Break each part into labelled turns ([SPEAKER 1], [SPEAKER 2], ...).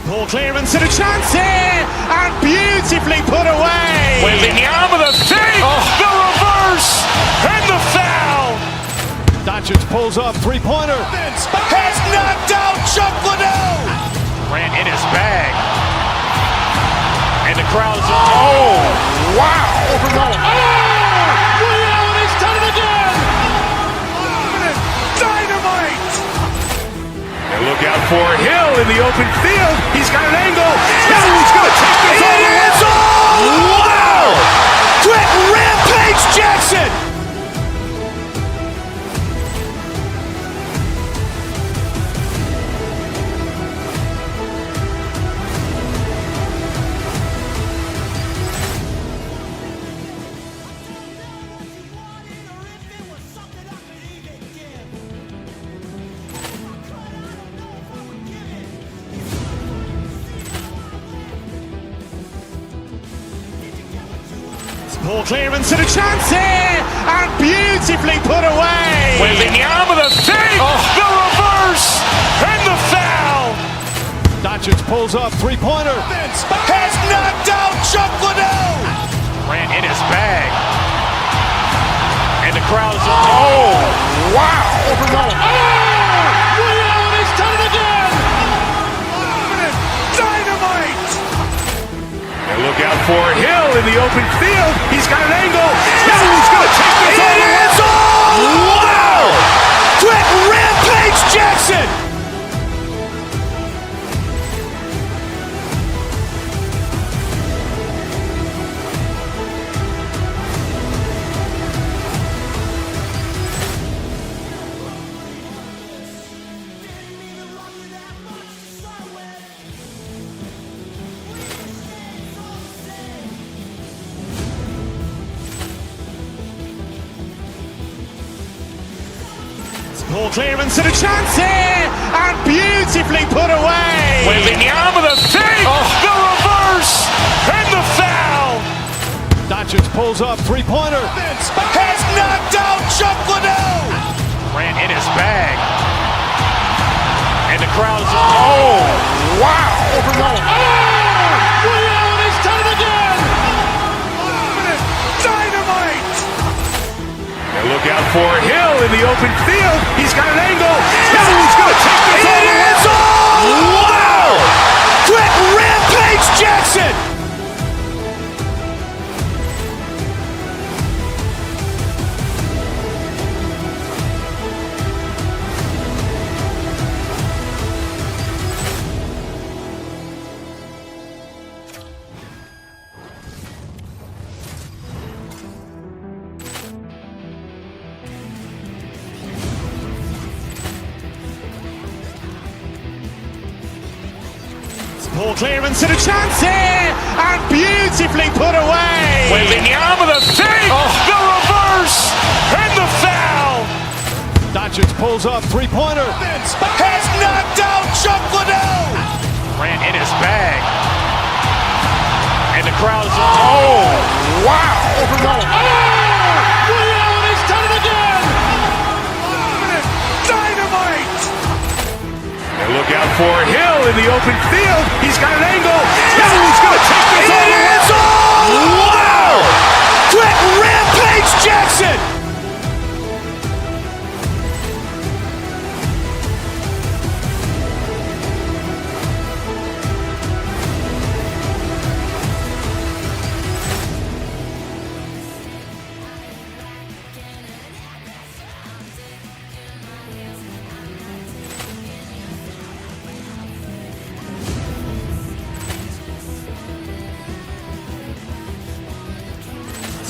[SPEAKER 1] Poor clearance and a chance here, and beautifully put away.
[SPEAKER 2] Waving the arm of the feet, the reverse, and the foul.
[SPEAKER 1] Doncic pulls up, three-pointer.
[SPEAKER 2] Has knocked out Chuck Liddell. Ran in his bag. And the crowd is, oh, wow.
[SPEAKER 1] Allen has done it again.
[SPEAKER 2] Dynamite. And look out for Hill in the open field. He's got an angle. Now he's going to take this all the way. Wow. Quick Rampage Jackson.
[SPEAKER 1] Poor clearance and a chance here, and beautifully put away.
[SPEAKER 2] Waving the arm of the feet, the reverse, and the foul.
[SPEAKER 1] Doncic pulls up, three-pointer.
[SPEAKER 2] Has knocked out Chuck Liddell. Ran in his bag. And the crowd is, oh, wow.
[SPEAKER 1] Allen has done it again.
[SPEAKER 2] Dynamite. And look out for Hill in the open field. He's got an angle. Now he's going to take this all the way. Wow. Quick Rampage Jackson.
[SPEAKER 1] Poor clearance and a chance here, and beautifully put away.
[SPEAKER 2] Waving the arm of the feet, the reverse, and the foul.
[SPEAKER 1] Doncic pulls up, three-pointer.
[SPEAKER 2] Has knocked out Chuck Liddell. Ran in his bag. And the crowd is, oh, wow.
[SPEAKER 1] Allen has done it again.
[SPEAKER 2] Dynamite. And look out for Hill in the open field. He's got an angle. Now he's going to take this all the way. Wow. Quick Rampage Jackson.
[SPEAKER 1] Poor clearance and a chance here, and beautifully put away.
[SPEAKER 2] Waving the arm of the feet, the reverse, and the foul.
[SPEAKER 1] Doncic pulls up, three-pointer.
[SPEAKER 2] Has knocked out Chuck Liddell. Ran in his bag. And the crowd is, oh, wow.
[SPEAKER 1] Allen has done it again.
[SPEAKER 2] Dynamite. And look out for Hill in the open field. He's got an angle. Now he's going to take this all the way. Wow. Quick Rampage Jackson.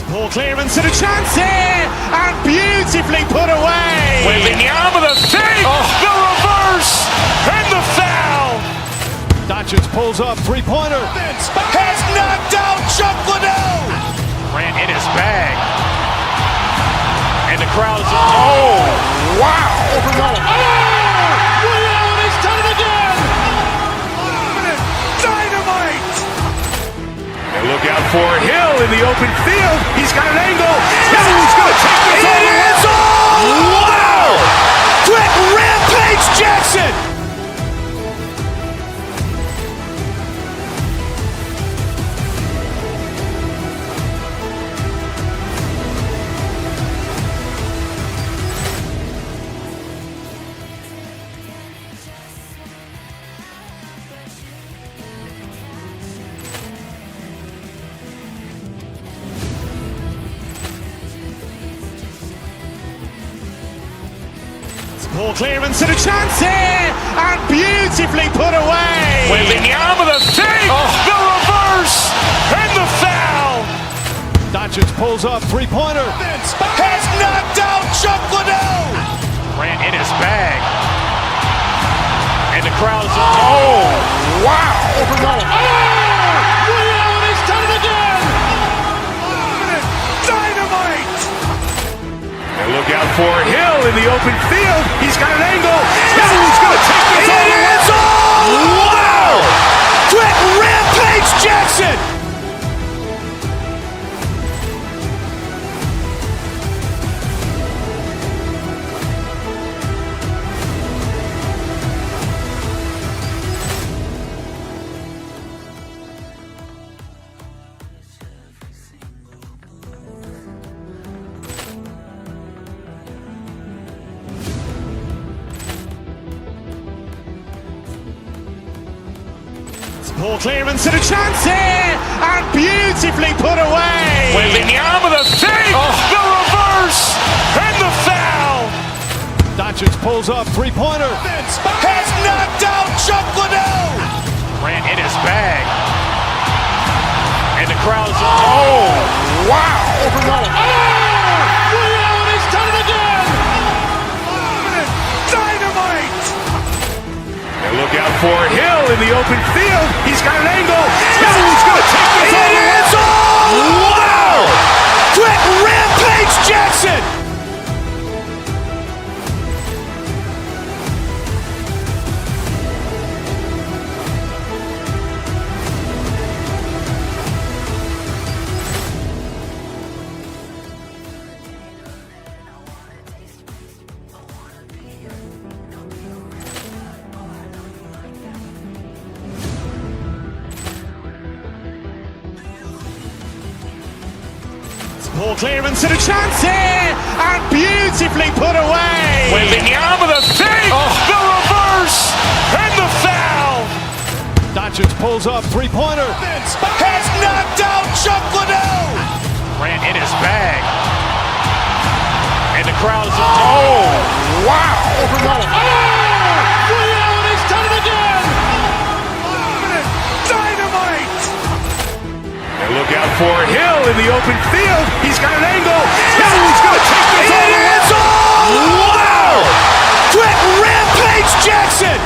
[SPEAKER 1] Poor clearance and a chance here, and beautifully put away.
[SPEAKER 2] Waving the arm of the feet, the reverse, and the foul.
[SPEAKER 1] Doncic pulls up, three-pointer.
[SPEAKER 2] Has knocked out Chuck Liddell. Ran in his bag. And the crowd is, oh, wow.
[SPEAKER 1] Allen has done it again.
[SPEAKER 2] Dynamite. And look out for Hill in the open field. He's got an angle. Now he's going to take this all the way. Wow. Quick Rampage Jackson.
[SPEAKER 1] Ball clearance and a chance here, and beautifully put away.
[SPEAKER 2] Waving the arm of the save, the reverse, and the foul.
[SPEAKER 3] Doncic pulls up, three-pointer.
[SPEAKER 2] Has knocked out Chuck Liddell. Ran in his bag. And the crowd's oh, wow.
[SPEAKER 1] He's done it again. Dynamite.
[SPEAKER 2] And look out for Hill in the open field. He's got an angle. He's going to take this all the way. Wow! Quick Rampage Jackson.
[SPEAKER 1] Ball clearance and a chance here, and beautifully put away.
[SPEAKER 2] Waving the arm of the save, the reverse, and the foul.
[SPEAKER 3] Doncic pulls up, three-pointer.
[SPEAKER 2] Has knocked out Chuck Liddell. Ran in his bag. And the crowd's oh, wow.
[SPEAKER 1] He's done it again. Dynamite.
[SPEAKER 2] And look out for Hill in the open field. He's got an angle. He's going to take this all the way. Wow! Quick Rampage Jackson.
[SPEAKER 1] Ball clearance and a chance here, and beautifully put away.
[SPEAKER 2] Waving the arm of the save, the reverse, and the foul.
[SPEAKER 3] Doncic pulls up, three-pointer.
[SPEAKER 2] Has knocked out Chuck Liddell. Ran in his bag. And the crowd's oh, wow.
[SPEAKER 1] He's done it again. Dynamite.
[SPEAKER 2] And look out for Hill in the open field. He's got an angle. He's going to take this all the way. Wow! Quick Rampage Jackson.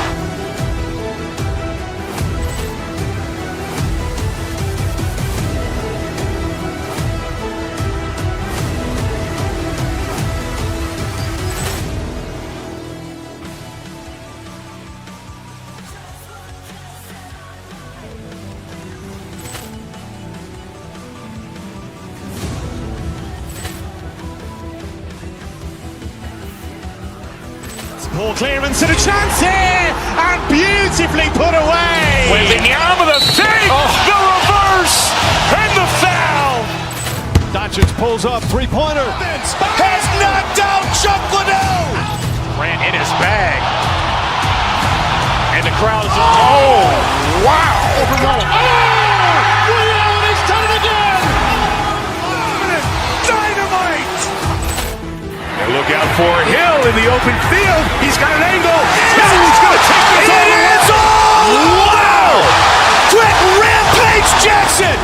[SPEAKER 1] Ball clearance and a chance here, and beautifully put away.
[SPEAKER 2] Waving the arm of the save, the reverse, and the foul.
[SPEAKER 3] Doncic pulls up, three-pointer.
[SPEAKER 2] Has knocked out Chuck Liddell. Ran in his bag. And the crowd's oh, wow.
[SPEAKER 1] He's done it again. Dynamite.
[SPEAKER 2] And look out for Hill in the open field. He's got an angle. He's going to take this all the way. Wow! Quick Rampage Jackson.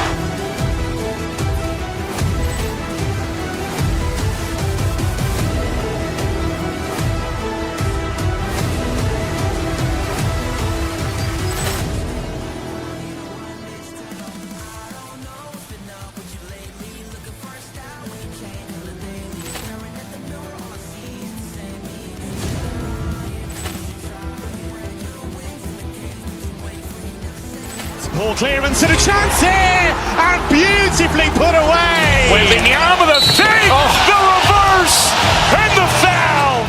[SPEAKER 1] Ball clearance and a chance here, and beautifully put away.
[SPEAKER 2] Waving the arm of the save, the reverse, and the foul.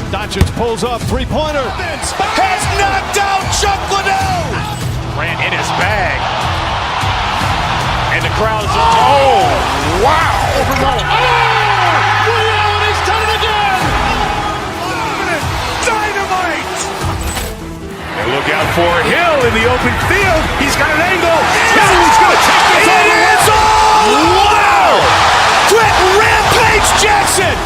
[SPEAKER 3] Doncic pulls up, three-pointer.
[SPEAKER 2] Has knocked out Chuck Liddell. Ran in his bag. And the crowd's oh, wow.
[SPEAKER 1] He's done it again. Dynamite.
[SPEAKER 2] And look out for Hill in the open field. He's got an angle. He's going to take this all the way. Wow! Quick Rampage Jackson.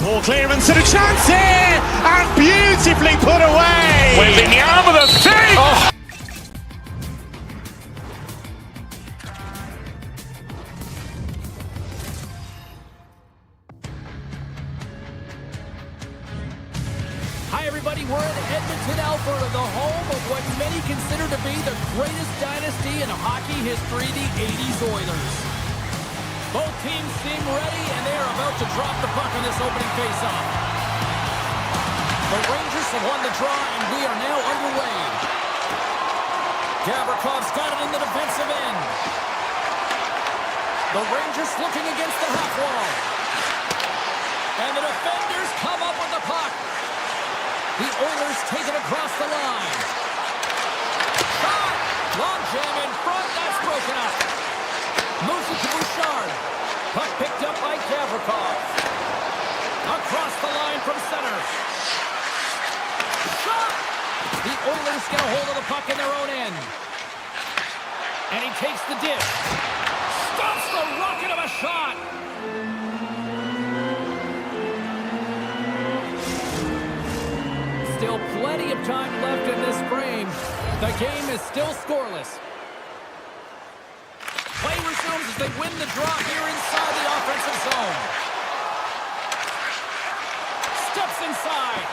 [SPEAKER 1] Poor clearance and a chance here, and beautifully put away.
[SPEAKER 2] With the arm of the save. Oh.
[SPEAKER 4] Hi everybody, we're in Edmont, Alberta, the home of what many consider to be the greatest dynasty in hockey history, the 80s Oilers. Both teams seem ready, and they are about to drop the puck in this opening faceoff. The Rangers have won the draw, and we are now underway. Gavrikov's got it in the defensive end. The Rangers looking against the half wall. And the defenders come up with the puck. The Oilers take it across the line. Shot! Long jam in front. That's broken up. Moves it to Bouchard. Puck picked up by Gavrikov. Across the line from center. Shot! The Oilers get a hold of the puck in their own end. And he takes the dish. Stops the rocket of a shot. Still plenty of time left in this frame. The game is still scoreless. Play resumes as they win the draw here inside the offensive zone. Steps inside.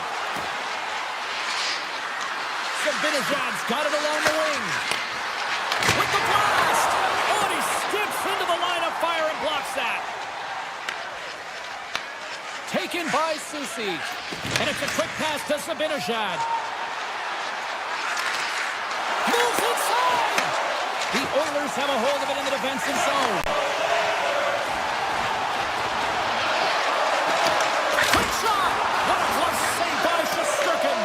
[SPEAKER 4] Sabinajad's got it along the wing. With the blast! Oh, and he skips into the line of fire and blocks that. Taken by Susi. And it's a quick pass to Sabinajad. Moves inside! The Oilers have a hold of it in the defensive zone. Quick shot! What a close save by Shesterkin!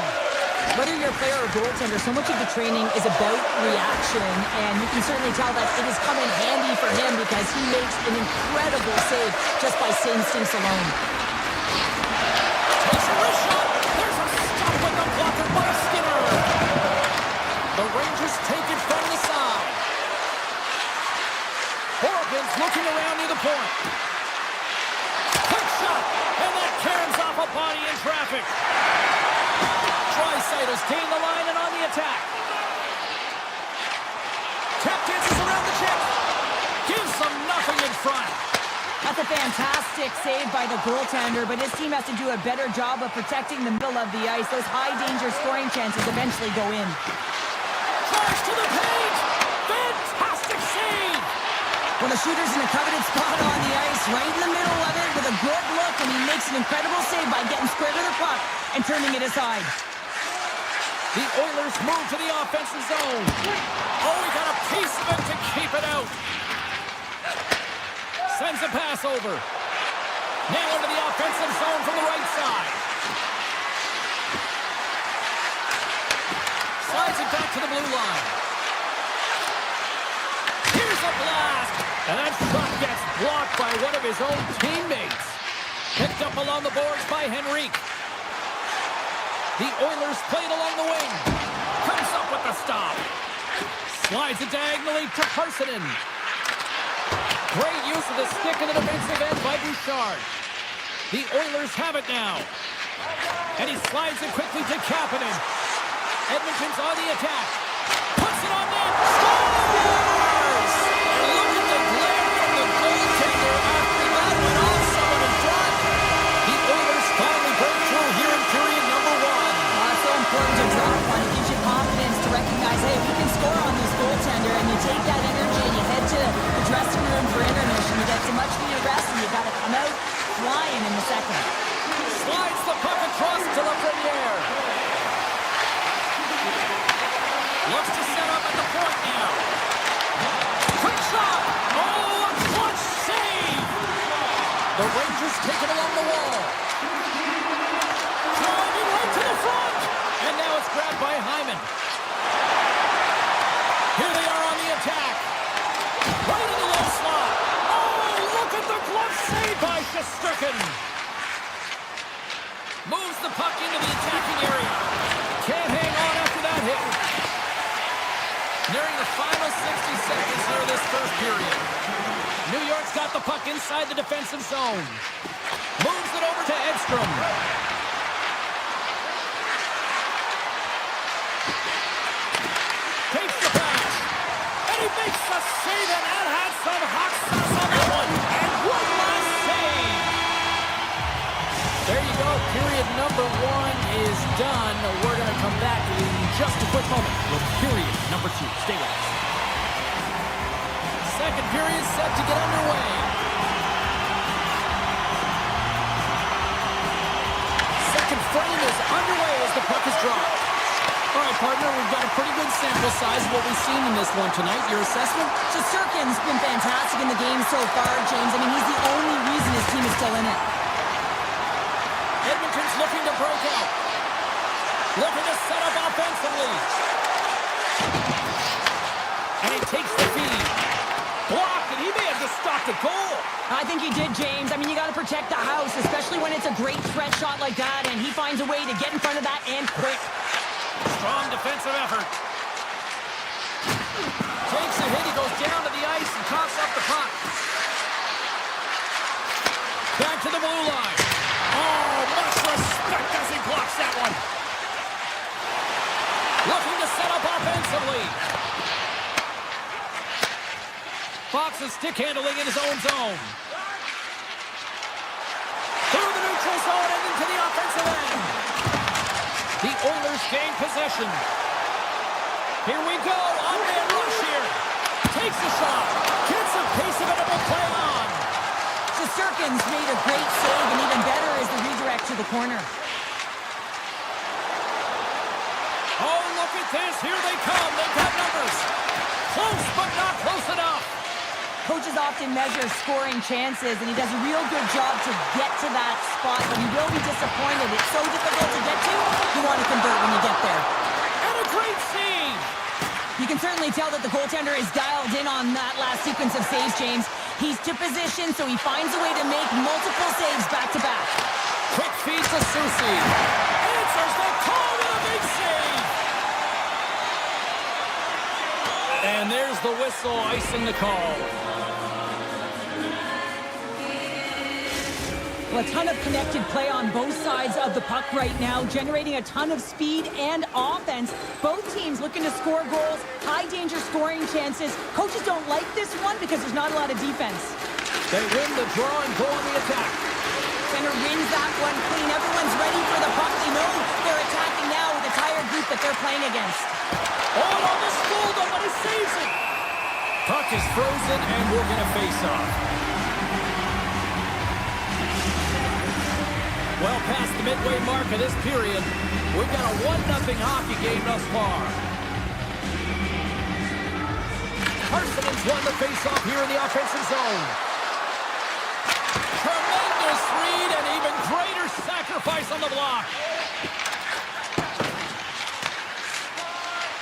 [SPEAKER 5] Whether you're a player or goaltender, so much of the training is about reaction, and you can certainly tell that it has come in handy for him because he makes an incredible save just by instincts alone.
[SPEAKER 4] The Rangers take it from the side. Horgan's looking around near the point. Quick shot, and that caroms off a body in traffic. Draisaitl gained the line and on the attack. Tap dances around the chip. Gives them nothing in front.
[SPEAKER 5] That's a fantastic save by the goaltender, but his team has to do a better job of protecting the middle of the ice. Those high-danger scoring chances eventually go in.
[SPEAKER 4] Tries to the page! Fantastic save!
[SPEAKER 5] Well, the shooter's in a coveted spot on the ice, right in the middle of it with a good look, and he makes an incredible save by getting square to the puck and turning it aside.
[SPEAKER 4] The Oilers move to the offensive zone. Oh, he got a piece of it to keep it out. Sends a pass over. Now into the offensive zone from the right side. Slides it back to the blue line. Here's a blast. And that shot gets blocked by one of his own teammates. Picked up along the boards by Henrique. The Oilers played along the wing. Comes up with the stop. Slides it diagonally to Parsonen. Great use of the stick in the defensive end by Bouchard. The Oilers have it now. And he slides it quickly to Kapanen. Edmonton's on the attack. Puts it on net. Scores! And look at the glare from the goaltender after that went off someone in front. The Oilers finally break through here in period number one.
[SPEAKER 5] It's so important to drop one. It gives you confidence to recognize, hey, we can score on this goaltender, and you take that energy and you head to the dressing room for intermission. You get so much needed rest, and you got to come out flying in the second.
[SPEAKER 4] Slides the puck across to Lafreniere. Looks to set up at the point now. Quick shot! Oh, a clutch save! The Rangers take it along the wall. Driving right to the front! And now it's grabbed by Hyman. Here they are on the attack. Right in the low slot. Oh, look at the glove save by Shesterkin. Moves the puck into the attacking area. Can't hang on after that hit. Nearing the final 60 seconds here of this first period. New York Edmont's got the puck inside the defensive zone. Moves it over to Edstrom. Takes the pass. And he makes a save, and that has some hot sauce on that one. And one last save. There you go. Period number 1 is done. We're going to come back in just a quick moment with period number 2. Stay with us. Second period set to get underway. Second frame is underway as the puck is dropped. All right, partner, we've got a pretty good sample size of what we've seen in this one tonight. Your assessment?
[SPEAKER 5] Shesterkin's been fantastic in the game so far, James. I mean, he's the only reason his team is still in it.
[SPEAKER 4] Edmonton's looking to break out. Looking to set up offensively. And he takes the feed. Blocked, and he may have just stopped a goal.
[SPEAKER 5] I think he did, James. I mean, you got to protect the house, especially when it's a great threat shot like that, and he finds a way to get in front of that and quick.
[SPEAKER 4] Strong defensive effort. Takes a hit, he goes down to the ice and coughs up the puck. Back to the blue line. Oh, much respect as he blocks that one. Looking to set up offensively. Fox is stick handling in his own zone. Through the neutral zone and into the offensive end. The Oilers gain possession. Here we go. On-man rush here. Takes a shot. Gets a piece of it and will play on.
[SPEAKER 5] Shesterkin's made a great save, and even better is the redirect to the corner.
[SPEAKER 4] Oh, look at this. Here they come. They've got numbers. Close, but not close enough.
[SPEAKER 5] Coaches often measure scoring chances, and he does a real good job to get to that spot, but he will be disappointed. It's so difficult to get to, you want to convert when you get there.
[SPEAKER 4] And a great save.
[SPEAKER 5] You can certainly tell that the goaltender is dialed in on that last sequence of saves, James. He's to position, so he finds a way to make multiple saves back-to-back.
[SPEAKER 4] Quick feed to Soucy. Answers the call with a big save. And there's the whistle, icing the call.
[SPEAKER 5] Well, a ton of connected play on both sides of the puck right now, generating a ton of speed and offense. Both teams looking to score goals, high-danger scoring chances. Coaches don't like this one because there's not a lot of defense.
[SPEAKER 4] They win the draw and go on the attack.
[SPEAKER 5] Center wins that one clean. Everyone's ready for the puck. They know they're attacking now with the tired group that they're playing against.
[SPEAKER 4] All on the school, though, but he saves it. Puck is frozen, and we're going to face off. Well past the midway mark of this period, we've got a 1-0 hockey game thus far. Harsonen's won the face-off here in the offensive zone. Tremendous read and even greater sacrifice on the block.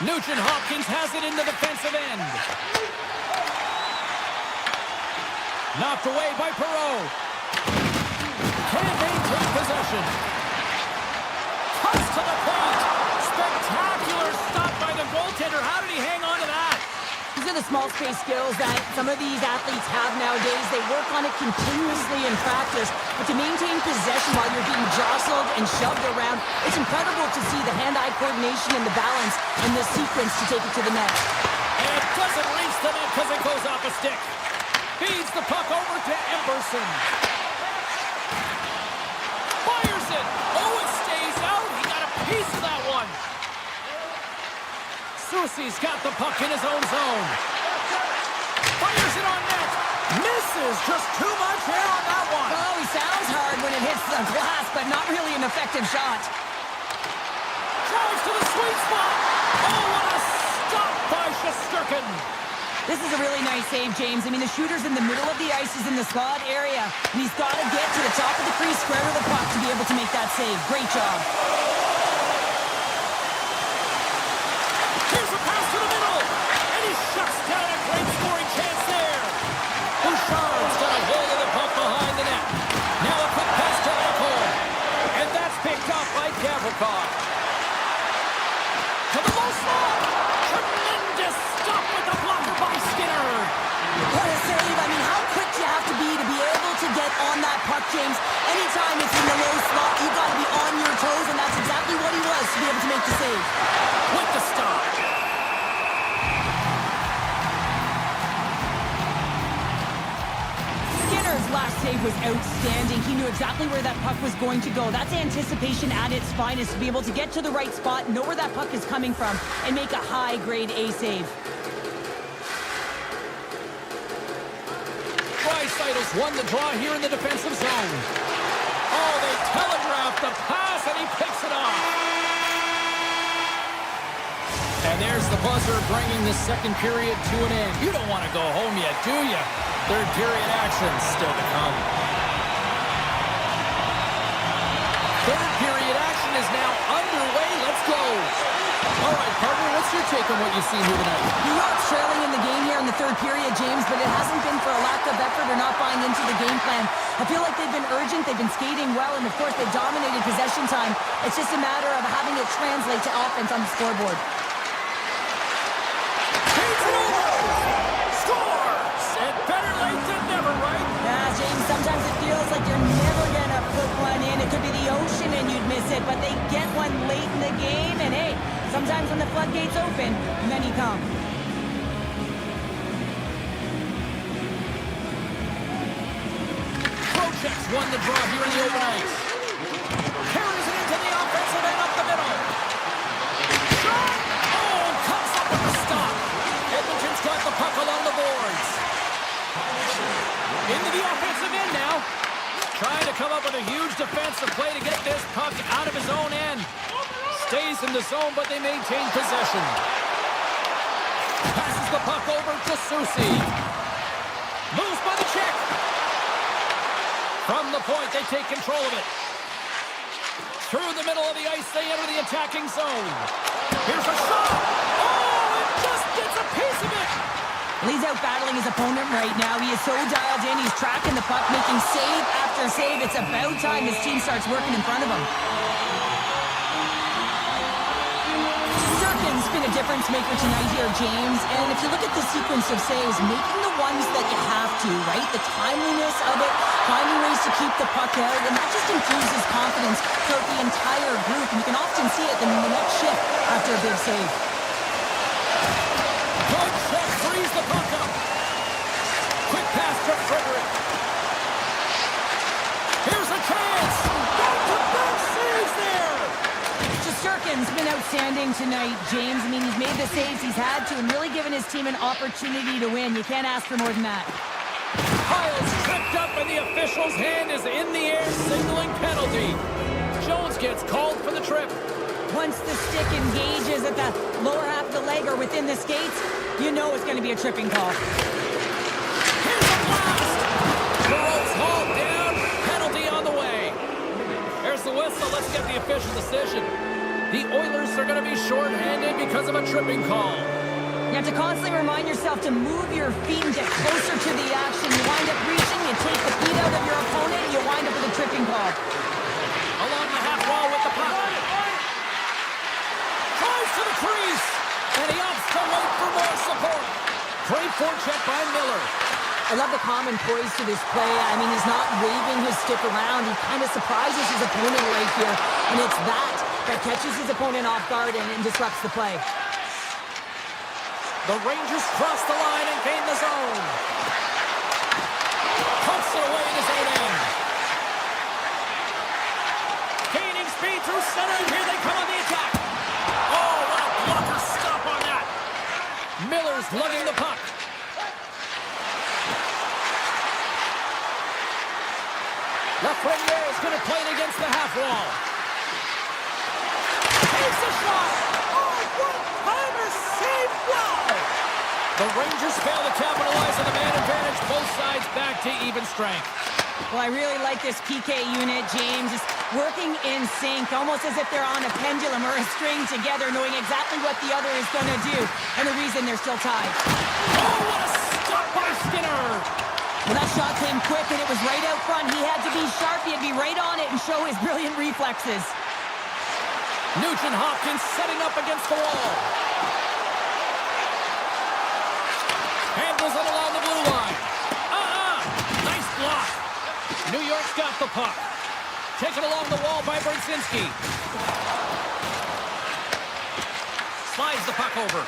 [SPEAKER 4] Nugent-Hopkins has it in the defensive end. Knocked away by Perreault. Can't maintain possession. Comes to the point. Spectacular stop by the goaltender. How did he hang on to that?
[SPEAKER 5] These are the small space skills that some of these athletes have nowadays. They work on it continuously in practice. But to maintain possession while you're being jostled and shoved around, it's incredible to see the hand-eye coordination and the balance and the sequence to take it to the net.
[SPEAKER 4] And it doesn't reach the net because it goes off a stick. Feeds the puck over to Emberson. Fires it. Oh, it stays out. He got a piece of that one. Soucy's got the puck in his own zone. Fires it on net. Misses. Just too much air on that one.
[SPEAKER 5] Oh, he sounds hard when it hits the glass, but not really an effective shot.
[SPEAKER 4] Drives to the sweet spot. Oh, what a stop by Shesterkin.
[SPEAKER 5] This is a really nice save, James. I mean, the shooter's in the middle of the ice. He's in the slot area, and he's got to get to the top of the crease square with the puck to be able to make that save. Great job.
[SPEAKER 4] Here's a pass to the middle, and he shuts down a great scoring chance there. Bouchard's got a hold of the puck behind the net. Now a quick pass to Ekholm, and that's picked up by Gavrikov. To the low slot. Tremendous stop with the blocker by Skinner.
[SPEAKER 5] What a save. I mean, how quick do you have to James. Anytime it's in the low slot, you got to be on your toes, and that's exactly what he was to be able to make the save.
[SPEAKER 4] With the stop.
[SPEAKER 5] Skinner's last save was outstanding. He knew exactly where that puck was going to go. That's anticipation at its finest, to be able to get to the right spot, know where that puck is coming from, and make a high-grade A save.
[SPEAKER 4] Draisaitl won the draw here in the defensive zone. Oh, they telegraphed the pass, and he picks it off. And there's the buzzer bringing the second period to an end. You don't want to go home yet, do you? Third period action still to come. Third period action is now underway. Let's go. All right, partner, what's your take on what you've seen here tonight?
[SPEAKER 5] New York's trailing in the game here in the third period, James, but it hasn't been for a lack of effort or not buying into the game plan. I feel like they've been urgent, they've been skating well, and of course they've dominated possession time. It's just a matter of having it translate to offense on the scoreboard.
[SPEAKER 4] Takes it over! Scores! And better late than never, right?
[SPEAKER 5] Yeah, James, sometimes it feels like you're never going to put one in. It could be the ocean and you'd miss it, but they get one late in the game, and hey, sometimes when the floodgates open, many come.
[SPEAKER 4] Prochek's won the draw here in the open ice. Carries it into the offensive end up the middle. Shot! Oh, and comes up with a stop. Edmonton's got the puck along the boards. Into the offensive end now. Trying to come up with a huge defensive play to get this puck out of his own end. Stays in the zone, but they maintain possession. Passes the puck over to Susie. Moves by the check. From the point, they take control of it. Through the middle of the ice, they enter the attacking zone. Here's a shot. Oh, it just gets a piece of it.
[SPEAKER 5] He's out battling his opponent right now. He is so dialed in. He's tracking the puck, making save after save. It's about time his team starts working in front of him. Sturkin's been a difference maker tonight here, James. And if you look at the sequence of saves, making the ones that you have to, right? The timeliness of it, finding ways to keep the puck out, and that just infuses confidence throughout the entire group. And you can often see it in the next shift after a big save.
[SPEAKER 4] Good check, frees the puck up. Quick pass to Frederick. Here's a chance. Back-to-back saves there.
[SPEAKER 5] Shesterkin's been outstanding tonight, James. I mean, he's made the saves he's had to and really given his team an opportunity to win. You can't ask for more than that.
[SPEAKER 4] Kyle's tripped up and the official's hand is in the air, signaling penalty. Jones gets called for the trip.
[SPEAKER 5] Once the stick engages at the lower half of the leg or within the skates, you know it's going to be a tripping call.
[SPEAKER 4] Here's a blast! Burrow's hauled down, penalty on the way. There's the whistle, let's get the official decision. The Oilers are going to be shorthanded because of a tripping call.
[SPEAKER 5] You have to constantly remind yourself to move your feet and get closer to the action. You wind up reaching, you take the feet out of your opponent, and you wind up with a tripping call.
[SPEAKER 4] Along the half wall with the puck. Tries to the crease, and he opts to wait for more support. Great forecheck by Miller.
[SPEAKER 5] I love the calm and poise to this play. I mean, he's not waving his stick around. He kind of surprises his opponent right here, and it's that catches his opponent off guard and disrupts the play.
[SPEAKER 4] The Rangers cross the line and gain the zone. Pumps it away in his own end. Gaining speed through center, and here they come on the attack. Oh, what a blocker stop on that. Miller's lugging the puck. Lafreniere is going to play it against the half wall. Takes a shot. Oh, one-timer save. Wow. The Rangers fail to capitalize on the man advantage. Both sides back to even strength.
[SPEAKER 5] Well, I really like this PK unit, James. Just working in sync, almost as if they're on a pendulum or a string together, knowing exactly what the other is going to do, and the reason they're still tied.
[SPEAKER 4] Oh, what a stop by Skinner!
[SPEAKER 5] Well, that shot came quick, and it was right out front. He had to be sharp. He had to be right on it and show his brilliant reflexes.
[SPEAKER 4] Nugent Hopkins setting up against the wall. Handles it along the blue line. Nice block. New York's got the puck. Taken along the wall by Brzezinski. Slides the puck over.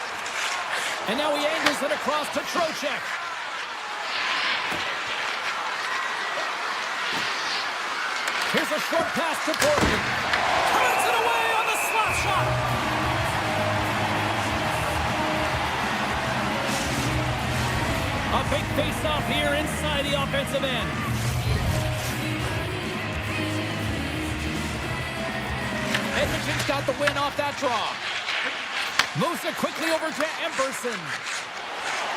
[SPEAKER 4] And now he angles it across to Trocheck. Here's a short pass to Portland. Turns it away on the slot shot. A big face-off here inside the offensive end. Edmonton's got the win off that draw. Moves it quickly over to Emberson.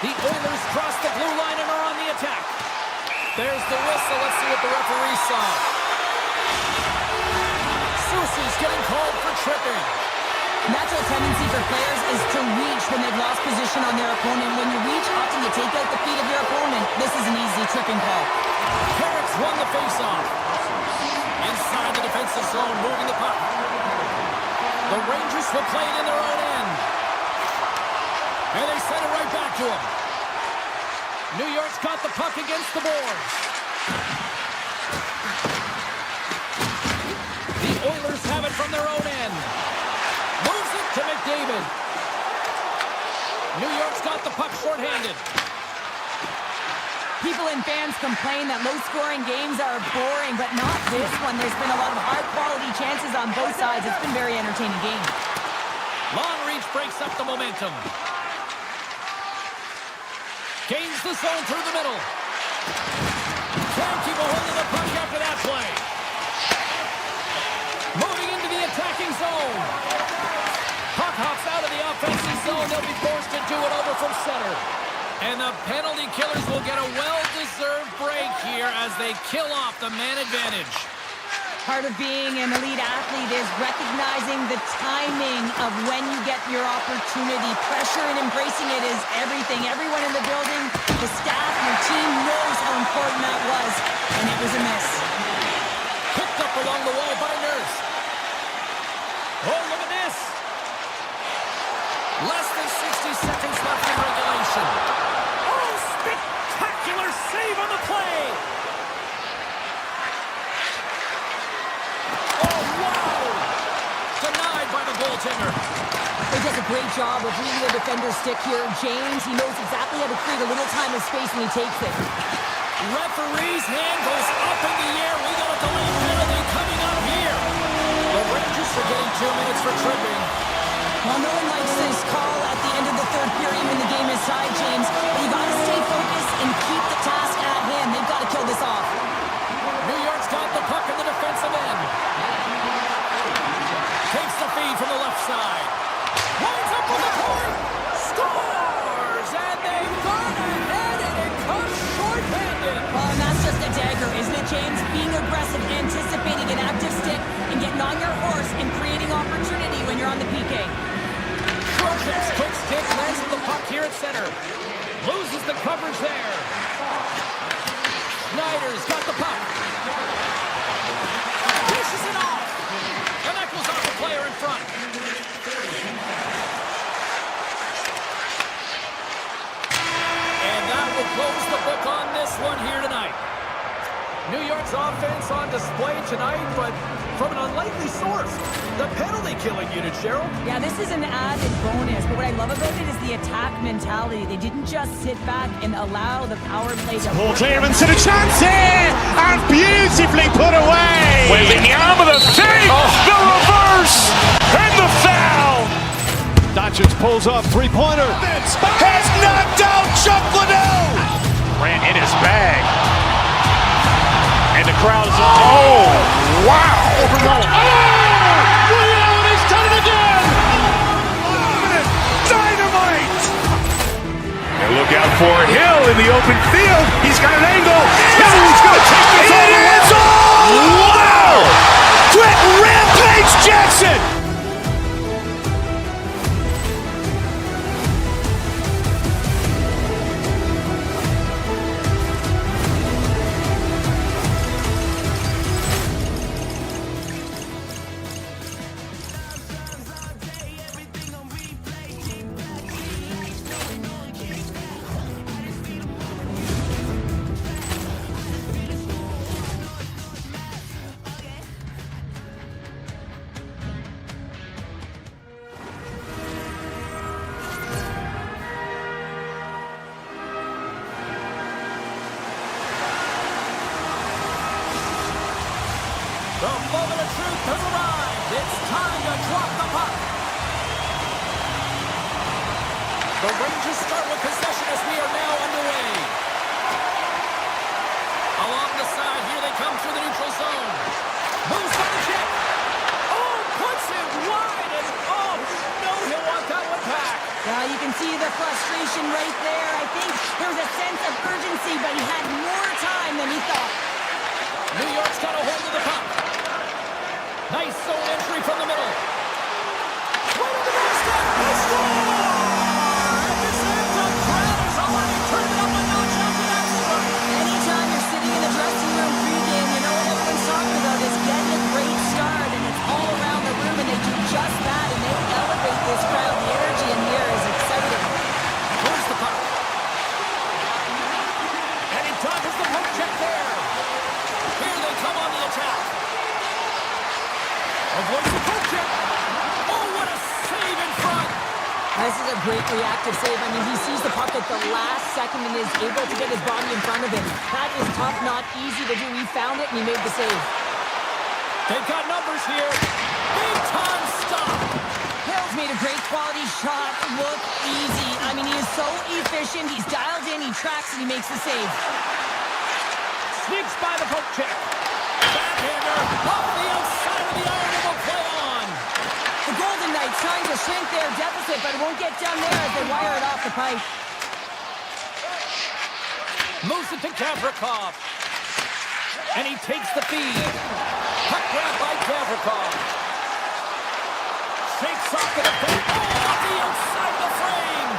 [SPEAKER 4] The Oilers cross the blue line and are on the attack. There's the whistle. Let's see what the referee saw. Soucy's getting called for tripping.
[SPEAKER 5] Natural tendency for players is to reach when they've lost position on their opponent. When you reach, often you take out the feet of your opponent. This is an easy tripping call.
[SPEAKER 4] Carrick's won the faceoff. Inside the defensive zone, moving the puck. The Rangers will play it in their own end. And they send it right back to him. New York's got the puck against the boards. The Oilers have it from their own end. Moves it to McDavid. New York's got the puck shorthanded.
[SPEAKER 5] People and fans complain that low-scoring games are boring, but not this one. There's been a lot of high-quality chances on both sides. It's been a very entertaining game.
[SPEAKER 4] Long reach breaks up the momentum. Gains the zone through the middle. Can't keep a hold of the puck after that play. Moving into the attacking zone. Puck hops out of the offensive zone. They'll be forced to do it over from center. And the penalty killers will get a well-deserved break here as they kill off the man advantage.
[SPEAKER 5] Part of being an elite athlete is recognizing the timing of when you get your opportunity. Pressure and embracing it is everything. Everyone in the building, the staff, your team knows how important that was, and it was a miss.
[SPEAKER 4] Picked up along the wall by Nurse. Oh, look at this. Less than 60 seconds left in regulation. Oh, spectacular save on the play. Goaltender.
[SPEAKER 5] He does a great job of reading the defender's stick here. James, he knows exactly how to create a little time and space when he takes it.
[SPEAKER 4] Referee's hand goes up in the air. We got a delayed penalty coming up here. The Rangers are getting 2 minutes for tripping.
[SPEAKER 5] Well, no one likes this call at the end of the third period when the game is tied, James. But you got to stay focused and keep the task at hand. They've got to kill this off.
[SPEAKER 4] New York's got the puck in the defensive end. Takes the feed from the left side. Winds up on the court. Scores! And they've gone ahead and it comes short-handed.
[SPEAKER 5] Well, and that's just a dagger, isn't it, James? Being aggressive, anticipating an active stick, and getting on your horse and creating opportunity when you're on the PK.
[SPEAKER 4] Trocheck's quick stick lands with the puck here at center. Loses the coverage there. Snyder's got the puck. Dishes it off. And that goes off the player in front. And that will close the book on this one here tonight. New York's offense on display tonight, but from an unlikely source. The penalty killing unit, Cheryl.
[SPEAKER 5] Yeah, this is an added bonus, but what I love about it is the attack mentality. They didn't just sit back and allow the power play to
[SPEAKER 1] Ball clearance and a chance here, and beautifully put away.
[SPEAKER 2] Waving the arm of the fake, the reverse, and the foul.
[SPEAKER 3] Doncic pulls up, three-pointer.
[SPEAKER 2] Has knocked out Chuck Liddell. Ran in his bag. And the crowd is, oh, wow. Oh, Leon has done it again. Dynamite. And look out for Hill in the open field. He's got an angle. Hill's going to take this all the way. Wow. Quick rampage Jackson.
[SPEAKER 4] The moment of truth has arrived. It's time to drop the puck. The Rangers start with possession as we are now underway. Along the side, here they come through the neutral zone. Moves on the check. Oh, puts it wide, and oh, no, he'll want that one back.
[SPEAKER 5] Yeah, you can see the frustration right there. I think there was a sense of urgency, but he had more time than he thought.
[SPEAKER 4] New York's got a hold of the puck. Nice zone entry from the middle. Right on the doorstep. He scores! And this Edmont crowd has already turned it up a notch after that start.
[SPEAKER 5] Anytime you're sitting in the dressing room pregame, you know what everyone's talking about is getting a great start, and it's all around the room, and they do just that, and they elevate this crowd. The energy in here is exciting.
[SPEAKER 4] Here's the puck. And he dodges the poke check there. Here they come on the attack. Avoids the poke check. Oh, what a save in front.
[SPEAKER 5] This is a great reactive save. I mean, he sees the puck at the last second and is able to get his body in front of him. That is tough, not easy to do. He found it, and he made the save.
[SPEAKER 4] They've got numbers here. Big time stop.
[SPEAKER 5] Hill's made a great quality shot look easy. I mean, he is so efficient. He's dialed in, he tracks, and he makes the save.
[SPEAKER 4] Sneaks by the poke check. Backhander off the outside of the iron and will play on.
[SPEAKER 5] The Golden Knights trying to shrink their deficit, but it won't get done there as they wire it off the pipe.
[SPEAKER 4] Moves it to Gavrikov. And he takes the feed. Puck grab by Gavrikov. Shakes off the defense. Oh, off the outside of the frame.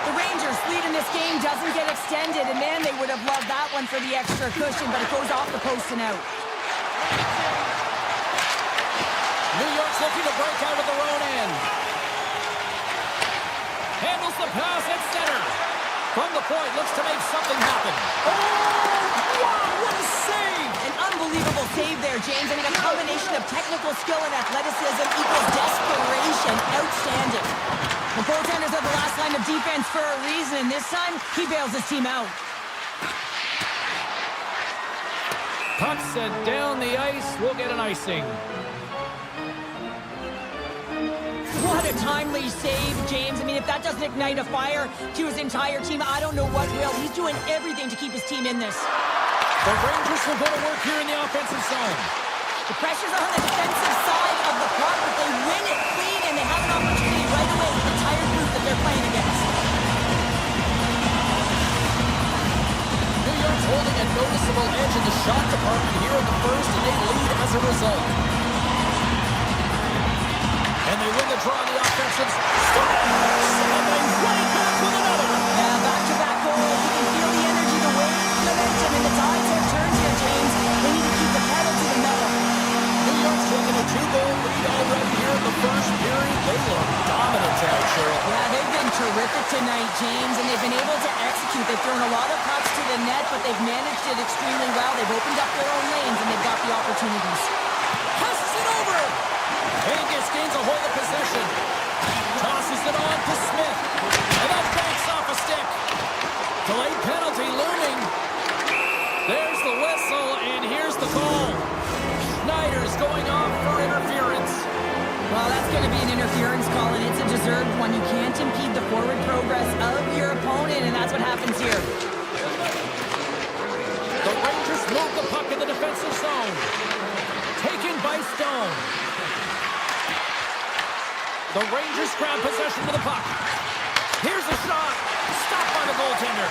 [SPEAKER 5] The Rangers' lead in this game doesn't get extended, and man, they would have loved that one for the extra cushion, but it goes off the post and out.
[SPEAKER 4] New York's looking to break out of their own end. Handles the pass at center. From the point, looks to make something happen. Oh, wow, what a save!
[SPEAKER 5] An unbelievable save there, James. I mean, a combination of technical skill and athleticism equals desperation. Outstanding. The goaltenders are the last line of defense for a reason, and this time, he bails his team out.
[SPEAKER 4] Puck set down the ice. We'll get an icing.
[SPEAKER 5] What a timely save, James. I mean, if that doesn't ignite a fire to his entire team, I don't know what will. He's doing everything to keep his team in this.
[SPEAKER 4] The Rangers will go to work here in the offensive zone.
[SPEAKER 5] The pressure's on the defensive side of the puck, but they win it clean, and they have an opportunity right away with the entire group that they're playing against.
[SPEAKER 4] New York's holding a noticeable edge in the shot department here in the first, and they lead as a result. And they win the draw on the offensive. Stars! And they right back with another.
[SPEAKER 5] Yeah, back-to-back goals. You can feel the energy, the wave, the momentum, and the tides have turned here, James. They need to keep the pedal to the metal.
[SPEAKER 4] New York's taken a 2-goal lead already here in the first period. They look dominant out, Cheryl.
[SPEAKER 5] Yeah, they've been terrific tonight, James, and they've been able to execute. They've thrown a lot of pucks to the net, but they've managed it extremely well. They've opened up their own lanes, and they've got the opportunities.
[SPEAKER 4] Passes it over. Vegas gains a hold of possession. Tosses it on to Smith. And that banks off a stick. Delayed penalty looming. There's the whistle, and here's the goal. Schneider's going off for interference.
[SPEAKER 5] Well, that's going to be an interference call, and it's a deserved one. You can't impede the forward progress of your opponent, and that's what happens here.
[SPEAKER 4] The Rangers move the puck in the defensive zone. Taken by Stone. The Rangers grab possession of the puck. Here's a shot. Stopped by the goaltender.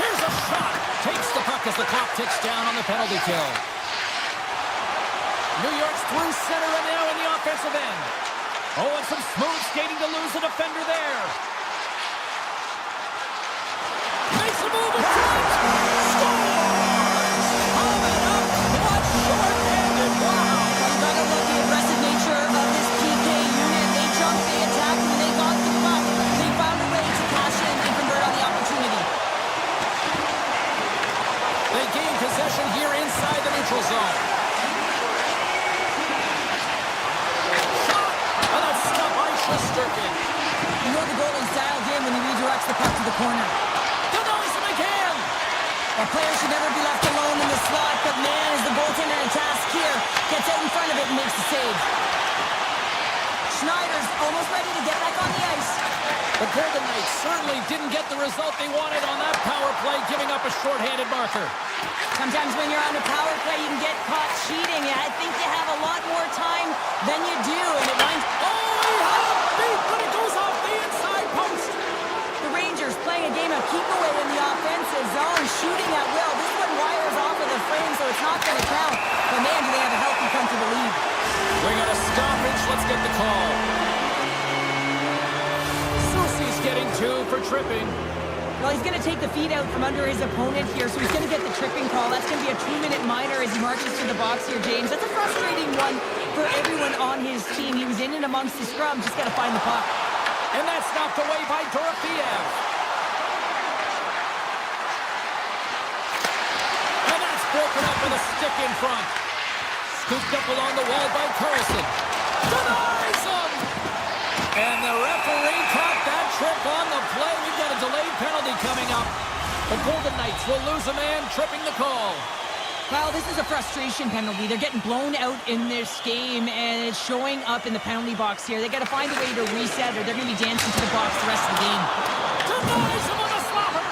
[SPEAKER 4] Here's a shot. Takes the puck as the clock ticks down on the penalty kill. New York's through center and now in the offensive end. Oh, and some smooth skating to lose a defender there. Makes a move in front. Scores! Coming up, what short-handed. Wow!
[SPEAKER 5] You got to love the aggressive nature of this PK unit. They jumped, they attacked, and they got the puck. They found a way to cash in and convert on the opportunity.
[SPEAKER 4] They gain possession here inside the neutral zone. Shot! And that's stopped by Shesterkin.
[SPEAKER 5] You know the goalie's dialed in when he redirects the puck to the corner.
[SPEAKER 4] Denies him again!
[SPEAKER 5] A player should never be left alone in the slot, but man, is the goaltender in task here.
[SPEAKER 4] The Golden Knights certainly didn't get the result they wanted on that power play, giving up a shorthanded marker.
[SPEAKER 5] Sometimes when you're on a power play, you can get caught cheating. I think you have a lot more time than you do, and it winds...
[SPEAKER 4] Oh, he had a beat, but it goes off the inside post.
[SPEAKER 5] The Rangers playing a game of keep away in the offensive zone, shooting at will. This one wires off of the frame, so it's not going to count. But man, do they have a healthy, comfortable lead.
[SPEAKER 4] We got a stoppage. Let's get the call. Soucy's getting 2 for tripping.
[SPEAKER 5] Well, he's going to take the feet out from under his opponent here, so he's going to get the tripping call. That's going to be a 2-minute minor as he marches to the box here, James. That's a frustrating one for everyone on his team. He was in and amongst the scrum, just got to find the puck.
[SPEAKER 4] And that's knocked away by Dorofeev. And that's broken up with a stick in front. Scooped up along the wall by Carlson. Denies him! And the referee caught that trick on the play. We've got a delayed penalty coming up. The Golden Knights will lose a man tripping the call.
[SPEAKER 5] Kyle, this is a frustration penalty. They're getting blown out in this game, and it's showing up in the penalty box here. They got to find a way to reset, or they're going to be dancing to the box the rest of the game.
[SPEAKER 4] Denies him on the slapper!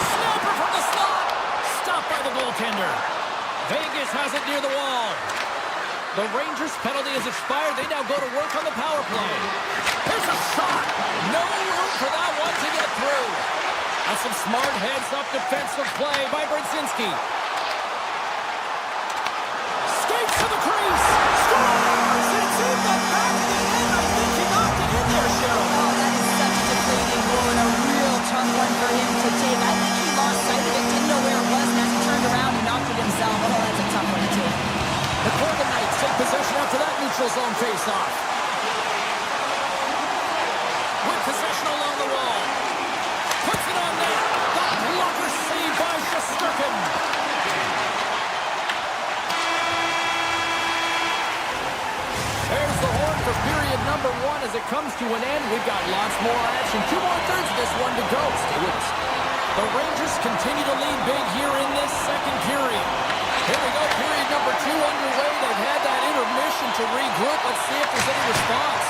[SPEAKER 4] Snapper from the slot! Stopped by the goaltender. Vegas has it near the wall. The Rangers' penalty has expired. They now go to work on the power play. Here's a shot! No room for that one to get through. That's some smart heads-up defensive play by Brzezinski. Skates to the crease. Scores! It's in the back of the net. I think he knocked it in there, Cheryl.
[SPEAKER 5] Oh, that is such a deflating goal and a real tough one for him to take. I think he lost sight of it, didn't know where it was, and as he turned around, he knocked it himself. Oh, that's a tough one to take.
[SPEAKER 4] The Golden Knights take possession after that neutral zone face-off. With possession along the wall. Puts it on net. The blocker saved by Shesterkin. There's the horn for period number 1 as it comes to an end. We've got lots more action. 2 more thirds of this one to go. Stay with us. The Rangers continue to lead big here in this second period. Here we go, period number 2 underway. They've had that intermission to regroup. Let's see if there's any response.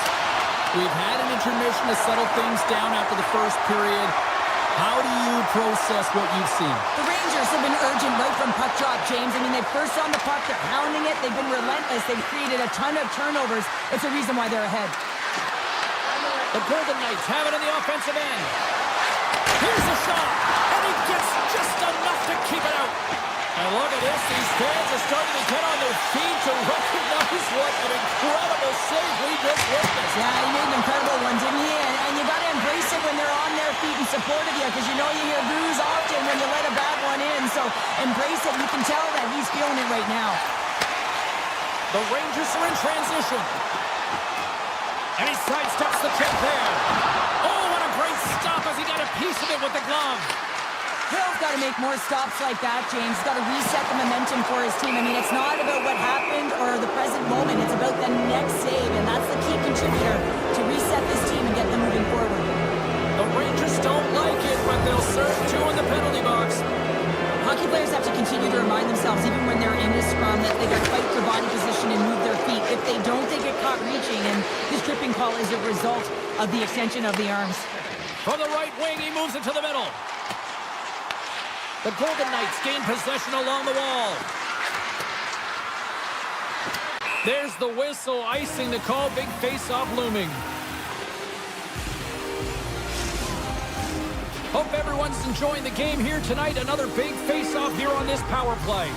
[SPEAKER 4] We've had an intermission to settle things down after the first period. How do you process what you've seen?
[SPEAKER 5] The Rangers have been urgent right from puck drop, James. I mean, they first on the puck, they're pounding it. They've been relentless. They've created a ton of turnovers. It's a reason why they're ahead.
[SPEAKER 4] The Golden Knights have it in the offensive end. Here's a shot, and he gets just enough to keep it out. And look at this, these fans are starting to get on their feet to recognize what an incredible save we just witnessed.
[SPEAKER 5] Yeah, he made an incredible one, didn't he? And you got to embrace it when they're on their feet in support of you, because you know you hear boos often when you let a bad one in. So embrace it. You can tell that he's feeling it right now.
[SPEAKER 4] The Rangers are in transition. And he sidesteps the check there. Oh, what a great stop as he got a piece of it with the glove.
[SPEAKER 5] Hill's got to make more stops like that, James. He's got to reset the momentum for his team. I mean, it's not about what happened or the present moment. It's about the next save, and that's the key contributor to reset this team and get them moving forward.
[SPEAKER 4] The Rangers don't like it, but they'll serve 2 in the penalty box.
[SPEAKER 5] Hockey players have to continue to remind themselves, even when they're in the scrum, that they got to fight for body position and move their feet. If they don't, they get caught reaching, and this tripping call is a result of the extension of the arms.
[SPEAKER 4] From the right wing, he moves it to the middle. The Golden Knights gain possession along the wall. There's the whistle, icing the call. Big face-off looming. Hope everyone's enjoying the game here tonight. Another big face-off here on this power play.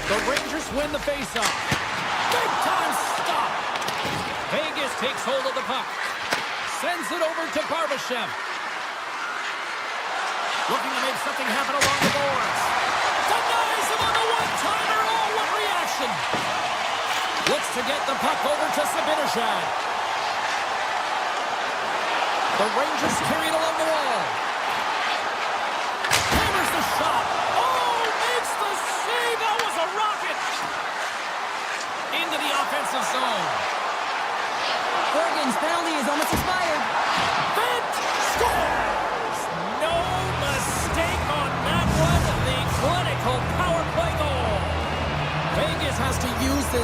[SPEAKER 4] The Rangers win the face-off. Big-time stop. Vegas takes hold of the puck. Sends it over to Barbashev. Looking to make something happen along the boards. Denies him on the one-timer. Oh, what reaction. Looks to get the puck over to Sabinishad. The Rangers carry it along the wall. Hammers the shot. Oh, makes the save. That was a rocket. Into the offensive zone.
[SPEAKER 5] Oregon's penalty is almost expired.
[SPEAKER 4] Bent scores! No mistake on that one. The clinical power play goal. Vegas has to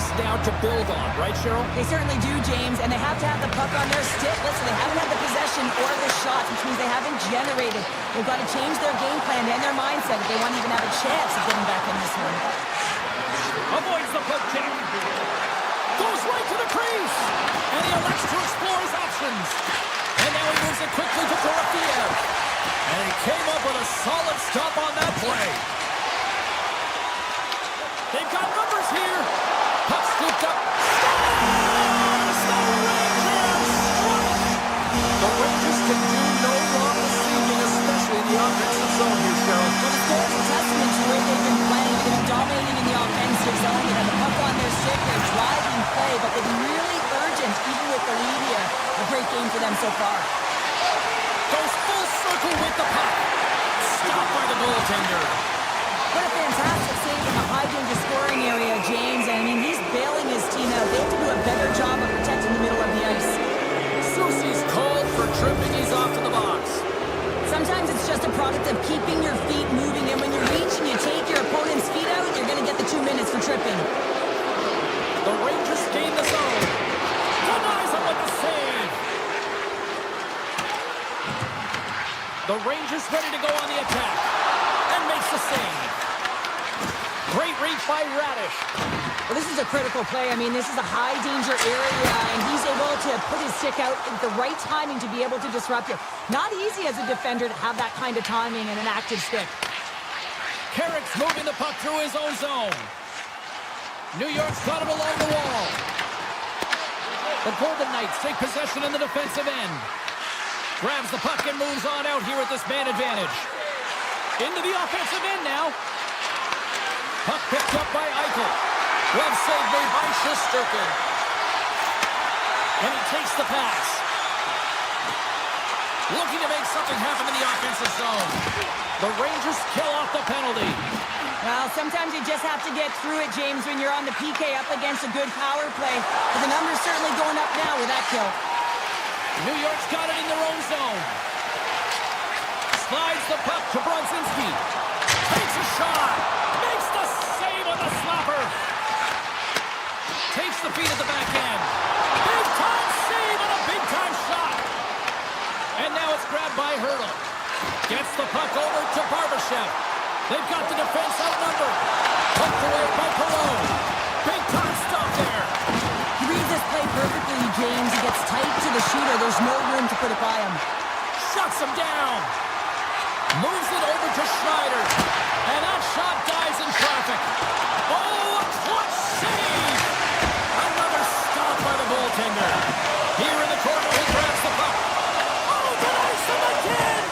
[SPEAKER 4] this now to build on, right, Cheryl?
[SPEAKER 5] They certainly do, James, and they have to have the puck on their stick. Listen, they haven't had the possession or the shots, which means they haven't generated. They've got to change their game plan and their mindset if they want to even have a chance of getting back in this one.
[SPEAKER 4] Avoids the poke check. Goes right to the crease. And he elects to explore his options. And now he moves it quickly to Dorofiev. And he came up with a solid stop on that play. They've got numbers here. Puck scooped up. Scores! The Rangers! The Rangers can do no wrong this evening, especially in the offensive zone here, Cheryl.
[SPEAKER 5] Well, the score is a testament to the way they've been playing. They've been dominating in the offensive zone. They have the puck on their stick. They're driving play, but they've been really urgent, even with the lead here. A great game for them so far.
[SPEAKER 4] Goes full circle with the puck. Stopped by the goaltender.
[SPEAKER 5] What a fantastic save in the high-danger scoring area, James. And, I mean, he's bailing his team out. They have to do a better job of protecting the middle of the ice.
[SPEAKER 4] Soucy's called for tripping. He's off to the box.
[SPEAKER 5] Sometimes it's just a product of keeping your feet moving. And when you reach and you take your opponent's feet out, you're going to get the 2 minutes for tripping.
[SPEAKER 4] The Rangers gain the zone. Denies him with the save. The Rangers ready to go on the attack. And makes the save. Great reach by Radish.
[SPEAKER 5] Well, this is a critical play. I mean, this is a high-danger area, and he's able to put his stick out at the right timing to be able to disrupt you. Not easy as a defender to have that kind of timing and an active stick.
[SPEAKER 4] Carrick's moving the puck through his own zone. New York's got him along the wall. The Golden Knights take possession in the defensive end. Grabs the puck and moves on out here at this man advantage. Into the offensive end now. Puck picked up by Eichel. Glove save made by Shesterkin. And he takes the pass. Looking to make something happen in the offensive zone. The Rangers kill off the penalty.
[SPEAKER 5] Well, sometimes you just have to get through it, James, when you're on the PK up against a good power play. But the number's certainly going up now with that kill.
[SPEAKER 4] New York's got it in their own zone. Slides the puck to Bronzinski. Takes a shot. Makes the save on the slapper. Takes the feed at the back end. Big-time save on a big-time shot. And now it's grabbed by Hurdle. Gets the puck over to Barbashev. They've got the defense outnumbered. Poked away by Perreault. Big-time stop there.
[SPEAKER 5] He reads this play perfectly, James. He gets tight to the shooter. There's no room to put it by him.
[SPEAKER 4] Shuts him down. Moves it over to Schneider. And that shot dies in traffic. Oh, a clutch save! Another stop by the goaltender. Here in the corner, he grabs the puck. Oh, denies him again!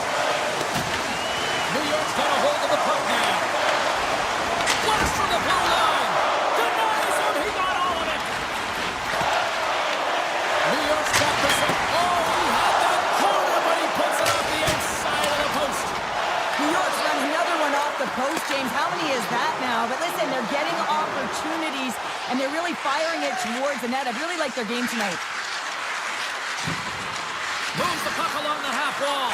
[SPEAKER 4] New York's got a hold of the puck now. Blast from the blue line. Denies him. He got all of it. New York's got this up. Oh, he had that corner, but he puts it off the outside of the post.
[SPEAKER 5] New York's run another one off the post, James. How many is that now? But listen, they're getting opportunities, and they're really firing it towards the net. I really like their game tonight.
[SPEAKER 4] Moves the puck along the half wall.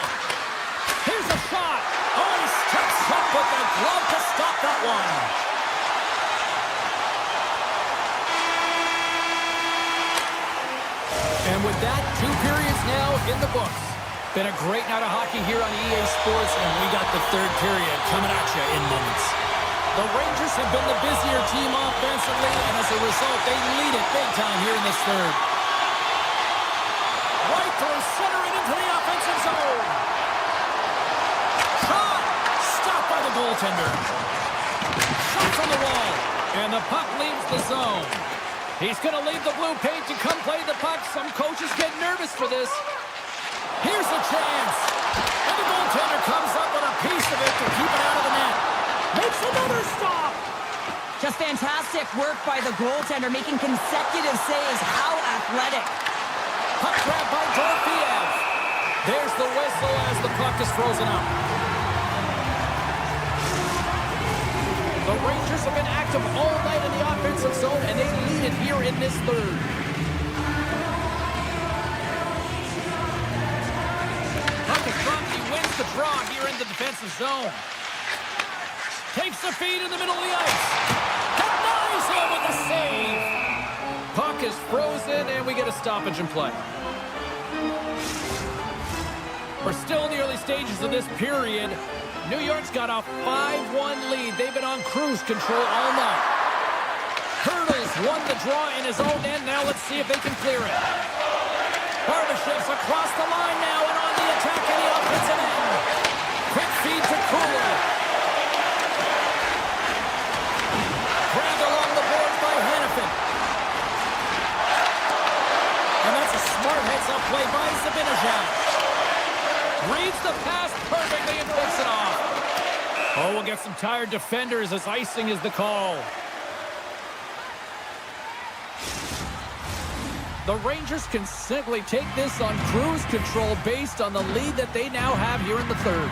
[SPEAKER 4] Here's a shot. Oh, he steps up with the glove to stop that one. And with that, 2 periods now in the books. Been a great night of hockey here on EA Sports, and we got the 3rd period coming at you in moments. The Rangers have been the busier team offensively, and as a result, they lead it big time here in this 3rd. Right through center and into the offensive zone. Shot! Stopped by the goaltender. Shots on the wall, and the puck leaves the zone. He's going to leave the blue paint to come play the puck. Some coaches get nervous for this. Here's a chance. And the goaltender comes up with a piece of it to keep it out of the net. Makes another stop.
[SPEAKER 5] Just fantastic work by the goaltender, making consecutive saves. How athletic.
[SPEAKER 4] Puck grab by Dorofiev. There's the whistle as the puck is frozen up. The Rangers have been active all night in the offensive zone, and they lead it here in this 3rd. Puck is dropped. He wins the draw here in the defensive zone. Takes the feed in the middle of the ice. Denies him with the save. puck is frozen, and we get a stoppage in play. We're still in the early stages of this period. New York's got a 5-1 lead. They've been on cruise control all night. Hurdles won the draw in his own end. Now let's see if they can clear it. Barbashev's across the line now and on the attack in the offensive end. Quick feed to Cooler. Grabbed along the boards by Hannafin. And that's a smart heads-up play by Zibanejad. Reads the pass perfectly and flips it off. Oh, we'll get some tired defenders as icing is the call. The Rangers can simply take this on cruise control based on the lead that they now have here in the third.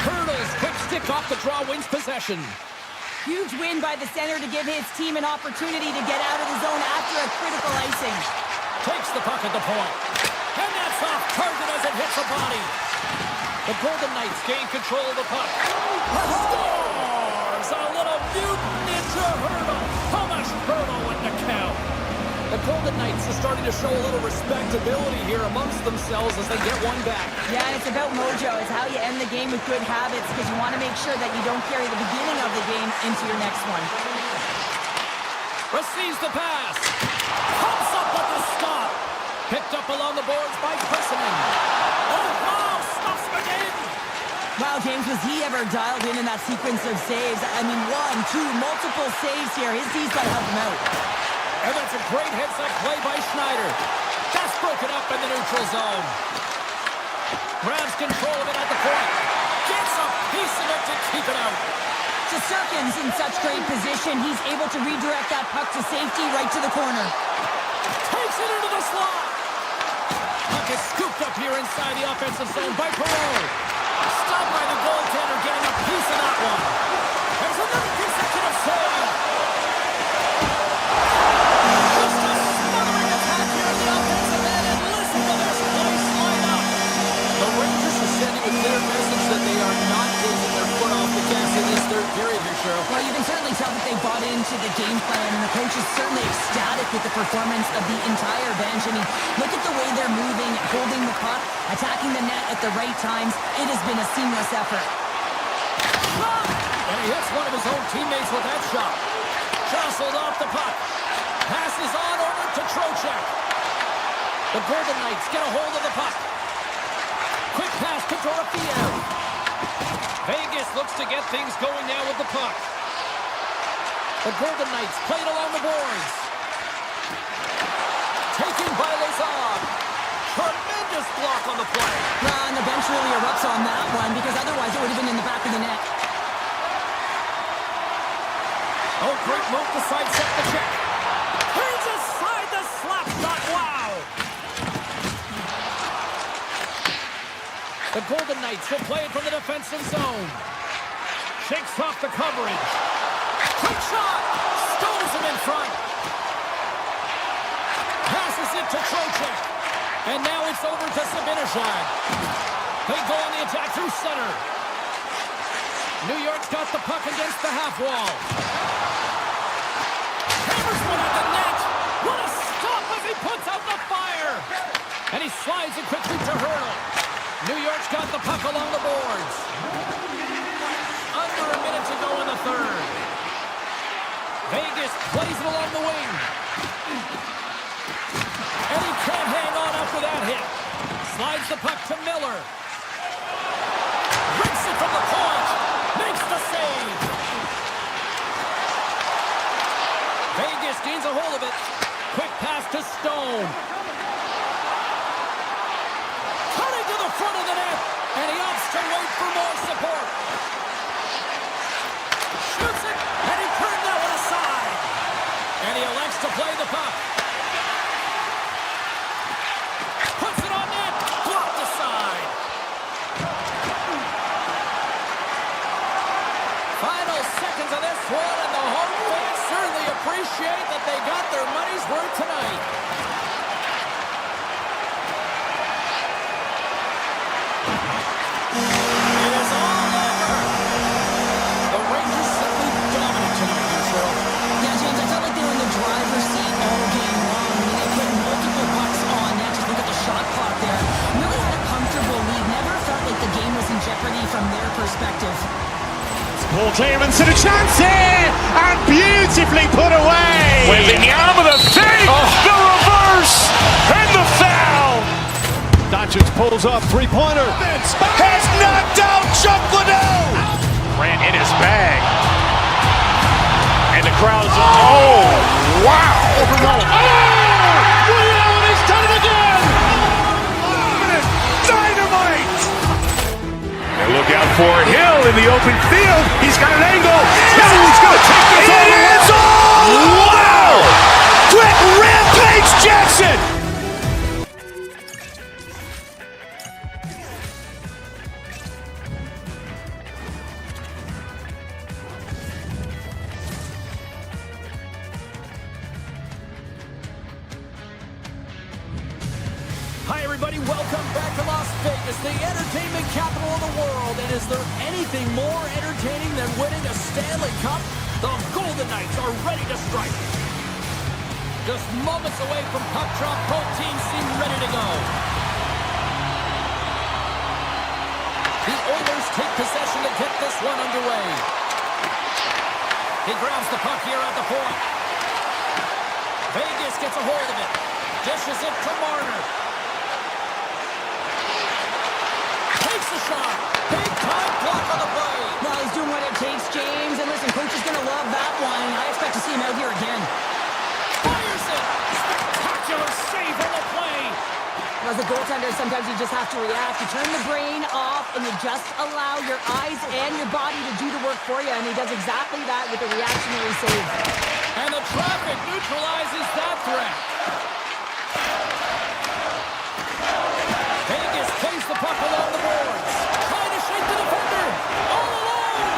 [SPEAKER 4] Hurdles, quick stick off the draw, wins possession.
[SPEAKER 5] Huge win by the center to give his team an opportunity to get out of the zone after a critical icing.
[SPEAKER 4] Takes the puck at the point. And that's off target as it hits the body. The Golden Knights gain control of the puck. Scores! A little mutant ninja hurdle. How much hurdle with the count? The Golden Knights are starting to show a little respectability here amongst themselves as they get one back.
[SPEAKER 5] Yeah, and it's about mojo. It's how you end the game with good habits because you want to make sure that you don't carry the beginning of the game into your next one.
[SPEAKER 4] Receives the pass. Pumps up with the stop. Picked up along the boards by Personing. Oh, wow! Stops the game!
[SPEAKER 5] Wow, James, was he ever dialed in that sequence of saves? I mean, 1, 2, multiple saves here. His D's got to help him out.
[SPEAKER 4] And that's a great heads-up play by Schneider. That's broken up in the neutral zone. Grabs control of it at the point. Gets a piece of it to keep it out.
[SPEAKER 5] Shesterkin's in such great position. He's able to redirect that puck to safety right to the corner.
[SPEAKER 4] Takes it into the slot. Puck is scooped up here inside the offensive zone by Perreault. Stopped by the goaltender, getting a piece of that one. There's another consecutive save. Just a smothering attack here in the offensive end, and listen to this place light up. The Rangers are sending a clear message that they are not taking their foot off the gas in this third period here, Cheryl.
[SPEAKER 5] Well, you can certainly tell that they bought into the game plan, and the coach is certainly ecstatic with the performance of the entire bench. I mean, look at the way they're moving, holding the puck, attacking the net at the right times. It has been a seamless effort.
[SPEAKER 4] And he hits one of his own teammates with that shot. Jostled off the puck. Passes on over to Trocheck. The Golden Knights get a hold of the puck. Quick pass to Dorofiev. Vegas looks to get things going now with the puck. The Golden Knights played along the boards. Taken by Lazard. Tremendous block on the play.
[SPEAKER 5] And the bench really erupts on that one because otherwise it would have been in the back of the net.
[SPEAKER 4] Oh, great move to sidestep the check. He's aside the slap shot. Wow. The Golden Knights will play it from the defensive zone. Shakes off the coverage. Quick shot. Stones him in front. Passes it to Trocheck. And now it's over to Zibanejad. They go on the attack through center. New York's got the puck against the half wall. Hammers one at the net. What a stop as he puts out the fire. And he slides it quickly to Hurdle. New York's got the puck along the boards. Under a minute to go in the third. Vegas plays it along the wing. And he can't hang on after that hit. Slides the puck to Miller. Rips it from the point. Makes the save. Vegas gains a hold of it. Quick pass to Stone. Cutting to the front of the net. And he opts to wait for more support. Shoots it. And he turned that one aside. And he elects to play the puck. Puts it on net. Blocked aside. Final seconds of this one, and the home fans certainly appreciate that they got their money's worth tonight.
[SPEAKER 5] perspective.
[SPEAKER 1] Paul Clearance and a chance here, and beautifully put away.
[SPEAKER 2] Wembanyama with a fake, the reverse, and the foul.
[SPEAKER 3] Doncic pulls up, three-pointer.
[SPEAKER 2] Has knocked out Chuck Liddell. Ran in his bag. And the crowd's, oh, wow.
[SPEAKER 3] He's done it again.
[SPEAKER 2] Dynamite. And look out for Hill in the open field. He's got an angle. Hill's going to take this all the way. Wow! Quick Rampage Jackson.
[SPEAKER 4] Hi, everybody. Welcome back to Las Vegas, the entertainment capital of the world. And is there anything more entertaining than winning a Stanley Cup? The Golden Knights are ready to strike. Just moments away from puck drop, both teams seem ready to go. The Oilers take possession to get this one underway. He grabs the puck here at the point. Vegas gets a hold of it. Dishes it to Marner. Takes the shot. Big time block on the play.
[SPEAKER 5] Well, he's doing what it takes, James. And listen, coach is going to love that one. I expect to see him out here again.
[SPEAKER 4] Fires it. Spectacular save on the play.
[SPEAKER 5] As a goaltender, sometimes you just have to react. You turn the brain off, and you just allow your eyes and your body to do the work for you. And he does exactly that with a reactionary save.
[SPEAKER 4] And the traffic neutralizes that threat. Vegas plays the puck along the boards. Trying to shake the defender. All alone.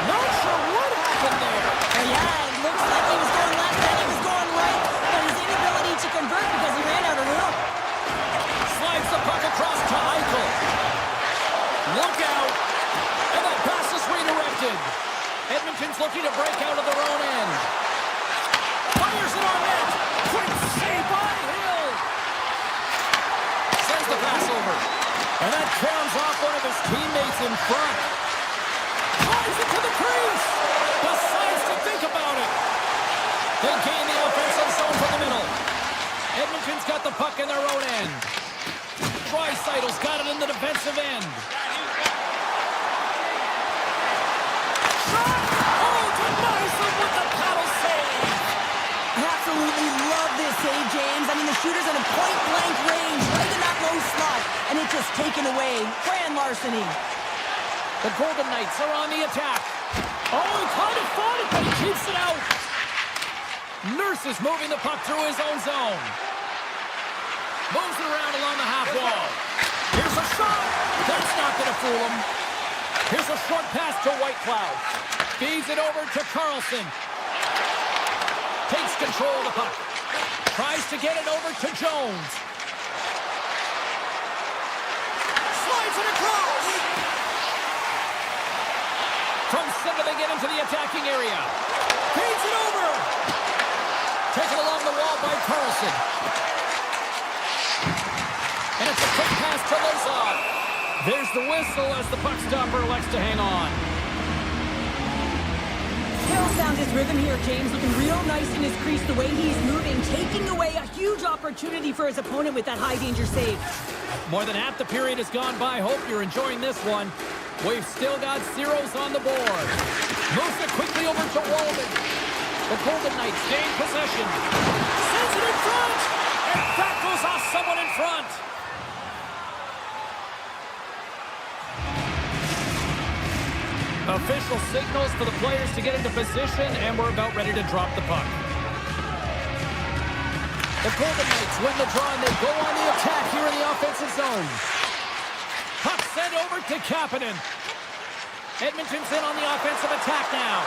[SPEAKER 4] Not sure what happened there.
[SPEAKER 5] Yeah, it looks like he was going left and he was going right. But his inability to convert because he ran out of room.
[SPEAKER 4] Slides the puck across to Eichel. Look out. And that pass is redirected. Edmonton's looking to break out of their own end. Fires it on net. Quick save by Hill. Sends the pass over. And that crowns off one of his teammates in front. Drives it to the crease. Decides to think about it. They gain the offensive zone from the middle. Edmonton's got the puck in their own end. Draisaitl's got it in the defensive end. Shot! Oh, denies them with the paddle save.
[SPEAKER 5] I absolutely love this save, James. I mean, the shooter's in a point-blank range, right in that low slot, and it's just taken away. Grand larceny.
[SPEAKER 4] The Golden Knights are on the attack. Oh, he kind of fought it, but he keeps it out. Nurse is moving the puck through his own zone. Moves it around along the half wall. Here's a shot. That's not going to fool him. Here's a short pass to Whitecloud. Feeds it over to Carlson. Takes control of the puck. Tries to get it over to Jones. Slides it across. From center they get into the attacking area. Feeds it over. Taken along the wall by Carlson. And it's a quick pass to Lozov. There's the whistle as the puck stopper elects to hang on.
[SPEAKER 5] Hill found his rhythm here, James. Looking real nice in his crease, the way he's moving, taking away a huge opportunity for his opponent with that high-danger save.
[SPEAKER 4] More than half the period has gone by. Hope you're enjoying this one. We've still got zeros on the board. Moves it quickly over to Walden. The Golden Knights gain possession. Sends it in front. And that goes off someone in front. Official signals for the players to get into position, and we're about ready to drop the puck. The Golden Knights win the draw, and they go on the attack here in the offensive zone. Puck sent over to Kapanen. Edmonton's in on the offensive attack now.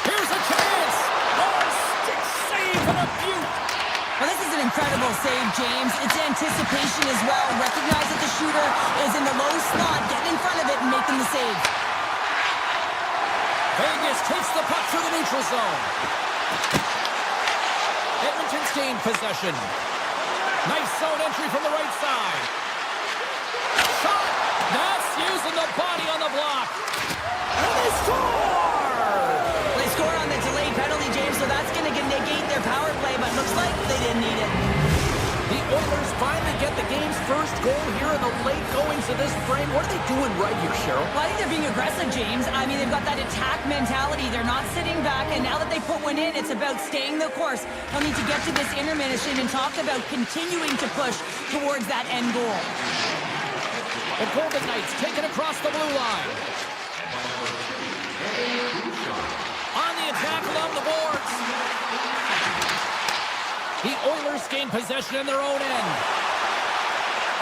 [SPEAKER 4] Here's a chance. Oh, stick save and a beaut.
[SPEAKER 5] Well, this is an incredible save, James. It's anticipation as well. Recognize that the shooter is in the low slot. Get in front of it and making the save.
[SPEAKER 4] Vegas takes the puck through the neutral zone. Edmonton's gained possession. Nice zone entry from the right side. Shot! That's using the body on the block.
[SPEAKER 5] didn't need it.
[SPEAKER 4] The Oilers finally get the game's first goal here in the late goings of this frame. What are they doing right here, Cheryl?
[SPEAKER 5] Well, I think they're being aggressive, James. I mean, they've got that attack mentality. They're not sitting back, and now that they put one in, it's about staying the course. They'll need to get to this intermission and talk about continuing to push towards that end goal.
[SPEAKER 4] The Golden Knights taken across the blue line. On the attack along the boards. The Oilers gain possession in their own end.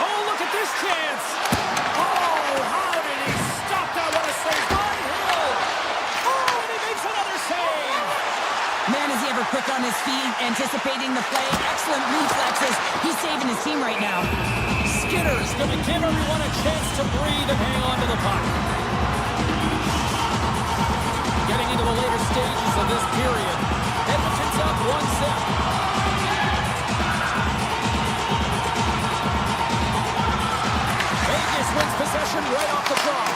[SPEAKER 4] Oh, look at this chance. Oh, how did he stop that? What a save by Hill. Oh, and he makes another save.
[SPEAKER 5] Man, is he ever quick on his feet, anticipating the play. Excellent reflexes. He's saving his team right now.
[SPEAKER 4] Skinner's going to give everyone a chance to breathe and hang on to the puck. Getting into the later stages of this period. Edmonton's up 1-0. Vegas wins possession right off the draw.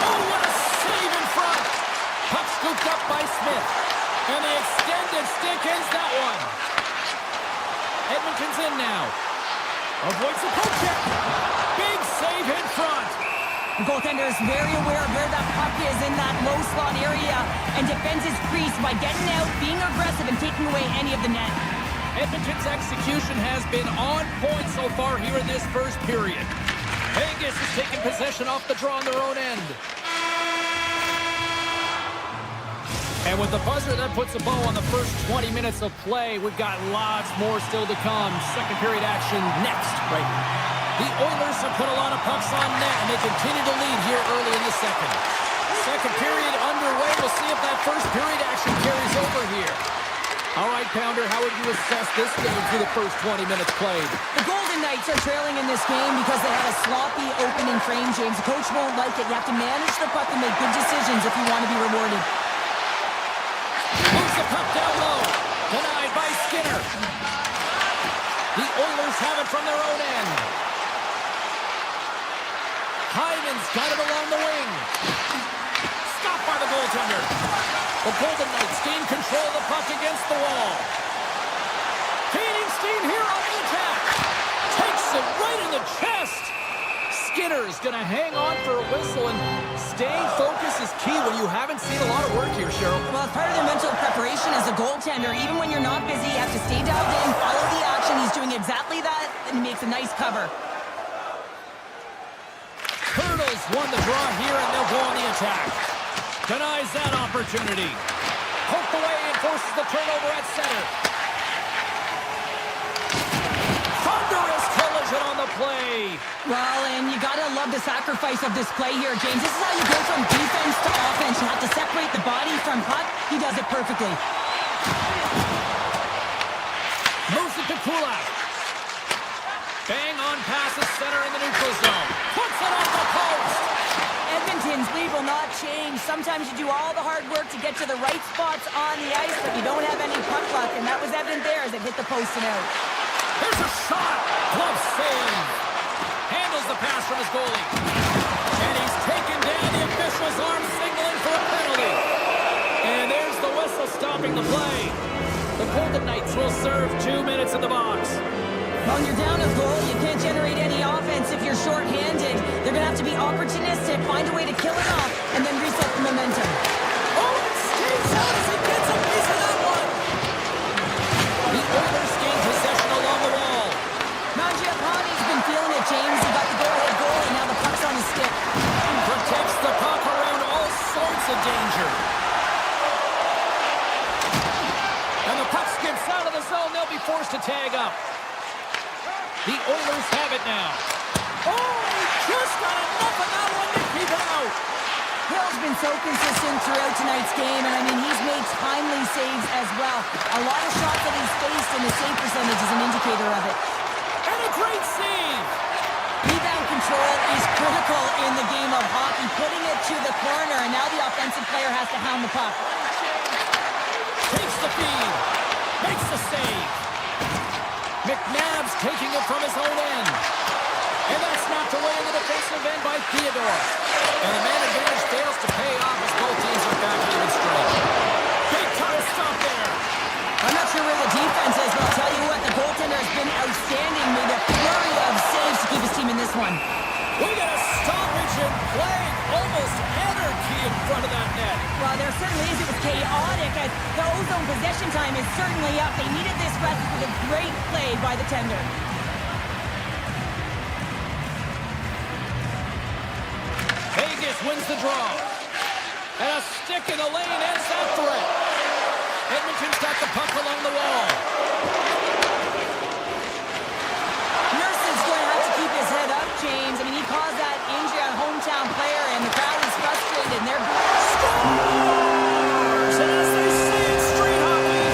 [SPEAKER 4] Oh, what a save in front. Puck scooped up by Smith. And the extended stick ends that one. Edmonton's in now. Avoids the poke check. Big save in front.
[SPEAKER 5] The goaltender is very aware of where that puck is in that low slot area and defends his crease by getting out, being aggressive, and taking away any of the net.
[SPEAKER 4] Edmonton's execution has been on point so far here in this first period. Vegas is taking possession off the draw on their own end. And with the buzzer, that puts a bow on the first 20 minutes of play. We've got lots more still to come. Second period action next. Right. The Oilers have put a lot of pucks on net, and they continue to lead here early in the second. Second period underway. We'll see if that first period action carries over here. All right, Pounder, how would you assess this game through the first 20 minutes played?
[SPEAKER 5] The Golden Knights are trailing in this game because they had a sloppy opening frame, James. The coach won't like it. You have to manage the puck and make good decisions if you want to be rewarded.
[SPEAKER 4] Moves the puck down low. Denied by Skinner. The Oilers have it from their own end. Hyman's got it along the wing. Stopped by the goaltender. The Golden Knights gain control of the puck against the wall. Gaining steam here on the attack. Takes it right in the chest. Skinner's going to hang on for a whistle, and staying focused is key when you haven't seen a lot of work here, Cheryl.
[SPEAKER 5] Well, it's part of their mental preparation as a goaltender. Even when you're not busy, you have to stay dialed in, follow the action. He's doing exactly that, and he makes a nice cover.
[SPEAKER 4] Turtles won the draw here, and they'll go on the attack. Denies that opportunity. Poked away and forces the turnover at center. Thunderous collision on the play.
[SPEAKER 5] Well, and you gotta love the sacrifice of this play here, James. This is how you go from defense to offense. You have to separate the body from puck. He does it perfectly.
[SPEAKER 4] Moves it to Kulak. Bang on passes center in the neutral zone. Puts it off the post.
[SPEAKER 5] Edmonton's lead will not change. Sometimes you do all the hard work to get to the right spots on the ice, but you don't have any puck luck, and that was evident there as it hit the post and out.
[SPEAKER 4] There's a shot. Glove save. Handles the pass from his goalie. And he's taken down. The official's arm signaling for a penalty. And there's the whistle stopping the play. The Golden Knights will serve 2 minutes in the box.
[SPEAKER 5] When you're down a goal, you can't generate any offense if you're short-handed. They're going to have to be opportunistic, find a way to kill it off, and then reset the momentum.
[SPEAKER 4] Oh, it skates out as he gets a piece of that one. The Oilers gain possession along the wall.
[SPEAKER 5] Mangiapane's been feeling it, James. He got the go-ahead goal, and now the puck's on his stick.
[SPEAKER 4] Protects the puck around all sorts of danger. And the puck skips out of the zone. They'll be forced to tag up. The Oilers have it now. Oh, he just got enough of that one to keep it out.
[SPEAKER 5] Hill's been so consistent throughout tonight's game, and I mean, he's made timely saves as well. A lot of shots that he's faced, and his save percentage is an indicator of it.
[SPEAKER 4] And a great save.
[SPEAKER 5] Rebound control is critical in the game of hockey, putting it to the corner, and now the offensive player has to hound the puck.
[SPEAKER 4] Takes the feed. Makes the save. McNabb's taking it from his own end. And that's knocked away in the defensive end by Theodore. And the man advantage fails to pay off as both teams are back even strength. Big time stop there.
[SPEAKER 5] I'm not sure where the defense is, but I'll tell you what, the one.
[SPEAKER 4] We got a stoppage in play. Almost anarchy in front of that net.
[SPEAKER 5] Well, there certainly is. It was chaotic. The ozone possession time is certainly up. They needed this rest with a great play by the tender.
[SPEAKER 4] Vegas wins the draw. And a stick in the lane ends that threat. Edmonton's got the puck along the wall.
[SPEAKER 5] Nurson's going to have to keep his head up, James. I mean, he caused that injury on a hometown player, and the crowd is frustrated, and they're...
[SPEAKER 4] Scores! And as they say in street hockey,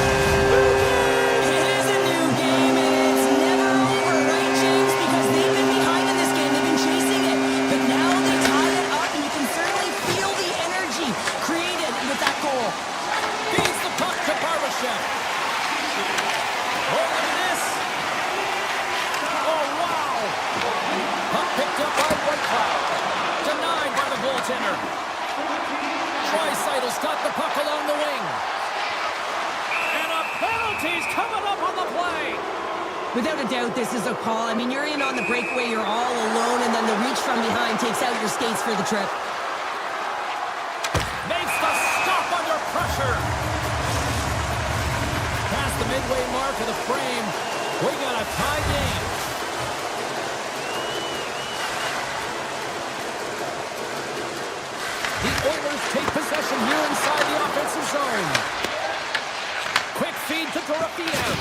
[SPEAKER 5] It is a new game, and it's never over, right, James? Because they've been behind in this game. They've been chasing it. But now they tie it up, and you can certainly feel the energy created with that goal.
[SPEAKER 4] feeds the puck to Barbashev. Oh, look at this. Oh, wow. Puck picked up by Whitecloud. Denied by the goaltender. Treisaitl's got the puck along the wing. And a penalty's coming up on the play.
[SPEAKER 5] Without a doubt, this is a call. I mean, you're in on the breakaway, you're all alone, and then the reach from behind takes out your skates for the trip.
[SPEAKER 4] Makes the stop under pressure. Past the midway mark of the frame, we got a tie game. The Oilers take possession here inside the offensive zone. Quick feed to Dorofeev.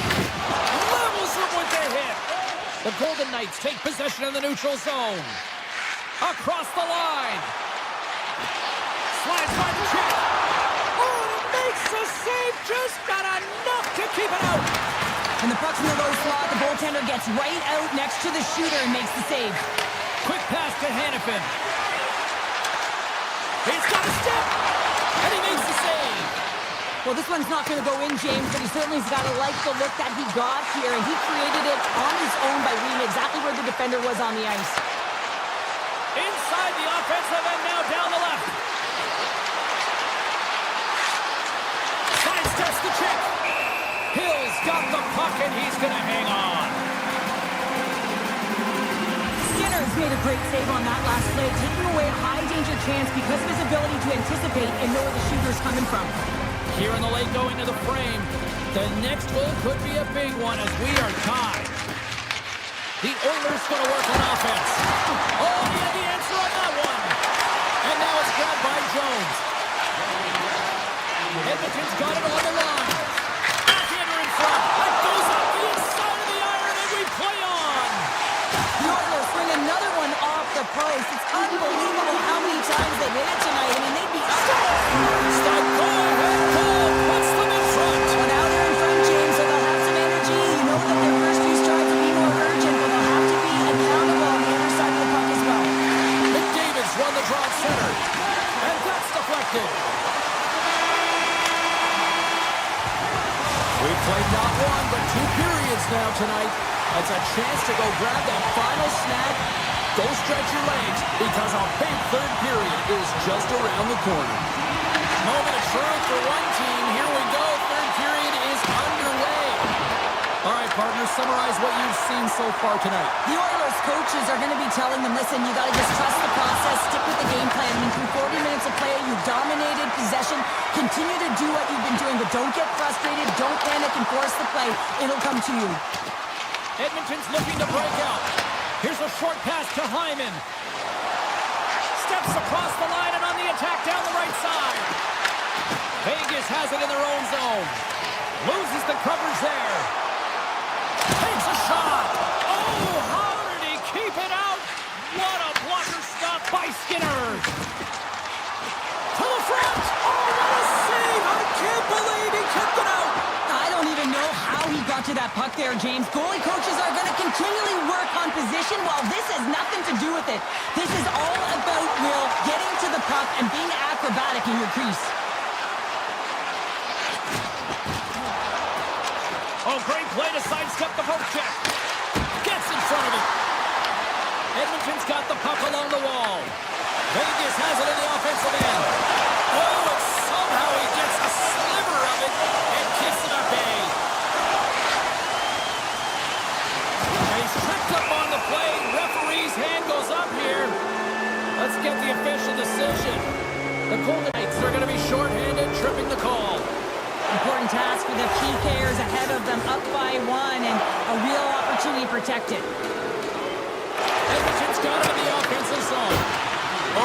[SPEAKER 4] Levels him with the hit. The Golden Knights take possession in the neutral zone. Across the line. Slides by the check. Oh, makes the save. Just got enough to keep it out.
[SPEAKER 5] And the puck's in the low slot. The goaltender gets right out next to the shooter and makes the save.
[SPEAKER 4] Quick pass to Hannafin. He's got a step. And he makes the save.
[SPEAKER 5] Well, this one's not going to go in, James, but he certainly's got to like the look that he got here, and he created it on his own by reading exactly where the defender was on the ice.
[SPEAKER 4] Inside the offensive end now down the left. Sidesteps the check. Hill's got the puck, and he's going to hang on.
[SPEAKER 5] Skinner's made a great save on that last play, taking away a high-danger chance because of his ability to anticipate and know where the shooter's coming from.
[SPEAKER 4] Here in the late going to the frame. The next goal could be a big one as we are tied. The Oilers going to work on offense. Oh, he had the answer on that one. And now it's grabbed by Jones. Edmonton's got it on the line. Backhander in front. That goes up the inside of the iron, and we play on.
[SPEAKER 5] The Oilers bring another one off the post. It's unbelievable how many times they've hit it tonight. I mean, they'd be...
[SPEAKER 4] Stop, go ahead, goal. Puts them in front.
[SPEAKER 5] Well, now they're in front, James, so they'll have some energy. You know that their first few strides will be more urgent, but they'll have to be accountable on the other side of the puck as well.
[SPEAKER 4] McDavid's won the draw center. And that's deflected. We've played not one, but 2 periods now tonight. It's a chance to go grab that final snag. Go stretch your legs, because a big third period is just around the corner. Moment of truth for one team. Here we go. Third period is underway. All right, partners, summarize what you've seen so far tonight.
[SPEAKER 5] The Oilers coaches are going to be telling them, listen, you got to just trust the process, stick with the game plan. I mean, through 40 minutes of play, you dominated possession. Continue to do what you've been doing, but don't get frustrated. Don't panic and force the play. It'll come to you.
[SPEAKER 4] Edmonton's looking to break out. Here's a short pass to Hyman. Steps across the line and on the attack down the right side. Vegas has it in their own zone. Loses the coverage there. Takes a shot. Oh, how did he keep it out? What a blocker stop by Skinner. To the front. Oh, what a save. I can't believe he kept it out.
[SPEAKER 5] I don't even know how he got to that puck there, James. Goalie coaches are going to continually work on position while this has nothing to do with it. This is all about Will getting to the puck and being acrobatic in your crease.
[SPEAKER 4] Oh, great play to sidestep the poke check. Gets in front of it. Edmonton's got the puck along the wall. Vegas has it in the offensive end. Oh, and somehow he gets a sliver of it and keeps it at bay. And he's tripped up on the play. Referee's hand goes Let's get the official decision. The Golden Knights are going to be shorthanded, tripping the call.
[SPEAKER 5] Important task for the PKers ahead of them, up by 1, and a real opportunity protected.
[SPEAKER 4] Edmonton's got it in the offensive zone.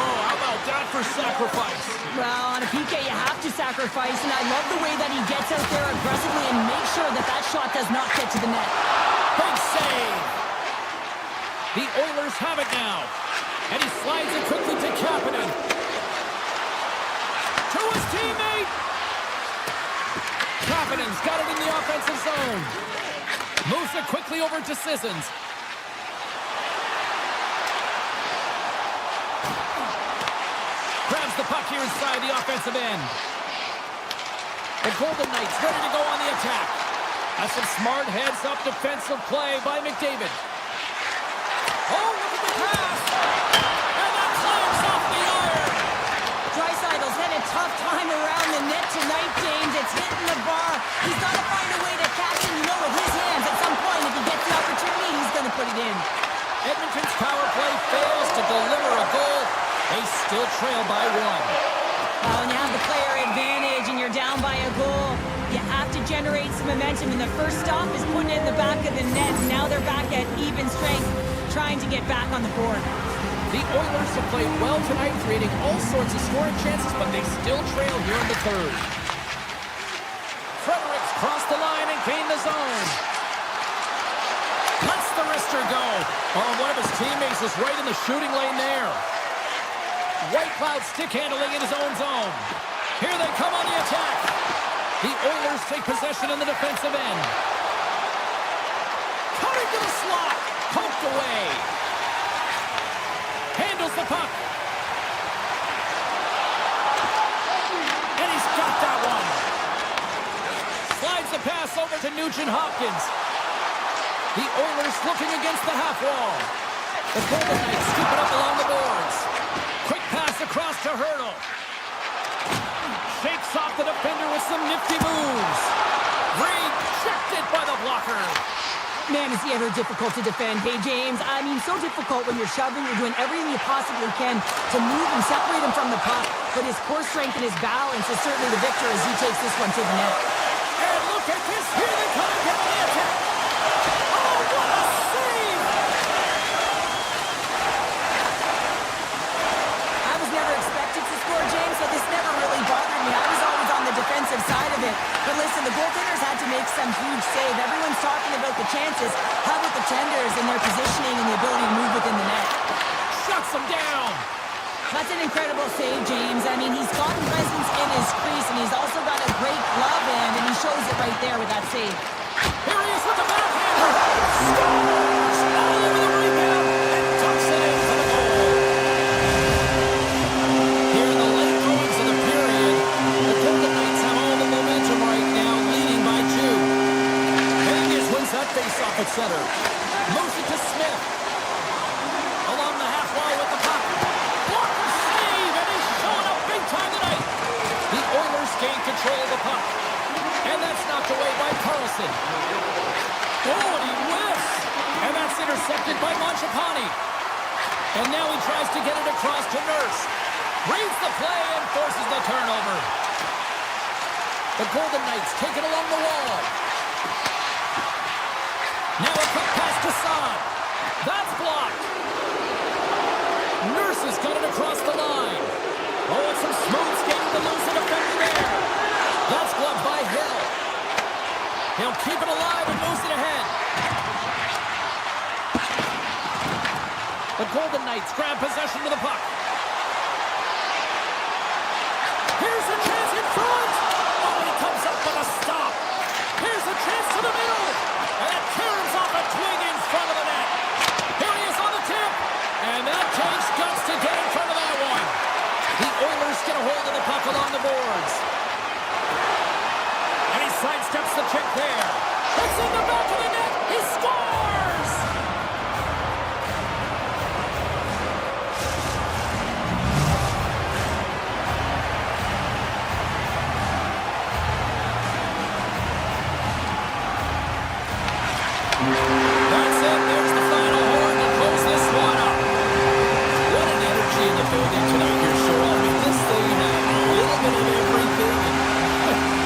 [SPEAKER 4] Oh, how about that for sacrifice?
[SPEAKER 5] Well, on a PK, you have to sacrifice, and I love the way that he gets out there aggressively and makes sure that that shot does not get to the net.
[SPEAKER 4] Big save. The Oilers have it now. And he slides it quickly to Kapanen. To his teammate. Kapanen's got it in the offensive zone. Moves it quickly over to Sissons. Grabs the puck here inside the offensive end. The Golden Knights ready to go on the attack. That's some smart heads-up defensive play by McDavid. Oh, look at the pass! And that climbs off the iron!
[SPEAKER 5] Draisaitl's had a tough time around the net tonight, James. It's hitting the bar. He's got to find a way to catch it, with his hands. At some point, if he gets the opportunity, he's going to put it in.
[SPEAKER 4] Edmonton's power play fails to deliver a goal. They still trail by 1.
[SPEAKER 5] When you have the player advantage and you're down by a goal, you have to generate some momentum. And the first stop is putting it in the back of the net. And now they're back at even strength, trying to get back on the board.
[SPEAKER 4] The Oilers have played well tonight, creating all sorts of scoring chances, but they still trail here in the third. Fredericks crossed the line and gained the zone. Lets the wrister go. Oh, one of his teammates is right in the shooting lane there. Whitecloud stick handling in his own zone. Here they come on the attack. The Oilers take possession in the defensive end. Cutting to the slot. Poked away. Handles the puck. And he's got that one. Slides the pass over to Nugent-Hopkins. The Oilers looking against the half wall. The Golden Knights scoop it up along the boards. Quick pass across to Hurdle. Shakes off the defender with some nifty moves. Rejected by the blocker.
[SPEAKER 5] Man, is he ever difficult to defend. Hey, James, I mean, so difficult when you're shoving. You're doing everything you possibly can to move and separate him from the puck. But his core strength and his balance is certainly the victor as he takes this one to the net.
[SPEAKER 4] And look at this. Here they come again on the attack. Oh, what a save!
[SPEAKER 5] I was never expected to score, James, so this never really bothered me. I was always on the defensive side of it. But listen, the goaltenders had to make some huge save. Everyone's talking about the chances. How about the tenders and their positioning and the ability to move within the net?
[SPEAKER 4] Shuts them down.
[SPEAKER 5] That's an incredible save, James. I mean, he's got presence in his crease, and he's also got a great glove in, and he shows it right there with that save.
[SPEAKER 4] Here he is with the backhander. Scores! All over the rebound and tucks it in for the goal. Here in the late goings of the period, the Golden Knights have all the momentum right now, leading by 2. Vegas wins that face-off at center. Moves it to Smith. Along the half wall with the puck. Blocker save, and he's showing up big time tonight. The Oilers gain control of the puck. And that's knocked away by Carlson. Oh, and he whiffs. And that's intercepted by Mangiapane. And now he tries to get it across to Nurse. Reads the play and forces the turnover. The Golden Knights take it along the wall. Now a quick pass to Saad. That's blocked. Nurse has got it across the line. Oh, it's some smooth skating to lose the defender there. That's gloved by Hill. He'll keep it alive and moves it ahead. The Golden Knights grab possession of the puck. Here's a chance in front. Oh, he comes up with a stop. Here's a chance to the middle. And it turns off a twig in front of the net. Here he is on the tip. And that takes guts to get in front of that one. The Oilers get a hold of the puck along the boards. And he sidesteps the check there. It's in the back of the net. He scores! That's it. go again tonight, you're sure. I mean, this thing had a little bit of everything.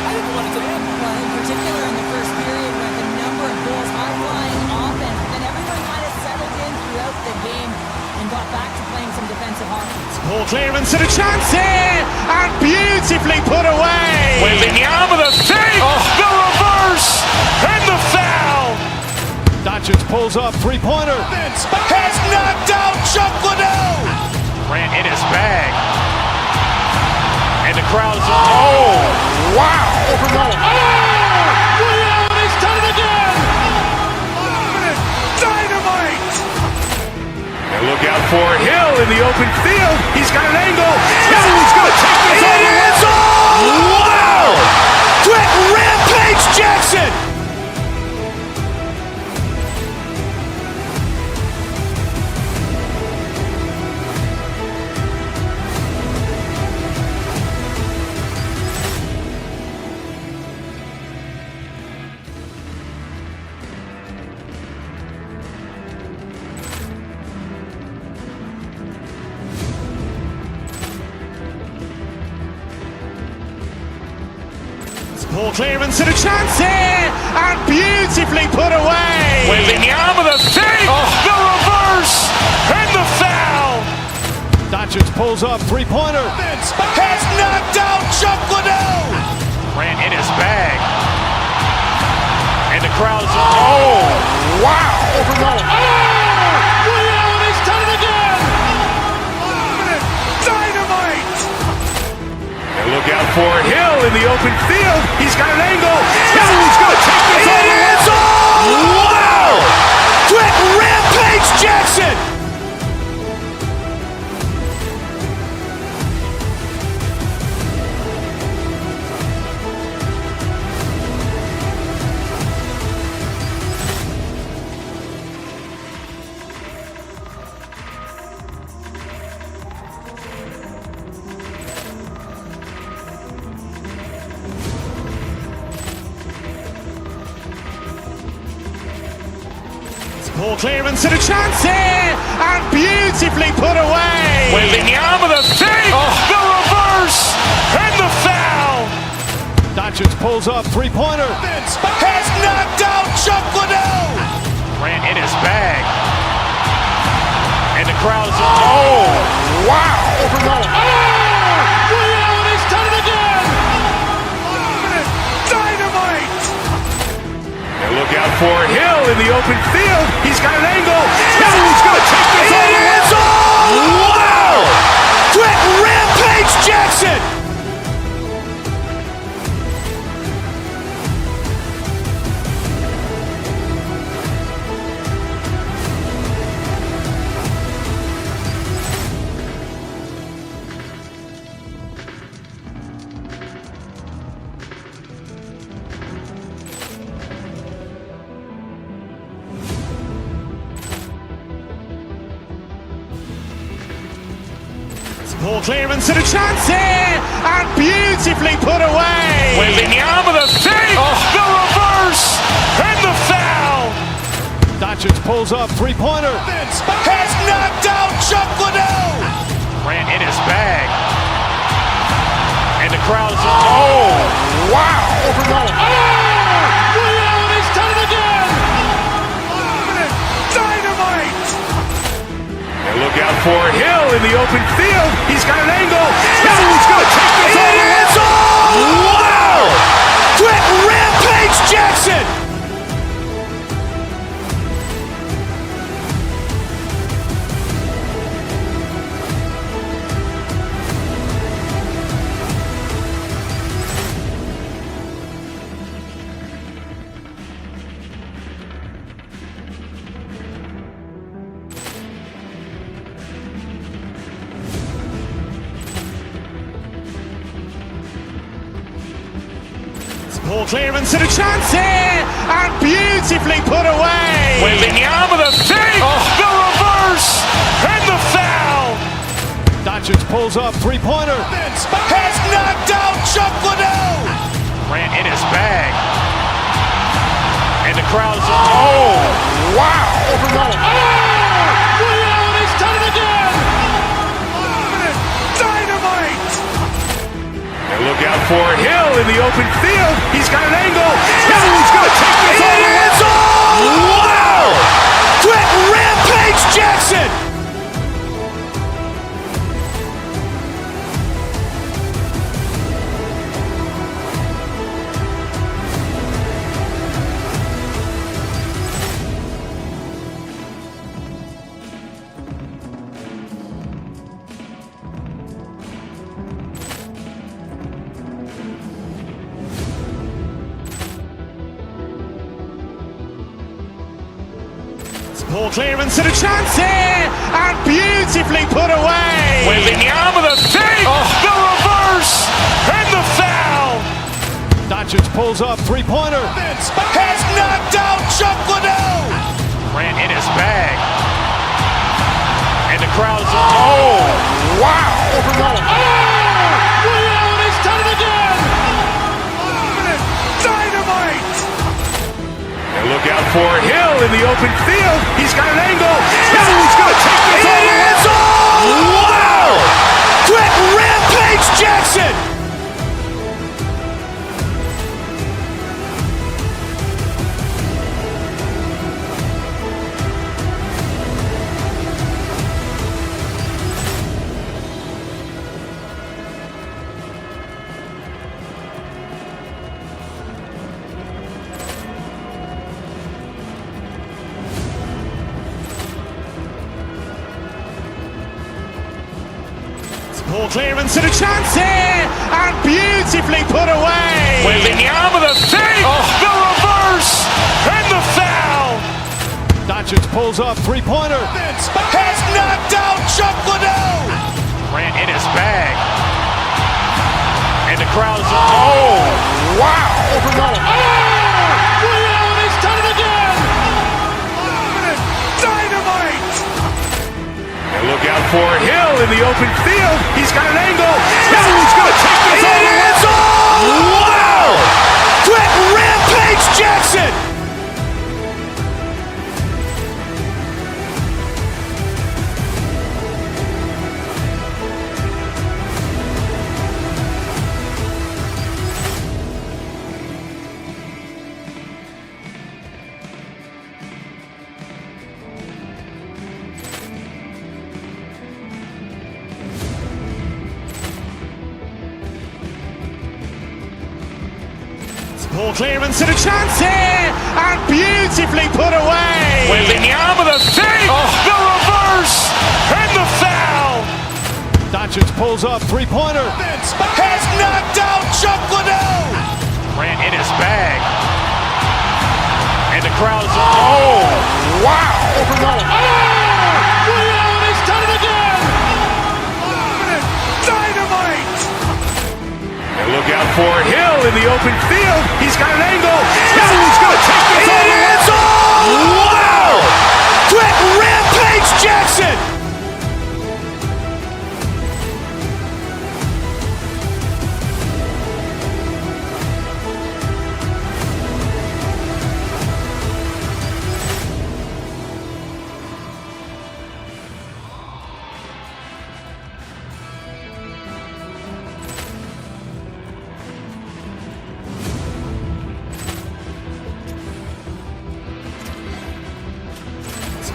[SPEAKER 4] I didn't want it to end.
[SPEAKER 5] Well, in particular in the first period with a number of goals, high-flying offense, and everyone kind of settled in throughout the game and got back to playing some defensive hockey.
[SPEAKER 1] Ball clearance and a chance here, and beautifully put away.
[SPEAKER 2] With the arm of the save, the reverse, and the foul.
[SPEAKER 3] Doncic pulls up, three-pointer.
[SPEAKER 2] Has knocked out Chuck Liddell. Grant in his bag. And the crowd's wow.
[SPEAKER 3] He's done it again.
[SPEAKER 2] Dynamite. And look out for Hill in the open field. He's got an angle. Hill's going to take this all the way. Wow. Quick rampage Jackson.
[SPEAKER 1] Ball clearance and a chance here, and beautifully put away.
[SPEAKER 2] With the arm of the save, the reverse, and the foul.
[SPEAKER 3] Doncic pulls up, three-pointer.
[SPEAKER 2] Has knocked out Chuck Liddell. Grant in his bag. And the crowd's wow.
[SPEAKER 3] He's done it again.
[SPEAKER 2] Dynamite. And look out for Hill in the open field. He's got an angle. Hill's going to take this all the way. Wow. Quick rampage Jackson.
[SPEAKER 1] Ball clearance and a chance here, and beautifully put away.
[SPEAKER 2] With the arm of the save, the reverse, and the foul.
[SPEAKER 3] Doncic pulls up, three-pointer.
[SPEAKER 2] Has knocked out Chuck Liddell. Grant in his bag. And the crowd's wow.
[SPEAKER 3] He's done it again.
[SPEAKER 2] Dynamite. And look out for Hill in the open field. He's got an angle. Hill's going to take this all the way. Wow. Quick rampage Jackson.
[SPEAKER 1] Ball clearance and a chance here, and beautifully put away.
[SPEAKER 2] With the arm of the save, the reverse, and the foul.
[SPEAKER 3] Doncic pulls up, three-pointer.
[SPEAKER 2] Has knocked out Chuck Liddell. Grant in his bag. And the crowd's wow.
[SPEAKER 3] He's done it again.
[SPEAKER 2] Dynamite. And look out for Hill in the open field. He's got an angle. Hill's going to take this all the way. Wow. Quick rampage Jackson.
[SPEAKER 1] Ball clearance and a chance here, and beautifully put away.
[SPEAKER 2] With the arm of the save, the reverse, and the foul.
[SPEAKER 3] Doncic pulls up, three-pointer.
[SPEAKER 2] Has knocked out Chuck Liddell. Grant in his bag. And the crowd's wow.
[SPEAKER 3] He's done it again.
[SPEAKER 2] for Hill in the open field. He's got an angle. Hill's going to take this all the way. Wow! Quick rampage Jackson!
[SPEAKER 1] Poor clearance and a chance here, and beautifully put away.
[SPEAKER 2] Waving the arm of the fake, the reverse, and the foul.
[SPEAKER 3] Doncic pulls up, three-pointer.
[SPEAKER 2] Has knocked out Chuck Liddell. Ran in his bag. And the crowd's, oh, wow.
[SPEAKER 3] Ray Allen has done it again.
[SPEAKER 2] Dynamite. And look out for Hill in the open field. He's got an angle. Hill's going to take this all the way. Wow! Quick rampage Jackson.
[SPEAKER 1] Poor clearance and a chance here, and beautifully put away.
[SPEAKER 2] Waving the arm of the fake, the reverse, and the foul.
[SPEAKER 3] Doncic pulls up, three-pointer.
[SPEAKER 2] Has knocked out Chuck Liddell. Ran in his bag. And the crowd's, oh, wow.
[SPEAKER 3] Ray Allen has done it again.
[SPEAKER 2] Dynamite. And look out for Hill in the open field. He's got an angle. Hill's going to take this all the way. Wow! Quick rampage Jackson.
[SPEAKER 1] Poor clearance and a chance here, and beautifully put away.
[SPEAKER 2] Waving the arm of the fake, the reverse, and the foul.
[SPEAKER 3] Doncic pulls up, three-pointer.
[SPEAKER 2] Has knocked out Chuck Liddell. Ran in his bag. And the crowd's, oh, wow.
[SPEAKER 3] Ray Allen has done it again.
[SPEAKER 2] Dynamite. And look out for Hill in the open field. He's got an angle. Hill's going to take this all the way. Wow! Quick rampage Jackson.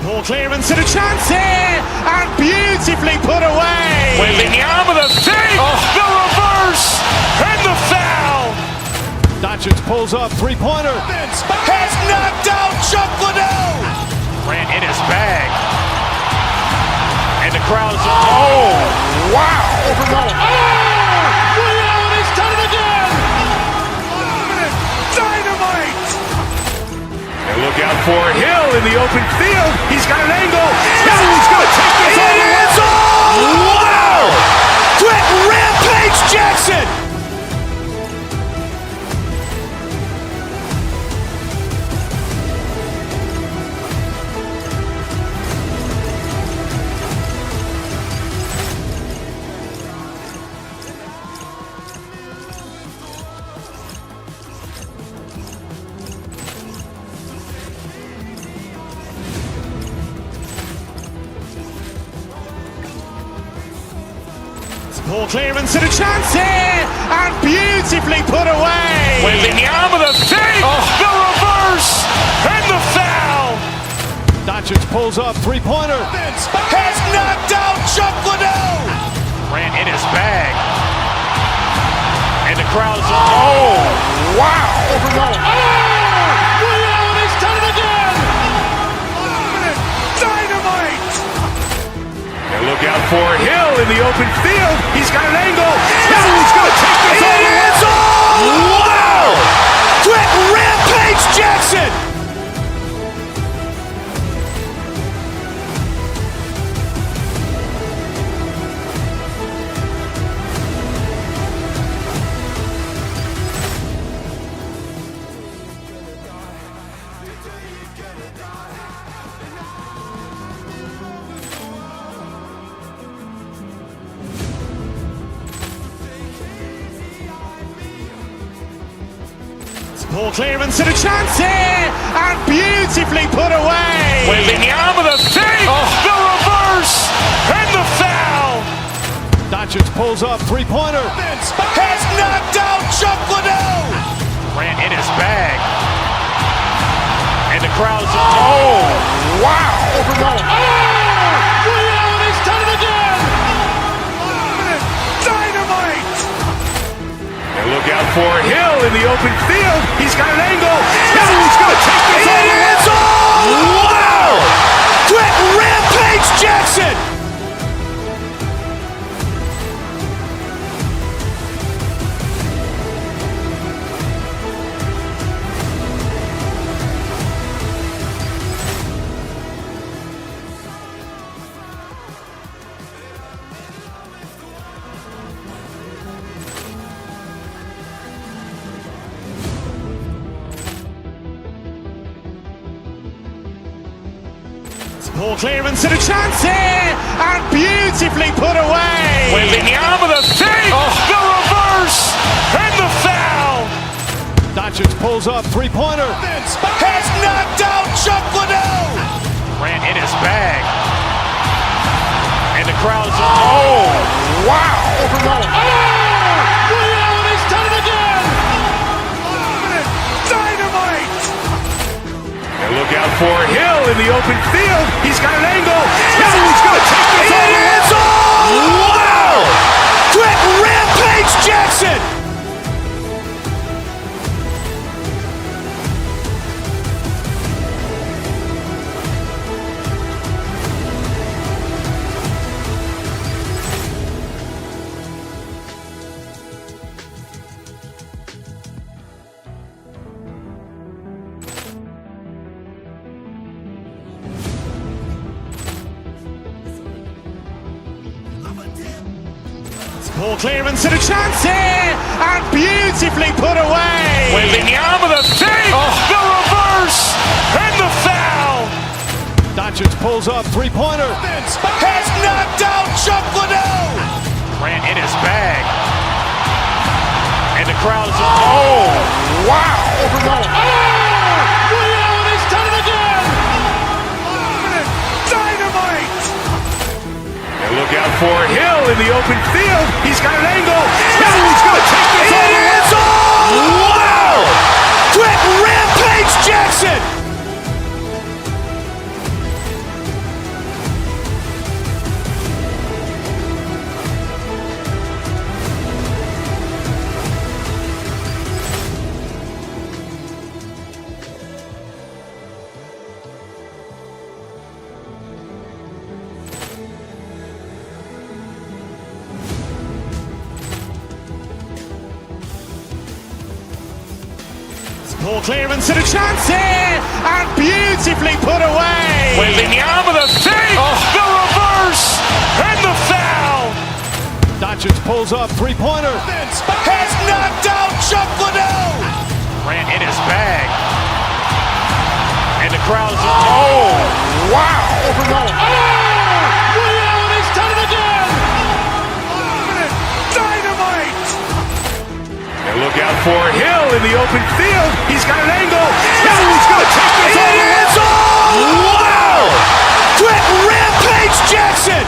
[SPEAKER 1] Poor clearance and a chance here, and beautifully put away.
[SPEAKER 2] Waving the arm of the fake, the reverse, and the foul.
[SPEAKER 3] Doncic pulls up, three-pointer.
[SPEAKER 2] Has knocked out Chuck Liddell. Ran in his bag. And the crowd's, oh, wow.
[SPEAKER 3] Ray Allen has done it again.
[SPEAKER 2] Dynamite. And look out for Hill in the open field. He's got an angle. Hill's going to take this all the way. Wow! Quick rampage Jackson.
[SPEAKER 1] Poor clearance and a chance here, and beautifully put away.
[SPEAKER 2] With the arm of the fake, the reverse, and the foul.
[SPEAKER 3] Doncic pulls up, three-pointer.
[SPEAKER 2] Has knocked out Chuck Liddell. Ran in his bag. And the crowd's, oh, wow.
[SPEAKER 3] Ray Allen has done it again.
[SPEAKER 2] Dynamite. They look out for Hill in the open field. He's got an angle. He's going to take this all the way. Wow. Quick Rampage Jackson.
[SPEAKER 1] Poor clearance and a chance here, and beautifully put away.
[SPEAKER 2] With the arm of the fake, the reverse, and the foul.
[SPEAKER 3] Doncic pulls up, three-pointer.
[SPEAKER 2] Has knocked out Chuck Liddell. Ran in his bag. And the crowd's, oh, wow.
[SPEAKER 3] Ray Allen has done it again.
[SPEAKER 2] Dynamite. They look out for Hill in the open field. He's got an angle. He's going to take this all the way. Wow. Quick Rampage Jackson.
[SPEAKER 1] Poor clearance and a chance here, and beautifully put away.
[SPEAKER 2] With the arm of the fake, the reverse, and the foul.
[SPEAKER 3] Doncic pulls up, three-pointer.
[SPEAKER 2] Has knocked out Chuck Liddell. Ran in his bag. And the crowd's, oh, wow.
[SPEAKER 3] Ray Allen has done it again.
[SPEAKER 2] Dynamite. They look out for Hill in the open field. He's got an angle. He's going to take this all the way. Wow. Quick Rampage Jackson.
[SPEAKER 1] Poor clearance and a chance here, and beautifully put away.
[SPEAKER 2] With the arm of the fake, the reverse, and the foul.
[SPEAKER 3] Doncic pulls up, three-pointer.
[SPEAKER 2] Has knocked out Chuck Liddell. Ran in his bag. And the crowd's, oh, wow.
[SPEAKER 3] Ray Allen has done it again.
[SPEAKER 2] Dynamite. They look out for Hill in the open field. He's got an angle. He's going to take this all the way. Wow. Quick Rampage Jackson.
[SPEAKER 1] Poor clearance and a chance here, and beautifully put away.
[SPEAKER 2] With the arm of the fake, the reverse, and the foul.
[SPEAKER 3] Doncic pulls up, three-pointer.
[SPEAKER 2] Has knocked out Chuck Liddell. Ran in his bag. And the crowd's, oh, wow.
[SPEAKER 3] Ray Allen has done it again.
[SPEAKER 2] Dynamite. They look out for Hill in the open field. He's got an angle. He's going to take this all the way. Wow. Quick Rampage Jackson.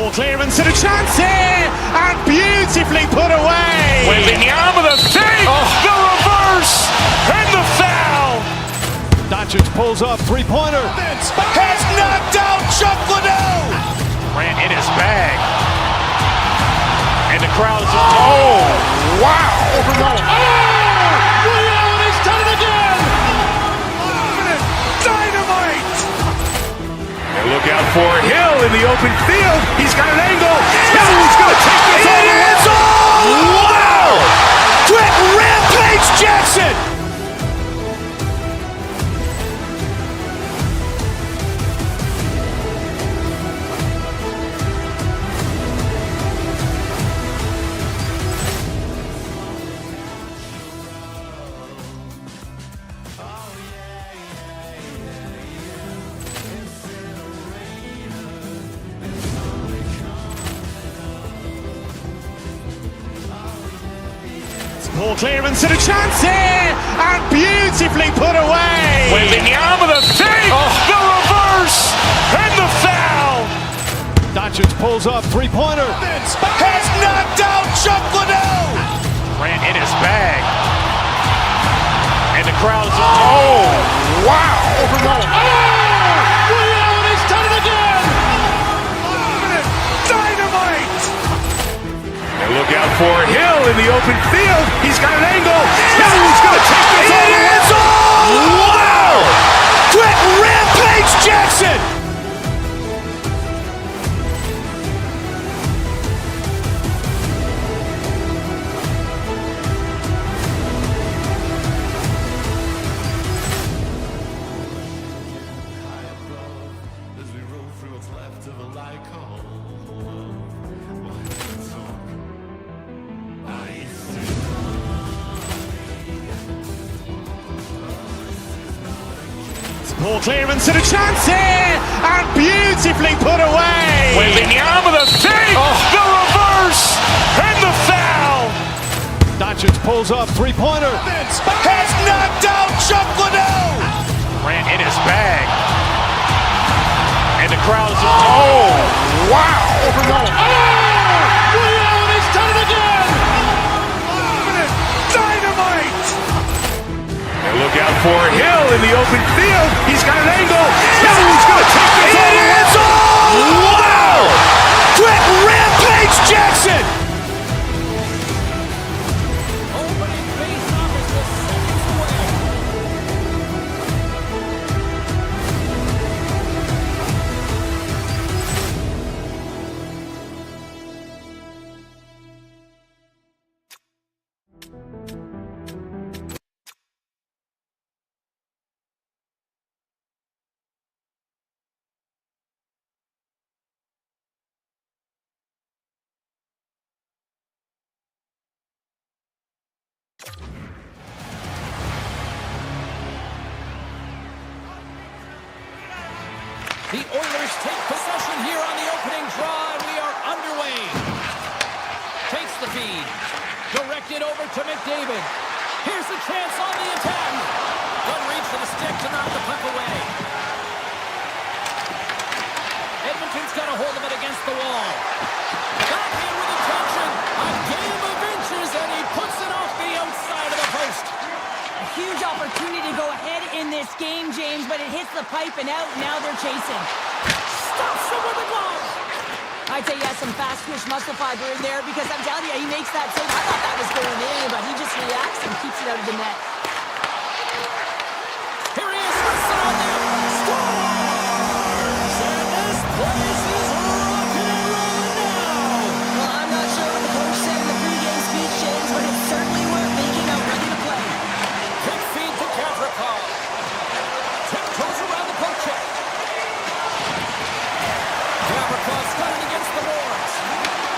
[SPEAKER 1] Ball clearance and a chance here, and beautifully put away.
[SPEAKER 2] Wembanyama the save, the reverse, and the foul.
[SPEAKER 3] Doncic pulls up, three-pointer.
[SPEAKER 2] Has knocked out Chuck Liddell. Ran in his bag. And the crowd is, oh, wow.
[SPEAKER 3] Ray Allen has done it again.
[SPEAKER 2] Dynamite. And look out for Hill in the open field. He's got an angle. Hill's going to take this all the way. Wow. Quick rampage Jackson.
[SPEAKER 1] Ball clearance and a chance here, and beautifully put away.
[SPEAKER 2] Wembanyama the save, the reverse, and the foul.
[SPEAKER 3] Doncic pulls up, three-pointer.
[SPEAKER 2] Has knocked out Chuck Liddell. Ran in his bag. And the crowd is, oh, wow.
[SPEAKER 3] Ray Allen has done it again.
[SPEAKER 2] Dynamite. And look out for Hill in the open field. He's got an angle. Hill's going to take this all the way. Wow. Quick rampage Jackson.
[SPEAKER 1] Ball clearance and a chance here, and beautifully put away.
[SPEAKER 2] Wembanyama the save, the reverse, and the foul.
[SPEAKER 3] Doncic pulls up, three-pointer.
[SPEAKER 2] Has knocked out Chuck Liddell. Ran in his bag. And the crowd is, oh, wow.
[SPEAKER 3] Ray Allen has done it again.
[SPEAKER 2] Dynamite. And look out for Hill in the open field. He's got an angle. Hill's going to take this all the way. Wow. Quick rampage Jackson.
[SPEAKER 4] Opening face-off is just seconds away. The Oilers take possession here on the opening draw, and we are underway. Takes the feed. Directed over to McDavid. Here's the chance on the attack. One reach for the stick to knock the puck away. Edmonton's got a hold of it against the wall. Backhand with intention. A game of inches, and he puts it off the outside of the post.
[SPEAKER 5] A huge opportunity to go ahead in this game, James, but it hits the pipe and out. Now they're chasing.
[SPEAKER 4] Stops him with a glove.
[SPEAKER 5] I'd say he has some fast twitch muscle fiber in there because I'm telling you, he makes that save. I thought that was going in, but he just reacts and keeps it out of the net.
[SPEAKER 4] Here he is, Wilson on there. Scores! And this place is rocking and rolling now.
[SPEAKER 5] Well, I'm not sure what the coach said in the pregame speech, James, but it's certainly worth making. I'm ready to play.
[SPEAKER 4] Quick feed to Gavrikov. Tiptoes around the poke check. Gavrikov's got it against the boards.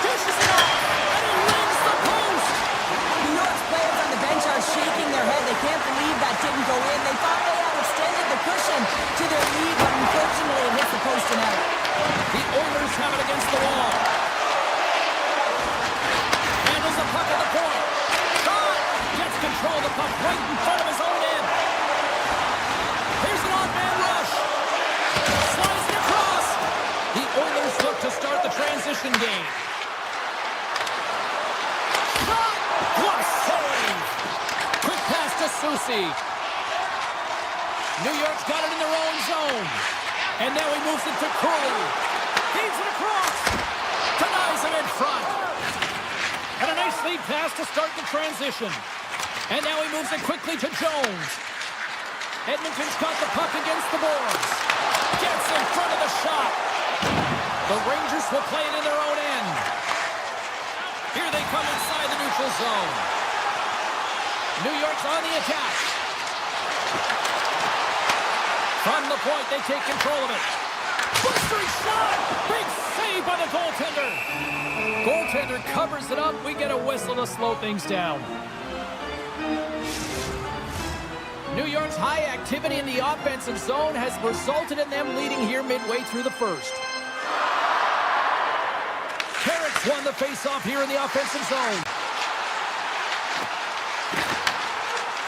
[SPEAKER 4] Dishes it off, and he rings the post.
[SPEAKER 5] New York's players on the bench are shaking their head. They can't believe that didn't go in.
[SPEAKER 4] Susi. New York's got it in their own zone. And now he moves it to Cooley. Feeds it across. Denies him in front. And a nice lead pass to start the transition. And now he moves it quickly to Jones. Edmonton's got the puck against the boards. Gets in front of the shot. The Rangers will play it in their own end. Here they come inside the neutral zone. New York's on the attack. From the point, they take control of it. Blistering shot! Big save by the goaltender. Goaltender covers it up. We get a whistle to slow things down. New York's high activity in the offensive zone has resulted in them leading here midway through the first. Carrick's won the face-off here in the offensive zone.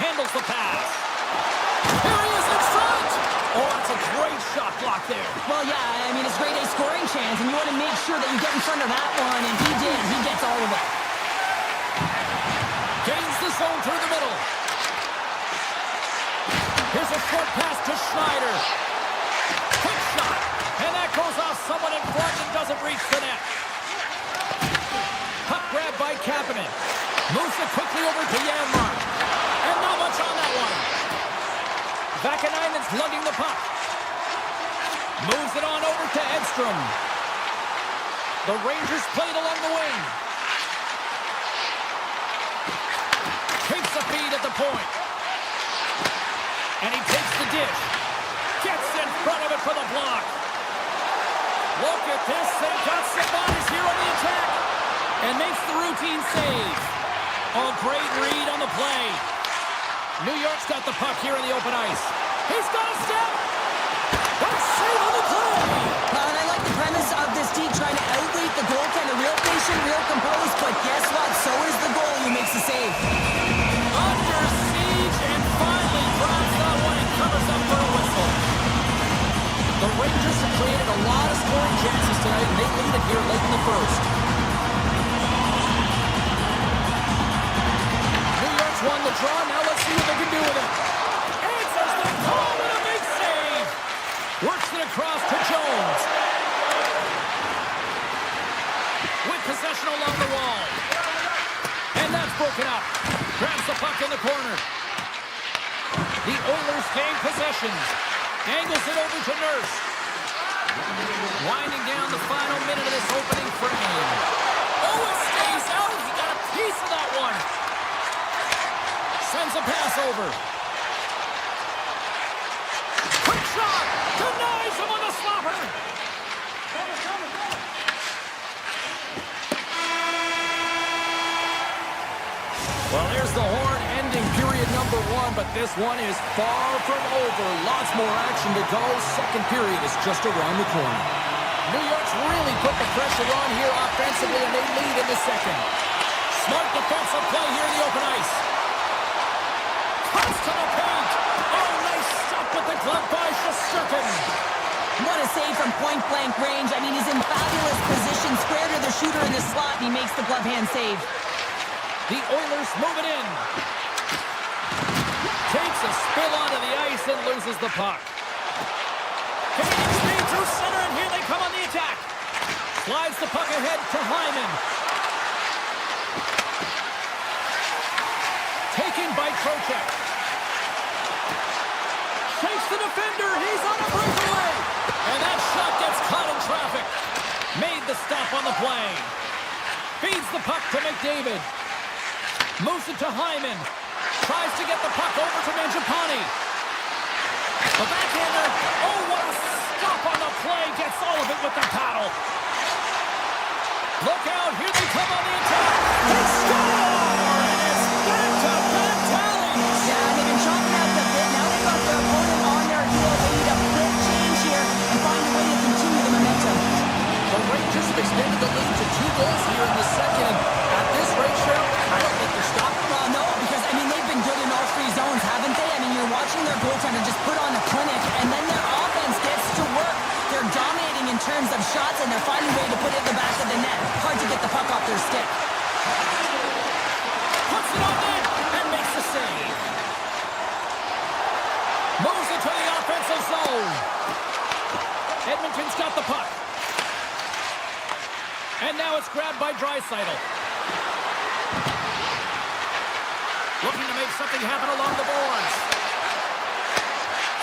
[SPEAKER 4] Handles the pass. Here he is in front! Oh, that's a great shot block there.
[SPEAKER 5] Well, yeah, I mean, it's grade A scoring chance, and you want to make sure that you get in front of that one, and he did. He gets all of it.
[SPEAKER 4] Gains the zone through the middle. Here's a short pass to Schneider. Quick shot. And that goes off someone in front and doesn't reach the net. Puck grab by Kapanen. Moves it quickly over to Janmark. And not much on that one. Vakanainen's lugging the puck. Moves it on over to Edstrom. The Rangers played along the wing. Takes a feed at the point. And he takes the dish. Gets in front of it for the block. Look at this. They've got Sabonis here on the attack. And makes the routine save. Oh, great read on the play. New York's got the puck here in the open ice. He's got a step. What a save on the play.
[SPEAKER 5] And I like the premise of this team trying to outweight the goaltender. Real patient, real composed. But guess what? So is the goal who makes the save.
[SPEAKER 4] Under siege and finally drops that one and covers up for a whistle. The Rangers have created a lot of scoring chances tonight, and they lead it here late in the first. New York's won the draw. Now let's see what they can do with it. Answers the call and a big save. Works it across to Jones. With possession along the wall. And that's broken up. Grabs the puck in the corner. The Oilers gain possession. Angles it over to Nurse. Winding down the final minute of this opening frame. Oh, it stays out. He got a piece of that one. Sends a pass over. Quick shot. Denies him on the slapper. Well, there's the horn ending period number one, but this one is far from over. Lots more action to go. Second period is just around the corner. New York's really put the pressure on here offensively, and they lead in the second. Smart defensive play here in the open ice. Cuts to the paint. Oh, nice stop with the glove by Shesterkin.
[SPEAKER 5] What a save from point-blank range. I mean, he's in fabulous position. Square to the shooter in the slot, and he makes the glove hand save.
[SPEAKER 4] The Oilers move it in. Takes a spill onto the ice and loses the puck. Canadian speed through center, and here they come on the attack. Slides the puck ahead to Hyman. Taken by Trocheck. Shakes the defender. He's on a breakaway. And that shot gets caught in traffic. Made the stop on the play. Feeds the puck to McDavid. Moves it to Hyman. Tries to get the puck over to Mangiapane. The backhander. Oh, what a stop on the play. Gets all of it with the paddle. Look out. Here they come on the attack. They score! And it's back-to-back tallies.
[SPEAKER 5] Yeah, they've been chopping out the bit. Now they've got their opponent on their heels. They need a quick change here and find a way to continue the momentum.
[SPEAKER 4] The Rangers have extended the lead to 2 goals here in the second. At this rate, Cheryl, I don't think they're stopping.
[SPEAKER 5] Well, no, because, I mean, they've been good in all 3 zones, haven't they? I mean, you're watching their goaltender just put on a clinic, and then their offense gets to work. They're dominating in terms of shots, and they're finding a way to put it in the back of the net. Hard to get the puck off their stick.
[SPEAKER 4] got the puck. And now it's grabbed by Draisaitl. Looking to make something happen along the boards.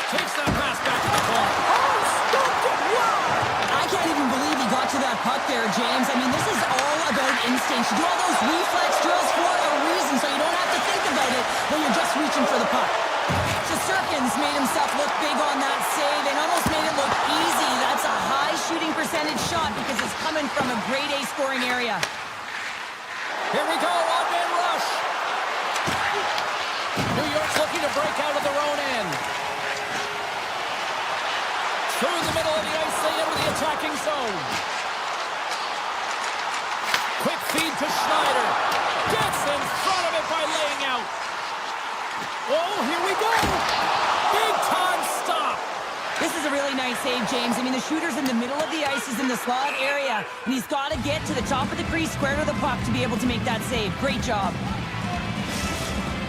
[SPEAKER 4] Takes that pass back to the corner.
[SPEAKER 5] Oh, stopped it! Wow! I can't even believe he got to that puck there, James. I mean, this is all about instinct. You do all those reflex drills for a reason, so you don't have to think about it when you're just reaching for the puck. Shesterkin's made himself look big on that save and almost made it look easy. That's a high shooting percentage shot because it's coming from a grade A scoring area.
[SPEAKER 4] Here we go, one-man rush. New York's looking to break out of their own end. Through the middle of the ice, they enter the attacking zone. Quick feed to Schneider. Gets in front of it by laying out. Oh, here we go. Big time stop.
[SPEAKER 5] This is a really nice save, James. I mean, the shooter's in the middle of the ice. He's in the slot area, and he's got to get to the top of the crease, square to the puck, to be able to make that save. Great job.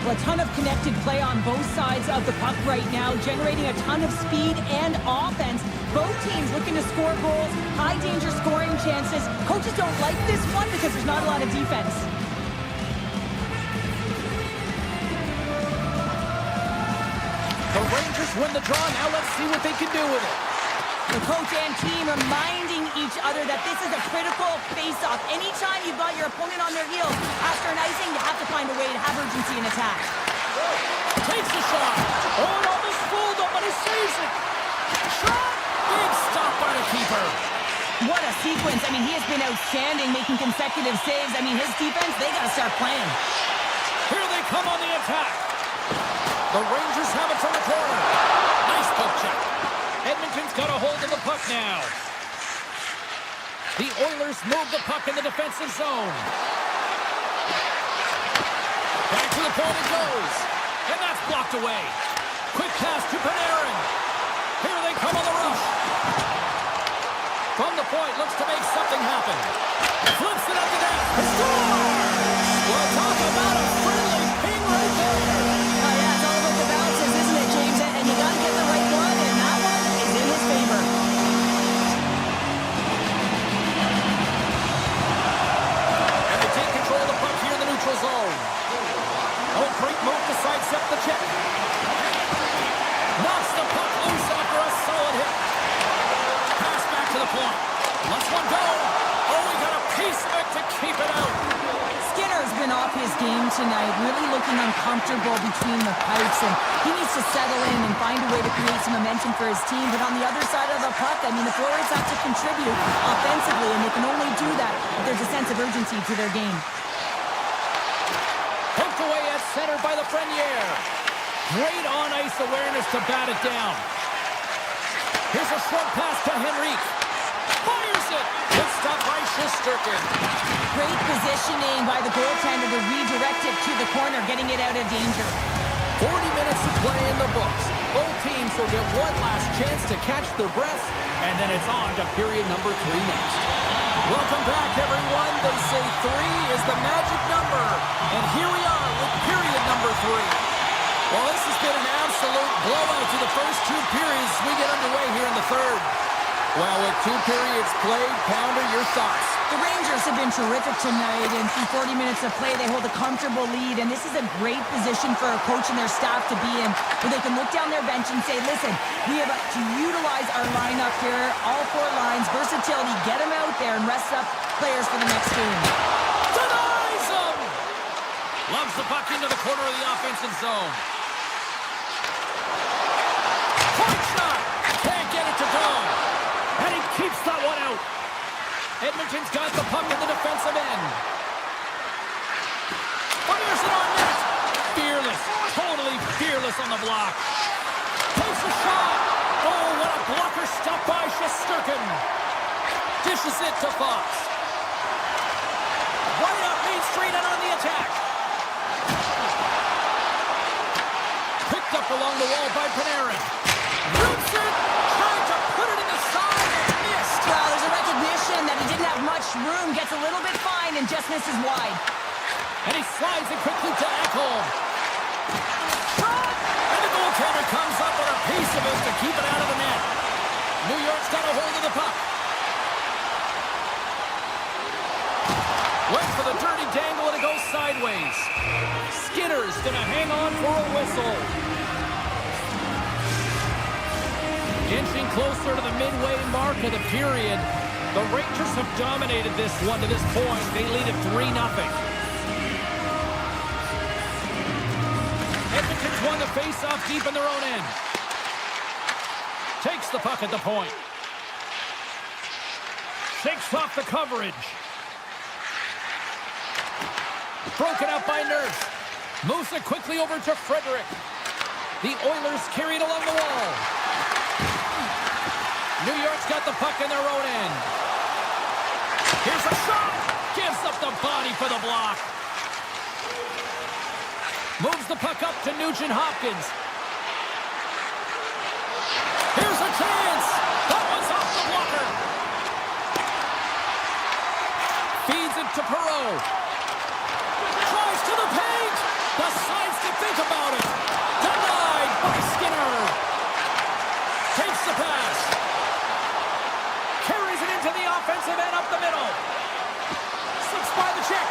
[SPEAKER 5] Well, a ton of connected play on both sides of the puck right now, generating a ton of speed and offense. Both teams looking to score goals, high-danger scoring chances. Coaches don't like this one because there's not a lot of defense.
[SPEAKER 4] The Rangers win the draw. Now let's see what they can do with it.
[SPEAKER 5] The coach and team reminding each other that this is a critical face-off. Anytime you've got your opponent on their heels after an icing, you have to find a way to have urgency in attack.
[SPEAKER 4] Takes the shot. Oh, it almost fooled him, but he saves it. Shot. Big stop by the keeper.
[SPEAKER 5] What a sequence. I mean, he has been outstanding, making consecutive saves. I mean, his defense, they got to start playing.
[SPEAKER 4] Here they come on the attack. The Rangers have it from the corner. Nice poke check. Edmonton's got a hold of the puck now. The Oilers move the puck in the defensive zone. Back to the point it goes. And that's blocked away. Quick pass to Panarin. Here they come on the rush. From the point, looks to make something happen. Flips it up the net. Score! We'll talk about a friendly ping right there.
[SPEAKER 5] Oh, yeah, it's all about the bounces, isn't it, James? And you got to get the right one, and that one is in his favor.
[SPEAKER 4] And they take control of the puck here in the neutral zone. Oh, great move to sidestep the check. Knocks the puck loose after a solid hit. Pass back to the point. Lets one go. Oh, we got a piece of it to keep it out.
[SPEAKER 5] Skinner's been off his game tonight, really looking uncomfortable between the pipes, and he needs to settle in and find a way to create some momentum for his team. But on the other side of the puck, I mean, the forwards have to contribute offensively, and they can only do that if there's a sense of urgency to their game.
[SPEAKER 4] Poked away at center by the Frenier. Great on-ice awareness to bat it down. Here's a short pass to Henrique. Fires it. Good stop by Shesterkin.
[SPEAKER 5] Great positioning by the goaltender to redirect it to the corner, getting it out of danger.
[SPEAKER 4] 40 minutes to play in the books. Both teams will get one last chance to catch their breath, and then it's on to period number 3 next. Welcome back, everyone. They say 3 is the magic number, and here we are with period number 3. Well, this has been an absolute blowout to the first 2 periods as we get underway here in the third. Well, with 2 periods played, Pounder, your thoughts?
[SPEAKER 5] The Rangers have been terrific tonight, and through 40 minutes of play, they hold a comfortable lead, and this is a great position for a coach and their staff to be in, where they can look down their bench and say, listen, we have to utilize our lineup here, all 4 lines, versatility, get them out there and rest up players for the next game.
[SPEAKER 4] Denies him! Loves the puck into the corner of the offensive zone. Point shot! Can't get it to go. And he keeps that one out. Edmonton's got the puck in the defensive end. Fires it on net. Fearless. Totally fearless on the block. Takes a shot. Oh, what a blocker stop by Shesterkin. Dishes it to Fox. Right up Main Street and on the attack. Picked up along the wall by Panarin. Roots it. Trying to put it in the side and missed.
[SPEAKER 5] Well, there's a recognition that he didn't have much room, gets a little bit fine and just misses wide.
[SPEAKER 4] And he slides it quickly to Ekholm. Shot! And the goaltender comes up with a piece of it to keep it out of the net. New York's got a hold of the puck. go sideways. Skinner's gonna hang on for a whistle. Inching closer to the midway mark of the period. The Rangers have dominated this one to this point. They lead it 3-0. Edmonton's won the face-off deep in their own end. Takes the puck at the point. Shakes off the coverage. Broken up by Nurse. Moves it quickly over to Frederick. The Oilers carry it along the wall. New York's got the puck in their own end. Here's a shot. Gives up the body for the block. Moves the puck up to Nugent Hopkins. Here's a chance. That one's off the blocker. Feeds it to Perreault. Tries to the paint. Decides to think about it. Denied by Skinner. Takes the pass. Carries it into the offensive end up the middle. Slips by the check.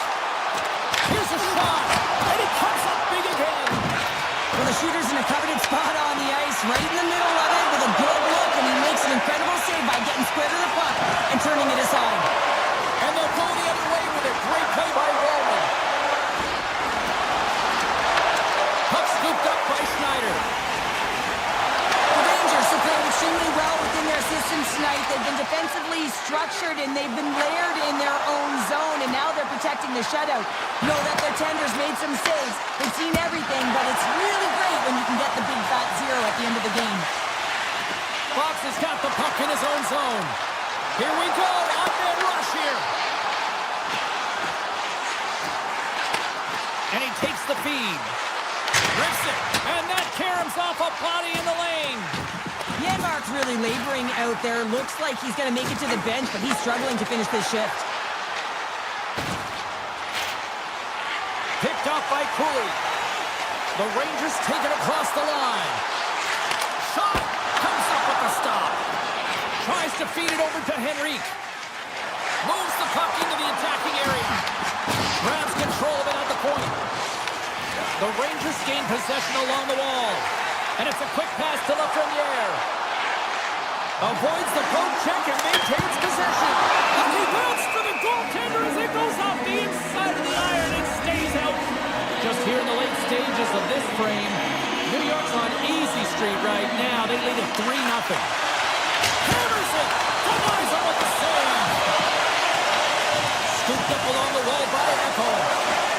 [SPEAKER 4] Here's a shot. And he comes up big again.
[SPEAKER 5] Well, the shooter's in a coveted spot on the ice, right in the middle of it with a good look, and he makes an incredible save by getting square to the puck and turning it aside.
[SPEAKER 4] And they'll go the other way with a great play by Roman. Puck scooped up by Schneider.
[SPEAKER 5] The Rangers have played extremely well within their systems tonight. They've been defensively structured, and they've been layered in their own zone, and now they're protecting the shutout. Know that their tenders made some saves. They've seen everything, but it's really great when you can get the big fat zero at the end of the game.
[SPEAKER 4] Fox has got the puck in his own zone. Here we go. On-man rush here. And he takes the feed. Rips it. And that caroms off a body in the lane.
[SPEAKER 5] Janmark's really laboring out there. Looks like he's going to make it to the bench, but he's struggling to finish this shift.
[SPEAKER 4] Picked off by Cooley. The Rangers take it across the line. Shot. Comes up with the stop. Tries to feed it over to Henrique. Moves the puck into the attacking area. Grabs control of it at the point. The Rangers gain possession along the wall. And it's a quick pass to Lafreniere. Avoids the poke check and maintains possession. And he waits for the goaltender as it goes off the inside of the iron and stays out. Just here in the late stages of this frame, New York's on easy street right now. They lead it 3-0. Hammers it. Denies him with the save. Scooped up along the wall by Echo.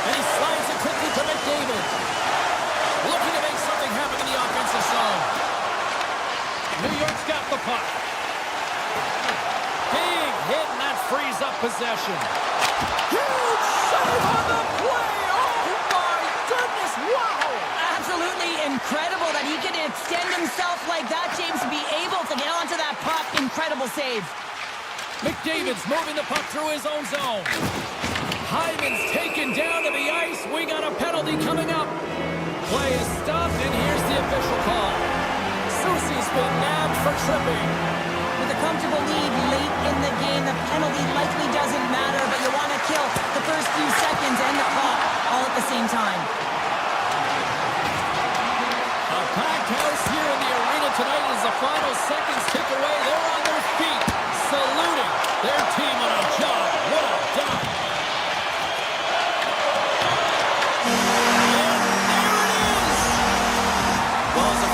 [SPEAKER 4] And he slides it quickly to McDavid. Looking to make something happen in the offensive zone. New York's got the puck. Big hit, and that frees up possession. Huge save on the play. Oh, my goodness. Wow.
[SPEAKER 5] Absolutely incredible that he can extend himself like that, James, to be able to get onto that puck. Incredible save.
[SPEAKER 4] McDavid's moving the puck through his own zone. Hyman's taken down to the ice. We got a penalty coming up. Play is stopped, and here's the official call. Soucy's been nabbed for tripping.
[SPEAKER 5] With a comfortable lead late in the game, the penalty likely doesn't matter, but you want to kill the first few seconds and the clock all at the same time.
[SPEAKER 4] A packed house here in the arena tonight as the final seconds tick away. They're on their feet, saluting their team on a job well done.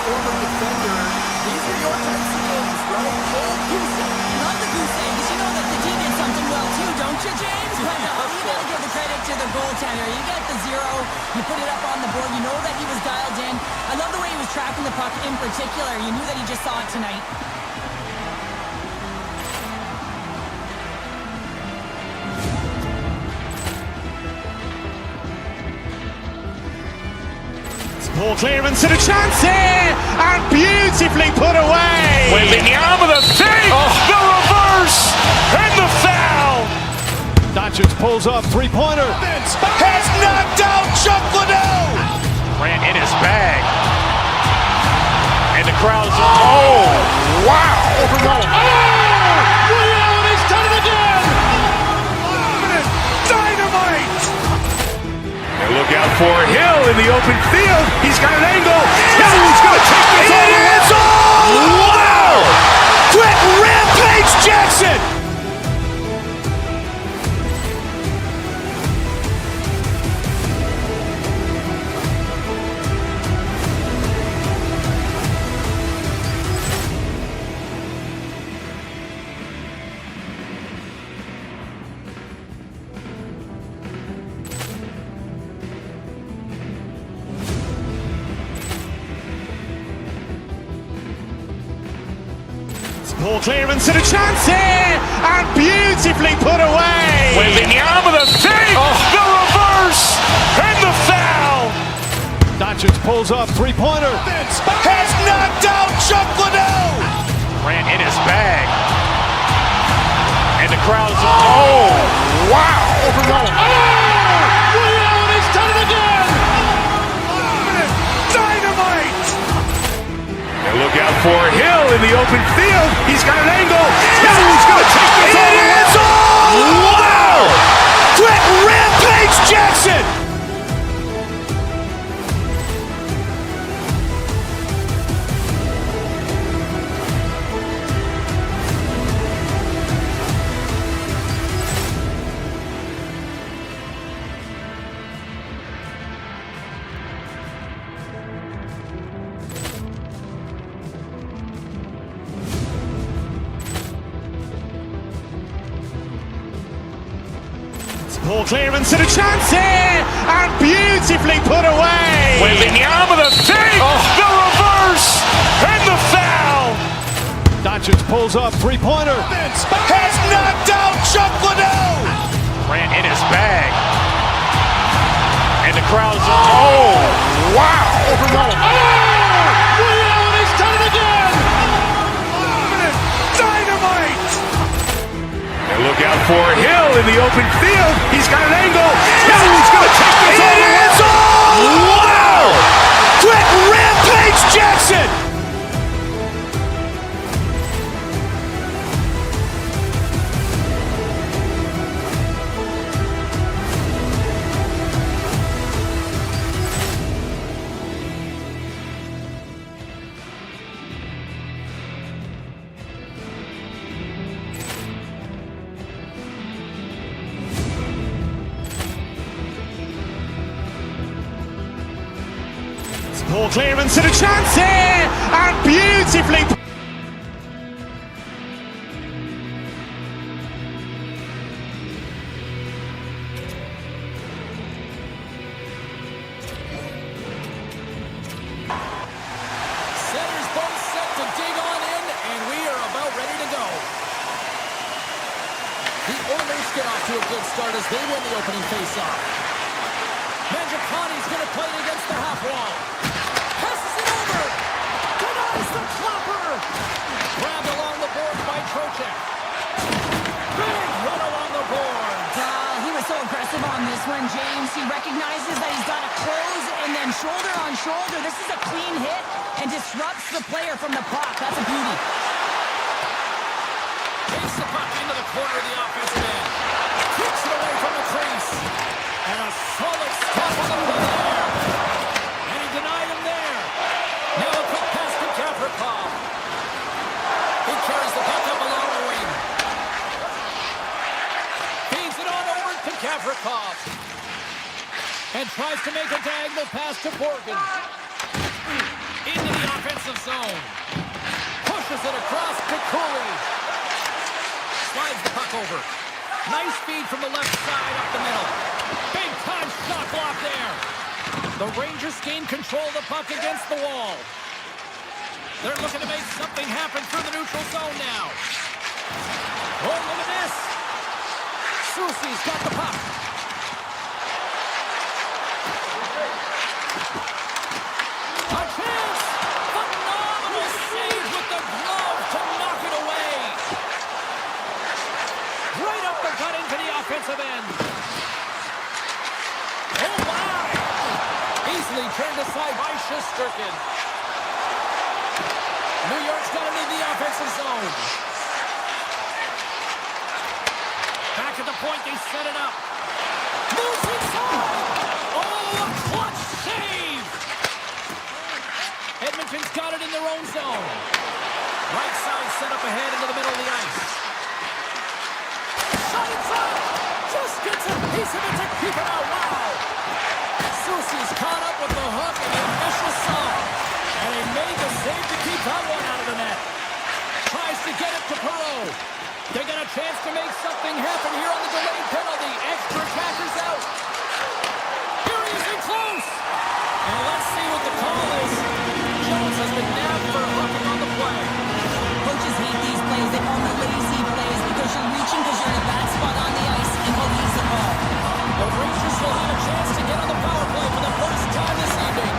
[SPEAKER 4] Former defender, these are your types of games, right? Old goose egg.
[SPEAKER 5] Love the goose egg, because you know that the team did something well too, don't you, James? But you gotta give the credit to the goaltender. You get the zero, you put it up on the board, you know that he was dialed in. I love the way he was tracking the puck in particular. You knew that he just saw it tonight.
[SPEAKER 1] Ball clearance and a chance here, and beautifully put away.
[SPEAKER 2] Wembanyama the save, the reverse, and the foul.
[SPEAKER 3] Doncic pulls up, three-pointer.
[SPEAKER 2] Has knocked out Chuck Liddell. Ran in his bag. And the crowd's, oh, wow.
[SPEAKER 3] He's done it again!
[SPEAKER 2] Dynamite. for Hill in the open field. He's got an angle. Hill is going to take this all the way. Wow! Quick rampage Jackson!
[SPEAKER 1] Ball clearance and a chance here, and beautifully put away.
[SPEAKER 2] With the arm of the fake, the reverse, and the foul.
[SPEAKER 3] Doncic pulls up, three-pointer.
[SPEAKER 2] Has knocked out Chuck Liddell. Ran in his bag. And the crowd is, oh, wow. Overrun.
[SPEAKER 3] Allen has done it again.
[SPEAKER 2] Dynamite. And look out for Hill in the open field. He's got an angle. Hill is going to take this all the way. Wow. Quick rampage Jackson.
[SPEAKER 1] Ball clearance and a chance here, and beautifully put away.
[SPEAKER 2] With the arm of the fake, the reverse, and the foul.
[SPEAKER 3] Doncic pulls up, three-pointer.
[SPEAKER 2] Has knocked out Chuck Liddell. Ran in his bag. And the crowd is, oh, wow. Overrun.
[SPEAKER 3] Allen has done it again.
[SPEAKER 2] Dynamite. And look out for Hill in the open field. He's got an angle. Hill is going to take this all the way. Wow. Quick rampage Jackson.
[SPEAKER 1] Ball clearance and a chance here, and beautifully.
[SPEAKER 4] Centers both set to dig on in, and we are about ready to go. The Oilers get off to a good start as they win the opening faceoff. Mangiacone's going to play it against the half wall. Passes it over. Denies the flopper. Grabbed along the board by Trocheck. Big run along the board.
[SPEAKER 5] He was so impressive on this one, James. He recognizes that he's got to close, and then shoulder on shoulder. This is a clean hit and disrupts the player from the puck. That's a beauty.
[SPEAKER 4] Takes the puck into the corner of the offensive end. Kicks it away from the crease. And a solid step on the play there. And he denied him there. Now a quick pass to Gavrikov. He carries the puck up along the wing. Feeds it on over to Gavrikov. And tries to make a diagonal pass to Borgen. Into the offensive zone. Pushes it across to Cooley. Slides the puck over. Nice feed from the left side up the middle. Big time shot block there. The Rangers gain control of the puck against the wall. They're looking to make something happen through the neutral zone now. Oh, look at this. Soucy's got the puck. A chance. Phenomenal save with the glove to knock it away. Right up the gut into the offensive end. Oh, my! Easily turned aside by Shesterkin. New York's got it in the offensive zone. Back at the point, they set it up. Moves inside! Oh, a zone. Right side set up ahead into the middle of the ice. Shot inside. Just gets a piece of it to keep it out. Wow. Soucy's caught up with the hook and the vicious side. And he made the save to keep that one out of the net. Tries to get it to Perreault. They got a chance to make something happen here on the delayed penalty. Extra attackers out. Here he is in close. And let's see what the call is. Jones has been nabbed for hooking on the play.
[SPEAKER 5] Coaches hate these plays. They call them lazy plays because you're reaching because you're in a bad spot on the ice and he'll lose the ball.
[SPEAKER 4] The Rangers will have a chance to get on the power play for the first time this evening.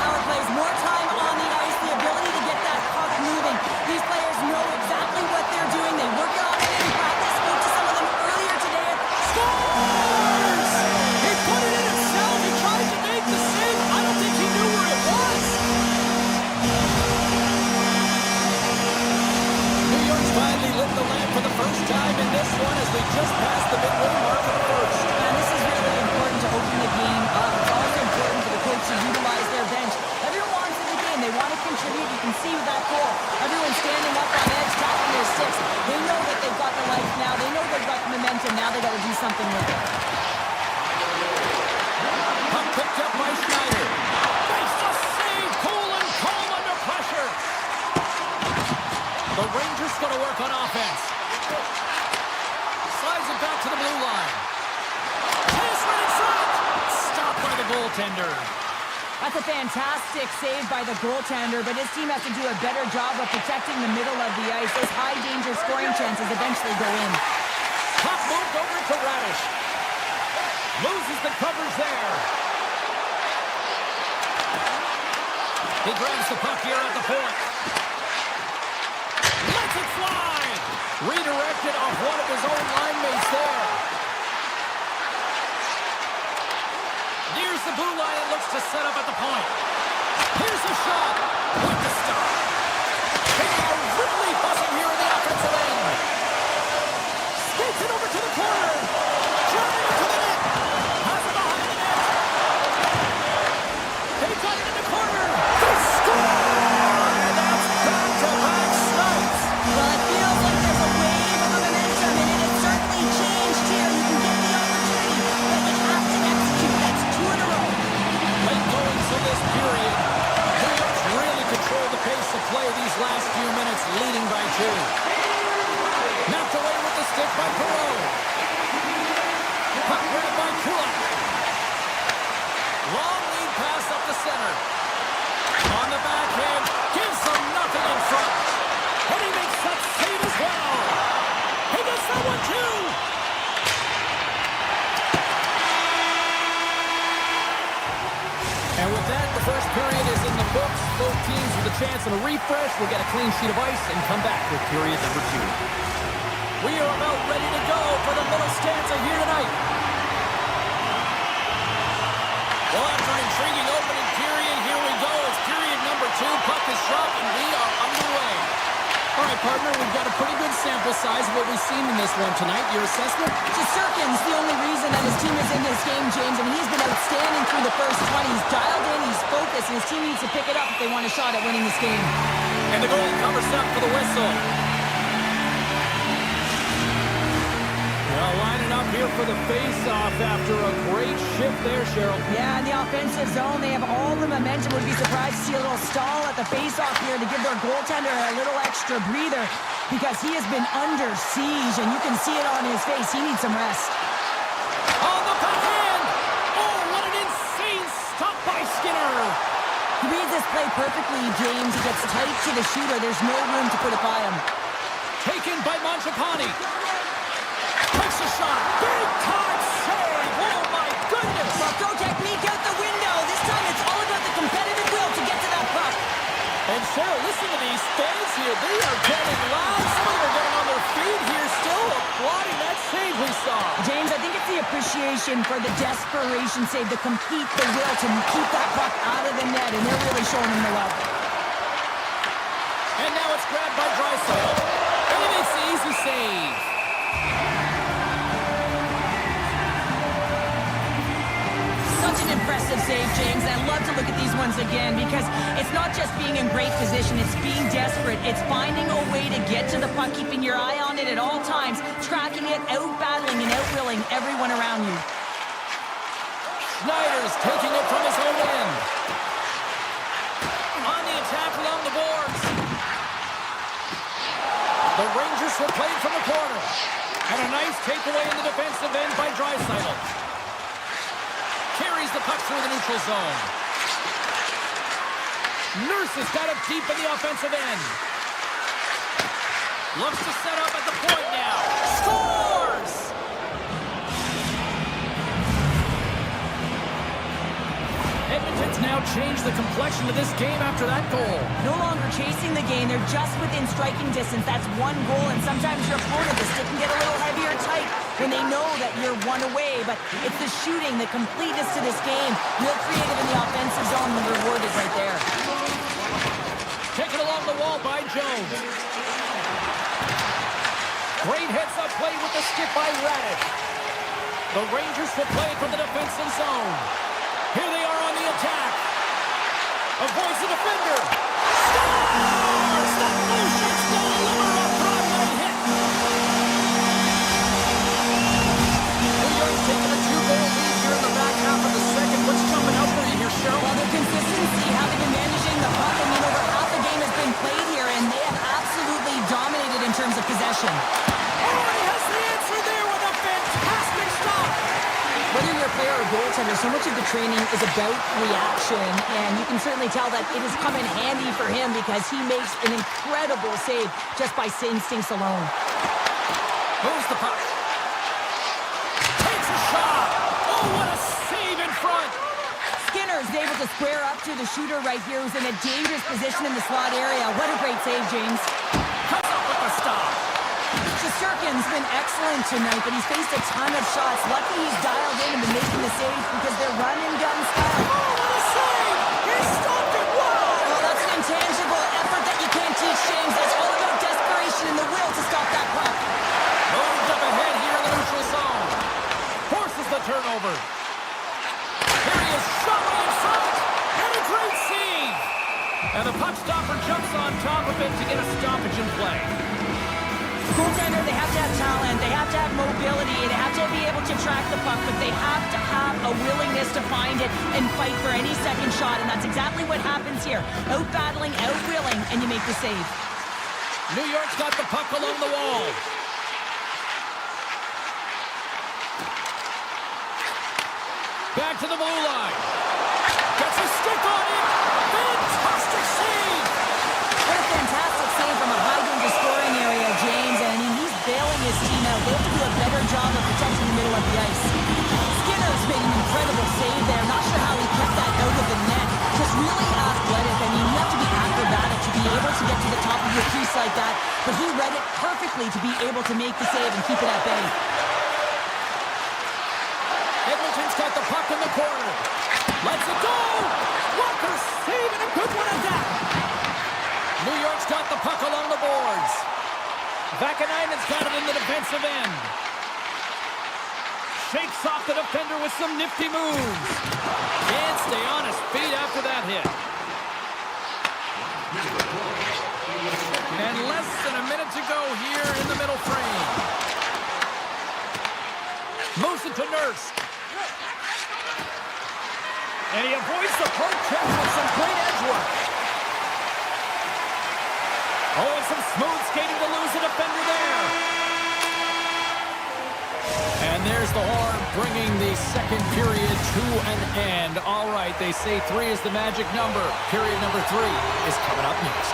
[SPEAKER 5] Power plays, more time on the ice, the ability to get that puck moving. These players know exactly what they're doing. They work on it in practice. Spoke to some of them earlier today.
[SPEAKER 4] Scores! He put it in himself. He tried to make the save. I don't think he knew where it was. New York's finally lit the lamp for the first time in this one as we just passed the midway mark of the first.
[SPEAKER 5] And this is really important to open the game up. It's also important for the coach to utilize their bench. Everyone wants in the game. They want to contribute. You can see with that goal. Everyone's standing up on edge, tapping their sticks. They know that they've got the life now. They know they've got the momentum. Now they got to do something with it.
[SPEAKER 4] Puck picked up by Schneider. Makes the save. Cool and calm under pressure. The Rangers going to work on offense. Slides it back to the blue line. Chase right inside. Stopped by the goaltender.
[SPEAKER 5] That's a fantastic save by the goaltender, but his team has to do a better job of protecting the middle of the ice. Those high-danger scoring chances eventually go in.
[SPEAKER 4] Puck moved over to Radish. Loses the coverage there. He grabs the puck here at the point. Lets it fly. Redirected off one of his own line mates there. Nears the blue line and looks to set up at the point. Here's a shot. With the stop. They are really buzzing here in the offensive end. Skates it over to the corner. Driving it to the net. Has it behind the net. They got it in the corner. They score! That's back-to-back snipes.
[SPEAKER 5] Well, it feels like there's a wave of momentum, and it has certainly changed here. You can get the opportunity, but you have to execute. That's 2 in a row.
[SPEAKER 4] Late going to this period. New York's really controlled the pace of play these last few minutes, leading by 2. Knocked away with the stick by Perreault. Puck grabbed by Kulak. Long lead pass up the center. On the backhand, gives them nothing in front. And he makes that save as well. He gets that one too. And with that, the first period is in the books. Both teams with a chance of a refresh will get a clean sheet of ice and come back with period number 2. We are about ready to go for the middle stanza here tonight. Well, after an intriguing opening period, here we go. It's period number 2. Puck is dropped, and we are underway. All right, partner, we've got a pretty good sample size of what we've seen in this one tonight. Your assessment?
[SPEAKER 5] Shesterkin's the only reason that his team is in this game, James. I mean, he's been outstanding through the first 20. He's dialed in, he's focused, and his team needs to pick it up if they want a shot at winning this game.
[SPEAKER 4] And the goalie covers up for the whistle. Well, lining up here for the face-off after a great shift there, Cheryl.
[SPEAKER 5] Yeah, in the offensive zone, they have all the momentum. Would be surprised to see a little stall at the face-off here to give their goaltender a little extra breather because he has been under siege, and you can see it on his face. He needs some rest.
[SPEAKER 4] On the backhand! Oh, what an insane stop by Skinner!
[SPEAKER 5] He reads this play perfectly, James. He gets tight to the shooter. There's no room to put it by him.
[SPEAKER 4] Taken by Mangiapane. Takes a shot. Big time save. Oh, my goodness.
[SPEAKER 5] Well, go technique out the window. This time it's all about the competitive will to get to that puck.
[SPEAKER 4] And Cheryl, listen to these fans here. They are getting loud. Some of them are getting on their feet here, still applauding that save we saw.
[SPEAKER 5] James, I think it's the appreciation for the desperation save, the compete, the will to keep that puck out of the net, and they're really showing him the love.
[SPEAKER 4] And now it's grabbed by Draisaitl. And he makes the easy save.
[SPEAKER 5] Such such an impressive save, James. I love to look at these ones again because it's not just being in great position, it's being desperate. It's finding a way to get to the puck, keeping your eye on it at all times, tracking it, out-battling and out-willing everyone around you.
[SPEAKER 4] Schneider's taking it from his own end. On the attack along the boards. The Rangers were played from the corner. And a nice takeaway in the defensive end by Draisaitl. Carries the puck through the neutral zone. Nurse has got it deep in the offensive end. Looks to set up at the point now. Scores! Edmonton's now changed the complexion of this game after that goal.
[SPEAKER 5] No longer chasing the game, they're just within striking distance. That's one goal, and sometimes your opponent, the stick can get a little heavier tight when they know that you're one away. But it's the shooting, the completeness to this game. Real creative in the offensive zone, the reward is right there.
[SPEAKER 4] Taken along the wall by Jones. Great heads-up play with the stick by Radish. The Rangers will play from the defensive zone. Here they are on the attack. Avoids the defender. Scores! The blue shirts deliver a Broadway hit. New York's taking a 2-goal lead here in the back half of the second. What's jumping out for you here, Cheryl?
[SPEAKER 5] Well, the consistency, how they've been managing the puck. I mean, over half the game has been played here, and they have absolutely dominated in terms of possession.
[SPEAKER 4] Oh, he has the answer there with a fantastic stop.
[SPEAKER 5] Whether you're a player or goaltender, so much of the training is about reaction, and you can certainly tell that it has come in handy for him because he makes an incredible save just by instincts alone.
[SPEAKER 4] Moves the puck. Takes a shot. Oh, what a save in front.
[SPEAKER 5] Skinner is able to square up to the shooter right here, who's in a dangerous position in the slot area. What a great save, James.
[SPEAKER 4] Cuts up with the stop.
[SPEAKER 5] Shesterkin's been excellent tonight, but he's faced a ton of shots. Lucky he's dialed in and been making the saves because they're run-and-gun style.
[SPEAKER 4] Oh, what a save! He stopped it! Wow!
[SPEAKER 5] Well, that's an intangible effort that you can't teach, James. That's all about desperation and the will to stop that puck.
[SPEAKER 4] Moved up ahead here in the neutral zone. Forces the turnover. Here he is, shot right in front. And a great save! And the puck stopper jumps on top of it to get a stoppage in play.
[SPEAKER 5] Goaltender, they have to have talent, they have to have mobility, they have to be able to track the puck, but they have to have a willingness to find it and fight for any second shot, and that's exactly what happens here. Out-battling, out-willing, and you make the save.
[SPEAKER 4] New York's got the puck along the wall. Back to the blue line. Gets a stick on it. Fantastic save.
[SPEAKER 5] What a fantastic save from a high-danger scoring area, James. And I mean, he's bailing his team out. They have to do a better job of protecting the middle of the ice. Skinner's made an incredible save there. Not sure how he kept that out of the net. Just really athletic. I mean, you have to be acrobatic to be able to get to the top of your crease like that. But he read it perfectly to be able to make the save and keep it at bay.
[SPEAKER 4] Edmonton's got the puck in the corner. Lets it go. Walker saving a good one at that. New York's got the puck along the boards. Vakanainen's got it in the defensive end. Shakes off the defender with some nifty moves. Can't stay on his feet after that hit. And less than a minute to go here in the middle frame. Moves it to Nurse. And he avoids the poke check with some great edge work. Oh, and some smooth skating to lose the defender there. And there's the horn, bringing the second period to an end. All right, they say 3 is the magic number. Period number 3 is coming up next.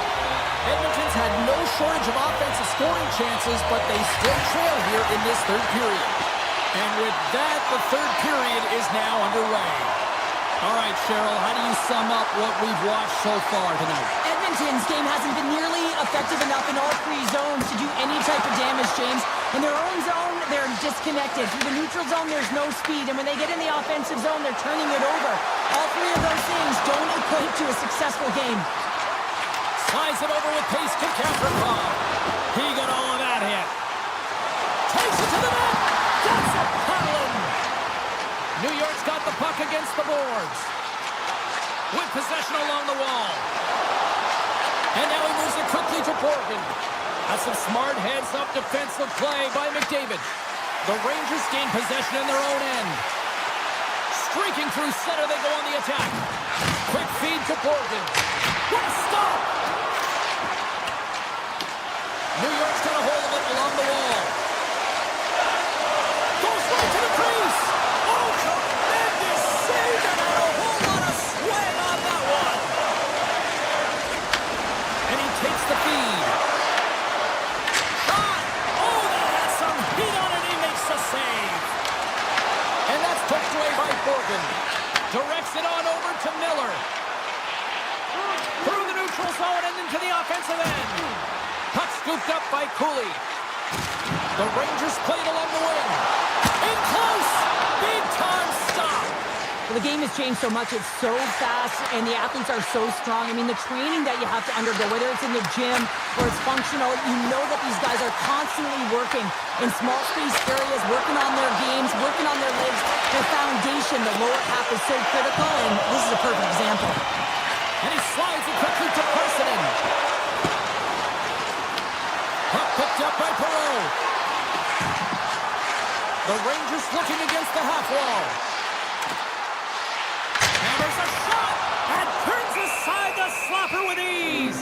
[SPEAKER 4] Edmonton's had no shortage of offensive scoring chances, but they still trail here in this third period. And with that, the third period is now underway. All right, Cheryl, how do you sum up what we've watched so far tonight?
[SPEAKER 5] Edmonton's game hasn't been nearly effective enough in all 3 zones to do any type of damage, James. In their own zone, they're disconnected. Through the neutral zone, there's no speed. And when they get in the offensive zone, they're turning it over. All 3 of those things don't equate to a successful game.
[SPEAKER 4] Slides it over with pace to Kaprikov. He got all of that hit. Takes it to the net. That's a paddling. New York's got the puck against the boards. With possession along the wall. And now he moves it quickly to Borgen. That's some smart heads-up defensive play by McDavid. The Rangers gain possession in their own end. Streaking through center, they go on the attack. Quick feed to Borgen. What a stop! New York's got a hold of it along the wall. Goes right to the crease. Oh, tremendous save, and had a whole lot of swing on that one. And he takes the feed. Shot! Oh, that has some heat on it. He makes the save. And that's pushed away by Borgen. Directs it on over to Miller. Through the neutral zone and into the offensive end. Puck scooped up by Cooley. The Rangers played along the wing. In close! Big time stop!
[SPEAKER 5] Well, the game has changed so much. It's so fast, and the athletes are so strong. I mean, the training that you have to undergo, whether it's in the gym or it's functional, you know that these guys are constantly working in small space areas, working on their games, working on their legs. Their foundation, the lower half, is so critical, and this is a perfect example.
[SPEAKER 4] And he slides it quickly to Parsonen. Puck picked up by Perreault. The Rangers looking against the half wall. Hammers a shot and turns aside the slapper with ease.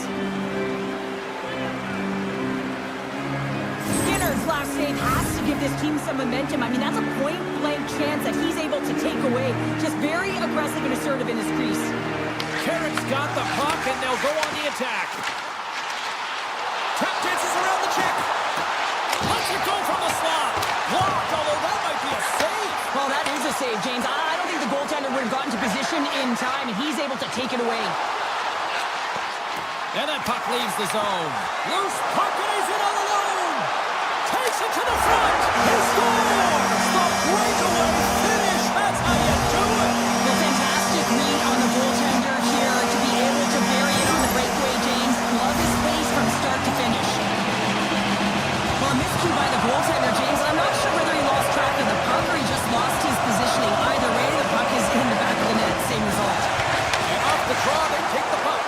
[SPEAKER 5] Skinner's last save has to give this team some momentum. I mean, that's a point-blank chance that he's able to take away. Just very aggressive and assertive in his crease.
[SPEAKER 4] Carrick's got the puck, and they'll go on the attack. Tap dances around the check. Lets it go from the slot. Blocked, although that might be a save.
[SPEAKER 5] Well, that is a save, James. I don't think the goaltender would have gotten to position in time, and he's able to take it away.
[SPEAKER 4] And that puck leaves the zone. Loose puck, and he's in all alone. Takes it to the front. He scores! The breakaway finish. That's how you do it.
[SPEAKER 5] The fantastic read on the goaltender here to be able to bury it on the breakaway, James. Love his pace from start to finish. Well, miscue by the goaltender, James. I'm not sure whether he lost track of the puck or he just lost his positioning. Either way, the puck is in the back of the net. Same result.
[SPEAKER 4] And off the draw, they take the puck.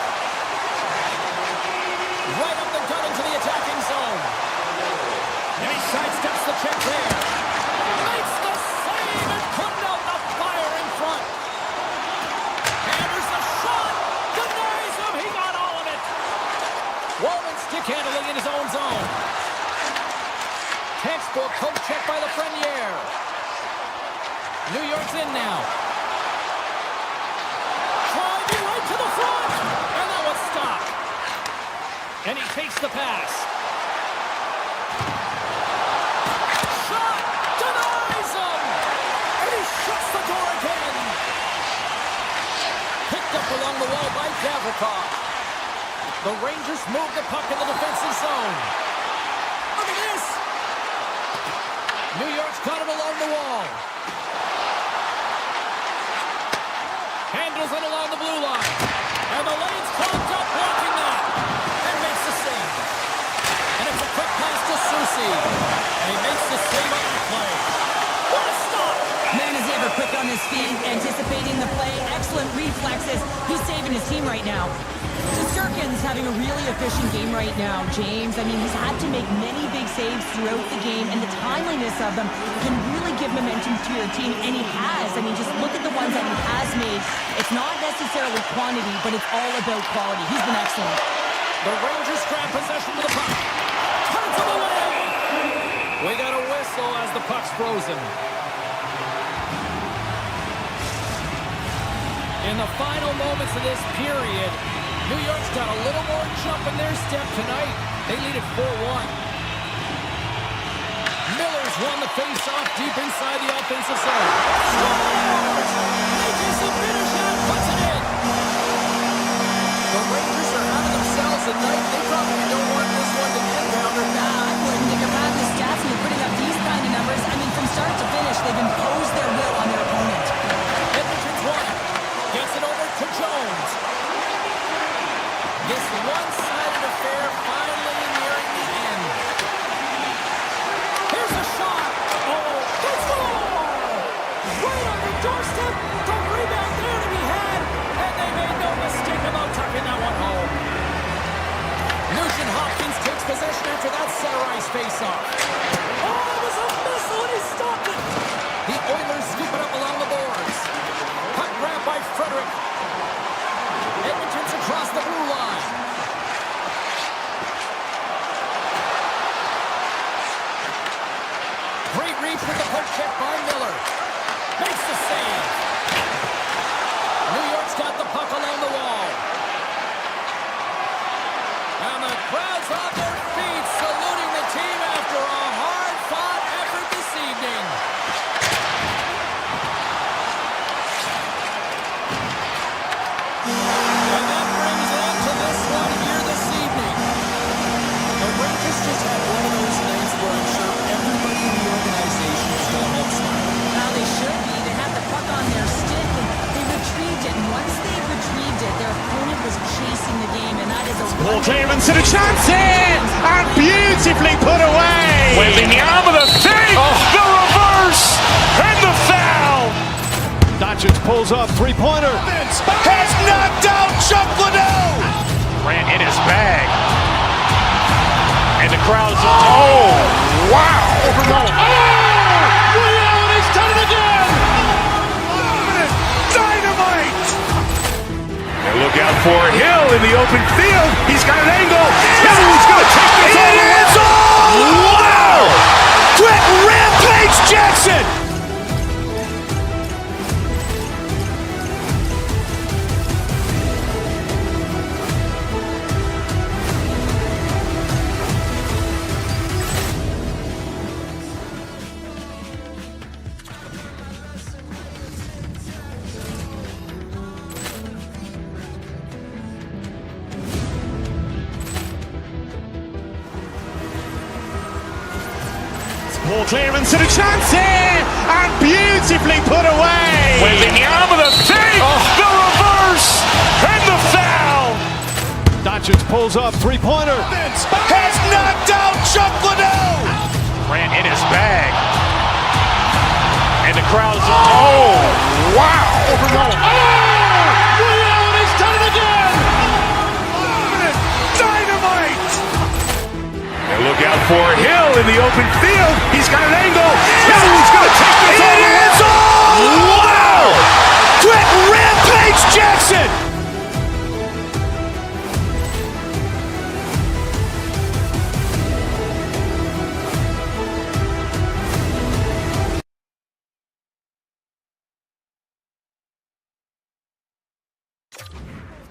[SPEAKER 4] Right up the gut into the attacking zone. And he sidesteps the check there. Makes the save and putting out the fire in front. Hammers the shot. Denies him. He got all of it. Walman stick handling in his own zone. Textbook poke check by Lafreniere. New York's in now. Driving right to the front. And that was stopped. And he takes the pass. Shot! Denies him! And he shuts the door again. Picked up along the wall by Gavrikov. The Rangers move the puck in the defensive zone. Look at this! New York's got it along the wall. Handles it along the blue line. And the lane's clogged up, blocking that. And makes the save. And it's a quick pass to Soucy. And he makes the save on the play. What a stop!
[SPEAKER 5] Man, is he ever quick on his feet, anticipating the play. Excellent reflexes. He's saving his team right now. Shesterkin's having a really efficient game right now, James. I mean, he's had to make many big saves throughout the game, and the timeliness of them can really give momentum to your team, and he has. I mean, just look at the ones that he has made. It's not necessarily quantity, but it's all about quality. He's been excellent.
[SPEAKER 4] The Rangers grab possession of the puck. Turns him away! We got a whistle as the puck's frozen. In the final moments of this period, New York's got a little more jump in their step tonight. They lead it 4-1. Miller's won the face-off deep inside the offensive zone. Scores! Making some finish and puts it in. The Rangers are having themselves a night. They probably don't want this one to end down their back.
[SPEAKER 5] I wouldn't think about the stats when you're putting up these kind of numbers. I mean, from start to finish, they've imposed their will on their opponent.
[SPEAKER 4] Edmonton's won it. Gets it over to Jones. This one-sided affair finally nearing the end. Here's a shot. Oh, that's goal! Right on the doorstep.
[SPEAKER 6] just had one of those nights where I'm sure everybody in the organization is going home smiling.
[SPEAKER 5] Now they should be. They had the puck on their stick and they retrieved it. And once they retrieved it, their opponent was chasing the game, and that is a
[SPEAKER 1] Ball clearance and a chance here, and beautifully put away.
[SPEAKER 2] Waving the arm of the thing, the reverse, and the foul.
[SPEAKER 3] Doncic pulls up, three-pointer.
[SPEAKER 2] Has knocked out Chuck Liddell. Ran in his bag. And the crowd is, oh, wow.
[SPEAKER 3] Ray Allen has done it again!
[SPEAKER 2] Dynamite. And look out for Hill in the open field. He's got an angle. He's going to take this all the way. Wow. Quick rampage Jackson.
[SPEAKER 1] Ball clearance and a chance here, and beautifully put away.
[SPEAKER 2] Waving the arm of the thing, the reverse, and the foul.
[SPEAKER 3] Doncic pulls up, three-pointer.
[SPEAKER 2] Has knocked out Chuck Liddell. Ran in his bag. And the crowd is, oh, wow.
[SPEAKER 3] Ray Allen has done it again!
[SPEAKER 2] Dynamite. And look out for Hill in the open field. He's got an angle. He's going to take this all the way. Wow. Quick rampage Jackson.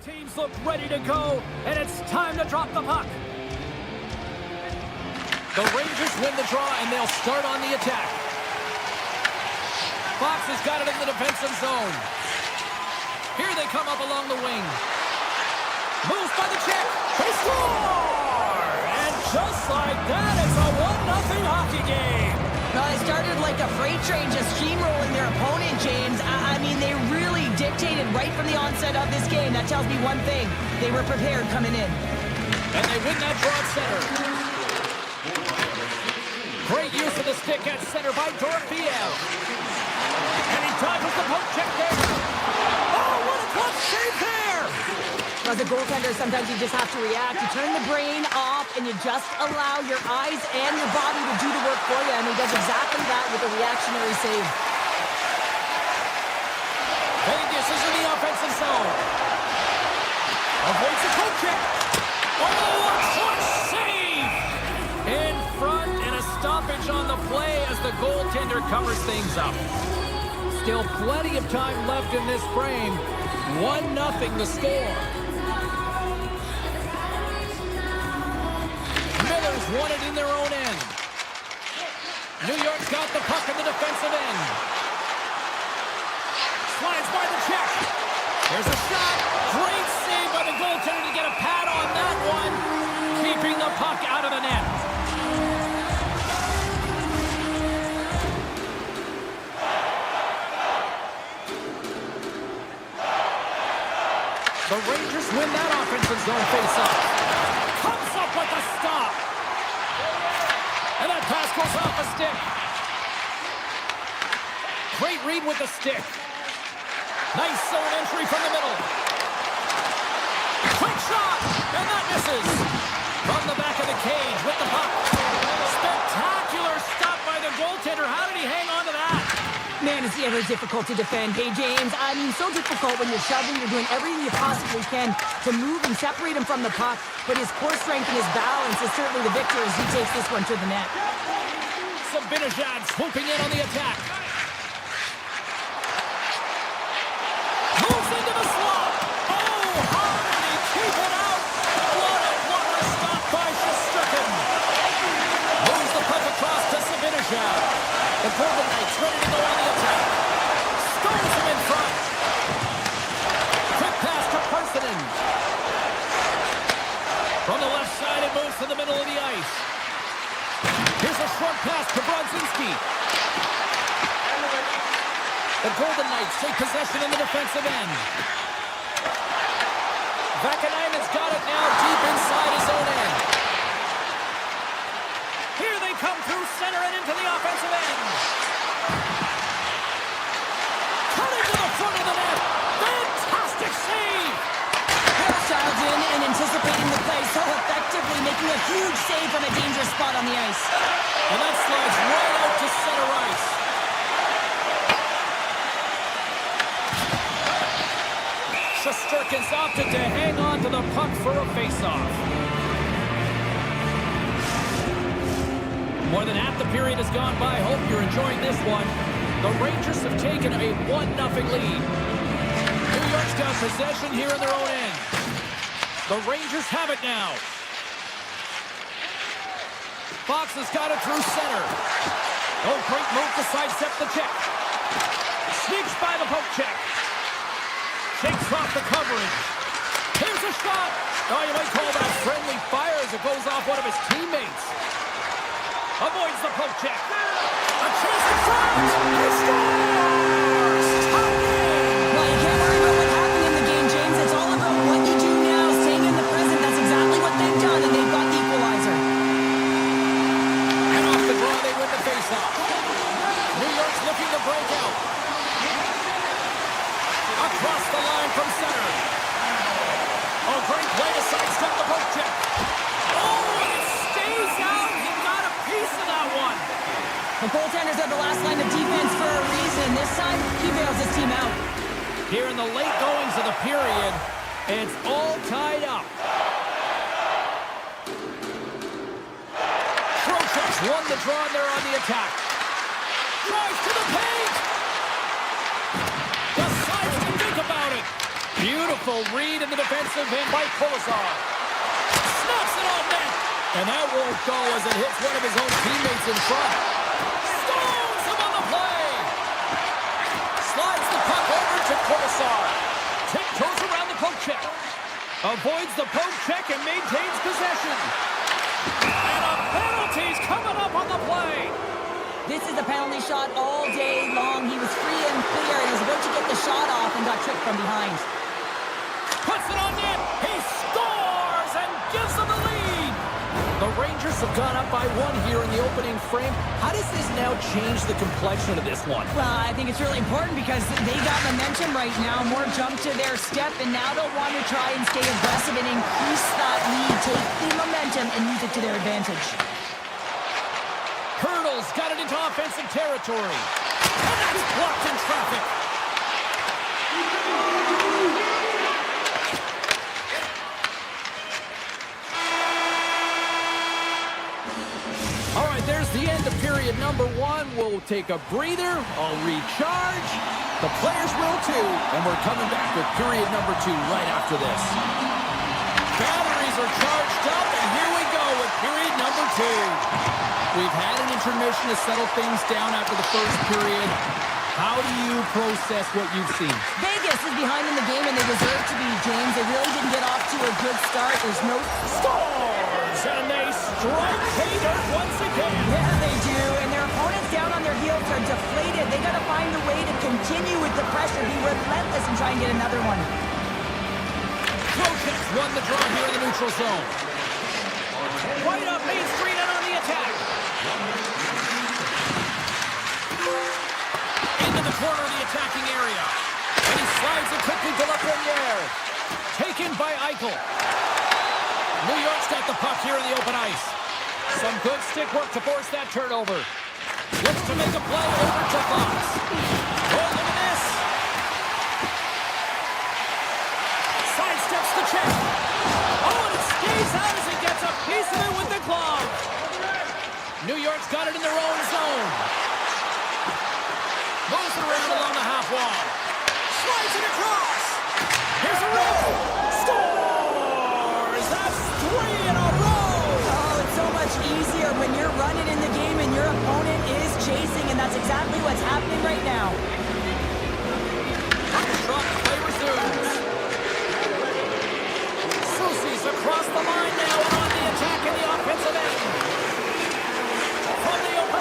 [SPEAKER 4] Teams look ready to go, and it's time to drop the puck. The Rangers win the draw, and they'll start on the attack. Fox has got it in the defensive zone. Here they come up along the wing. Moves by the check. They score! And just like that, it's a 1-0 hockey game.
[SPEAKER 5] Well, they started like a freight train just steamrolling their opponent, James. I mean, they really dictated right from the onset of this game. That tells me one thing. They were prepared coming in.
[SPEAKER 4] And they win that draw at center. Great use of the stick at center by Dorofiev. And he dodges the poke check there. Oh, what a clutch save there!
[SPEAKER 5] As a goaltender, sometimes you just have to react. You turn the brain off, and you just allow your eyes and your body to do the work for you. And he does exactly that with a reactionary save.
[SPEAKER 4] Vegas is in the offensive zone. Avoids the poke check. Oh, a clutch save! In front, and a stoppage on the play as the goaltender covers things up. Still plenty of time left in this frame. 1-0 the score. Miller's won it in their own end. New York's got the puck in the defensive end. Slides by the check. There's a shot. Great save by the goaltender to get a pad on that one. Keeping the puck out of the net. The Rangers win that offensive zone face-off. Comes up with a stop. And that pass goes off a stick. Great read with the stick. Nice zone entry from the middle. Quick shot, and that misses. From the back of the cage with the puck. Spectacular stop by the goaltender. How did he hang on to that?
[SPEAKER 5] Man, is he ever difficult to defend. Hey, James, I mean, so difficult when you're shoving, you're doing everything you possibly can to move and separate him from the puck, but his core strength and his balance is certainly the victor as he takes this one to the net.
[SPEAKER 4] Zibanejad swooping in on the attack. Moves into the slot. Oh, how did he keep it out? What a stop by Shesterkin. Moves the puck across to Zibanejad. The Golden Knights ready to go on the attack. Stones him in front. Quick pass to Parsonen. From the left side, it moves to the middle of the ice. pass to Brodzinski. The Golden Knights take possession in the defensive end. Vakanainen's got it now deep inside his own end. Here they come through center and into the offensive end. Cutting to the front of the net. Fantastic save.
[SPEAKER 5] Child's in and anticipating the play so effectively, making a huge save from a dangerous spot on the ice.
[SPEAKER 4] And that slides right out to center ice. Shesterkin's opted to hang on to the puck for a faceoff. More than half the period has gone by. Hope you're enjoying this one. The Rangers have taken a 1-0 lead. New York's got possession here in their own end. The Rangers have it now. Fox has got it through center. Oh, great move to sidestep the check. Sneaks by the poke check. Shakes off the coverage. Here's a shot. Oh, you might call that friendly fire as it goes off one of his teammates. Avoids the poke check. A chance in front. He scores!
[SPEAKER 5] Well, you can't worry about what happened in the game, James. It's all about what you do now, staying in the present. That's exactly what they've done, and they've got the equalizer.
[SPEAKER 4] And off the draw, they win the faceoff. New York's looking to break out. Across the line from center. Oh, great play to sidestep the poke check. Oh, and it stays out. He got a piece of that one.
[SPEAKER 5] The goaltenders are the last line of defense for a reason. This time, he bails his team out.
[SPEAKER 4] Here in the late goings of the period, it's all tied up. Trocheck's won the draw and they're on the attack. Drives to the paint. Decides to think about it. Beautiful read in the defensive end by Kolesar. Snaps it on net. And that won't go as it hits one of his own teammates in front. Stones him on the play. Slides the puck over to Kolesar. Tiptoes around the poke check. Avoids the poke check and maintains possession. And a penalty's coming up on the play.
[SPEAKER 5] This is a penalty shot all day long. He was free and clear and was about to get the shot off and got tripped from behind.
[SPEAKER 4] Puts it on net. He scores and gives them the lead. The Rangers have gone up by 1 here in the opening frame. How does this now change the complexion of this one?
[SPEAKER 5] Well, I think it's really important because they got momentum right now. More jump to their step, and now they'll want to try and stay aggressive and increase that lead, take the momentum, and use it to their advantage.
[SPEAKER 4] Hurdles got it into offensive territory. And that's blocked in traffic. All right, there's the end of period number 1. We'll take a breather. I'll recharge. The players will too. And we're coming back with period number 2 right after this. Batteries are charged up, and here we go with period number 2. We've had an intermission to settle things down after the first period. How do you process what you've seen?
[SPEAKER 5] Vegas is behind in the game, and they deserve to be, James. They really didn't get off to a good start. There's no...
[SPEAKER 4] Scores! And they strike pay dirt once again.
[SPEAKER 5] Yeah, they do. And their opponents down on their heels are deflated. They got to find a way to continue with the pressure, be relentless, and try and get another one.
[SPEAKER 4] Trocheck's won the draw here in the neutral zone. Right up Main Street and on the attack. Into the corner of the attacking area. And he slides it quickly to Lafreniere. Taken by Eichel. New York's got the puck here in the open ice. Some good stick work to force that turnover. Looks to make a play over to Fox. Oh, look at this. Sidesteps the check. Oh, and it stays out as he gets a piece of it with the glove. New York's got it in their own zone. Moves it around along the half wall. Slides it across. Here's a roll. Scores! That's 3 in a row.
[SPEAKER 5] Oh, it's so much easier when you're running in the game and your opponent is chasing, and that's exactly what's happening right now.
[SPEAKER 4] Drop, play resumes. Soucy's across the line now and on the attack in the offensive end. From the open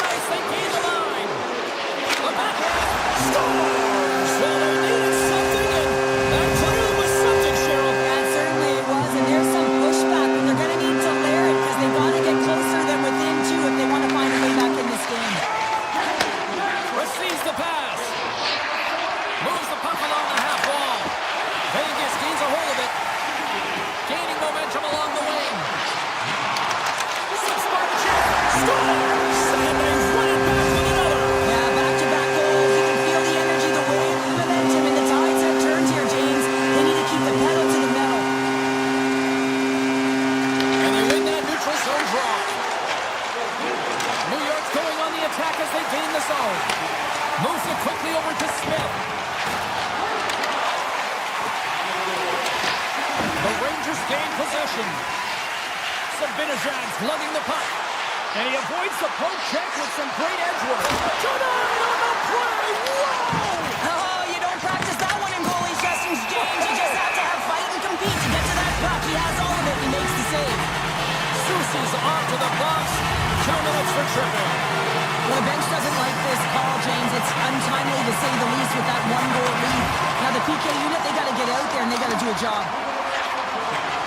[SPEAKER 4] gain possession. Sabinajad's lugging the puck. And he avoids the poke check with some great edge work. Tonight on the play! Whoa!
[SPEAKER 5] Oh, you don't practice that one in goalie sessions, James. You just have to have fight and compete to get to that puck. He has all of it. He makes the save.
[SPEAKER 4] Soucy's off to the box. 2 minutes for tripping.
[SPEAKER 5] Well, the bench doesn't like this call, James. It's untimely to say the least with that 1-goal lead. Now the PK unit, they got to get out there and they got to do a job.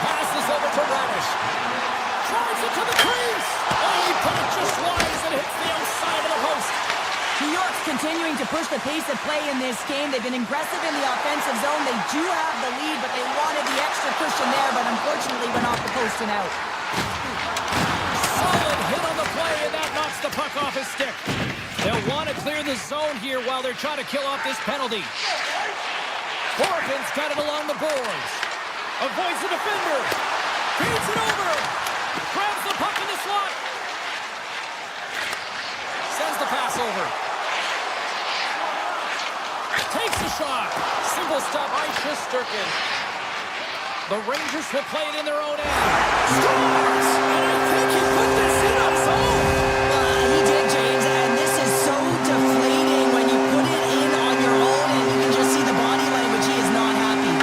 [SPEAKER 4] Passes over to Radish. Drives it to the crease. Oh, he put it just wide as it hits the outside of the post.
[SPEAKER 5] New York's continuing to push the pace of play in this game. They've been aggressive in the offensive zone. They do have the lead, but they wanted the extra cushion there, but unfortunately went off the post and out.
[SPEAKER 4] Solid hit on the play, and that knocks the puck off his stick. They'll want to clear the zone here while they're trying to kill off this penalty. Horkin's got it along the boards. Avoids the defender. Feeds it over. Grabs the puck in the slot. Sends the pass over. Takes a shot. Simple stop by Shesterkin. The Rangers will play it in their own end. Scores! And I think he put this in on zone.
[SPEAKER 5] He did, James, and this is so deflating when you put it in on your own and you can just see the body language. He is not happy.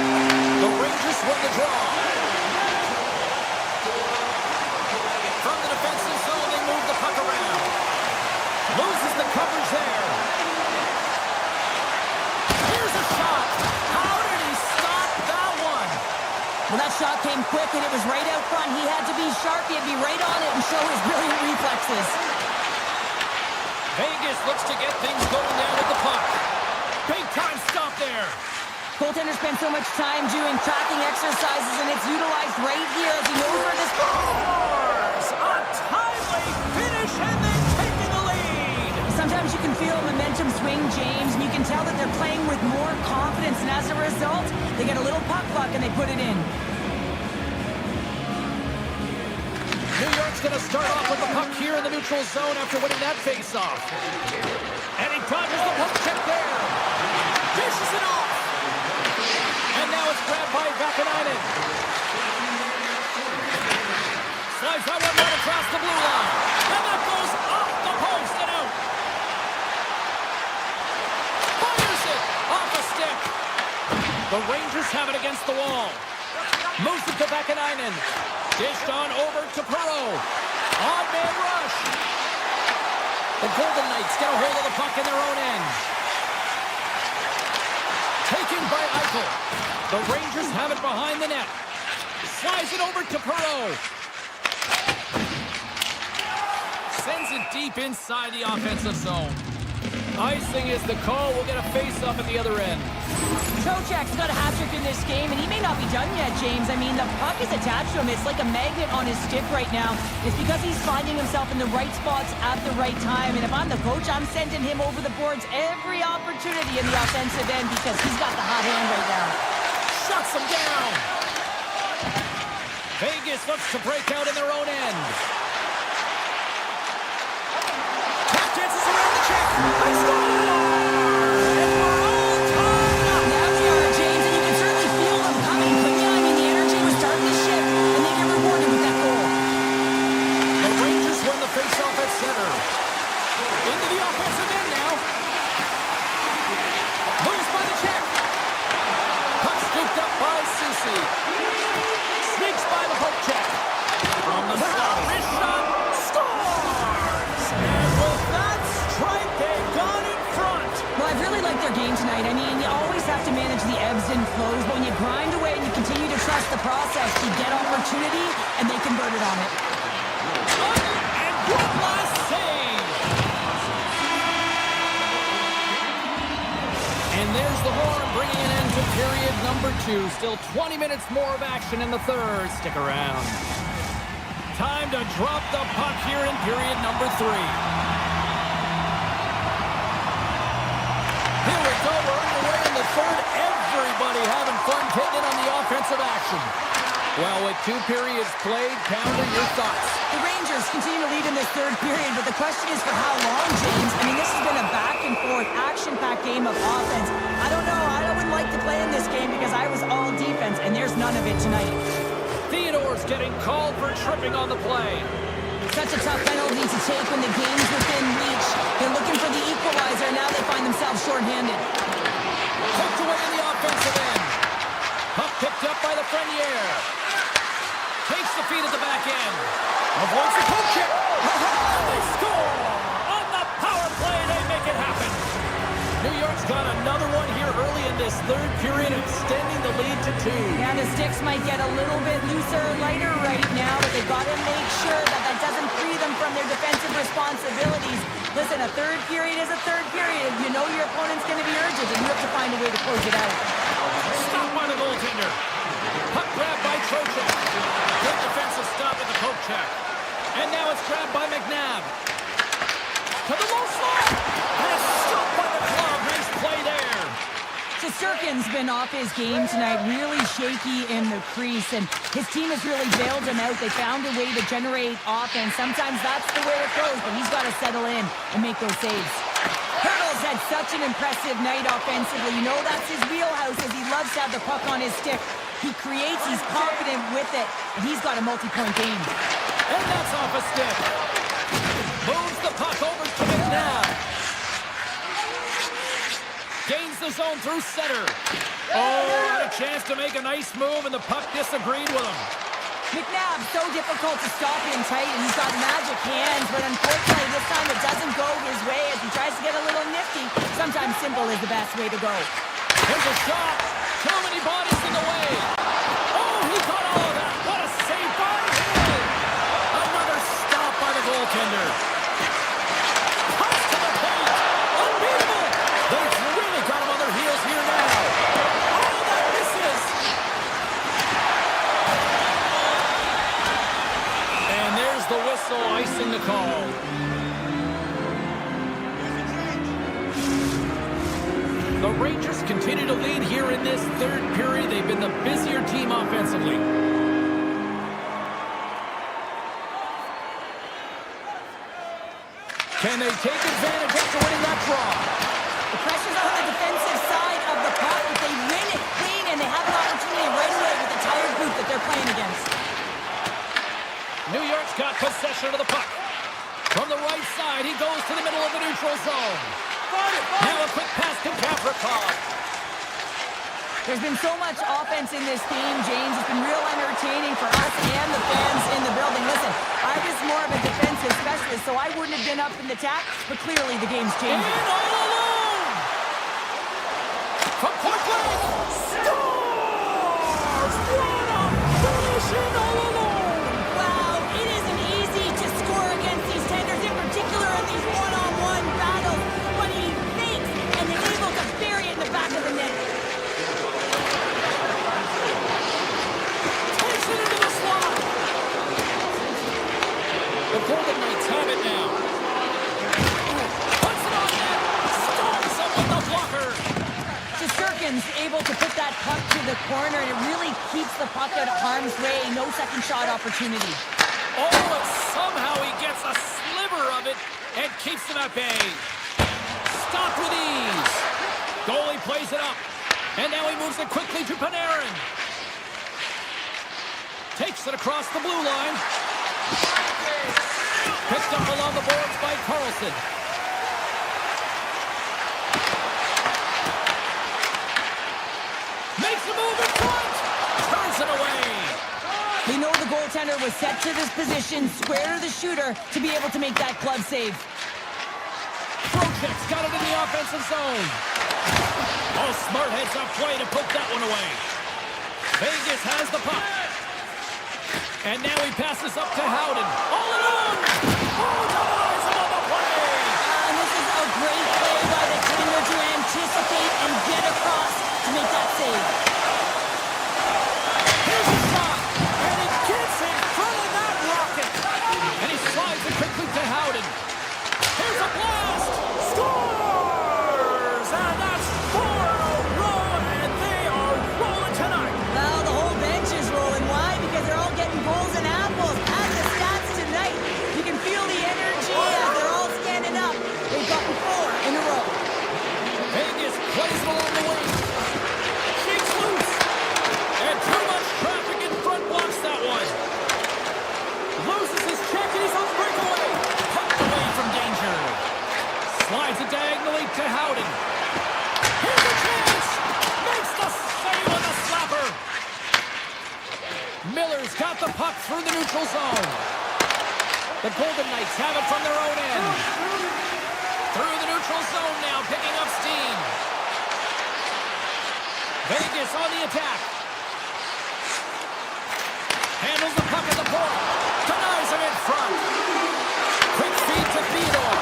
[SPEAKER 4] The Rangers win the draw. From the defensive zone, they move the puck around. Loses the coverage there. Here's a shot. How did he stop that one?
[SPEAKER 5] Well, that shot came quick, and it was right out front. He had to be sharp. He had to be right on it and show his brilliant reflexes.
[SPEAKER 4] Vegas looks to get things going there with the puck. Big time stop there.
[SPEAKER 5] Goaltenders spend so much time doing tracking exercises, and it's utilized right here as he knows where this
[SPEAKER 4] Scores! A timely finish, and they've taken the lead.
[SPEAKER 5] Sometimes you can feel a momentum swing, James, and you can tell that they're playing with more confidence, and as a result, they get a little puck luck and they put it in.
[SPEAKER 4] New York's going to start off with the puck here in the neutral zone after winning that face-off. And he dodges the puck check there. Dishes it off. And now it's grabbed by Vakanainen. Slides that one right across the blue line. And that goes off the post and out. Fires it off a stick. The Rangers have it against the wall. Moves it to Vakanainen. Dished on over to Perreault. Odd man rush. The Golden Knights get a hold of the puck in their own end. Taken by Eichel. The Rangers have it behind the net. Slides it over to Perreault. Sends it deep inside the offensive zone. Icing is the call. We'll get a face-off at the other end.
[SPEAKER 5] Trocheck's got a hat-trick in this game, and he may not be done yet, James. I mean, the puck is attached to him. It's like a magnet on his stick right now. It's because he's finding himself in the right spots at the right time. And if I'm the coach, I'm sending him over the boards every opportunity in the offensive end because he's got the hot hand right now.
[SPEAKER 4] Shuts him down. Vegas looks to break out in their own end. Tap dances around the check. I score! And we're all tied up.
[SPEAKER 5] Now we are, James, and you can certainly feel them coming. But yeah, I mean, the energy was starting to shift, and they get rewarded with that goal.
[SPEAKER 4] The Rangers win the face-off at center. Into the offensive end now. Moves by the check. Puck scooped up by Soucy. Sneaks by the poke check. From the slot, wrist shot, scores! And with that strike, they've gone in front.
[SPEAKER 5] Well, I've really liked their game tonight. I mean, you always have to manage the ebbs and flows, but when you grind away and you continue to trust the process, you get opportunity, and they convert it on it.
[SPEAKER 4] And good last save. And there's the horn, bringing an end to period number 2. Still 20 minutes more of action in the third. Stick around. Time to drop the puck here in period number 3. Here we go. We're underway in the third. Everybody having fun getting in on the offensive action. Well, with 2 periods played, Pounder, your thoughts?
[SPEAKER 5] The Rangers continue to lead in this third period, but the question is for how long, James? I mean, this has been a back-and-forth, action-packed game of offense. I don't know. I wouldn't like to play in this game because I was all defense, and there's none of it tonight.
[SPEAKER 4] The boards getting called for tripping on the play.
[SPEAKER 5] Such a tough penalty to take when the game's within reach. They're looking for the equalizer, now they find themselves shorthanded.
[SPEAKER 4] Poked away in the offensive end. Puck picked up by the Frenier. Takes the feed at the back end. Avoids the poke check. They score! On the power play, they make it happen. New York's got another one here early in this third period, extending the lead to 2.
[SPEAKER 5] Yeah, the sticks might get a little bit looser, lighter right now, but they've got to make sure that that doesn't free them from their defensive responsibilities. Listen, a third period is a third period. You know your opponent's going to be urgent, and you have to find a way to close it out.
[SPEAKER 4] Stop by the goaltender. Puck grabbed by Trocheck. Good defensive stop at the poke check. And now it's grabbed by McNabb. To the low slot. And it's stopped by the club. Nice play there.
[SPEAKER 5] Shesterkin's been off his game tonight, really shaky in the crease, and his team has really bailed him out. They found a way to generate offense. Sometimes that's the way it goes, but he's got to settle in and make those saves. Hurdle's had such an impressive night offensively. You know that's his wheelhouse, as he loves to have the puck on his stick. He creates, he's confident with it, and he's got a multi-point game.
[SPEAKER 4] And that's off a stick. Moves the puck over to McNabb. Gains the zone through center. Oh, had a chance to make a nice move, and the puck disagreed with him.
[SPEAKER 5] McNabb, so difficult to stop him tight, and he's got magic hands, but unfortunately this time it doesn't go his way as he tries to get a little nifty. Sometimes simple is the best way to go.
[SPEAKER 4] Here's a shot. Too many bodies in the way. Oh, he caught all of that. What a save by him. Another stop by the goaltender. Cuts to the paint. Unbeatable. They've really got him on their heels here now. Oh, that misses. And there's the whistle icing the call. The Rangers continue to lead here in this third period. They've been the busier team offensively. Can they take advantage after winning that draw?
[SPEAKER 5] The pressure's on the defensive side of the puck, but they win it clean, and they have an opportunity right away with the tired group that they're playing against.
[SPEAKER 4] New York's got possession of the puck. From the right side, he goes to the middle of the neutral zone. Now a quick pass to Gavrikov.
[SPEAKER 5] There's been so much offense in this game, James. It's been real entertaining for us and the fans in the building. Listen, I was more of a defensive specialist, so I wouldn't have been up in the attack, but clearly the game's changing.
[SPEAKER 4] In all alone! From point blank! Scores! What a finish in all alone!
[SPEAKER 5] Wow, it isn't easy to score against these tenders, in particular in these one-on-one battles, but he thinks and is able to bury it in the back of the net.
[SPEAKER 4] Takes it into the slot! The Golden Knights have it now. Puts it on net! Stomps up with the blocker!
[SPEAKER 5] Shesterkin's able to put that puck to the corner, and it really keeps the puck out of harm's way. No second shot opportunity.
[SPEAKER 4] Oh, and somehow he gets a sliver of it and keeps them at bay. Stop with ease. Goalie plays it up. And now he moves it quickly to Panarin. Takes it across the blue line. Picked up along the boards by Carlson. Makes a move in front. Turns it away.
[SPEAKER 5] They know the goaltender was set to this position, square to the shooter, to be able to make that glove save.
[SPEAKER 4] Trocheck's got it in the offensive zone. Oh, smart heads-up play to put that one away. Vegas has the puck. And now he passes up to Howden. All alone! Oh, double-eyes him on the play!
[SPEAKER 5] And this is a great play by the tender to anticipate and get across to make that save.
[SPEAKER 4] Here's a shot! And he gets in front of that rocket! And he slides it quickly to Howden. Here's a blast! Scores! And that's 4 in a row, and they are rolling tonight!
[SPEAKER 5] Well, the whole bench is rolling. Why? Because they're all getting goals and apples. As the stats tonight, you can feel the energy
[SPEAKER 4] Miller's got the puck through the neutral zone. The Golden Knights have it from their own end. Through the neutral zone now, picking up steam. Vegas on the attack. Handles the puck at the point. Denies him in front. Quick feed to Theodore.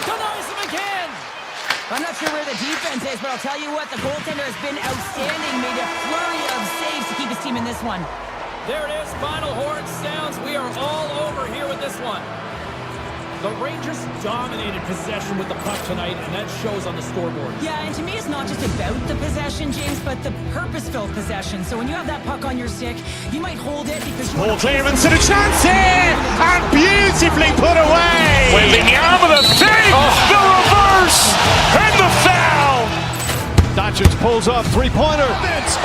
[SPEAKER 4] Denies him again.
[SPEAKER 5] I'm not sure where the defense is, but I'll tell you what, the goaltender has been outstanding. Made a flurry of saves to keep his team in this one.
[SPEAKER 4] There it is, final horn sounds. We are all over here with this one. The Rangers dominated possession with the puck tonight, and that shows on the scoreboard.
[SPEAKER 5] Yeah, and to me, it's not just about the possession, James, but the purpose-filled possession. So when you have that puck on your stick, you might hold it because you
[SPEAKER 1] Paul Clearance and a chance here, and beautifully put away.
[SPEAKER 2] With the arm of the save, the reverse, and the foul.
[SPEAKER 3] Doncic pulls up, three-pointer.
[SPEAKER 2] Has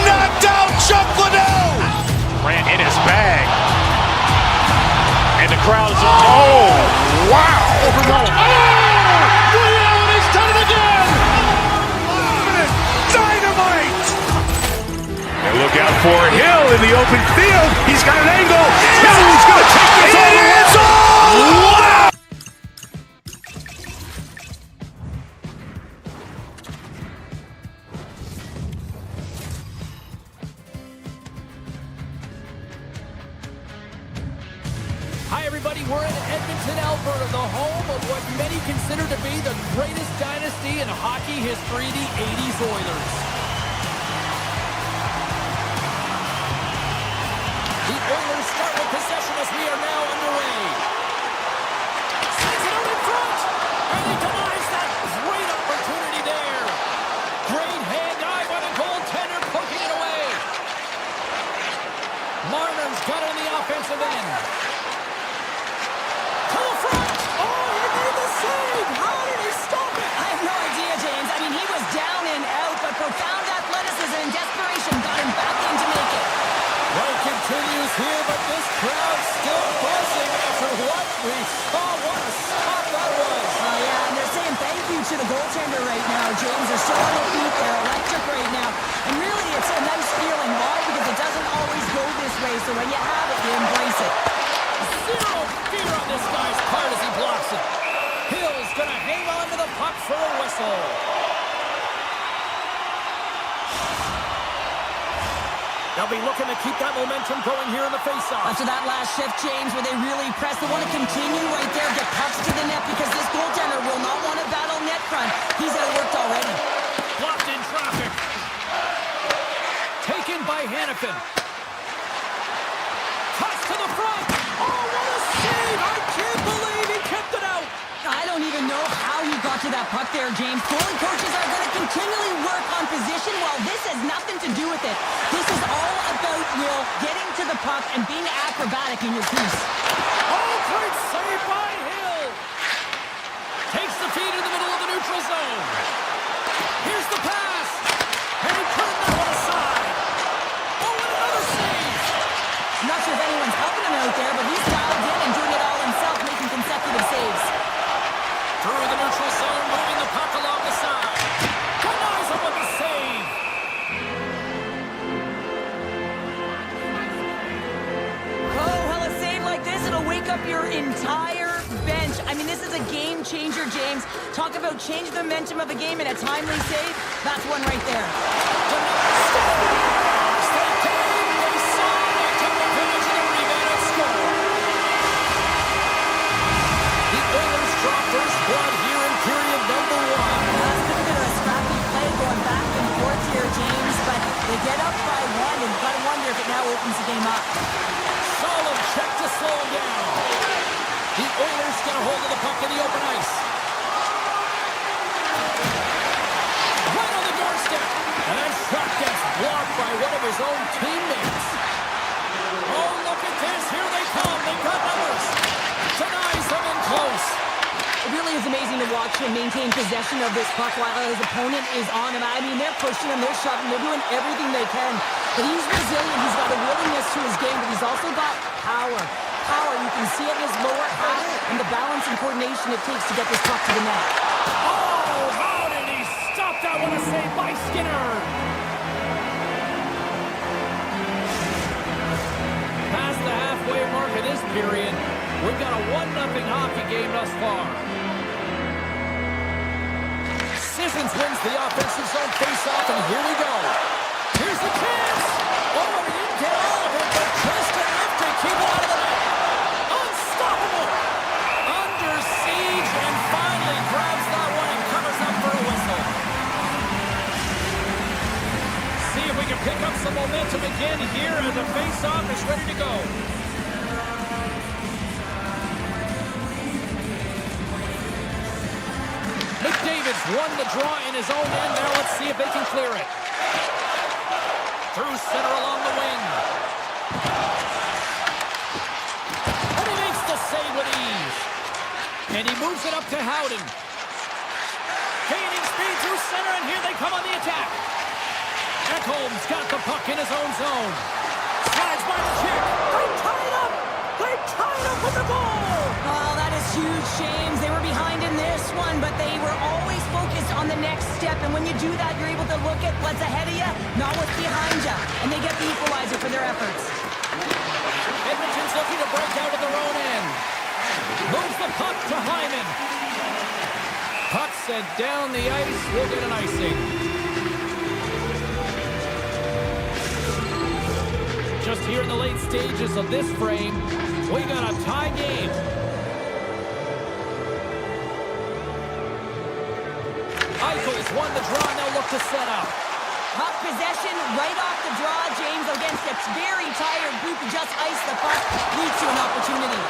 [SPEAKER 2] knocked out Chuck Liddell. Ran in his bag. And the crowd is, oh, wow. Overwhelmed.
[SPEAKER 3] Allen has done it again!
[SPEAKER 2] Dynamite. And look out for Hill in the open field. He's got an angle. Hill's going to take this all the way. Wow.
[SPEAKER 4] Hi, everybody. We're in Edmonton, Alberta, the home of what many consider to be the greatest dynasty in hockey history, the 80s Oilers. The Oilers start with possession as we are now underway. Sends it out in front, and he denies that great opportunity there. Great hand-eye by the goaltender, poking it away. Marner's got it on the offensive end.
[SPEAKER 5] Profound athleticism and desperation got him back in to make it.
[SPEAKER 4] Well, continues here, but this crowd still buzzing after what we saw. What a stop that was.
[SPEAKER 5] Oh, yeah, and they're saying thank you to the goaltender right now, James. They're so on their feet. They're electric right now. And really, it's a nice feeling. Why? Because it doesn't always go this way, so when you have it, you embrace it.
[SPEAKER 4] Zero fear on this guy's part as he blocks it. Hill's going to hang on to the puck for a whistle. They'll be looking to keep that momentum going here in the faceoff.
[SPEAKER 5] After that last shift, James, where they really press, they want to continue right there, get pucks to the net, because this goaltender will not want to battle net front. He's outworked already.
[SPEAKER 4] Blocked in traffic. Taken by Hannafin. Toss to the front. Oh, what a save! I can't believe he kept it out.
[SPEAKER 5] I don't even know how he got to that puck there, James. Goalie coaches are going to continually work on position while this has nothing to do with it. This is all about Will getting to the puck and being acrobatic in your piece.
[SPEAKER 4] Oh, great save by Hill. Takes the feed in the middle of the neutral zone. Here's the pass. And he turned that one aside. Oh, and another save.
[SPEAKER 5] I'm not sure if anyone's helping him out there, but he's dialed in and doing it all himself, making consecutive saves.
[SPEAKER 4] Through the neutral zone, moving the puck along the side. Denies him with the save.
[SPEAKER 5] Oh, well, a save like this, it'll wake up your entire bench. I mean, this is a game changer, James. Talk about change the momentum of a game in a timely save. That's one right there.
[SPEAKER 4] Stay tuned. They saw it. Took advantage of the rebound and scored. The Oilers drop first blood here in period number 1.
[SPEAKER 5] That's been a bit of a scrappy play going back and forth here, James, but they get up by one, and you've got to wonder if it now opens the game up.
[SPEAKER 4] Solid check to slow him down. The Oilers get a hold of the puck in the open ice. Right on the doorstep. And that shot gets blocked by one of his own teammates. Oh, look at this. Here they come. They've got numbers. Denies him in close.
[SPEAKER 5] It really is amazing to watch him maintain possession of this puck while his opponent is on him. I mean, they're pushing him, they're shoving, they're doing everything they can. But he's resilient, he's got a willingness to his game, but he's also got power. Power, you can see it in his lower half and the balance and coordination it takes to get this puck to the net.
[SPEAKER 4] Oh, how did he stop that? What a save by Skinner. period. We've got a 1-0 hockey game thus far. Sissons wins the offensive zone faceoff, and here we go. Here's the chance. Oh, he didn't get all of it, but just enough to keep it out of the net. Unstoppable. Under siege, and finally grabs that one and covers up for a whistle. See if we can pick up some momentum again here as the faceoff is ready to go. McDavid's won the draw in his own end. Now let's see if they can clear it. Through center along the wing. And he makes the save with ease. And he moves it up to Howden. Gaining speed through center, and here they come on the attack. Ekholm's got the puck in his own zone. Slides by the chick. They tie it up. They tie it up with the goal.
[SPEAKER 5] Oh, that is huge, James. They were behind in this one, but they were always focused on the next step. And when you do that, you're able to look at what's ahead of you, not what's behind you. And they get the equalizer for their efforts.
[SPEAKER 4] Edmonton's looking to break out of their own end. Moves the puck to Hyman. Puck sent down the ice. We'll get an icing. Just here in the late stages of this frame, we got a tie game. Eichel's won the draw, now look to set up.
[SPEAKER 5] Puck possession right off the draw, James, against a very tired group who just iced the puck, leads to an opportunity.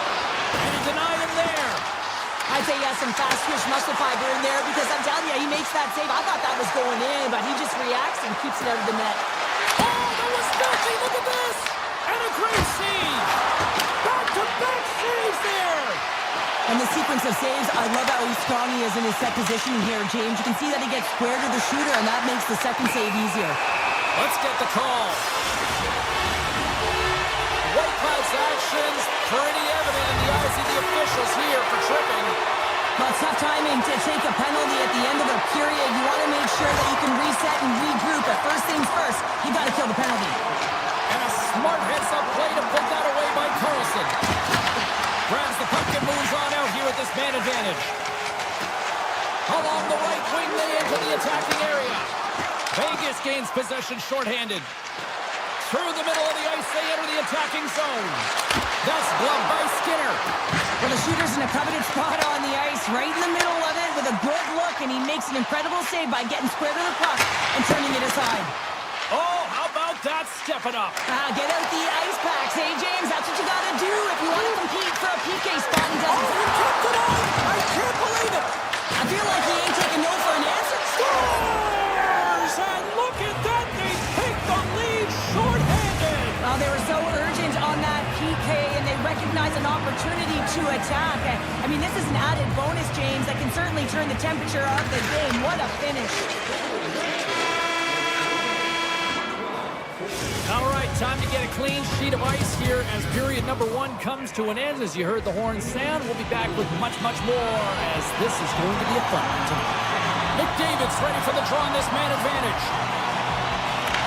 [SPEAKER 4] And he denied him there.
[SPEAKER 5] I'd say he has some fast twitch muscle fiber in there because I'm telling you, he makes that save. I thought that was going in, but he just reacts and keeps it out of the net.
[SPEAKER 4] Oh, that was filthy. Look at this. And a great save. Back-to-back saves there.
[SPEAKER 5] And the sequence of saves, I love how strong he is in his set positioning here, James. You can see that he gets square to the shooter, and that makes the second save easier.
[SPEAKER 4] Let's get the call. White Cloud's actions pretty evident in the eyes of the officials here for tripping.
[SPEAKER 5] Well, it's tough timing to take a penalty at the end of a period. You want to make sure that you can reset and regroup. But first things first, you got to kill the penalty.
[SPEAKER 4] And a smart heads-up play to put that away by Carlson. Grabs the puck and moves on out here with this man advantage. Along the right wing, they enter the attacking area. Vegas gains possession shorthanded. Through the middle of the ice, they enter the attacking zone. That's gloved by Skinner.
[SPEAKER 5] Well, the shooter's in a coveted spot on the ice, right in the middle of it with a good look, and he makes an incredible save by getting square to the puck and turning it aside.
[SPEAKER 4] Oh, how about that stepping up?
[SPEAKER 5] Get out the ice packs, hey, James? That's what you got to do if you want to compete for a PK spot. He doesn't.
[SPEAKER 4] He kept it on! I can't believe it!
[SPEAKER 5] I feel like he ain't taking no for an answer.
[SPEAKER 4] Scores! And look at that! They take the lead shorthanded!
[SPEAKER 5] Well, they were so urgent on that PK, and they recognize an opportunity to attack. I mean, this is an added bonus, James, that can certainly turn the temperature of the game. What a finish.
[SPEAKER 4] All right, time to get a clean sheet of ice here as period number 1 comes to an end. As you heard the horn sound, we'll be back with much, much more as this is going to be a fun one tonight. McDavid's ready for the draw on this man advantage.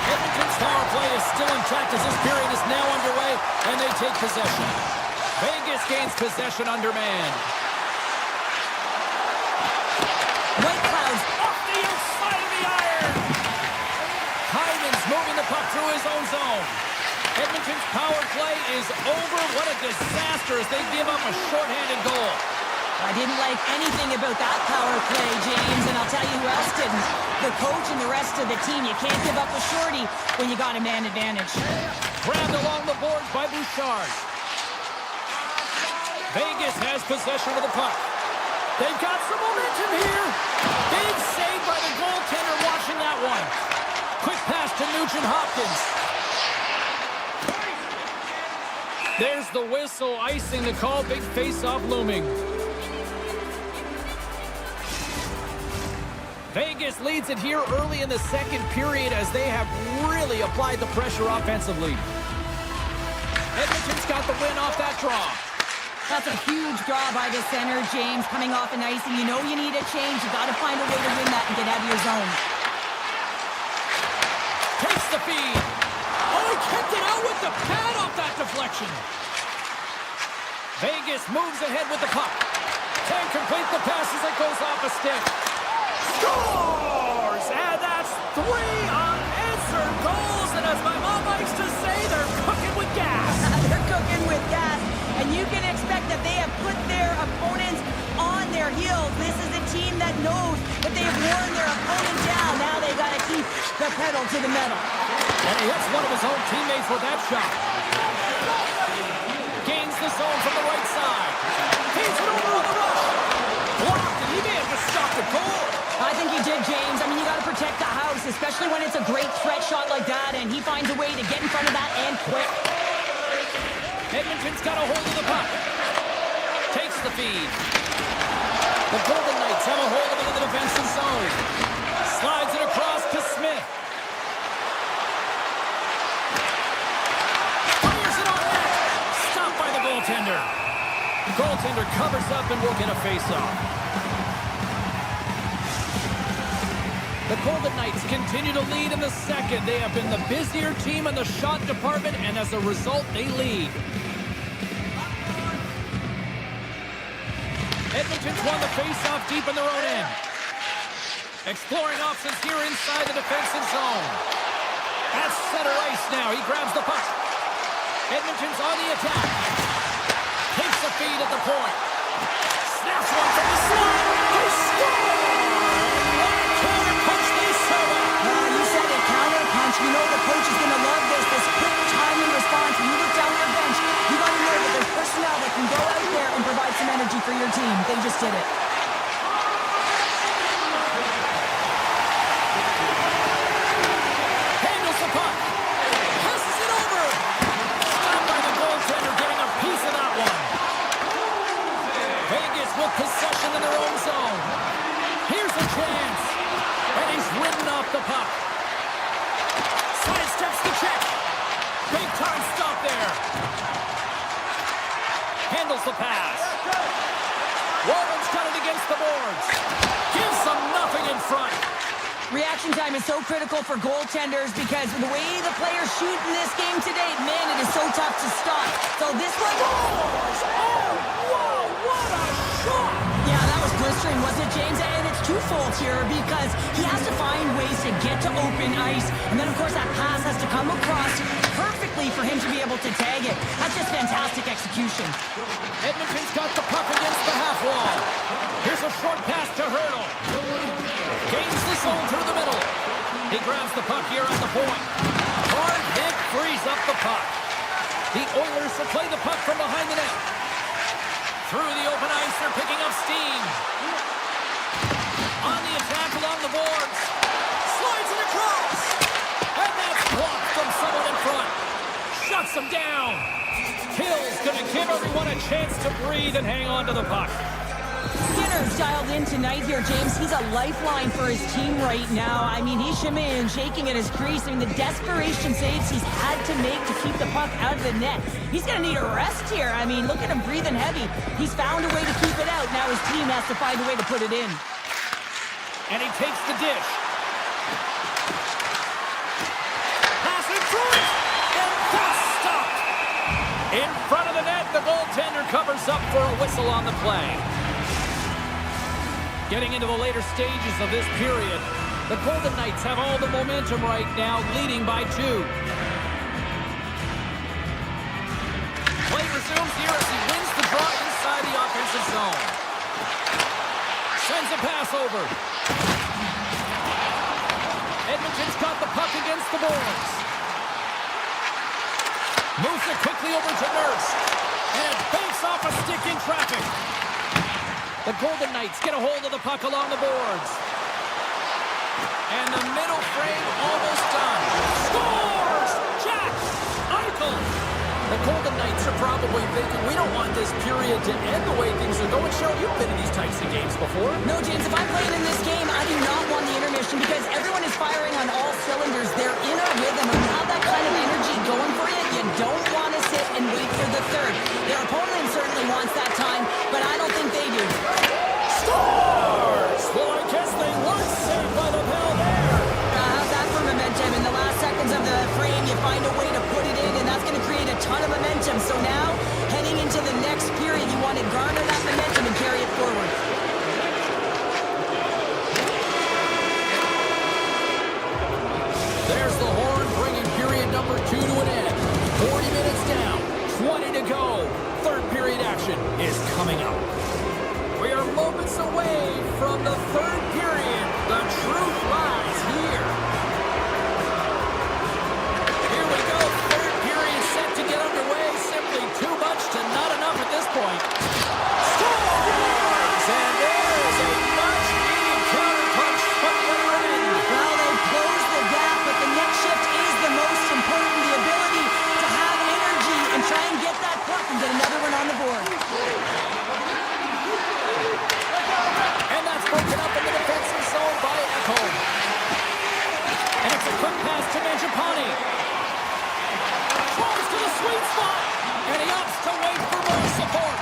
[SPEAKER 4] Edmonton's power play is still intact as this period is now underway, and they take possession. Vegas gains possession under man.
[SPEAKER 5] White Clouds
[SPEAKER 4] Off the outside of the iron. Hyman's moving the puck through his own zone. Edmonton's power play is over. What a disaster as they give up a shorthanded goal.
[SPEAKER 5] I didn't like anything about that power play, James, and I'll tell you who else didn't. The coach and the rest of the team. You can't give up a shorty when you got a man advantage.
[SPEAKER 4] Grabbed along the boards by Bouchard. Vegas has possession of the puck. They've got some momentum here. Big save by the goaltender watching that one. Quick pass to Nugent-Hopkins. There's the whistle, icing the call. Big face-off looming. Vegas leads it here early in the second period as they have really applied the pressure offensively. Edmonton's got the win off that draw.
[SPEAKER 5] That's a huge draw by the center, James, coming off an ice, and you know you need a change. You got to find a way to win that and get out of your zone.
[SPEAKER 4] Takes the feed. Oh, he kept it out with the pad off that deflection. Vegas moves ahead with the puck. Can't complete the pass as it goes off a stick. Scores! And that's 3 unanswered goals. And as my mom likes to say, they're cooking with gas.
[SPEAKER 5] They're cooking with gas. And you can expect that they have put their opponents on their heels. This is a team that knows that they have worn their opponent down. Now they got to keep the pedal to the metal.
[SPEAKER 4] And he hits one of his own teammates with that shot. Gains the zone from the right side. He's it over on the rush. Blocked, and he may have just stopped the goal.
[SPEAKER 5] I think he did, James. I mean, you got to protect the house, especially when it's a great threat shot like that, and he finds a way to get in front of that and quick.
[SPEAKER 4] Edmonton's got a hold of the puck. Takes the feed. The Golden Knights have a hold of it in the defensive zone. Slides it across to Smith. Fires it on net. Stopped by the goaltender. The goaltender covers up and will get a face-off. The Golden Knights continue to lead in the second. They have been the busier team in the shot department, and as a result, they lead. Edmonton's won the face-off deep in their own end. Exploring options here inside the defensive zone. At center ice now. He grabs the puck. Edmonton's on the attack. Takes the feed at the point. Snaps one from the slot. They score! Counter punch, they serve up.
[SPEAKER 5] You said it, counter punch. You know the coach is going to love this. This quick timing response. When you look down your bench, you got to know that there's personnel that can go out there and provide some energy for your team. They just did it.
[SPEAKER 4] Handles the puck. Passes it over. Stopped by the goaltender, getting a piece of that one. Vegas with possession in their own zone. Here's a chance. And he's ridden off the puck. Sidesteps the check. Big time stop there. Handles the pass. Walden's got it against the boards. Gives them nothing in front.
[SPEAKER 5] Reaction time is so critical for goaltenders because the way the players shoot in this game today, man, it is so tough to stop. So this one...
[SPEAKER 4] Oh, whoa, what a shot!
[SPEAKER 5] Yeah, that was blistering, wasn't it, James? And it's twofold here because he has to find ways to get to open ice. And then, of course, that pass has to come across perfectly for him to be able to tag it. That's just fantastic execution.
[SPEAKER 4] Edmonton's got the puck against the half wall. Here's a short pass to Hurdle. Gains the zone through the middle. He grabs the puck here at the point. Hard hit frees up the puck. The Oilers will play the puck from behind the net. Through the open ice, they're picking up steam. On the attack along the boards. Slides it across. And that's blocked from someone in front. Shuts them down. Hill's going to give everyone a chance to breathe and hang on to the puck.
[SPEAKER 5] Skinner's dialed in tonight here, James. He's a lifeline for his team right now. I mean, he's shimmying and shaking at his crease. I mean, the desperation saves he's had to make to keep the puck out of the net. He's going to need a rest here. I mean, look at him breathing heavy. He's found a way to keep it out. Now his team has to find a way to put it in.
[SPEAKER 4] And he takes the dish. Pass in front. And that's stopped. In front of the net, the goaltender covers up for a whistle on the play. Getting into the later stages of this period, the Golden Knights have all the momentum right now, leading by 2. Play resumes here as he wins the draw inside the offensive zone. Sends a pass over. Edmonton's got the puck against the boards. Moves it quickly over to Nurse. And it banks off a stick in traffic. The Golden Knights get a hold of the puck along the boards. And the middle frame almost done. Scores! Jack Eichel! The Golden Knights are probably thinking, we don't want this period to end the way things are going. Cheryl, you've been in these types of games before.
[SPEAKER 5] No, James, if I'm playing in this game, I do not want the intermission because everyone is firing on all cylinders. They're in a rhythm. When you have that kind of energy going for you, you don't want to sit and wait for the third. Their opponent certainly wants that time, but I don't think they do.
[SPEAKER 4] Scores! Well, I guess they weren't saved by the bell there.
[SPEAKER 5] How's that for momentum? In the last seconds of the frame, you find a way to put it in, and that's going to create a ton of momentum. So now, heading into the next period,
[SPEAKER 4] 20 to go. Third period action is coming up. We are moments away from the third period. The truth lies here. Here we go. Third period set to get underway. Simply too much to not enough at this point. Scores! And there is a much-needed counterpunch from the other end.
[SPEAKER 5] Well, they closed the gap, but the next shift is the most important. The ability to have energy and try and get that puck and get another one on the board.
[SPEAKER 4] And that's broken up in the defensive zone by Edmont. And it's a quick pass to Mangiapane. Throws to the sweet spot. And he opts to wait for more support.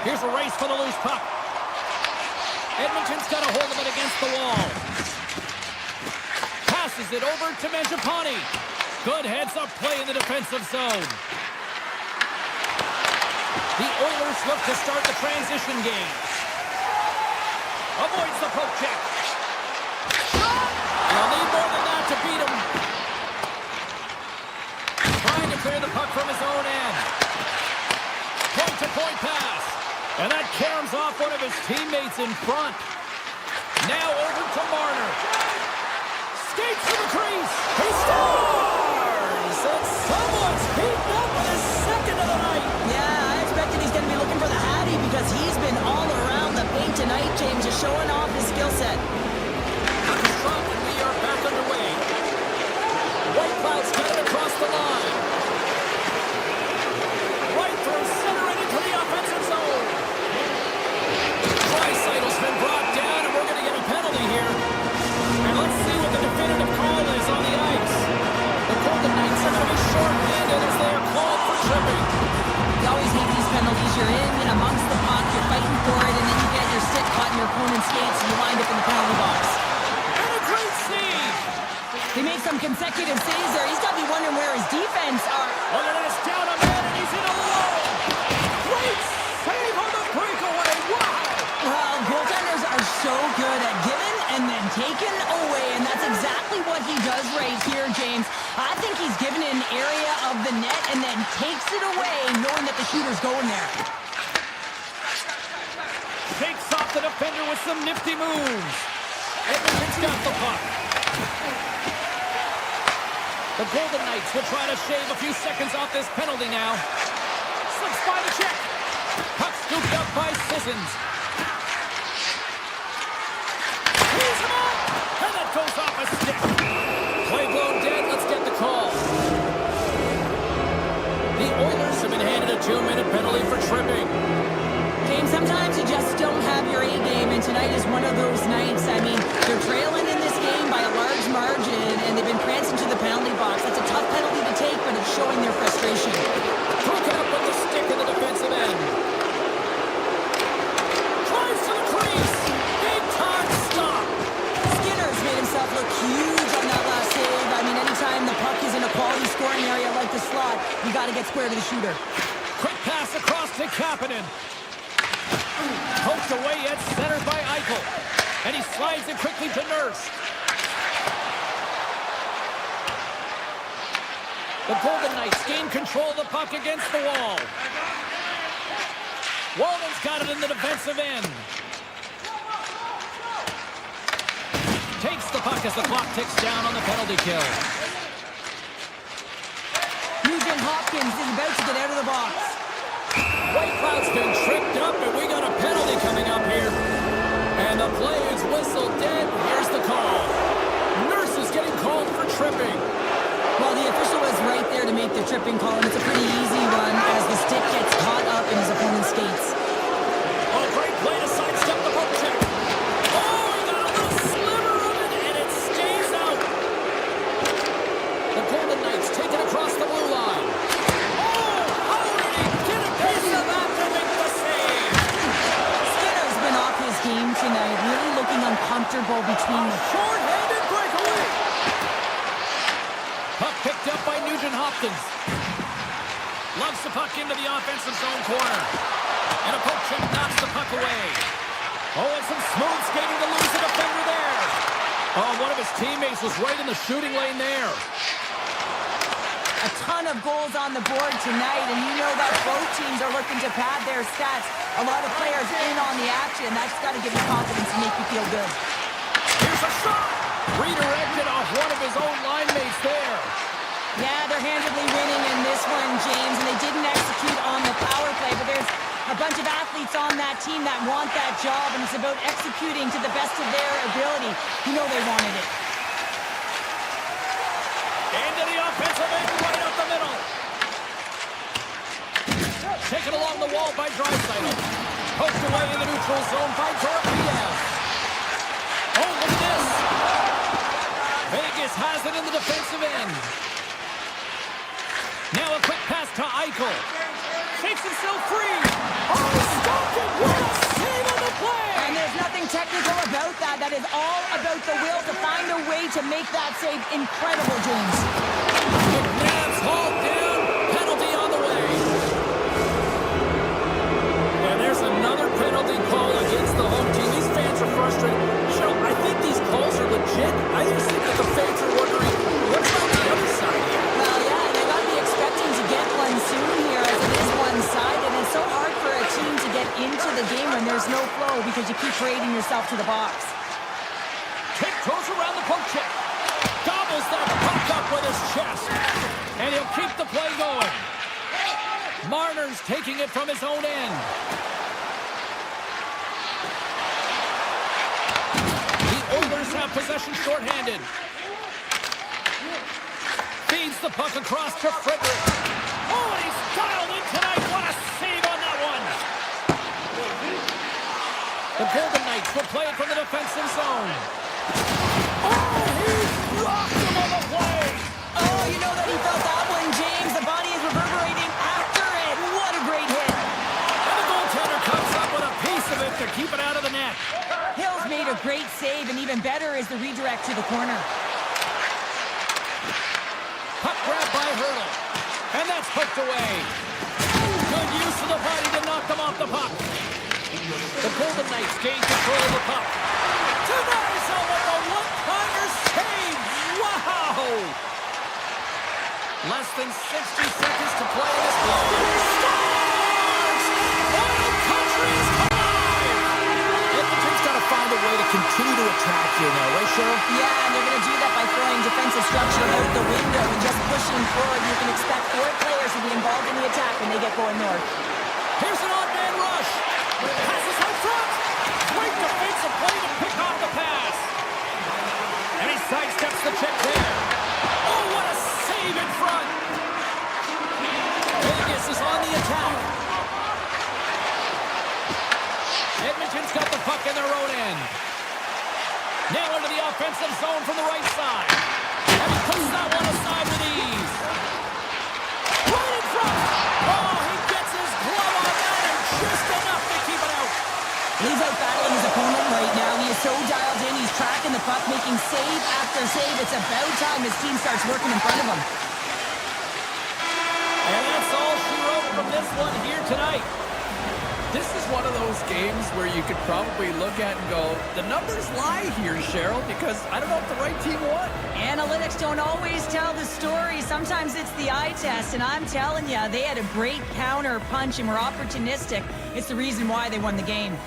[SPEAKER 4] Here's a race for the loose puck. Edmonton's got a hold of it against the wall. Passes it over to Mangiapane. Good heads-up play in the defensive zone. The Oilers look to start the transition game. Avoids the poke check. They'll need more than that to beat him. Trying to clear the puck from his own end. Point-to-point pass. And that caroms off one of his teammates in front. Now over to Marner. Skates to the crease. He scores! And someone's beaten up on his second of the night.
[SPEAKER 5] Yeah, I expected he's going to be looking for the Hattie because he's been all around the paint tonight, James, just showing off his skill set.
[SPEAKER 4] Puck is dropped and we are back underway. White Cloud's got it across the line. Right through center and into the offensive zone. Dreisaitl's been brought down and we're going to get a penalty here. And let's see what the definitive call is on the ice. The Golden Knights are going to be short-handed as they are called for tripping.
[SPEAKER 5] You always hate these penalties. You're in amongst the puck, you're fighting for it, and then you get your stick caught in your opponent's skates and you wind up in the penalty box.
[SPEAKER 4] And a great save.
[SPEAKER 5] They made some consecutive saves there. He's got to be wondering where his defense are.
[SPEAKER 4] Look at this, down a man and he's in alone. Great save on the breakaway. Wow.
[SPEAKER 5] Well, goaltenders are so good at giving and then taking away, and that's exactly what he does right here, James. I think he's given an area of the net and then takes it away, knowing that the shooter's going there.
[SPEAKER 4] Shakes off the defender with some nifty moves. Edmonton's got the puck. The Golden Knights will try to shave a few seconds off this penalty now. Slips by the check. Puck scooped up by Sissons. He's him up! And that goes off a stick. Play blown dead. Let's get the call. The Oilers have been handed a 2-minute penalty for tripping.
[SPEAKER 5] James, sometimes you just don't have your A-game, and tonight is one of those nights. I mean, they're trailing in this game by a large margin, and they've been prancing to the penalty box. That's a tough penalty to take, but it's showing their frustration.
[SPEAKER 4] Broken up with the stick in the defensive end. Drives to the crease. Big time stop.
[SPEAKER 5] Skinner's made himself look huge on that last save. I mean, anytime the puck is in a quality scoring area like the slot, you got to get square to the shooter.
[SPEAKER 4] Quick pass across to Kapanen. Poked away at center by Eichel. And he slides it quickly to Nurse. The Golden Knights gain control of the puck against the wall. Walden's got it in the defensive end. Takes the puck as the clock ticks down on the penalty kill.
[SPEAKER 5] Nugent Hopkins is about to get out of the box.
[SPEAKER 4] White Cloud's been tripped up, and we got a penalty coming up here. And the play is whistled dead. Here's the call. Nurse is getting called for tripping.
[SPEAKER 5] Well, the official was right there to make the tripping call, and it's a pretty easy one as the stick gets caught up in his opponent's skates.
[SPEAKER 4] Oh, great play to sidestep the poke check. Oh, he got a little sliver of it, and it stays out. The Golden Knights take it across the blue line. Oh, how did he get a piece of that to make the save?
[SPEAKER 5] Skinner's been off his game tonight, really looking uncomfortable between the
[SPEAKER 4] Short-handed breakaway. Puck picked up by Nugent Hopkins. Loves the puck into the offensive zone corner. And a poke check knocks the puck away. Oh, and some smooth skating to lose the defender there. Oh, one of his teammates was right in the shooting lane there.
[SPEAKER 5] a ton of goals on the board tonight, and you know that both teams are looking to pad their stats. A lot of players in on the action. That's got to give you confidence and make you feel good.
[SPEAKER 4] Here's a shot! Redirected off one of his own line mates there.
[SPEAKER 5] Yeah, they're handedly winning in this one, James, and they didn't execute on the power play, but there's a bunch of athletes on that team that want that job, and it's about executing to the best of their ability. You know they wanted it.
[SPEAKER 4] Into the offensive end, right up the middle. Taken along the wall by Draisaitl. Poked away in the neutral zone by Torpedo. Oh, look at this. Vegas has it in the defensive end. Now a quick pass to Eichel. Shakes himself free. Oh, stopped it. What a save on the play.
[SPEAKER 5] And there's nothing technical about that. That is all about the will to find a way to make that save incredible, James.
[SPEAKER 4] McNabb's hauled down. Penalty on the way. And there's another penalty call against the home team. These fans are frustrated. Cheryl, I think these calls are legit. I just think that the fans are wondering, what about the other side here?
[SPEAKER 5] Well, yeah, and they got to be expecting to get one soon here as it is one-sided. And it's so hard for a team to get into the game when there's no flow because you keep parading yourself to the box.
[SPEAKER 4] Tiptoes around the poke check. Gobbles that puck up with his chest. And he'll keep the play going. Marner's taking it from his own end. The Oilers have possession shorthanded. Feeds the puck across to Frederick. Oh, and he's dialed in tonight. What a save on that one. The Golden Knights will play it from the defensive zone. Oh, he rocked him on the play.
[SPEAKER 5] Oh, you know that he felt that one, James. The body is reverberating after it. What a great hit.
[SPEAKER 4] And the goaltender comes up with a piece of it to keep it out of the net.
[SPEAKER 5] Hill's made a great save, and even better is the redirect to the corner.
[SPEAKER 4] Puck grab by Hurdle. And that's hooked away. Good use of the body to knock them off the puck. The Golden Knights gain control of the puck. Tonight's with a one-timer save. Wow! Less than 60 seconds to play in this game. Scores! Oil Country is alive! Edmonton's got to find a way to continue to attack here now, right, Cheryl?
[SPEAKER 5] Yeah, and they're going to do that by throwing defensive structure out the window and just pushing forward. You can expect 4 players to be involved in the attack when they get going north.
[SPEAKER 4] Here's an odd-man rush. Passes out front. Great defensive play to pick off the pass. And he sidesteps the check there. Oh, what a save in front. Vegas is on the attack. Edmonton's got the puck in their own end. Now into the offensive zone from the right side. And he puts that one aside with ease. Right in front. Oh, he gets his glove on that and just enough to keep it out.
[SPEAKER 5] He's out battling his opponent right now. He is so dialed in. He's tracking the puck, making save after save. It's about time his team starts working in front of him.
[SPEAKER 4] And that's all she wrote from this one here tonight. This is one of those games where you could probably look at and go, the numbers lie here, Cheryl, because I don't know if the right team won.
[SPEAKER 5] Analytics don't always tell the story. Sometimes it's the eye test, and I'm telling you, they had a great counter punch and were opportunistic. It's the reason why they won the game.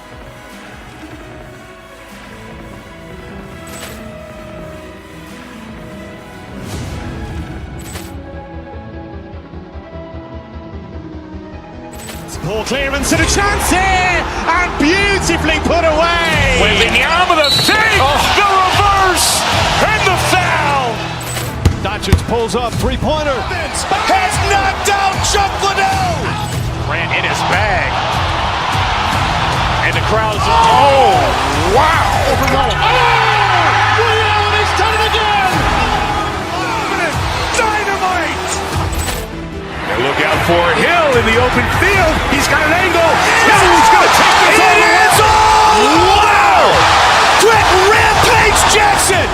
[SPEAKER 1] Poor clearance and a chance here, and beautifully put away.
[SPEAKER 2] Wembanyama the save, the reverse, and the foul.
[SPEAKER 3] Doncic pulls up, three-pointer.
[SPEAKER 2] Has knocked out Chuck Liddell. Ran in his bag. And the crowd's, oh, wow.
[SPEAKER 3] He's done it again.
[SPEAKER 2] Dynamite. And look out for Hill in the open field. He's got an angle. Hill's going to take this all the way. Wow! Quick rampage Jackson.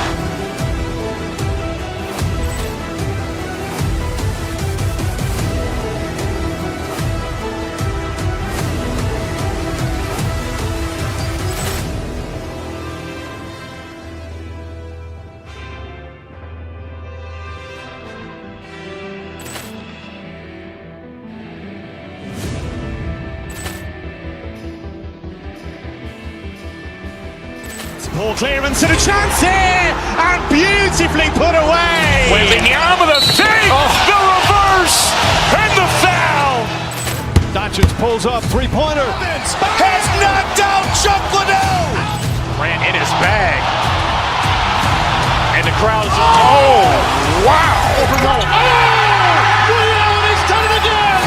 [SPEAKER 1] Ball clearance and a chance here, and beautifully put away.
[SPEAKER 2] Waving the arm of the fake, the reverse, and the foul.
[SPEAKER 3] Doncic pulls up, three-pointer.
[SPEAKER 2] Has knocked out Chuck Liddell. Ran in his bag. And the crowd is, oh, wow.
[SPEAKER 3] Ray Allen has done it again.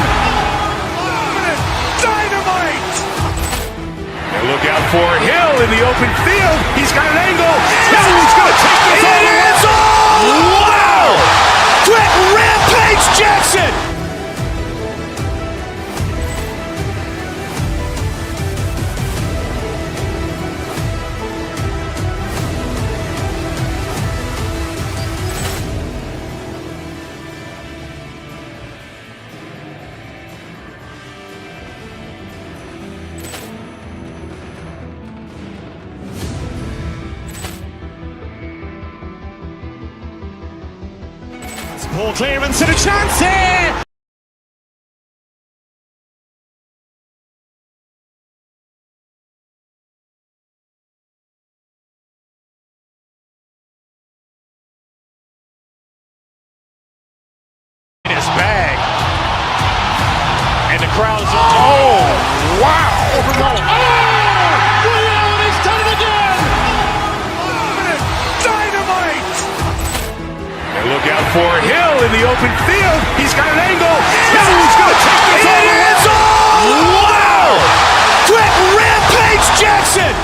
[SPEAKER 2] Dynamite. And look out for Hill in the open field. He's got an angle. Now he's going to take this all the way. Wow. Quick Rampage Jackson.
[SPEAKER 1] Ball clearance and a chance here.
[SPEAKER 2] In his bag. And the crowd is, oh, wow.
[SPEAKER 3] Ray Allen has done it again.
[SPEAKER 2] Dynamite. And look out for Hill in the open field. He's got an angle. Now he's going to take this all the way. Wow. Quick Rampage Jackson.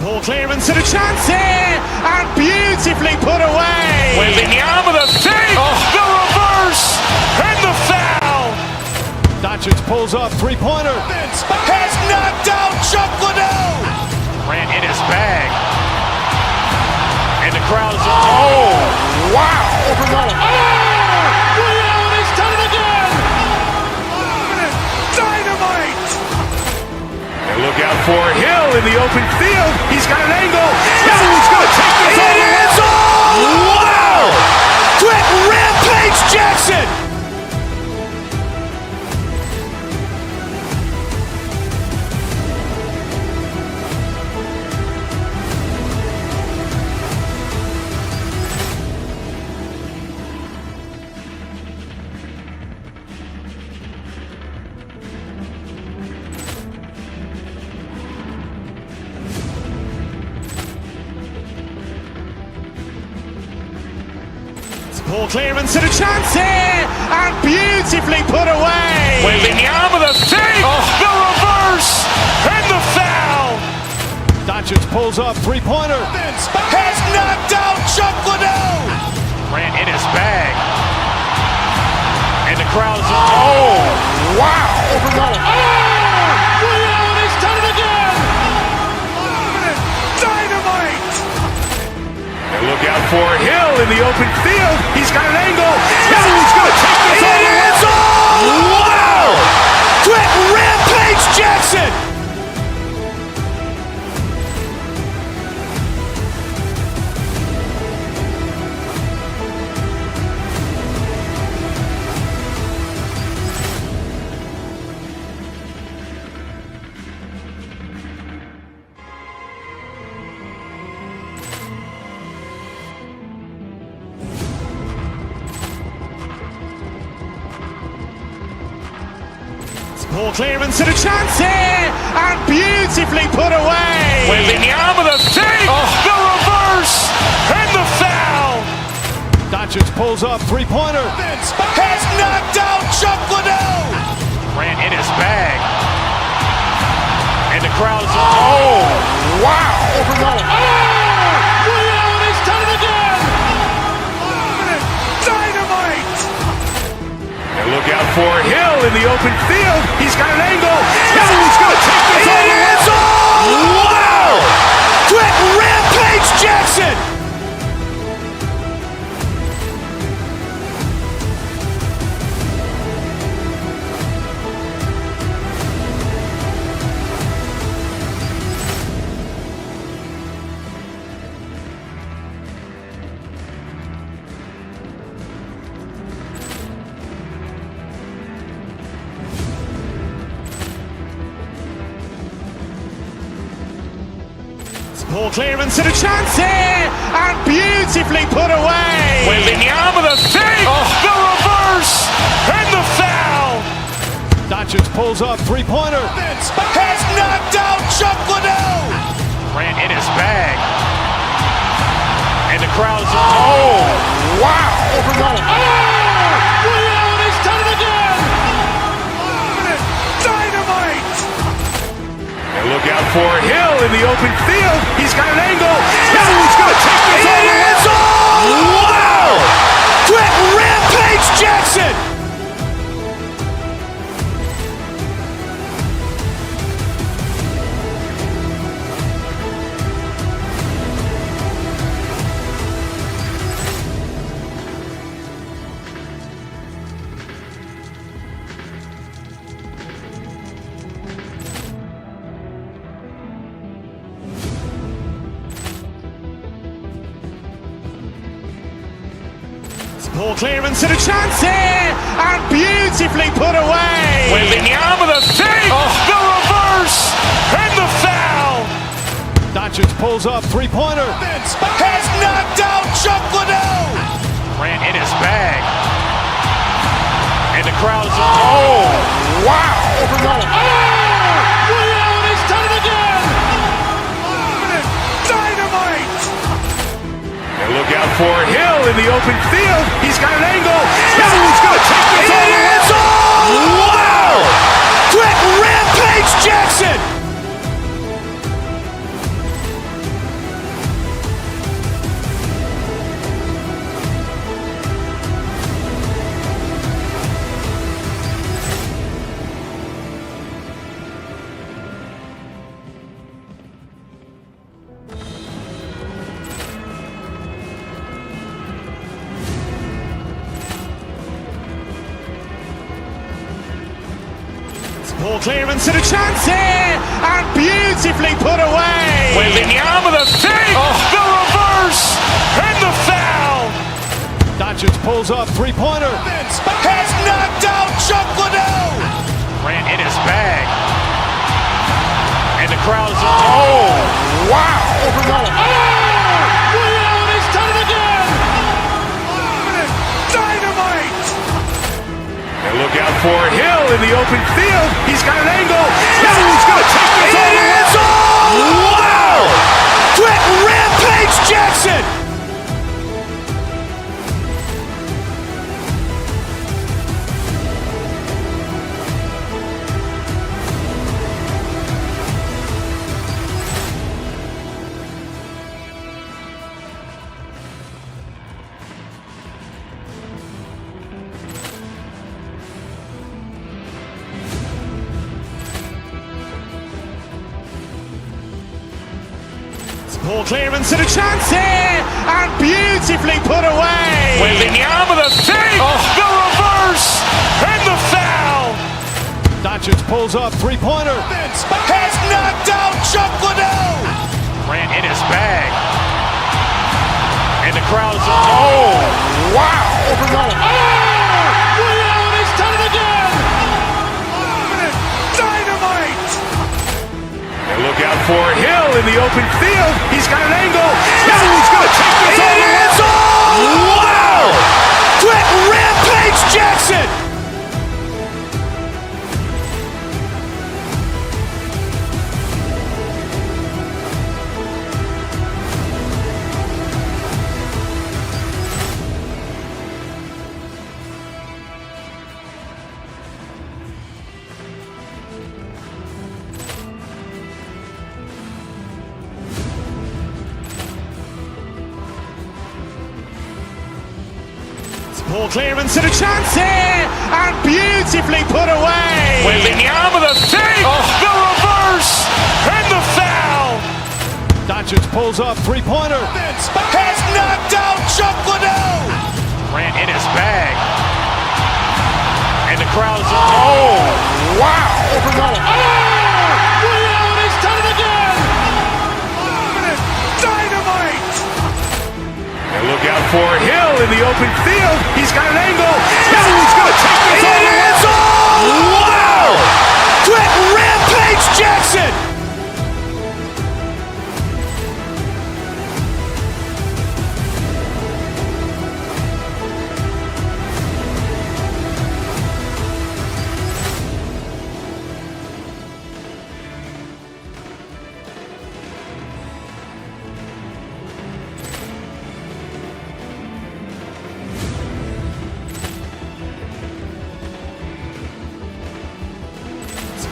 [SPEAKER 1] Ball clearance and a chance here, and beautifully put away.
[SPEAKER 2] Waving the arm of the fake, the reverse, and the foul.
[SPEAKER 3] Doncic pulls up, three-pointer.
[SPEAKER 2] Has knocked out Chuck Liddell. Ran in his bag. And the crowd is, oh, wow.
[SPEAKER 3] Ray Allen has done it again.
[SPEAKER 2] Dynamite. And look out for Hill in the open field. He's got an angle. Now he's going to take this all the way. Wow. Quick Rampage Jackson.
[SPEAKER 1] Ball clearance and a chance here, and beautifully put away.
[SPEAKER 2] Waving the arm of the fake, the reverse, and the foul.
[SPEAKER 3] Doncic pulls up, three-pointer.
[SPEAKER 2] Has knocked out Chuck Liddell. Ran in his bag. And the crowd is, oh, wow.
[SPEAKER 3] Ray Allen has done it again.
[SPEAKER 2] Dynamite. And look out for Hill in the open field. He's got an angle. Now he's going to take this all the way. Wow. Quick Rampage Jackson.
[SPEAKER 1] Ball clearance and a chance here, and beautifully put away.
[SPEAKER 2] Waving the arm of the fake, the reverse, and the foul.
[SPEAKER 3] Doncic pulls up, three-pointer.
[SPEAKER 2] Has knocked out Chuck Liddell. Ran in his bag. And the crowd is, oh, wow.
[SPEAKER 3] Ray Allen has done it again.
[SPEAKER 2] Dynamite. And look out for Hill in the open field. He's got an angle. Now he's going to take this all the way. Wow. Quick Rampage Jackson.
[SPEAKER 1] Ball clearance and a chance here, and beautifully put away.
[SPEAKER 2] Wembanyama the save, the reverse, and the foul.
[SPEAKER 3] Doncic pulls up, three-pointer.
[SPEAKER 2] Has knocked out Chuck Liddell. Grant in his bag. And the crowd's, oh, wow.
[SPEAKER 3] Ray Allen has done it again.
[SPEAKER 2] Dynamite. And look out for Hill in the open field. He's got an angle. He's going to take this all the way. Wow. Quick Rampage Jackson.
[SPEAKER 1] Ball clearance and a chance here, and beautifully put away.
[SPEAKER 2] Wembanyama the save, the reverse, and the foul.
[SPEAKER 3] Doncic pulls up, three-pointer.
[SPEAKER 2] Has knocked out Chuck Liddell. Grant in his bag. And the crowd's, oh, wow.
[SPEAKER 3] Ray Allen has done it again.
[SPEAKER 2] Dynamite. And look out for Hill in the open field. He's got an angle. He's going to take this all the way. Wow. Quick Rampage Jackson.
[SPEAKER 1] Ball clearance and a chance here, and beautifully put away.
[SPEAKER 2] Wembanyama the save, the reverse, and the foul.
[SPEAKER 3] Doncic pulls up, three-pointer.
[SPEAKER 2] Has knocked out Chuck Liddell. Grant in his bag. And the crowd's, oh, wow.
[SPEAKER 3] Ray Allen has done it again.
[SPEAKER 2] Dynamite. And look out for Hill in the open field. He's got an angle. He's going to take this all the way. Wow. Quick Rampage Jackson.
[SPEAKER 1] Ball clearance and a chance here, and beautifully put away.
[SPEAKER 2] Wembanyama the save, the reverse, and the foul.
[SPEAKER 3] Doncic pulls up, three-pointer.
[SPEAKER 2] Has knocked out Chuck Liddell. Grant in his bag. And the crowd's, oh, wow.
[SPEAKER 3] Ray Allen has done it again.
[SPEAKER 2] Dynamite. And look out for Hill in the open field. He's got an angle. He's going to take this all the way. Wow. Quick Rampage Jackson.
[SPEAKER 1] Ball clearance and a chance here, and beautifully put away.
[SPEAKER 2] Wembanyama the save, the reverse, and the foul.
[SPEAKER 3] Doncic pulls up, three-pointer.
[SPEAKER 2] Has knocked out Chuck Liddell. Grant in his bag. And the crowd's, oh, wow.
[SPEAKER 3] Ray Allen has done it again.
[SPEAKER 2] Dynamite. And look out for Hill in the open field. He's got an angle. He's going to take this all the way. Wow. Quick Rampage Jackson.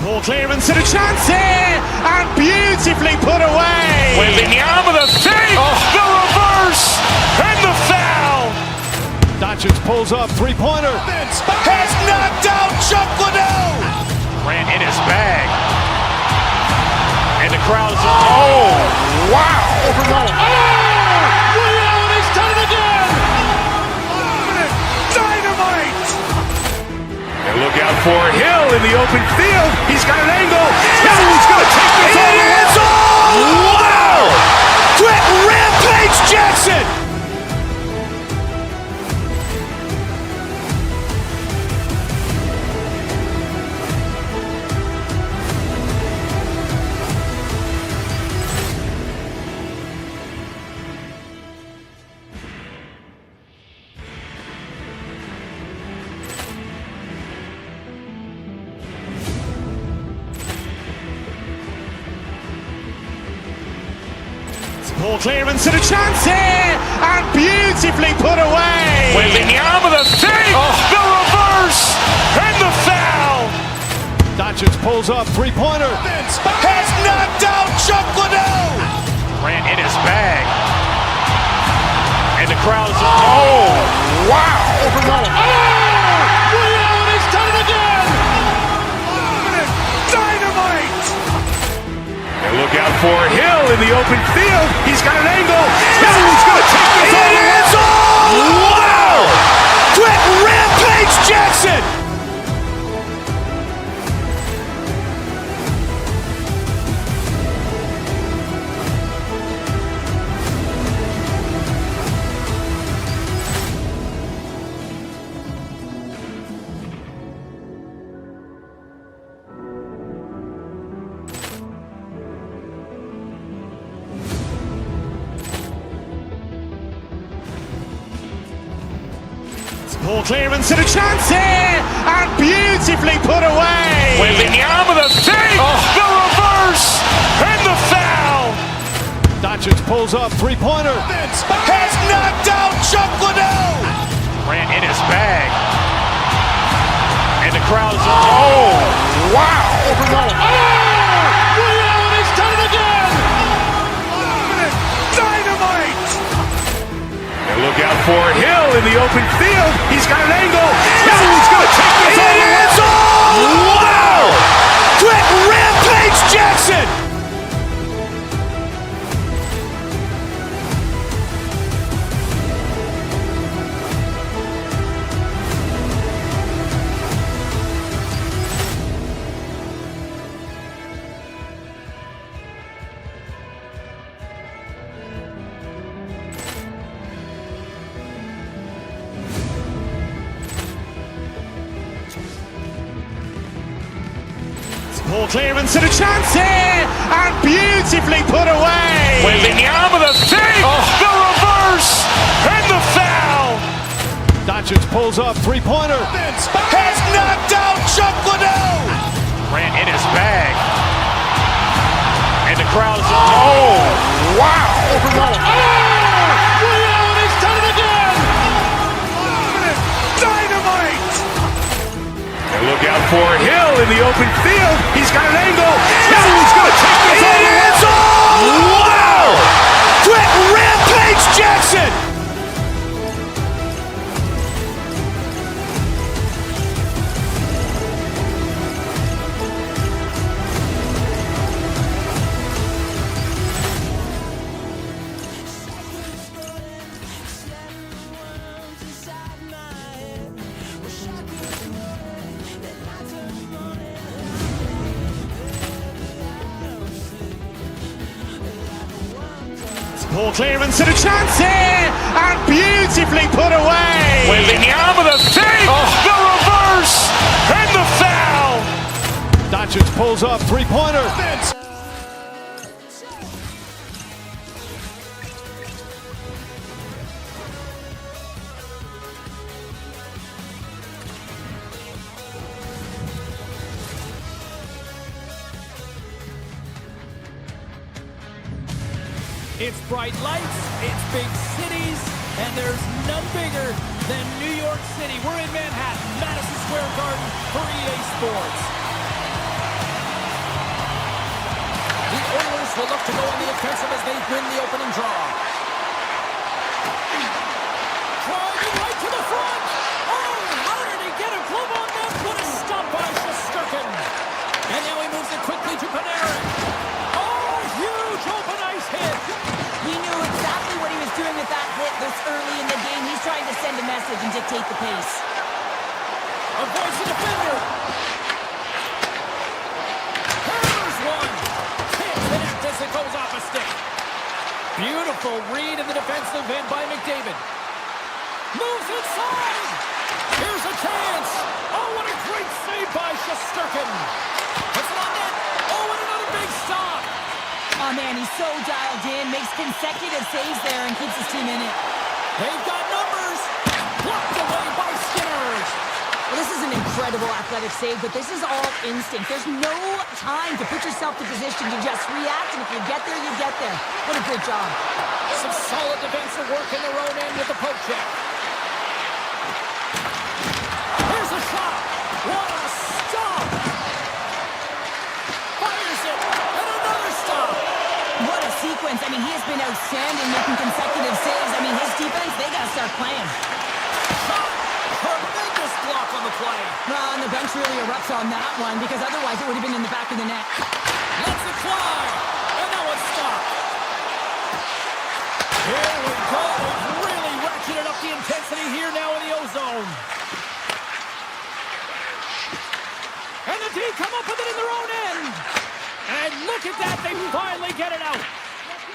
[SPEAKER 1] Ball clearance and a chance here, and beautifully put away.
[SPEAKER 2] Wembanyama with a save, the reverse, and the foul.
[SPEAKER 3] Doncic pulls up, three-pointer.
[SPEAKER 2] Has knocked out Chuck Liddell. Ran in his bag. And the crowd's, oh, wow.
[SPEAKER 3] Ray Allen, he's done it again.
[SPEAKER 2] Dynamite. And look out for Hill in the open field. He's got an angle. Hill's going to take this all the way. Wow. Quick Rampage Jackson.
[SPEAKER 1] Ball clearance and a chance here, and beautifully put away.
[SPEAKER 2] Wembanyama with a save, the reverse, and the foul.
[SPEAKER 3] Doncic pulls up, three-pointer.
[SPEAKER 2] Has knocked out Chuck Liddell. Ran in his bag. And the crowd's, oh, wow.
[SPEAKER 3] Ray Allen, he's done it again.
[SPEAKER 2] Dynamite. And look out for Hill in the open field. He's got an angle. Hill's going to take this all the way. Wow. Quick Rampage Jackson.
[SPEAKER 1] Ball clearance and a chance here, and beautifully put away.
[SPEAKER 2] Wembanyama with a save, the reverse, and the foul.
[SPEAKER 3] Doncic pulls up, three-pointer.
[SPEAKER 2] Has knocked out Chuck Liddell. Ran in his bag. And the crowd's, oh, wow.
[SPEAKER 3] Ray Allen, he's done it again.
[SPEAKER 2] Dynamite. And look out for Hill in the open field. He's got an angle. Hill's going to take this all the way. Wow. Quick Rampage Jackson.
[SPEAKER 1] Ball clearance and a chance here, and beautifully put away.
[SPEAKER 2] Wembanyama with a save, the reverse, and the foul.
[SPEAKER 3] Doncic pulls up, three-pointer.
[SPEAKER 2] Has knocked out Chuck Liddell. Ran in his bag. And the crowd's, oh, wow.
[SPEAKER 3] Ray Allen, he's done it again.
[SPEAKER 2] Dynamite. And look out for Hill in the open field. He's got an angle. Hill's going to take this all the way. Wow. Quick Rampage Jackson.
[SPEAKER 1] Ball clearance and a chance here, and beautifully put away.
[SPEAKER 2] Wembanyama with a save, the reverse, and the foul.
[SPEAKER 3] Doncic pulls up, three-pointer.
[SPEAKER 4] It's bright lights, it's big cities, and there's none bigger than New York City. We're in Manhattan, Madison Square Garden for EA Sports. will look to go on the offensive as they win the opening draw. Driving right to the front. Oh, how did he get a glove on that? What a stop by Shesterkin. And now he moves it quickly to Panarin. Oh, huge open ice hit.
[SPEAKER 5] He knew exactly what he was doing with that hit this early in the game. He's trying to send a message and dictate the pace.
[SPEAKER 4] Avoids the defender. Hammers one. Can't connect as it goes off a stick. Beautiful read in the defensive end by McDavid. Moves inside. Here's a chance. Oh, what a great save by Shesterkin. Puts it on net. Oh, and another big stop.
[SPEAKER 5] Oh, man, he's so dialed in. Makes consecutive saves there and keeps his team in it.
[SPEAKER 4] They've got numbers. Blocked away by Skinners.
[SPEAKER 5] Well, this is an incredible athletic save, but this is all instinct. There's no time to put yourself in position to just react, and if you get there, you get there. What a great job.
[SPEAKER 4] Some solid defensive work in their own end with the poke check. Here's a shot. What a stop. Fires it. And another stop.
[SPEAKER 5] What a sequence. I mean, he has been outstanding making consecutive saves. I mean, his defense, they got to start playing.
[SPEAKER 4] Shot. Tremendous block on the play.
[SPEAKER 5] Well, and the bench really erupts on that one because otherwise it would have been in the back of the net.
[SPEAKER 4] Lets it fly. And now it's stopped. Here we go. They've really ratcheted up the intensity here now in the O-zone. And the D come up with it in their own end. And look at that. They finally get it out.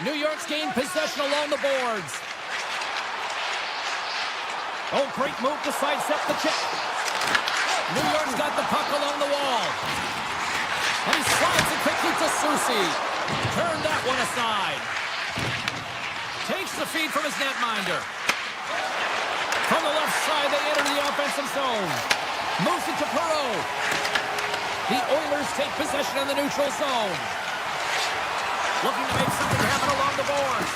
[SPEAKER 4] New York's gained possession along the boards. Oh, great move to sidestep the check. New York's got the puck along the wall. And he slides it quickly to Soucy. Turn that one aside. Takes the feed from his netminder. From the left side, they enter the offensive zone. Moves it to Perreault. The Oilers take possession in the neutral zone. Looking to make something happen along the boards.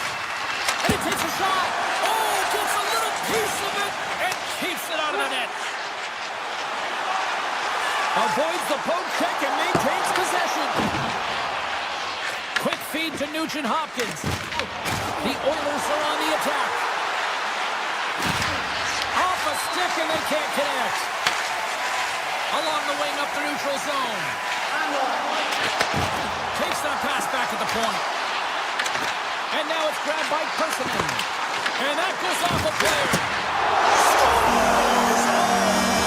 [SPEAKER 4] And he takes a shot. Oh, gets a little piece of it and keeps it out of the net. Avoids the poke check and maintains possession. Quick feed to Nugent-Hopkins. The Oilers are on the attack. Off a stick and they can't connect. Along the wing up the neutral zone. Takes that pass back at the point. And now it's grabbed by Personman. And that goes off a player. Scores!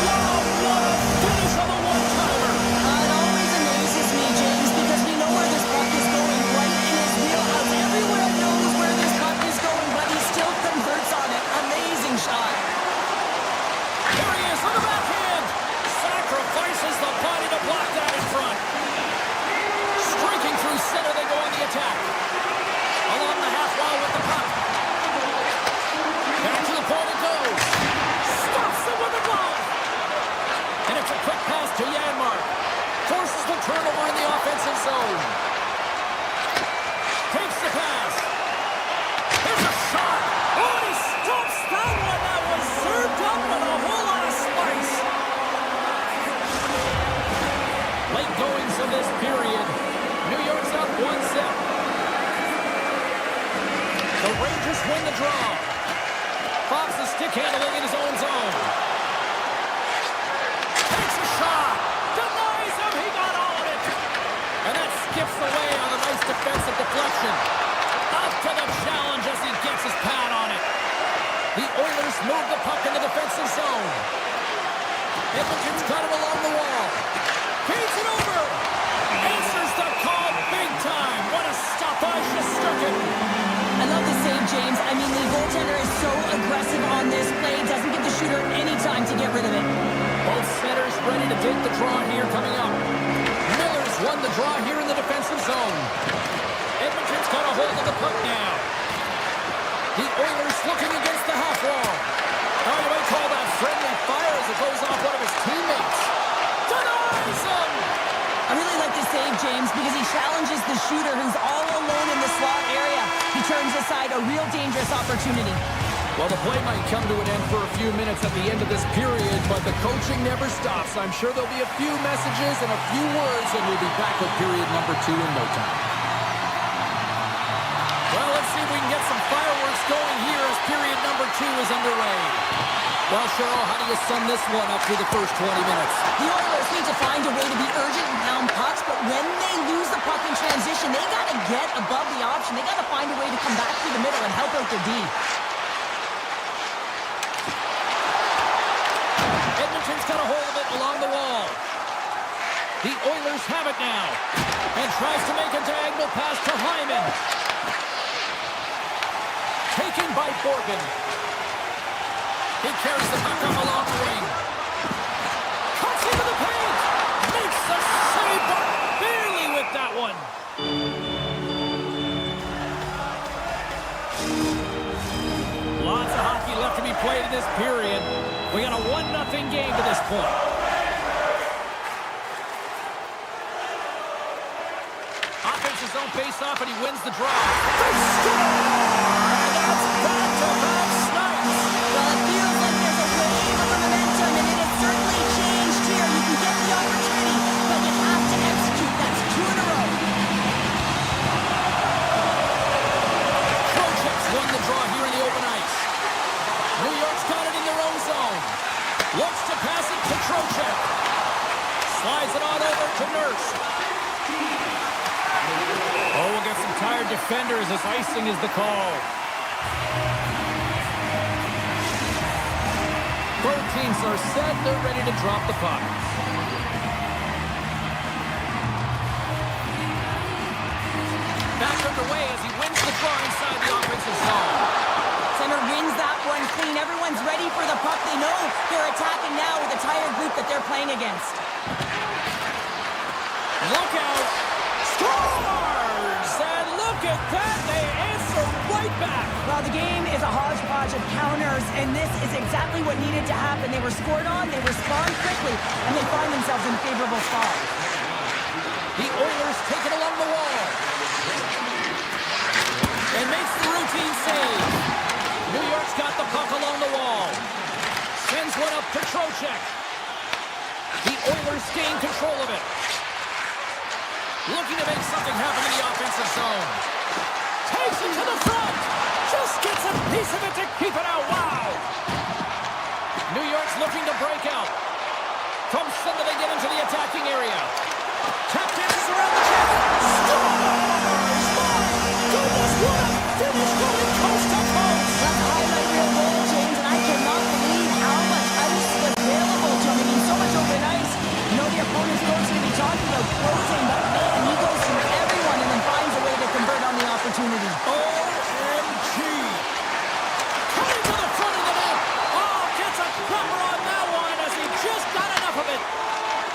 [SPEAKER 4] Wow, what a finish on the one-timer.
[SPEAKER 5] It always amazes me, James, because we know where this puck is going, right in his wheelhouse. Everywhere knows where this puck is going, but he still converts on it. Amazing shot.
[SPEAKER 4] Here he is on the backhand. Sacrifices the body to block that in front. Streaking through center, they go on the attack. Along the half wall with the puck. Back to the point it goes. Stops it with the glove. And it's a quick pass to Janmark. Forces the turnover in the offensive zone. Takes the pass. Here's a shot. Oh, he stops that one. That was served up with a whole lot of spice. Late goings of this period. New York's up 1-0. The Rangers win the draw. Fox is stick handling in his own zone. Takes a shot. Denies him. He got all of it. And that skips away on a nice defensive deflection. Up to the challenge as he gets his pad on it. The Oilers move the puck in the defensive zone. Edmonton's got it along the wall. Feeds it over. Answers the call big time. What a stop by Shesterkin.
[SPEAKER 5] I love the save, James. I mean, the goaltender is so aggressive on this play. Doesn't give the shooter any time to get rid of it.
[SPEAKER 4] Both centers ready to take the draw here coming up. Miller's won the draw here in the defensive zone. Edmonton's got a hold of the puck now. The Oilers looking against the half wall. Oh, you might call that friendly fire as it goes off one of his teammates. Denies him!
[SPEAKER 5] I really like the save, James, because he challenges the shooter who's all alone in the slot area. He turns aside a real dangerous opportunity.
[SPEAKER 4] Well, the play might come to an end for a few minutes at the end of this period, but the coaching never stops. I'm sure there'll be a few messages and a few words, and we'll be back with period number 2 in no time. see if we can get some fireworks going here as period number 2 is underway. Well, Cheryl, how do you sum this one up through the first 20 minutes?
[SPEAKER 5] The Oilers need to find a way to be urgent and pound pucks, but when they lose the puck in transition, they got to get above the option. They got to find a way to come back through the middle and help out their D.
[SPEAKER 4] Edmonton's got a hold of it along the wall. The Oilers have it now and tries to make a diagonal pass to Hyman. Taken by Borgen. He carries the puck up along the wing. Cuts into the paint. Makes the save, but barely with that one. Lots of hockey left to be played in this period. We got a 1-0 game to this point. Offensive zone face-off, and he wins the draw. They score! And that's back-to-back snipes.
[SPEAKER 5] Well, it feels like there's a wave of momentum, and it has certainly changed here. You can get the opportunity, but you have to execute. That's 2 in a row.
[SPEAKER 4] Trocheck's won the draw here in the open ice. New York's got it in their own zone. Looks to pass it to Trocheck. Slides it on over to Nurse. Oh, we'll get some tired defenders as icing is the call. Both teams are set. They're ready to drop the puck. Back underway as he wins the draw inside the offensive zone.
[SPEAKER 5] Center wins that one clean. Everyone's ready for the puck. They know they're attacking now with a tired group that they're playing against.
[SPEAKER 4] Look out! Scores! And look at that! They answer right back!
[SPEAKER 5] Well, the game is a hodgepodge of counters, and this is exactly what needed to happen. They were scored on, they respond quickly, and they find themselves in a favorable spot.
[SPEAKER 4] The Oilers take it along the wall. And makes the routine save. New York's got the puck along the wall. Sends one up to Trocheck. The Oilers gain control of it. Looking to make something happen in the offensive zone. Takes it to the front. Just gets a piece of it to keep it out. Wow! New York's looking to break out. From center they get into the attacking area. Tap dances around the net. Scores! My goodness, what a finish going coast to coast.
[SPEAKER 5] That's a highlight reel goal, James, and I cannot believe how much ice was available to him. I mean, so much open ice. You know the opponent's coach going to be talking about closing, but man, he goes through everyone and then finds a way to convert on the opportunity.
[SPEAKER 4] OMG! Coming to the front of the net. Oh, gets a cover on that one as he just got enough of it.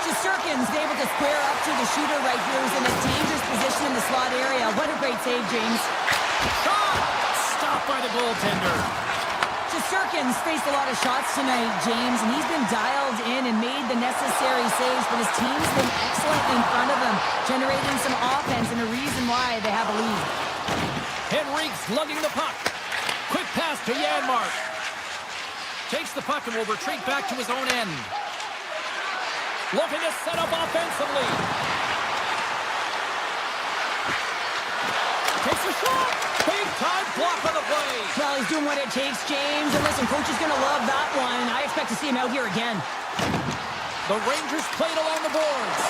[SPEAKER 5] Shesterkin's able to square up to the shooter right here, who's in a dangerous position in the slot area. What a great save, James.
[SPEAKER 4] Shot! Stopped by the goaltender.
[SPEAKER 5] Shesterkin's faced a lot of shots tonight, James, and he's been dialed in and made the necessary saves, but his team's been excellent in front of him, generating some offense and a reason why they have a lead.
[SPEAKER 4] Henrique's lugging the puck. Quick pass to Janmark. Takes the puck and will retreat back to his own end. Looking to set up offensively. Takes a shot. Big time block on the play.
[SPEAKER 5] Well, he's doing what it takes, James. And listen, coach is going to love that one. I expect to see him out here again.
[SPEAKER 4] The Rangers played along the boards.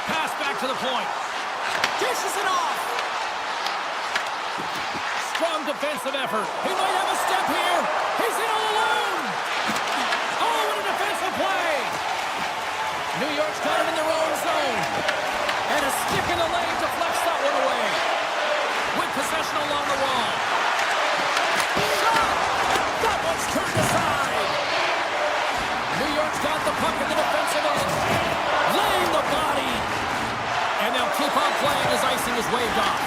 [SPEAKER 4] Pass back to the point. Dishes it off. Strong defensive effort. He might have a step here. He's in all alone. Oh, what a defensive play. New York's got it in their own zone. And a stick in the lane deflects that one away. With possession along the wall. Shot! That one's turned aside. New York's got the puck in the defensive end. Laying the body. And they'll keep on playing as icing is waved off.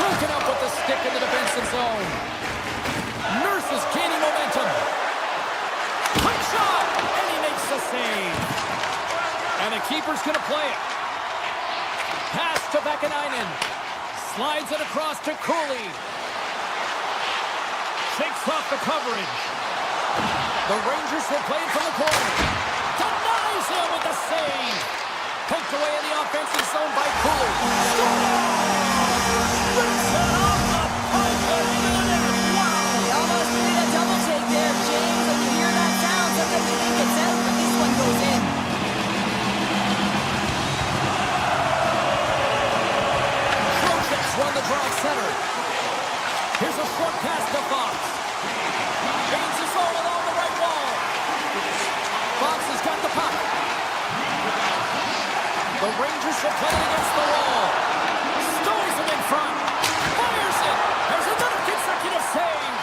[SPEAKER 4] Broken up with the stick in the defensive zone. Nurse is gaining momentum. Quick shot! And he makes the save. And the keeper's going to play it. Pass to Vakanainen. Slides it across to Cooley. Shakes off the coverage. The Rangers will play it from the corner. Denies him with the save. Poked away in the offensive zone by Cooley. Score! The Rangers are playing against the wall. Stows him in front. Fires it. There's another consecutive save.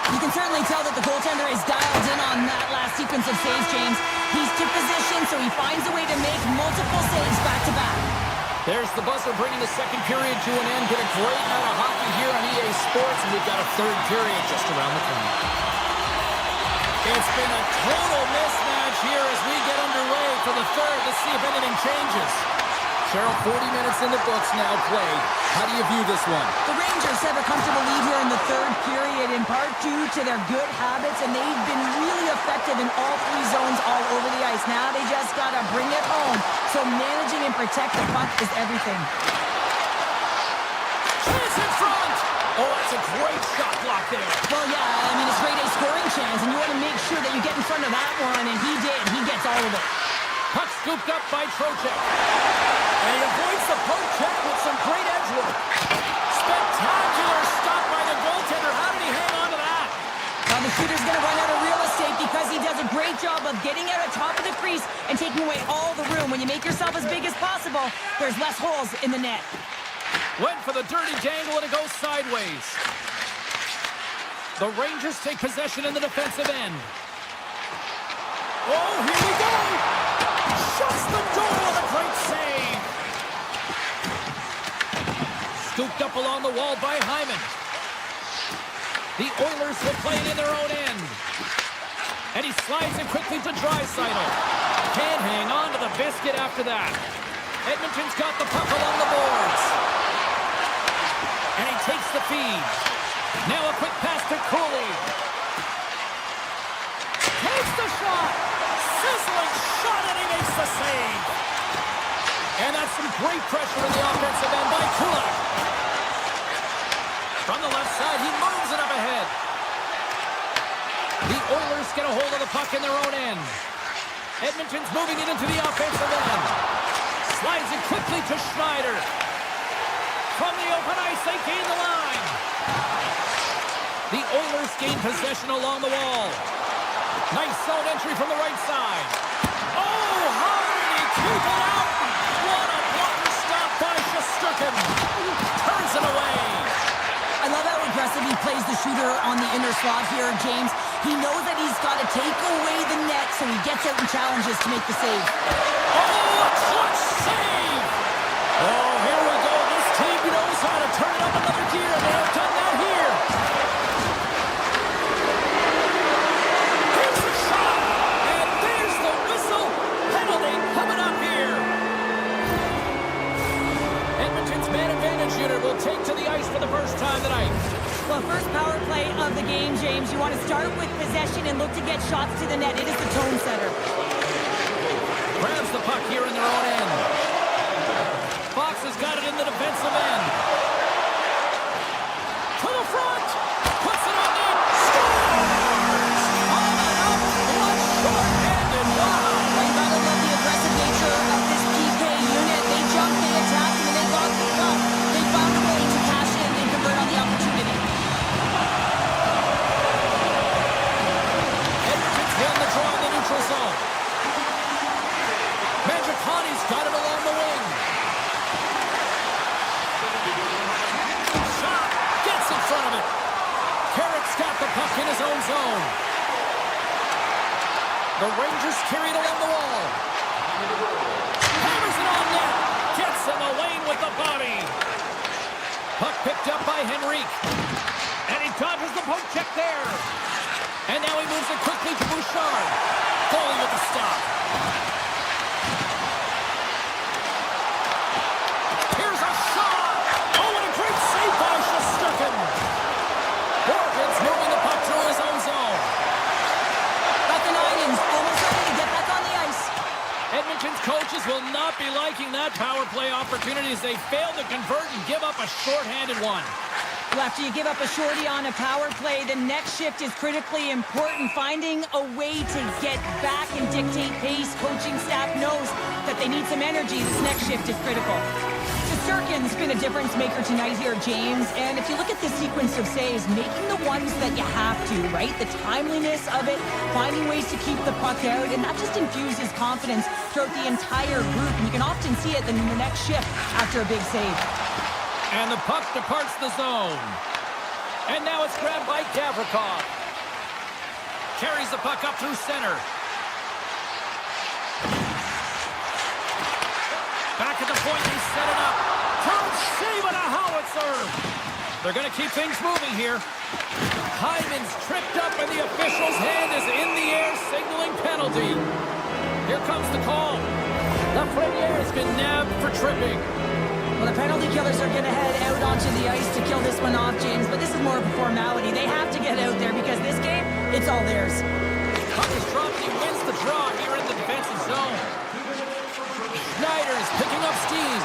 [SPEAKER 5] You can certainly tell that the goaltender is dialed in on that last sequence of saves, James. He's to position, so he finds a way to make multiple saves back-to-back.
[SPEAKER 4] There's the buzzer bringing the second period to an end. Been a great night of hockey here on EA Sports, and we've got a third period just around the corner. It's been a total mismatch here as we get underway for the third. Let's see if anything changes. Cheryl, 40 minutes in the books now played. How do you view this one?
[SPEAKER 5] The Rangers have a comfortable lead here in the third period, in part due to their good habits, and they've been really effective in all three zones all over the ice. Now they just got to bring it home. So managing and protect the puck is everything.
[SPEAKER 4] Chance in front! Oh, that's a great shot block there.
[SPEAKER 5] Well, yeah, I mean, it's grade A scoring chance, and you want to make sure that you get in front of that one, and he did. He gets all of it.
[SPEAKER 4] Puck scooped up by Trocheck. And he avoids the poke check with some great edge work. Spectacular stop by the goaltender. How did he hang on to that?
[SPEAKER 5] Now the shooter's going to run out of real estate because he does a great job of getting out on top of the crease and taking away all the room. When you make yourself as big as possible, there's less holes in the net.
[SPEAKER 4] Went for the dirty dangle and it goes sideways. The Rangers take possession in the defensive end. Oh, here we go! Shuts the door with a great save. Scooped up along the wall by Hyman. The Oilers will play it in their own end. And he slides it quickly to Draisaitl. Can't hang on to the biscuit after that. Edmonton's got the puck along the boards. And he takes the feed. Now a quick pass to Cooley. Takes the shot. Sizzling shot, and he makes the save. And that's some great pressure in the offensive end by Kulak. From the left side, he moves it up ahead. The Oilers get a hold of the puck in their own end. Edmonton's moving it into the offensive end. Slides it quickly to Schneider. From the open ice, they gain the line. The Oilers gain possession along the wall. Nice zone entry from the right side. Oh, how did he keep it out? What a blocker stop by Shesterkin. Turns it away.
[SPEAKER 5] I love how aggressive he plays the shooter on the inner slot here, James. He knows that he's got to take away the net, so he gets out and challenges to make the save.
[SPEAKER 4] Oh, a clutch save! Oh, here we go. This team knows how to turn it up another gear, and they have done that here. Here's the shot, and there's the whistle. Penalty coming up here. Edmonton's man advantage unit will take to the ice for the first time tonight.
[SPEAKER 5] Well, first power play of the game, James. You want to start with possession and look to get shots to the net. It is the tone setter.
[SPEAKER 4] Grabs the puck here in their own end. Fox has got it in the defensive end. To the front. Puts it on net. Scores! On and up. One short-handed. Wow.
[SPEAKER 5] You gotta love the aggressive nature of this PK unit. They jumped, they attacked, and they got the puck. They found a way to cash in and convert on the opportunity.
[SPEAKER 4] Edmonton's hitting the draw in the neutral zone. Mangiacone's got it along the wing. Shot. Gets in front of it. Carrick's got the puck in his own zone. The Rangers carried along the wall. Hammers it on net. Gets in the lane with the body. Puck picked up by Henrique. And he dodges the poke check there. And now he moves it quickly to Bouchard. Goalie with the stop. Here's a shot. Oh, and a great save by Shesterkin. Morgan's moving the puck through his own zone.
[SPEAKER 5] Got the nine-ins, almost ready to get back on the ice.
[SPEAKER 4] Edmonton's coaches will not be liking that power play opportunity as they fail to convert and give up a shorthanded one.
[SPEAKER 5] Well, after you give up a shorty on a power play, the next shift is critically important. Finding a way to get back and dictate pace. Coaching staff knows that they need some energy. This next shift is critical. Just Sturgeon's been a difference maker tonight here, James. And if you look at the sequence of saves, making the ones that you have to, right? The timeliness of it, finding ways to keep the puck out, and that just infuses confidence throughout the entire group. And you can often see it in the next shift after a big save.
[SPEAKER 4] And the puck departs the zone. And now it's grabbed by Gavrikov. Carries the puck up through center. Back at the point, they set it up. Don't save it, a howitzer. They're going to keep things moving here. Hyman's tripped up, and the official's hand is in the air, signaling penalty. Here comes the call. Lafreniere has been nabbed for tripping.
[SPEAKER 5] Well, the penalty killers are going to head out onto the ice to kill this one off, James, but this is more of a formality. They have to get out there because this game, it's all theirs.
[SPEAKER 4] Puck is dropped, he wins the draw here in the defensive zone. Schneider's picking up steam.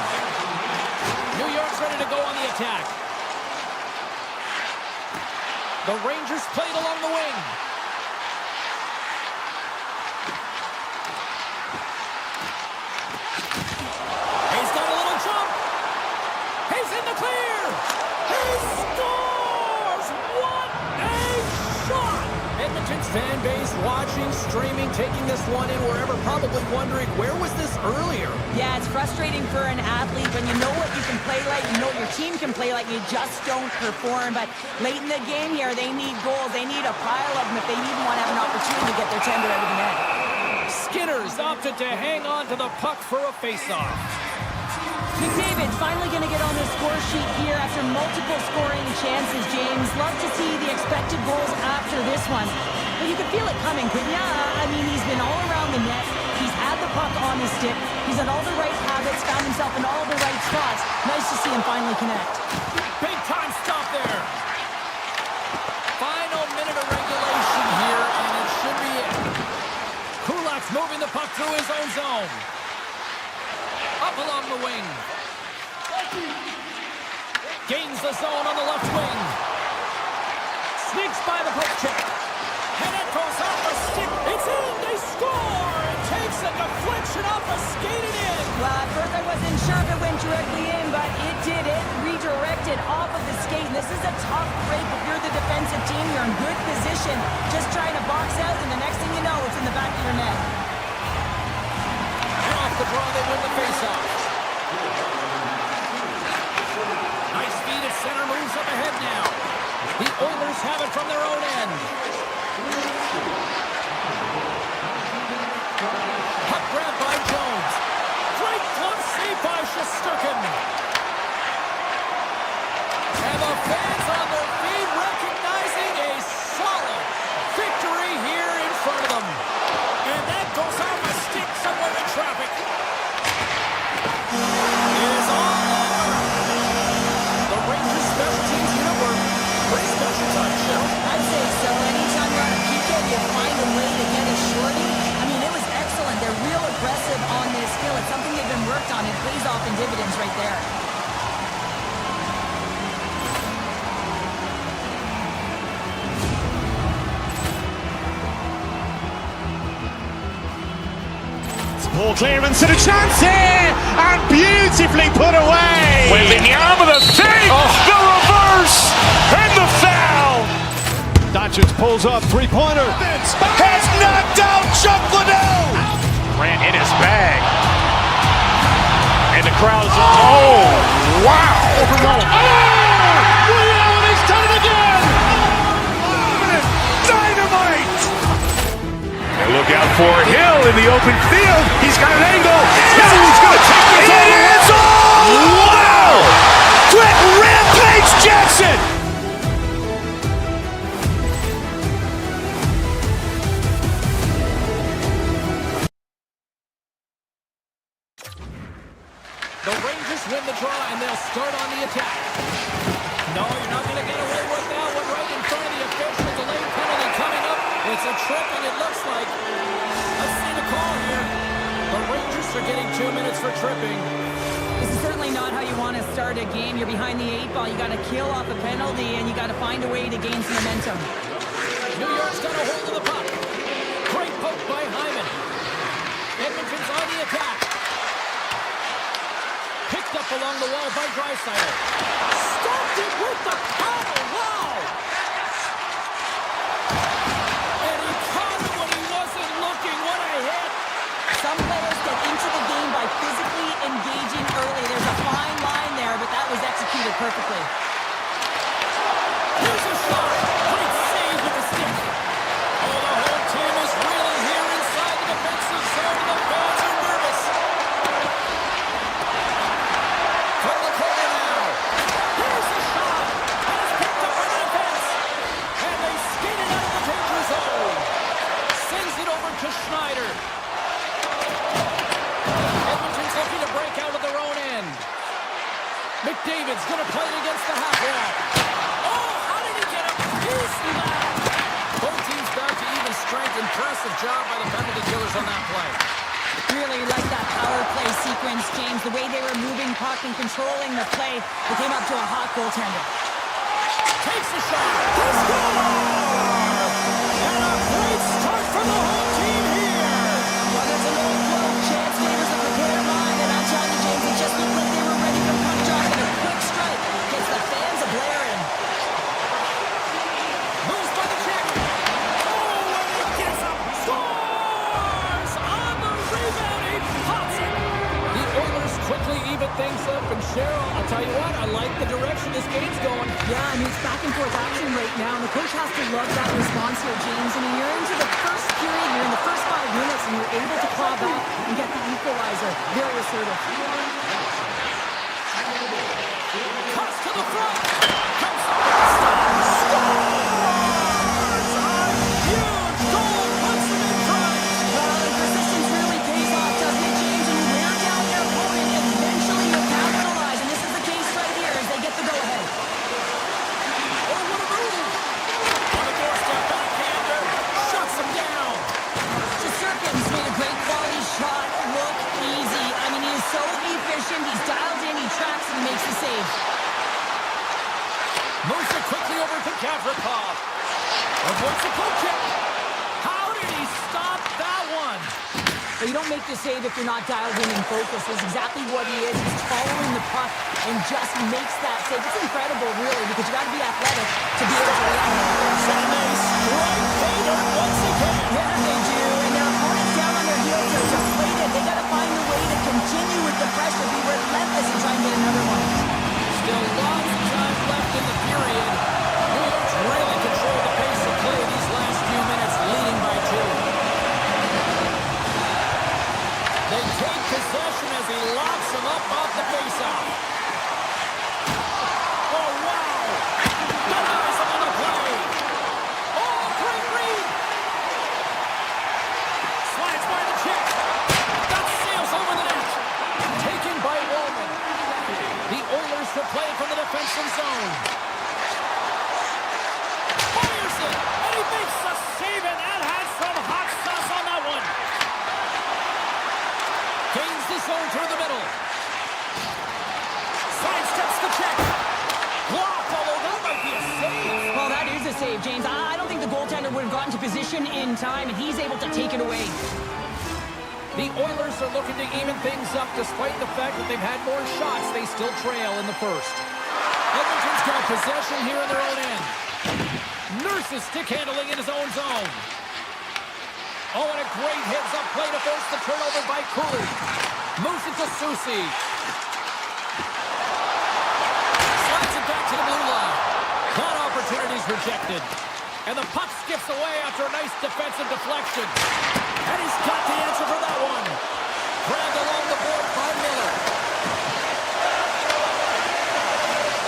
[SPEAKER 4] New York's ready to go on the attack. The Rangers played along the wing. He's got a little jump. He's in the clear. He scores! What a shot! Edmonton's fan base watching, streaming, taking this one in wherever, probably wondering, where was this earlier?
[SPEAKER 5] Yeah, it's frustrating for an athlete when you know what you can play like, you know what your team can play like, you just don't perform. But late in the game here, they need goals. They need a pile of them if they even want to have an opportunity to get their tender out of the net.
[SPEAKER 4] Skinner's opted to hang on to the puck for a faceoff.
[SPEAKER 5] McDavid finally going to get on the score sheet here after multiple scoring chances, James. Love to see the expected goals after this one. But you could feel it coming, couldn't ya? I mean, he's been all around the net. He's had the puck on his stick. He's had all the right habits, found himself in all the right spots. Nice to see him finally connect.
[SPEAKER 4] Big time stop there. Final minute of regulation here, and it should be it. Kulak's moving the puck through his own zone. Up along the wing. Gains the zone on the left wing. Sneaks by the poke check. And it goes off a stick. It's in. They score. It takes a deflection off a skated in.
[SPEAKER 5] Well, at first I wasn't sure if it went directly in, but it did. It redirected off of the skate. And this is a tough break. If you're the defensive team, you're in good position. Just trying to box out, and the next thing you know, it's in the back of your net.
[SPEAKER 4] And off the draw, they win the faceoff. Nice feed at center, moves up ahead now. The Oilers have it from their own end. Puck grabbed by Jones. Great glove save by Shesterkin. And the fans on their feet recognizing a solid victory here in front of them. And that goes off a stick somewhere in traffic. It is all over. The Rangers special teams unit were pretty special touch, you know?
[SPEAKER 5] I'd say so. Anytime you're on a PK, you find a way to get a shorty. I mean, it was excellent. They're real aggressive on this skill. It's something they've been worked on. It pays off in dividends right there.
[SPEAKER 1] Ball clearance and a chance here, and beautifully put away.
[SPEAKER 2] Wembanyama the save, the reverse, and the foul.
[SPEAKER 3] Doncic pulls up, three-pointer.
[SPEAKER 2] Has knocked out Chuck Liddell. Grant in his bag. And the crowd is, oh, wow.
[SPEAKER 3] He's done it again.
[SPEAKER 2] Dynamite. And look out for Hill in the open field. He's got an angle. Hill's going to take this all the way. Wow! Quick Rampage Jackson.
[SPEAKER 4] The Rangers win the draw, and they'll start on the attack. No, you're not going to get away with that one right in front of the official. Delayed penalty coming up. It's a trip, and it looks like, let's see the call here. The Rangers are getting 2 minutes for tripping.
[SPEAKER 5] This is certainly not how you want to start a game. You're behind the 8 ball. You got to kill off a penalty, and you got to find a way to gain some momentum.
[SPEAKER 4] New York's got a hold of the puck. Great poke by Hyman. Edmonton's on the attack. Picked up along the wall Draisaitl. Stopped it with the paddle. Wow! And he caught him when he wasn't looking. What a hit!
[SPEAKER 5] Some players get into the game by physically engaging early. There's a fine line there, but that was executed perfectly.
[SPEAKER 4] Here's a shot. Great save with the stick. Oh, the whole team is really here inside the defensive zone. The fans are nervous. From the corner now. Here's a shot. And it's picked up by the defense. And they skate it out of the danger zone. Sends it over to Schneider. Edmonton's looking to break out of their own end. McDavid's going to play it against the half wall. Oh, how did he get a piece of that? Both teams back to even strength. Impressive job by the penalty killers on that play.
[SPEAKER 5] Really like that power play sequence, James. The way they were moving puck and controlling the play, they came up to a hot goaltender.
[SPEAKER 4] Takes the shot. He scores! And a great start for the whole team here.
[SPEAKER 5] Well, there's an old quote, chance favors a prepared mind, and I'll tell you, James, it just looked like they were ready for puck drop, and a quick strike gets the fans a-blaring.
[SPEAKER 4] Moves by the check. Oh, and he gets up. Scores! On the rebound, he pops it. The Oilers quickly even things up, and Cheryl, I'll tell you what, I like the direction this game's going.
[SPEAKER 5] Yeah, I mean, it's back and forth action right now, and the coach has to love that response here, James. I mean, you're into the first period, you're in the first 5 minutes, and you're able to claw back and get the equalizer. Very assertive.
[SPEAKER 4] Cuts to the front. Comes up with the stop. Scores! A huge goal puts them in front.
[SPEAKER 5] Well, the persistence really pays off, doesn't it, James? And you wear down your opponent, and eventually you capitalize, and this is the case right here as they get the go-ahead.
[SPEAKER 4] Oh, what a move! On the doorstep, backhander. Shuts him down.
[SPEAKER 5] Shesterkin's made a great quality shot look easy. I mean, he is so efficient. He's dialed in, he tracks, and he makes the save.
[SPEAKER 4] Moves it quickly over to Gavrikov. Avoids the poke check. How did he stop that one?
[SPEAKER 5] But you don't make the save if you're not dialed in and focused. That's exactly what he is. He's following the puck and just makes that save. It's incredible, really, because you got to be athletic to be able to land it.
[SPEAKER 4] And they strike Vader once again.
[SPEAKER 5] Yeah, they do. And their opponents down on their heels are deflated. They got to find a way to continue with the pressure, be relentless, and try and get another one.
[SPEAKER 4] Still lots of time left in the period. New York's really controlled the pace of play these last few minutes, leading by 2. They take possession as he locks him up off the faceoff. Oh, wow! Denies him on the play. Oh, great read! Slides by the check. That sails over the net. Taken by Wallman. The Oilers to play from the defensive zone. Fires it, and he makes a save, and that has some hot sauce on that one. Gains the zone through the middle. Sidesteps the check. Blocked, although that might be a save.
[SPEAKER 5] Well, that is a save, James. I don't think the goaltender would have gotten to position in time, and he's able to take it away.
[SPEAKER 4] The Oilers are looking to even things up despite the fact that they've had more shots. They still trail in the first. Edmonton's got possession here in their own end. Nurses stick handling in his own zone. Oh, and a great hits up play to force the turnover by Cooley. Moves it to Soucy. Slides it back to the blue line. That opportunity's rejected. And the puck skips away after a nice defensive deflection. And he's got the answer for that one. Grabbed along the board by Miller.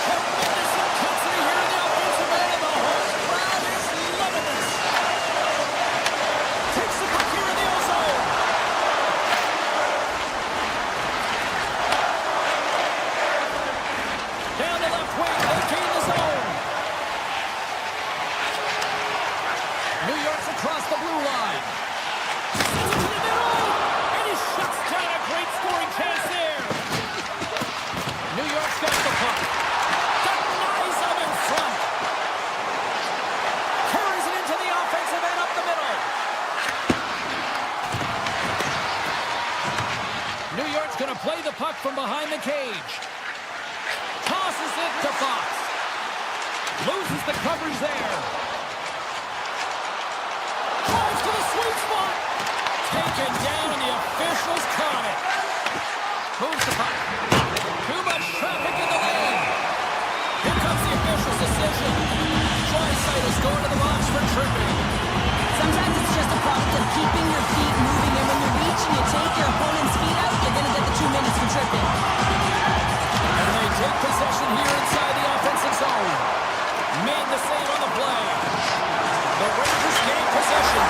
[SPEAKER 4] Tremendous intensity here in the offensive end, and the whole crowd is loving this. Takes the puck here in the ozone. Down the left wing, they gain the zone. New York's across the blue line. Sends it to the middle, and he shuts down a great scoring chance there. New York's got the puck. Denies him in front. Carries it into the offensive end up the middle. New York's going to play the puck from behind the cage. tosses it to Fox. Loses the coverage there. Drives to the sweet spot. Taken down, and the officials caught it. Moves the puck. Too much traffic in the lane. Here comes the official's decision. Draisaitl is going to the box for tripping.
[SPEAKER 5] Sometimes it's just a product of keeping your feet moving, and when you reach and you take your opponent's feet out, you're going to get the 2 minutes for tripping.
[SPEAKER 4] And they take possession here inside the offensive zone. Made the save on the play. The Rangers gain possession.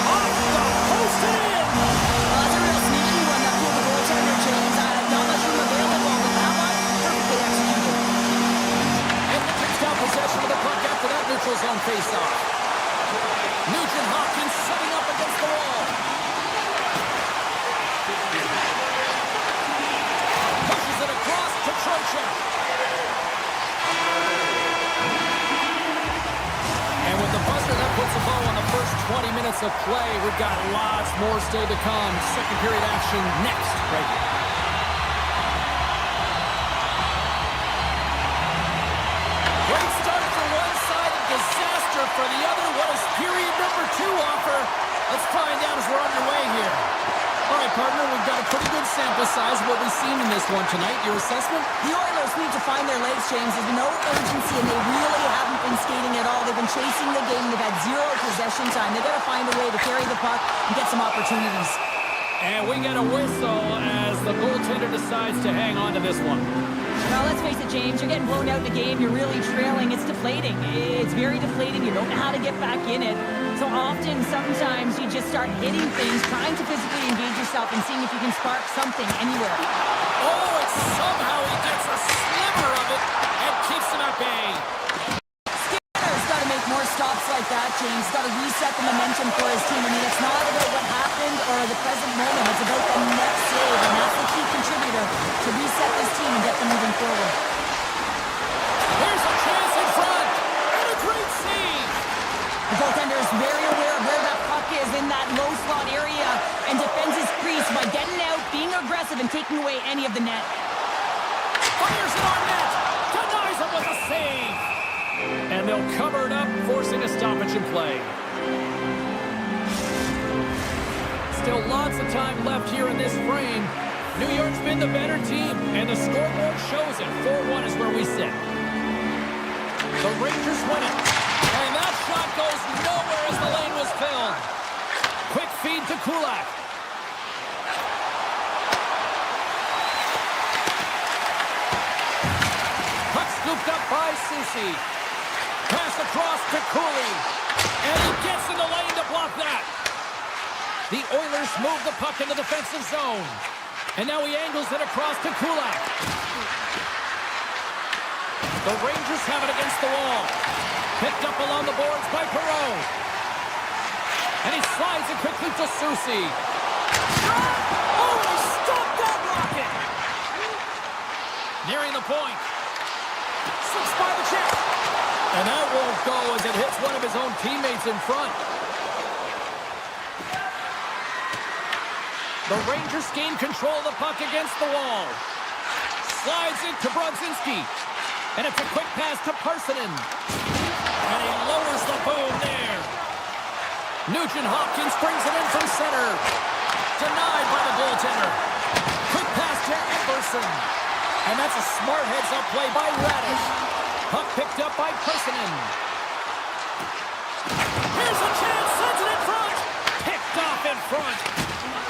[SPEAKER 4] Off the post and in.
[SPEAKER 5] Well, that's a real sneaky one that pulled the goaltender, James. Not much room available, but that one, perfectly executed.
[SPEAKER 4] Edmonton's got possession of the puck after that neutral zone faceoff. Nugent Hopkins setting up against the wall. Pushes it across to Trocheck. And with the buzzer, that puts the ball on the first 20 minutes of play. We've got lots more still to come. Second period action next, right here. Great start for one side and disaster for the other. What does period number 2 offer? Let's find out as we're underway here. All right, partner, we've got a pretty good sample size of what we've seen in this one tonight. Your assessment?
[SPEAKER 5] The Oilers need to find their legs, James. There's been no urgency, and they really haven't been skating at all. They've been chasing the game. They've had zero possession time. They've got to find a way to carry the puck and get some opportunities.
[SPEAKER 4] And we get a whistle as the goaltender decides to hang on to this one.
[SPEAKER 5] Now, let's face it, James, you're getting blown out in the game. You're really trailing. It's deflating. It's very deflating. You don't know how to get back in it. So often, sometimes, you just start hitting things, trying to physically engage yourself and seeing if you can spark something anywhere.
[SPEAKER 4] Oh, and somehow he gets a sliver of it and keeps him at bay.
[SPEAKER 5] Skinner's got to make more stops like that, James. He's got to reset the momentum for his team. I mean, it's not about what happened or the present moment. It's about the next save, and that's the key contributor to reset this team and get them moving forward.
[SPEAKER 4] Here's a chance in front, and a great save.
[SPEAKER 5] The goaltender is very aware of where that puck is in that low slot area and defends his crease by getting out, being aggressive, and taking away any of the net.
[SPEAKER 4] Fires it on net. Denies him with a save. And they'll cover it up, forcing a stoppage in play. Still lots of time left here in this frame. New York's been the better team, and the scoreboard shows it. 4-1 is where we sit. The Rangers win it. And that shot goes nowhere as the lane was filled. Quick feed to Kulak. Puck scooped up by Susi. Pass across to Cooley. And he gets in the lane to block that. The Oilers move the puck in the defensive zone. And now he angles it across to Kulak. The Rangers have it against the wall. Picked up along the boards by Perreault. And he slides it quickly to Susi. Oh, he stopped that rocket! Nearing the point. Slips by the check. And that won't go as it hits one of his own teammates in front. The Rangers gain control of the puck against the wall. Slides it to Brodzinski. And it's a quick pass to Parssinen. And he lowers the boom there. Nugent Hopkins brings it in from center. Denied by the goaltender. Quick pass to Eberson. And that's a smart heads-up play by Radish. Puck picked up by Parssinen. Here's a chance. Sends it in front. Picked off in front.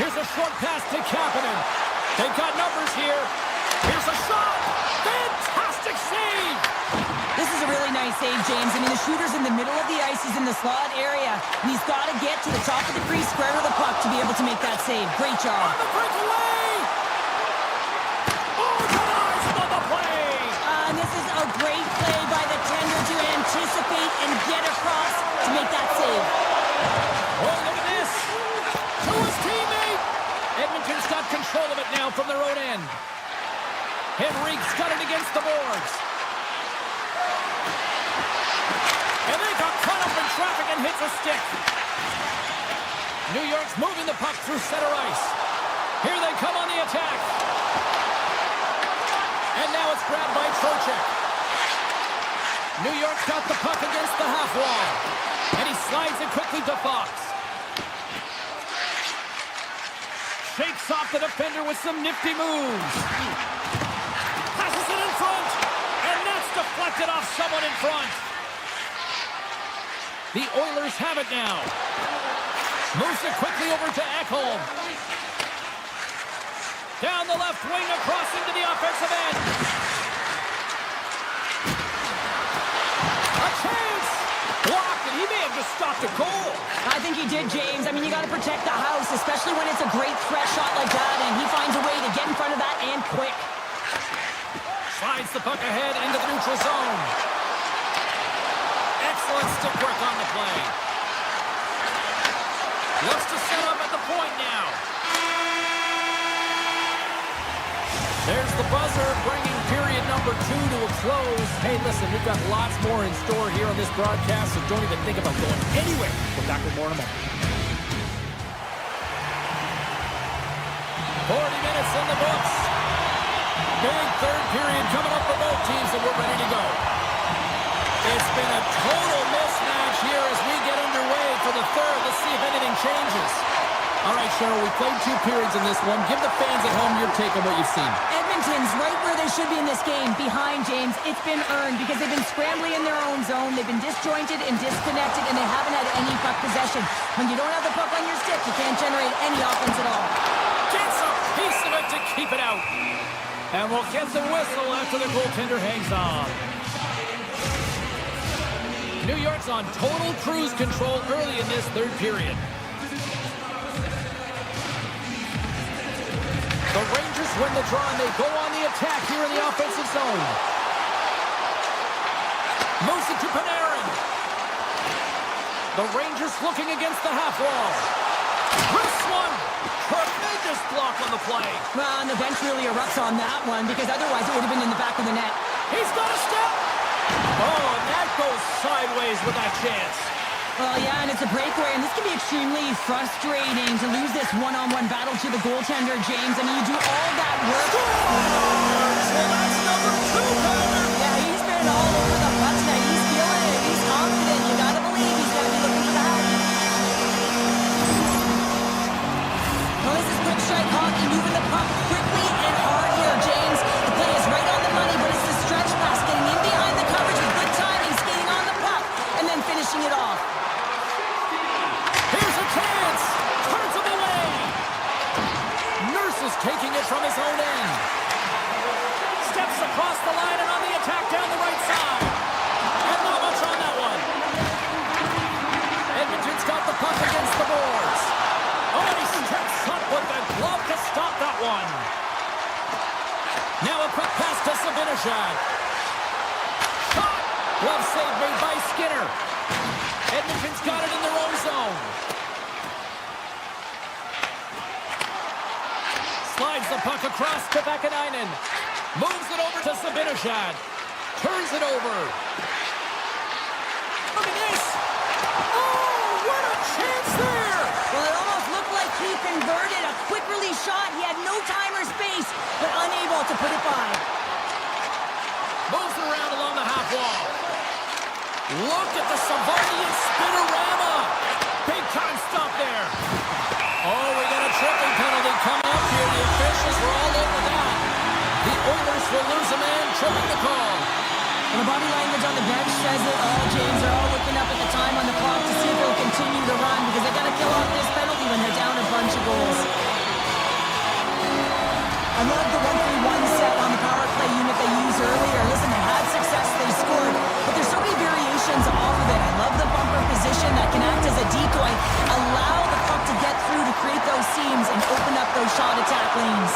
[SPEAKER 4] Here's a short pass to Kapanen. They've got numbers here. Here's a shot. Fantastic save.
[SPEAKER 5] This is a really nice save, James. I mean, the shooter's in the middle of the ice. He's in the slot area. And he's got to get to the top of the crease, square to the puck to be able to make that save. Great job.
[SPEAKER 4] On the breakaway. Oh, denies him on the play.
[SPEAKER 5] And this is a great play by the tender to anticipate and get across to make that save.
[SPEAKER 4] Oh, look at this. To his teammate. Edmonton's got control of it now from their own end. Henrique's got it against the boards. And they got caught up in traffic and hits a stick. New York's moving the puck through center ice. Here they come on the attack. grab by Trocheck. New York's got the puck against the half wall. And he slides it quickly to Fox. Shakes off the defender with some nifty moves. Passes it in front. And that's deflected off someone in front. The Oilers have it now. Moves it quickly over to Ekholm. Down the left wing across into the offensive end. A chance! Blocked, and he may have just stopped a goal.
[SPEAKER 5] I think he did, James. I mean, you got to protect the house, especially when it's a great threat shot like that, and he finds a way to get in front of that and quick.
[SPEAKER 4] Slides the puck ahead into the neutral zone. Excellent stick work on the play. Looks to set up at the point now. There's the buzzer, bringing period number 2 to a close. Hey, listen, we've got lots more in store here on this broadcast, so don't even think about going anywhere. We're back with more in a moment. 40 minutes in the books. Big third period coming up for both teams, and we're ready to go. It's been a total mismatch here as we get underway for the third. Let's see if anything changes. All right, Cheryl, we played 2 periods in this one. Give the fans at home your take on what you've seen.
[SPEAKER 5] Edmonton's right where they should be in this game, behind James. It's been earned because they've been scrambling in their own zone. They've been disjointed and disconnected, and they haven't had any puck possession. When you don't have the puck on your stick, you can't generate any offense at all.
[SPEAKER 4] Gets a piece of it to keep it out. And we'll get the whistle after the goaltender hangs on. New York's on total cruise control early in this third period. The Rangers win the draw, and they go on the attack here in the offensive zone. Moves it to Panarin. The Rangers looking against the half wall. This one, tremendous block on the play.
[SPEAKER 5] Well, and the bench really erupts on that one because otherwise it would have been in the back of the net.
[SPEAKER 4] He's got a step. Oh, and that goes sideways with that chance.
[SPEAKER 5] Well, yeah, and it's a breakaway, and this can be extremely frustrating to lose this one-on-one battle to the goaltender, James. I mean, you do all that work.
[SPEAKER 4] Scores! Well, that's number 2, Connor.
[SPEAKER 5] Yeah, he's been all over the puck tonight. He's feeling it. He's confident. You gotta believe he's gonna be looking for that. Well, this is quick strike hockey, moving the puck quickly and hard here, James. The play is right on the money, but it's the stretch pass, getting in behind the coverage with good timing, skating on the puck, and then finishing it off.
[SPEAKER 4] Here's a chance. Turns him away. Nurse is taking it from his own end. Steps across the line and on the attack down the right side. And not much on that one. Edmonton's got the puck against the boards. Oh, and he steps up with the glove to stop that one. Now a quick pass to Zibanejad. Shot. Glove save made by Skinner. Edmonton's got it in their own zone. Slides the puck across to Vakanainen. Moves it over to Zibanejad. Turns it over. Look at this. Oh, what a chance there.
[SPEAKER 5] Well, it almost looked like he converted a quick release shot. He had no time or space, but unable to put it by.
[SPEAKER 4] Moves it around along the half wall. Look at the Savardian spinorama. Big time stop there. Oh, we got a tripping penalty coming up here. The officials were all over that. The Oilers will lose a man, tripping the call.
[SPEAKER 5] And the body language on the bench says it all, James. They're all looking up at the time on the clock to see if they'll continue to run because they got to kill off this penalty when they're down a bunch of goals. I love the 1-3-1 set on the power play unit they used earlier. Listen, they had success, they scored, but there's so many variations off of it. I love the bumper position that can act as a decoy, allow the puck to get through to create those seams and open up those shot attack lanes.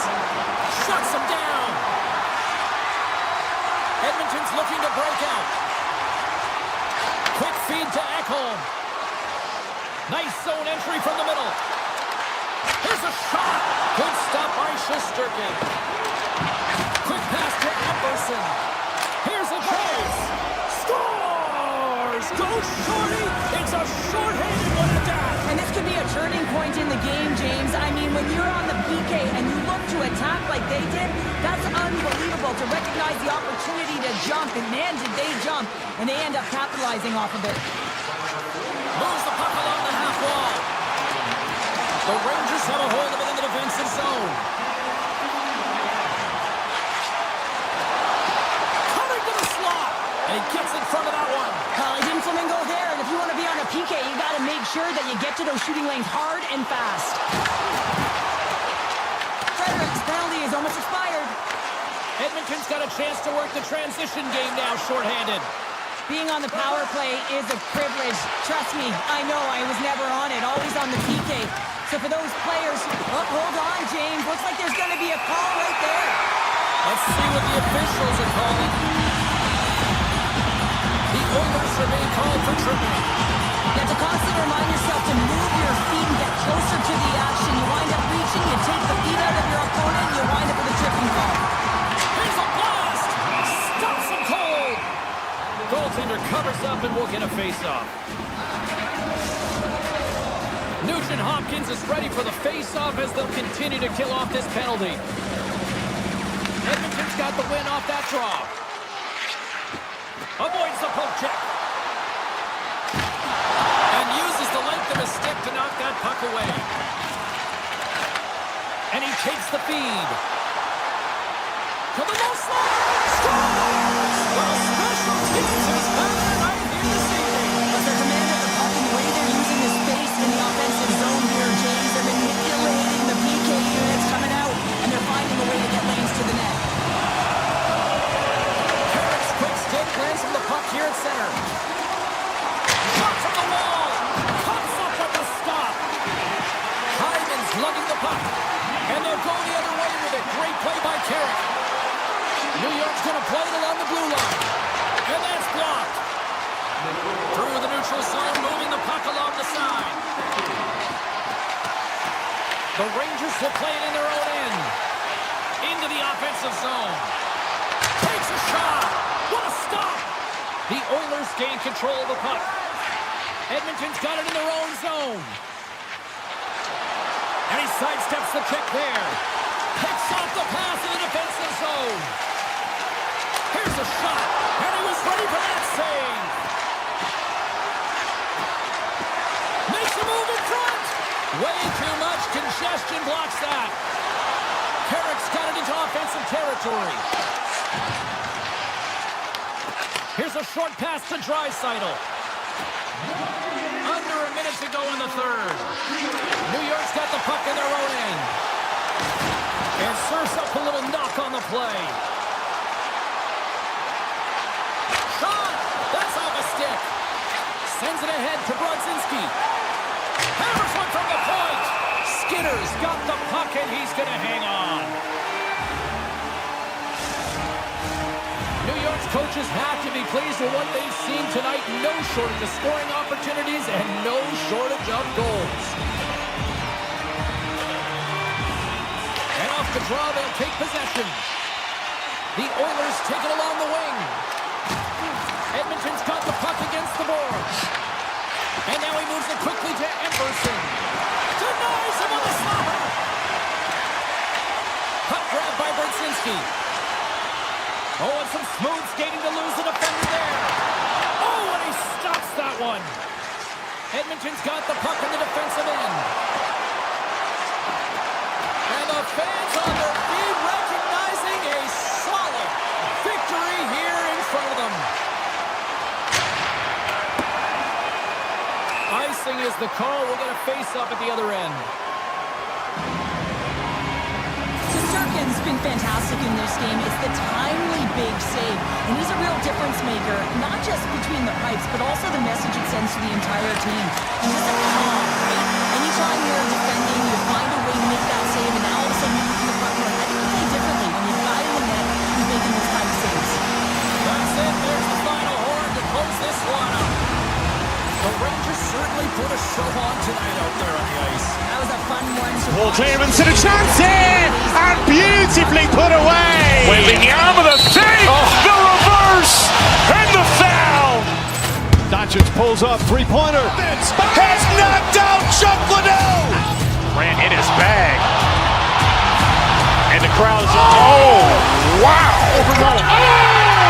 [SPEAKER 4] Shuts him down. Edmonton's looking to break out. Quick feed to Ekholm. Nice zone entry from the middle. Here's a shot. Good stop by Shesterkin. Quick pass to Epperson. Here's a chance. Scores! Go Shorty! It's a short-handed one at that.
[SPEAKER 5] And this could be a turning point in the game, James. I mean, when you're on the PK and you look to attack like they did, that's unbelievable to recognize the opportunity jump, and man, did they jump, and they end up capitalizing off of it.
[SPEAKER 4] Moves the puck along the half wall. The Rangers have a hold of it in the defensive zone. Coming to the slot. And he gets in front of that one.
[SPEAKER 5] Well, he didn't flamingo there, and if you want to be on a PK, you got to make sure that you get to those shooting lanes hard and fast. Frederick's penalty is almost expired.
[SPEAKER 4] Edmonton's got a chance to work the transition game now, shorthanded.
[SPEAKER 5] Being on the power play is a privilege. Trust me, I know I was never on it, always on the PK. So for those players, oh, hold on, James. Looks like there's going to be a call right there.
[SPEAKER 4] Let's see what the officials are calling. The Oilers are being called for tripping.
[SPEAKER 5] You have to constantly remind yourself to move your feet and get closer to the action. You wind up reaching, you take the feet out of your opponent, and you wind up with a tripping call.
[SPEAKER 4] Here's a blast! Stops him cold! Goaltender covers up and will get a face-off. Nugent Hopkins is ready for the face-off as they'll continue to kill off this penalty. Edmonton's got the win off that draw. Avoids the poke check. And uses the length of his stick to knock that puck away. And he takes the feed. To the low slot. Scores! Well, special teams is better right here this evening.
[SPEAKER 5] But they're commanding the puck and the way they're using the space in the offensive zone here, James. They're manipulating the PK units coming out, and they're finding a way to get lanes to the net.
[SPEAKER 4] Carrick's quick stick lands from the puck here at center. Shot from the wall. Comes up at the stop. Hyman's lugging the puck. And they'll go the other way with it. Great play by Carrick. New York's going to play it along the blue line. And that's blocked. Through the neutral zone, moving the puck along the side. The Rangers will play it in their own end. Into the offensive zone. Takes a shot. What a stop. The Oilers gain control of the puck. Edmonton's got it in their own zone. And he sidesteps the kick there. Picks off the pass in the defensive zone. Here's a shot. And he was ready for that save. Makes a move in front. Way too much congestion blocks that. Carrick's got it into offensive territory. Here's a short pass to Draisaitl. Under a minute to go in the third. New York's got the puck in their own end. And serves up a little knock on the play. Shot! That's off a stick. Sends it ahead to Brodzinski. Hammers one from the point. Skinner's got the puck and he's going to hang on. New York's coaches have to be pleased with what they've seen tonight. No shortage of scoring opportunities and no shortage of goals. And off the draw, they'll take possession. The Oilers take it along the wing. Edmonton's got the puck against the boards. And now he moves it quickly to Emberson. Denies him on the slapper. Puck grab by Brodzinski. Oh, and some smooth skating to lose the defender there. Oh, and he stops that one. Edmonton's got the puck in the defensive end. And the fans on their feet recognizing a solid victory here in front of them. Icing is the call. We'll get a face-up at the other end.
[SPEAKER 5] Shesterkin's been fantastic in this game. It's the timely big save. And he's a real difference maker, not just between the pipes, but also the message it sends to the entire team. And just a calm, right? Anytime you're defending, you find a way to make that save, and now all of a sudden you can how do you play differently when you've got him in net who's making those kind of saves?
[SPEAKER 4] That's it. There's the final horn to close this one up. The Rangers certainly put a show on tonight out there on the ice.
[SPEAKER 5] That was a fun one to
[SPEAKER 1] Paul
[SPEAKER 5] watch.
[SPEAKER 1] Clearance and a chance here, and beautifully put away.
[SPEAKER 2] Wembanyama the save, the reverse, and the foul.
[SPEAKER 3] Doncic pulls up, three-pointer.
[SPEAKER 2] Has knocked out Chuck Liddell. Ran in his bag. And the crowd is, oh, wow. Oh,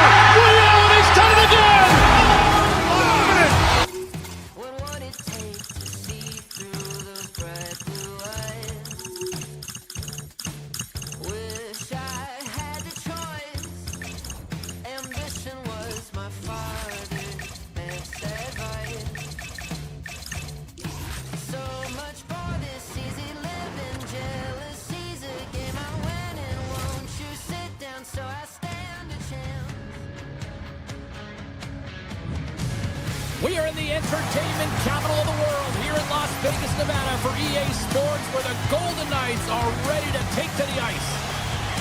[SPEAKER 4] We are in the entertainment capital of the world here in Las Vegas, Nevada for EA Sports, where the Golden Knights are ready to take to the ice.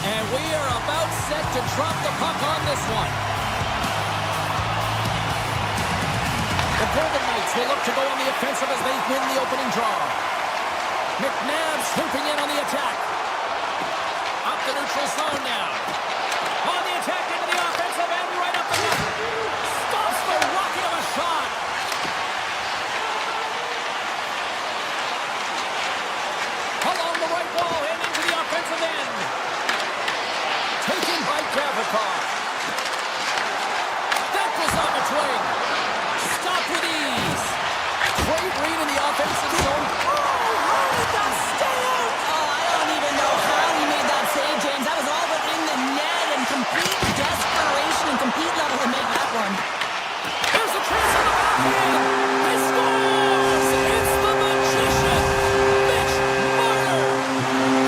[SPEAKER 4] And we are about set to drop the puck on this one. The Golden Knights will look to go on the offensive as they win the opening draw. McNabb swooping in on the attack. Up the neutral zone now. On the attack into the offensive end, right up the net. Stops the rocket of a shot. Along the right wall and into the offensive end. Taken by Gavrikov. That goes off its wing. Stop with ease. Great read in the offensive zone.
[SPEAKER 5] Oh, how did that stay out? Oh, I don't even know how he made that save, James. That was all but in the net and complete desperation and complete level to make that one.
[SPEAKER 4] There's a chance in the backhand. He scores! It's the magician, Mitch Marner.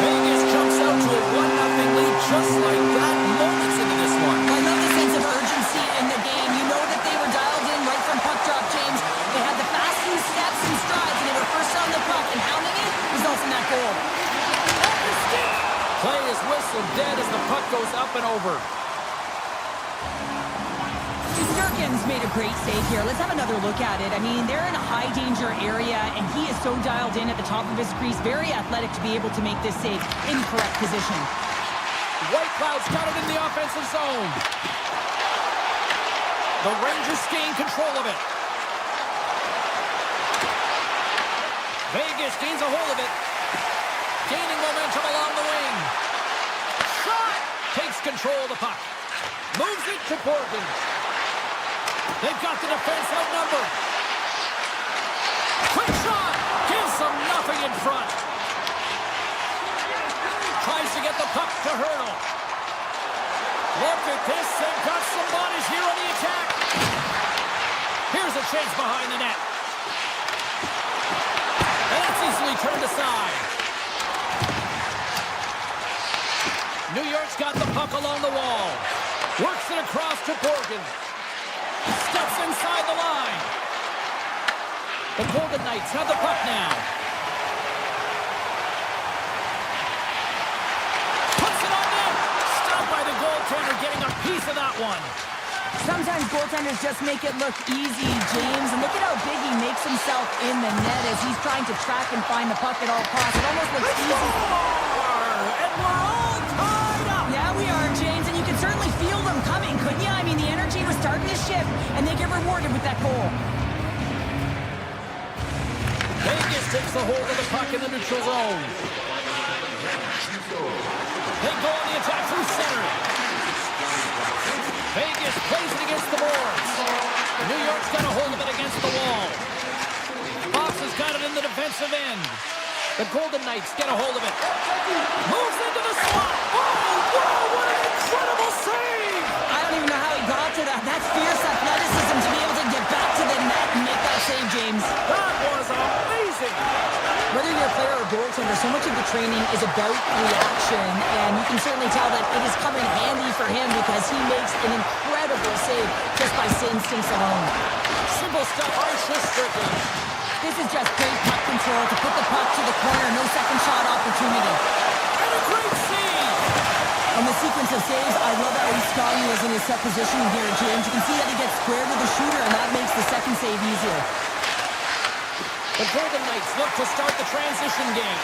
[SPEAKER 4] Vegas jumps out to a 1-0 lead just like that moments into this one.
[SPEAKER 5] I love the sense of urgency in the game. You know that they were dialed in right from puck drop, James. They had the fastest steps and strides, and they were first on the puck, and hounding it results in that goal.
[SPEAKER 4] Play is whistled dead as the puck goes up and over.
[SPEAKER 5] Durkin's made a great save here. Let's have another look at it. I mean, they're in a high-danger area, and he is so dialed in at the top of his crease. Very athletic to be able to make this save in correct position.
[SPEAKER 4] White Cloud's got it in the offensive zone. The Rangers gain control of it. Vegas gains a hold of it. Gaining momentum along the wing. Shot! Takes control of the puck. Moves it to Borgen. They've got the defense outnumbered. Quick shot! Gives them nothing in front. Tries to get the puck to Hurdle. Look at this. They've got some bodies here on the attack. Here's a chance behind the net. And that's easily turned aside. New York's got the puck along the wall. Works it across to Borgen. Steps inside the line. The Golden Knights have the puck now. Puts it on net. Stopped by the goaltender, getting a piece of that one.
[SPEAKER 5] Sometimes goaltenders just make it look easy, James. And look at how big he makes himself in the net as he's trying to track and find the puck at all costs. It almost looks easy.
[SPEAKER 4] And we're all tied up.
[SPEAKER 5] Yeah, we are, James, and you can certainly feel them coming, couldn't you? I mean, the energy was starting to shift, and they get rewarded with that goal.
[SPEAKER 4] Vegas takes the hold of the puck in the neutral zone. They go on the attack through center. Vegas plays it against the boards. New York's got a hold of it against the wall. Fox has got it in the defensive end. The Golden Knights get a hold of it. Moves into the slot. Oh, wow, what an incredible save!
[SPEAKER 5] I don't even know how he got to that. That's fierce athleticism to be able to get back to the net and make that save, James.
[SPEAKER 4] That was amazing!
[SPEAKER 5] Whether you're a player or goaltender, so much of the training is about reaction, and you can certainly tell that it has come in handy for him because he makes an incredible save just by instincts alone.
[SPEAKER 4] Simple stuff, Strickland.
[SPEAKER 5] This is just great puck control to put the puck to the corner, no second shot opportunity.
[SPEAKER 4] And a great save!
[SPEAKER 5] On the sequence of saves, I love how Iscali is in his set positioning here, James. You can see that he gets squared with the shooter, and that makes the second save easier.
[SPEAKER 4] The Golden Knights look to start the transition game.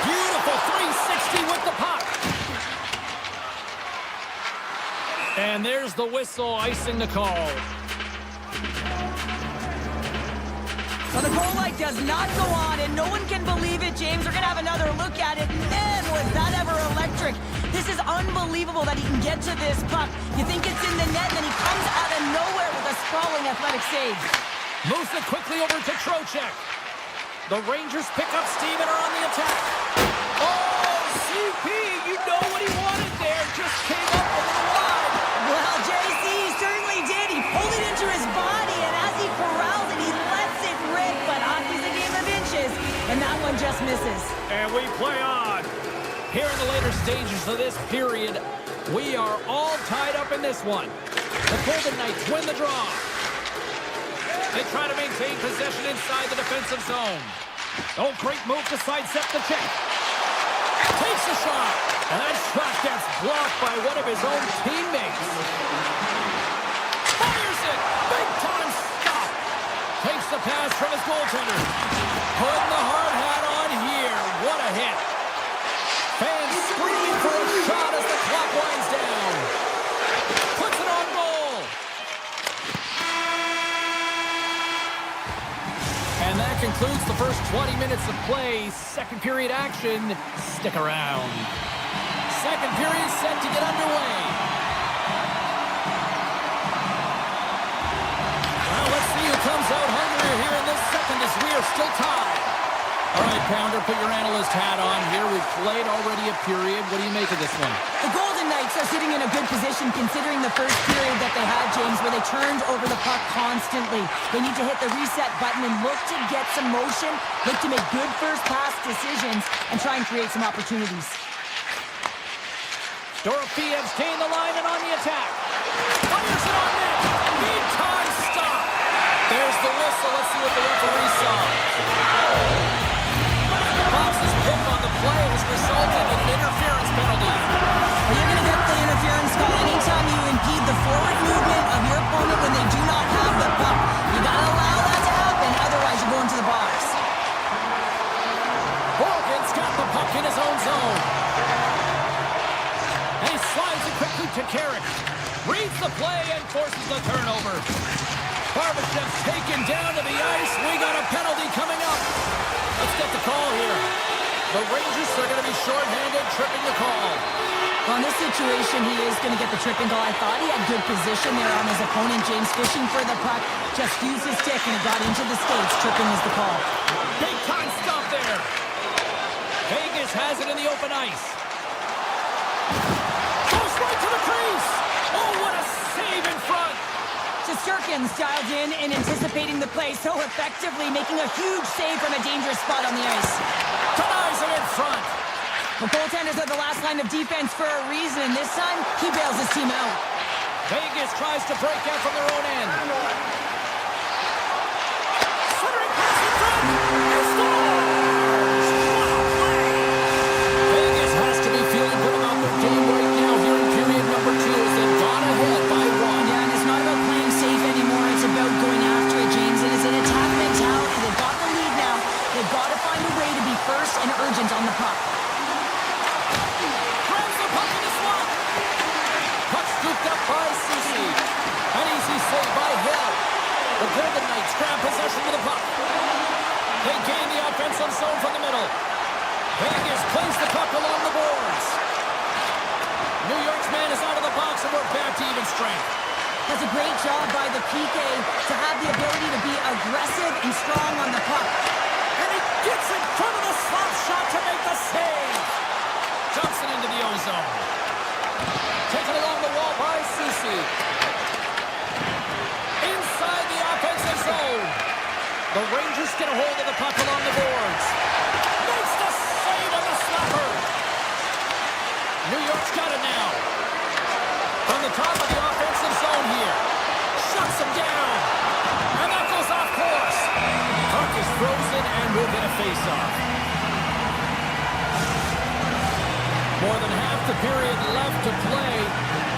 [SPEAKER 4] Beautiful 360 with the puck. And there's the whistle icing the call.
[SPEAKER 5] So the goal light does not go on, and no one can believe it, James. We're going to have another look at it. Man, was that ever electric. This is unbelievable that he can get to this puck. You think it's in the net, and then he comes out of nowhere with a sprawling athletic save.
[SPEAKER 4] Moves it quickly over to Trocheck. The Rangers pick up steam and are on the attack. Oh, CP, you know what he wanted there. Just came up a little wide.
[SPEAKER 5] Well, JC certainly did. He pulled it into his body, and as he corrals it, he lets it rip. But hockey's a game of inches, and that one just misses.
[SPEAKER 4] And we play on. Here in the later stages of this period, we are all tied up in this one. The Golden Knights win the draw. They try to maintain possession inside the defensive zone. Oh, great move to sidestep the check. Takes a shot. And that shot gets blocked by one of his own teammates. Fires it. Big time stop. Takes the pass from his goaltender. Putting the hard hat on here. What a hit. Fans screaming for a shot as the clock winds down. Puts it on goal. And that concludes the first 20 minutes of play. Second period action. Stick around. Second period set to get underway. Well, let's see who comes out hungrier here in this second as we are still tied. All right, Pounder, put your analyst hat on here. We've played already a period. What do you make of this one?
[SPEAKER 5] The Golden Knights are sitting in a good position considering the first period that they had, James, where they turned over the puck constantly. They need to hit the reset button and look to get some motion, look to make good first pass decisions, and try and create some opportunities.
[SPEAKER 4] Dorofeyev's gained the line and on the attack. Fires it on net. Big time stop. There's the whistle. Let's see what the referee saw. Fox's pick on the play has resulted in an interference penalty.
[SPEAKER 5] Well, you're going to get the interference call anytime you impede the forward movement of your opponent when they do not have the puck. You got to allow that to happen, otherwise you go into the box.
[SPEAKER 4] Morgan's got the puck in his own zone. And he slides it quickly to Carrick. Reads the play and forces the turnover. Barbashev's taken down to the ice. We got a penalty coming up. Let's get the call here. The Rangers are going to be shorthanded, tripping the call.
[SPEAKER 5] Well, in this situation, he is going to get the tripping call. I thought he had good position there on his opponent, James, fishing for the puck. Just used his stick and it got into the skates. Tripping is the call.
[SPEAKER 4] Big time stop there. Vegas has it in the open ice. Goes right to the crease. Oh, what a save in front.
[SPEAKER 5] Shesterkin's dialed in and anticipating the play so effectively, making a huge save from a dangerous spot on the ice.
[SPEAKER 4] Denies him in front.
[SPEAKER 5] The goaltenders are the last line of defense for a reason, and this time, he bails his team out.
[SPEAKER 4] Vegas tries to break out from their own end. Centering pass in front. And scores! What a play! Vegas has to be feeling good about their game right now here in period number 2 as they've gone ahead by 1.
[SPEAKER 5] Yeah, and it's not about playing safe anymore. It's about going after it, James. It is an attack mentality. They've got the lead now. They've got to find a way to be first and urgent on the puck.
[SPEAKER 4] Throws the puck in the slot. Puck scooped up by Ceci. An easy save by Hill. The Golden Knights grab possession of the puck. They gain the offensive zone from the middle. Vegas plays the puck along the boards. New York's man is out of the box and we're back to even strength.
[SPEAKER 5] That's a great job by the PK to have the ability to be aggressive and strong on the puck.
[SPEAKER 4] And he gets in front of the slap shot to make the save. Jumps it into the ozone. Taken along the wall by Ceci. Inside the offensive zone. The Rangers get a hold of the puck along the boards. Makes the save on the slapper. New York's got it now. From the top of the offensive zone here. Shuts him down. And that goes off course. Puck is frozen and we'll get a face-off. More than half the period left to play.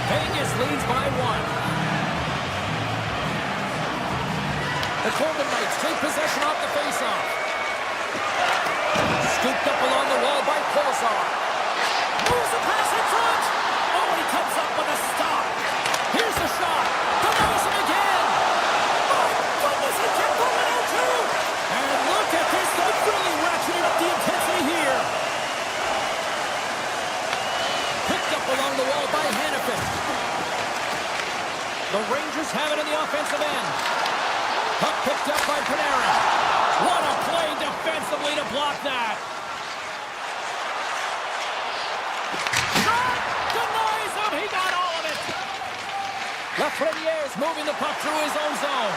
[SPEAKER 4] Vegas leads by 1. The Golden Knights take possession off the face-off. Scooped up along the wall by Kolosar. Moves the pass in front. Oh, he comes up with a stop. Here's the shot. Denies him again. My goodness, he kept going out too. And look at this. They're really ratcheting up the intensity here. Picked up along the wall by Hannafin. The Rangers have it in the offensive end. Puck picked up by Panarin. What a play defensively to block that. Shot! Denies him! He got all of it! Lafreniere's moving the puck through his own zone.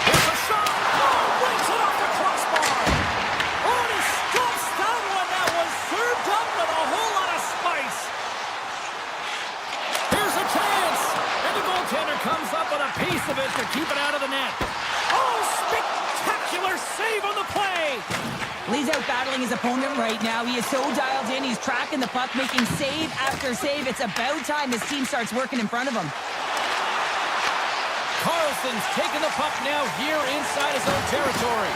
[SPEAKER 4] Here's a shot! Oh, brings it off the crossbar! Oh, and he stumps that one that was served up with a whole lot of spice. Here's a chance! And the goaltender comes of it to keep it out of the net. Oh, spectacular save on the play.
[SPEAKER 5] He's out battling his opponent right now. He is so dialed in. He's tracking the puck, making save after save. It's about time his team starts working in front of him.
[SPEAKER 4] Carlson's taking the puck now here inside his own territory.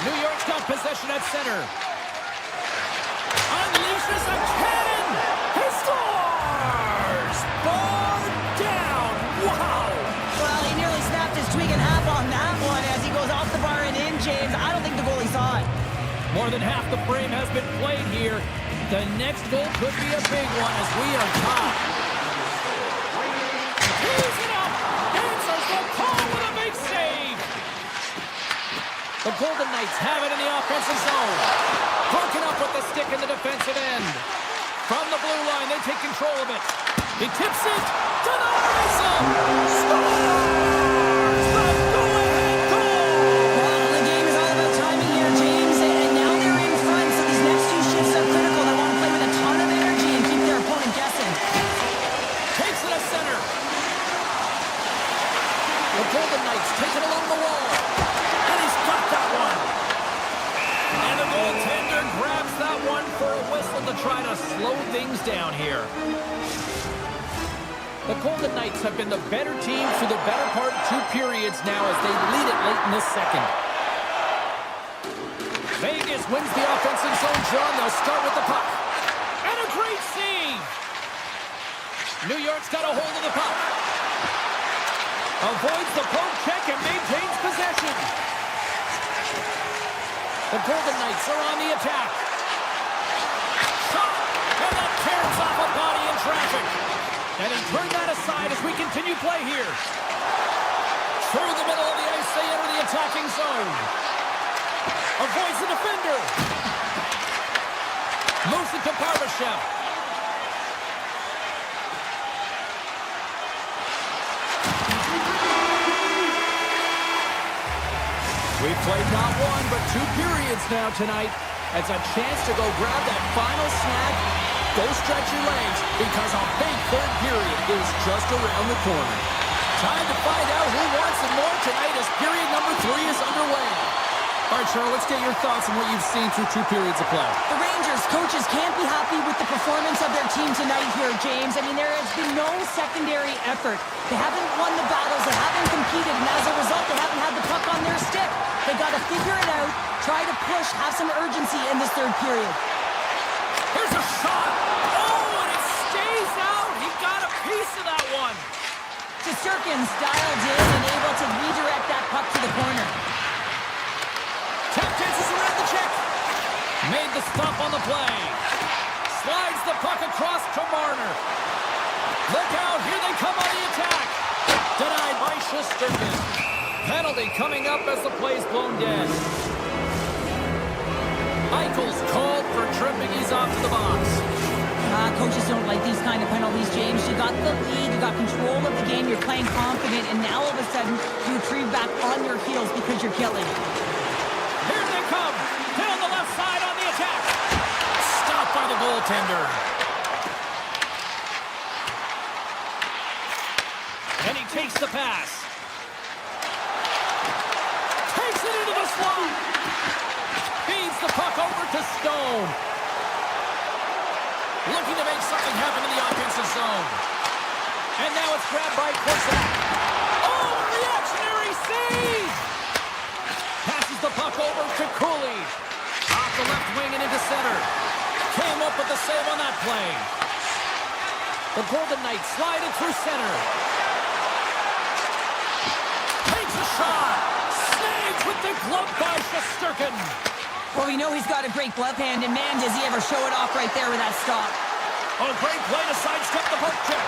[SPEAKER 4] New York's got possession at center. Unleashes a cannon! He scores! Bar down! Wow!
[SPEAKER 5] Well, he nearly snapped his twig in half on that one as he goes off the bar and in, James. I don't think the goalie saw it.
[SPEAKER 4] More than half the frame has been played here. The next goal could be a big one as we are tied. He's it up! Answers the call with a big save! The Golden Knights have it in the offensive zone. Broken up with the stick in the defensive end. From the blue line, they take control of it. He tips it to the whistle. Scores! The go-ahead goal!
[SPEAKER 5] Well, the game is all about timing here, James, and now they're in front, so these next two shifts are critical. They want to play with a ton of energy and keep their opponent guessing.
[SPEAKER 4] Takes it to center. The Golden Knights take it along the wall. And he's got that one. And the goaltender grabs that one for a whistle to try to slow things down here. The Golden Knights have been the better team through the better part of 2 periods now as they lead it late in the second. Vegas wins the offensive zone, John. They'll start with the puck. And a great save. New York's got a hold of the puck. Avoids the poke check and maintains possession. The Golden Knights are on the attack. Shot! And that tears off a body in traffic. And he turned that aside as we continue play here. Through the middle of the ice, they enter the attacking zone. Avoids the defender. Moves it to Barbashev. We've played not 1, but 2 periods now tonight. It's a chance to go grab that final snack. Go stretch your legs because a big third period is just around the corner. Time to find out who wants it more tonight as period number 3 is underway. All right, Cheryl, let's get your thoughts on what you've seen through 2 periods of play.
[SPEAKER 5] The Rangers coaches can't be happy with the performance of their team tonight here, James. I mean, there has been no secondary effort. They haven't won the battles, they haven't competed, and as a result, they haven't had the puck on their stick. They got to figure it out, try to push, have some urgency in this third period.
[SPEAKER 4] Here's a shot. Oh, and it stays out. He got a piece of that one.
[SPEAKER 5] Shesterkin's dialed in and able to redirect that puck to the corner.
[SPEAKER 4] Tap dances around the check. Made the stop on the play. Slides the puck across to Marner. Look out, here they come on the attack. Denied by Shesterkin. Penalty coming up as the play's blown dead. Eichel's called for tripping. He's off to the box.
[SPEAKER 5] Coaches don't like these kind of penalties, James. You got the lead, you got control of the game, you're playing confident, and now all of a sudden you retrieve back on your heels because you're killing.
[SPEAKER 4] Here they come. Down the left side on the attack. Stopped by the goaltender. And he takes the pass. Takes it into the slot. Feeds the puck over to Stone. Looking to make something happen in the offensive zone. And now it's grabbed by Korsak. Oh, reactionary save! Passes the puck over to Cooley. Off the left wing and into center. Came up with the save on that play. The Golden Knights slide it through center. Takes a shot. Snags with the glove by Shesterkin.
[SPEAKER 5] Well, we know he's got a great glove hand, and man, does he ever show it off right there with that stop.
[SPEAKER 4] Oh, great play to sidestep the poke check.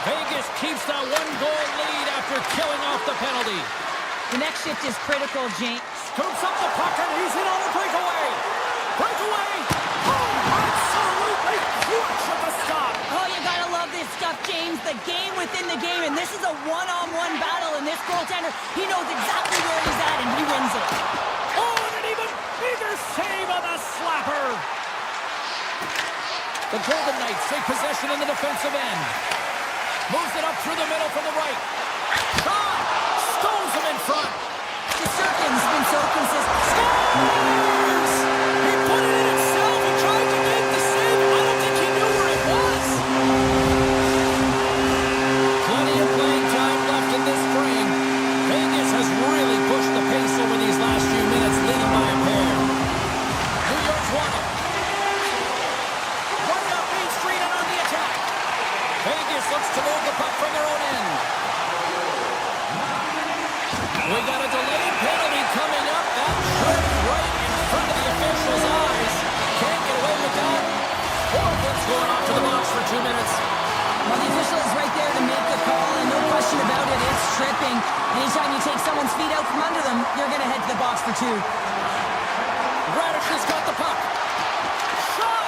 [SPEAKER 4] Vegas keeps that 1-goal lead after killing off the penalty.
[SPEAKER 5] The next shift is critical, James.
[SPEAKER 4] Scoops up the puck and he's in on a breakaway. Breakaway. Oh, absolutely clutch at the stop.
[SPEAKER 5] Oh, you gotta love this stuff, James. The game within the game, and this is a one-on-one battle, and this goaltender, he knows exactly where he's at, and he wins it.
[SPEAKER 4] Oh, and an even bigger save on the slapper. The Golden Knights take possession in the defensive end. Moves it up through the middle from the right. Shot! Stones him in front.
[SPEAKER 5] Shesterkin's been so consistent. Scores!
[SPEAKER 4] He put it in himself. He tried to make the save. I don't think he knew where it was. Plenty of playing time left in this frame. Vegas has really pushed the pace over these last few minutes, leading by a pair. New York's won it. Right up Main Street and on the attack. Vegas looks to move the puck from their own end. We got a delayed penalty coming up. That tripped right in front of the official's eyes. Can't get away with that. Forfeit's going off to the box for 2 minutes.
[SPEAKER 5] Well, the official is right there to make the call, and no question about it, it's tripping. Anytime you take someone's feet out from under them, you're going to head to the box for 2.
[SPEAKER 4] Radish has got the puck. Shot!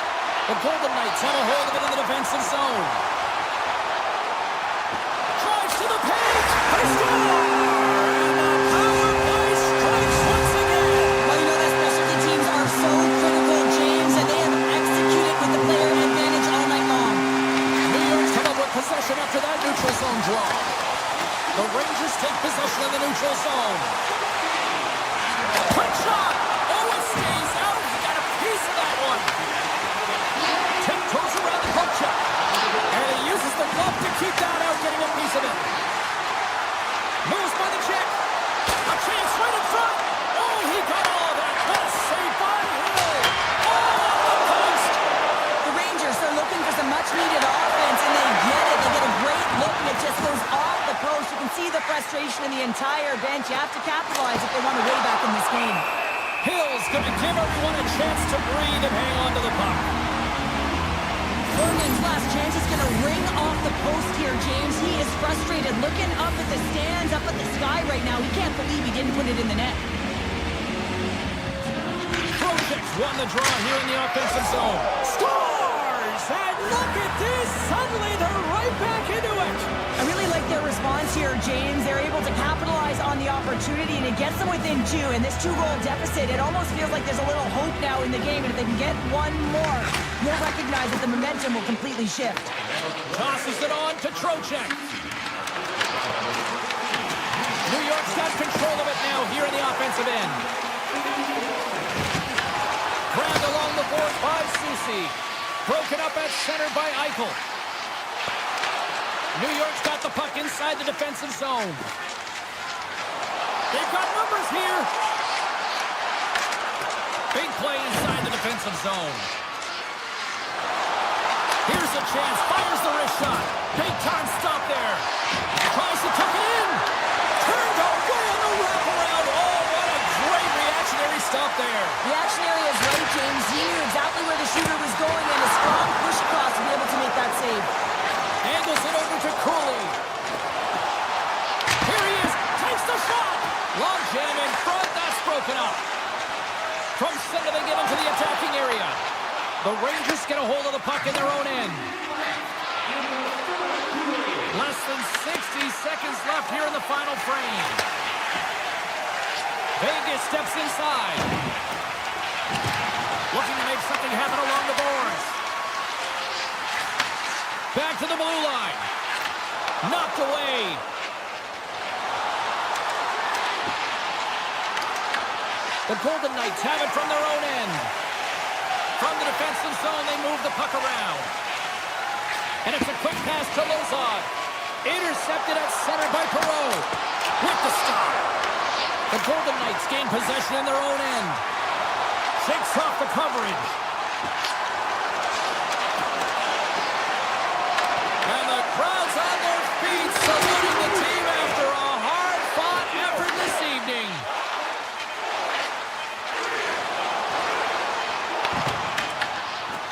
[SPEAKER 4] The Golden Knights have a hold of it in the defensive zone. Drives to the paint. They score! And the power play strikes once again.
[SPEAKER 5] Well, you know that specialty teams are so critical, James, and they have executed with the player advantage all night long.
[SPEAKER 4] New York's come up with possession after that neutral zone draw. The Rangers take possession of the neutral zone. Quick shot! Oh, it stays out. He got a piece of that one. Tiptoes around the poke check. And he uses the glove to keep that out, getting a piece of it. Moves by the check. A chance right in front. Oh, he got all of that. What a save by Hill. Oh, off the post.
[SPEAKER 5] The Rangers are looking for some much-needed offense, and they get it. They get a great look, and it just goes off the post. You can see the frustration in the entire bench. You have to capitalize if they want to way back in this game.
[SPEAKER 4] Hill's going to give everyone a chance to breathe and hang on to the puck.
[SPEAKER 5] Bergen's last chance is going to ring off the post here, James. He is frustrated, looking up at the stands, up at the sky right now. He can't believe he didn't put it in the net.
[SPEAKER 4] Projects won the draw here in the offensive zone. Scores! And look at this! Suddenly they're right back into it.
[SPEAKER 5] I really like their response here, James. They're able to capitalize on the opportunity, and it gets them within 2. And this 2-goal deficit, it almost feels like there's a little hope now in the game. And if they can get one more, you'll recognize that the momentum will completely shift.
[SPEAKER 4] Tosses it on to Trocheck. New York's got control of it now here in the offensive end. Grabbed along the board by Soucy. Broken up at center by Eichel. New York's got the puck inside the defensive zone. They've got numbers here. Big play inside the defensive zone. Here's a chance. Fires the wrist shot. Big time stop there. Tries to tuck it in. Turned away on the wraparound. Oh, what a great reactionary stop there.
[SPEAKER 5] Reactionary is right, James. He knew exactly where the shooter was going, and a strong push across to be able to make that save.
[SPEAKER 4] Angles it over to Cooley. Here he is. Takes the shot. Long jam in front. That's broken up. From center, they get into the attacking area. The Rangers get a hold of the puck in their own end. Less than 60 seconds left here in the final frame. Vegas steps inside. Looking to make something happen along the boards. Back to the blue line. Knocked away. The Golden Knights have it from their own end. From the defensive zone, they move the puck around. And it's a quick pass to Lozon. Intercepted at center by Perreault. With the stop. The Golden Knights gain possession in their own end. Shakes off the coverage. And the crowd's on their feet, saluting the team after a hard-fought effort this evening.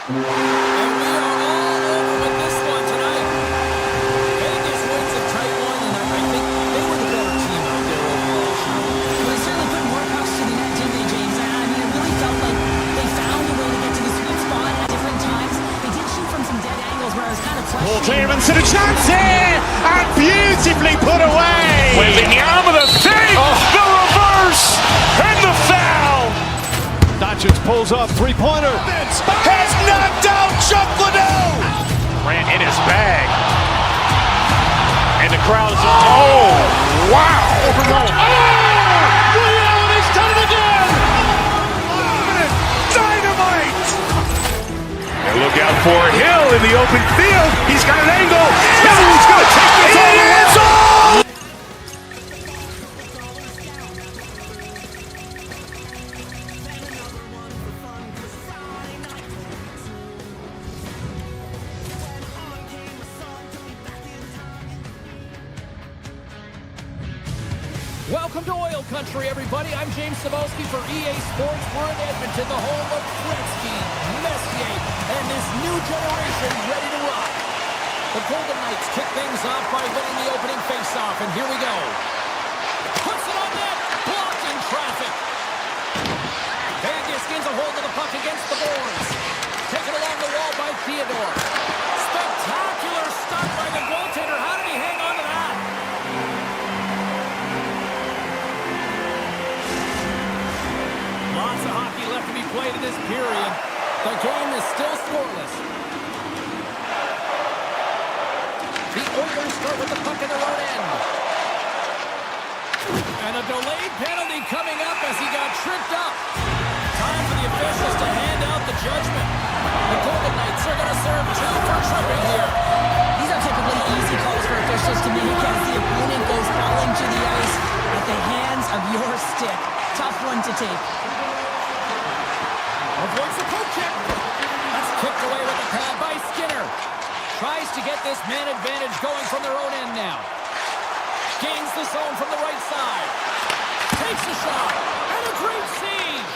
[SPEAKER 4] And we are all over with this one tonight. Vegas wins a tight one, and I think they were the better team out there overall.
[SPEAKER 5] Well, they certainly couldn't work us to the net, did they, James? I mean, it really felt like they found a way to get to the sweet spot at different times. They did shoot from some dead angles where I was kind of
[SPEAKER 1] Paul
[SPEAKER 5] questioning.
[SPEAKER 1] Clearance and a chance here, and beautifully put away.
[SPEAKER 2] Wembanyama the save, the reverse, and the foul.
[SPEAKER 3] Doncic pulls up, three-pointer.
[SPEAKER 2] Has knocked out Chuck Liddell. Ran in his bag. And the crowd is, oh!
[SPEAKER 3] for goal. Oh! He's done it again!
[SPEAKER 2] Dynamite! And look out for Hill in the open field. He's got an angle. No, he's going to take this all the way.
[SPEAKER 4] Welcome to Oil Country, everybody. I'm James Cebulski for EA Sports. We're in Edmonton, the home of Gretzky, Messier, and this new generation ready to rock. The Golden Knights kick things off by winning the opening faceoff, and here we go. Puts it on net, blocking traffic. Vegas gains a hold of the puck against the boards. Taken along the wall by Theodore. Spectacular stop by the goaltender. How did he hang on to that? Lots of hockey left to be played in this period. The game is still scoreless. The Oilers start with the puck in their own end. And a delayed penalty coming up as he got tripped up. Time for the officials to hand out the judgment. The Golden Knights are going to serve two for tripping here.
[SPEAKER 5] These are typically easy calls for officials to make as the opponent goes falling to the ice at the hands of your stick. Tough one to take.
[SPEAKER 4] Avoids the poke check. That's kicked away with the pad by Skinner. Tries to get this man advantage going from their own end now. Gains the zone from the right side. Takes a shot. And a great save.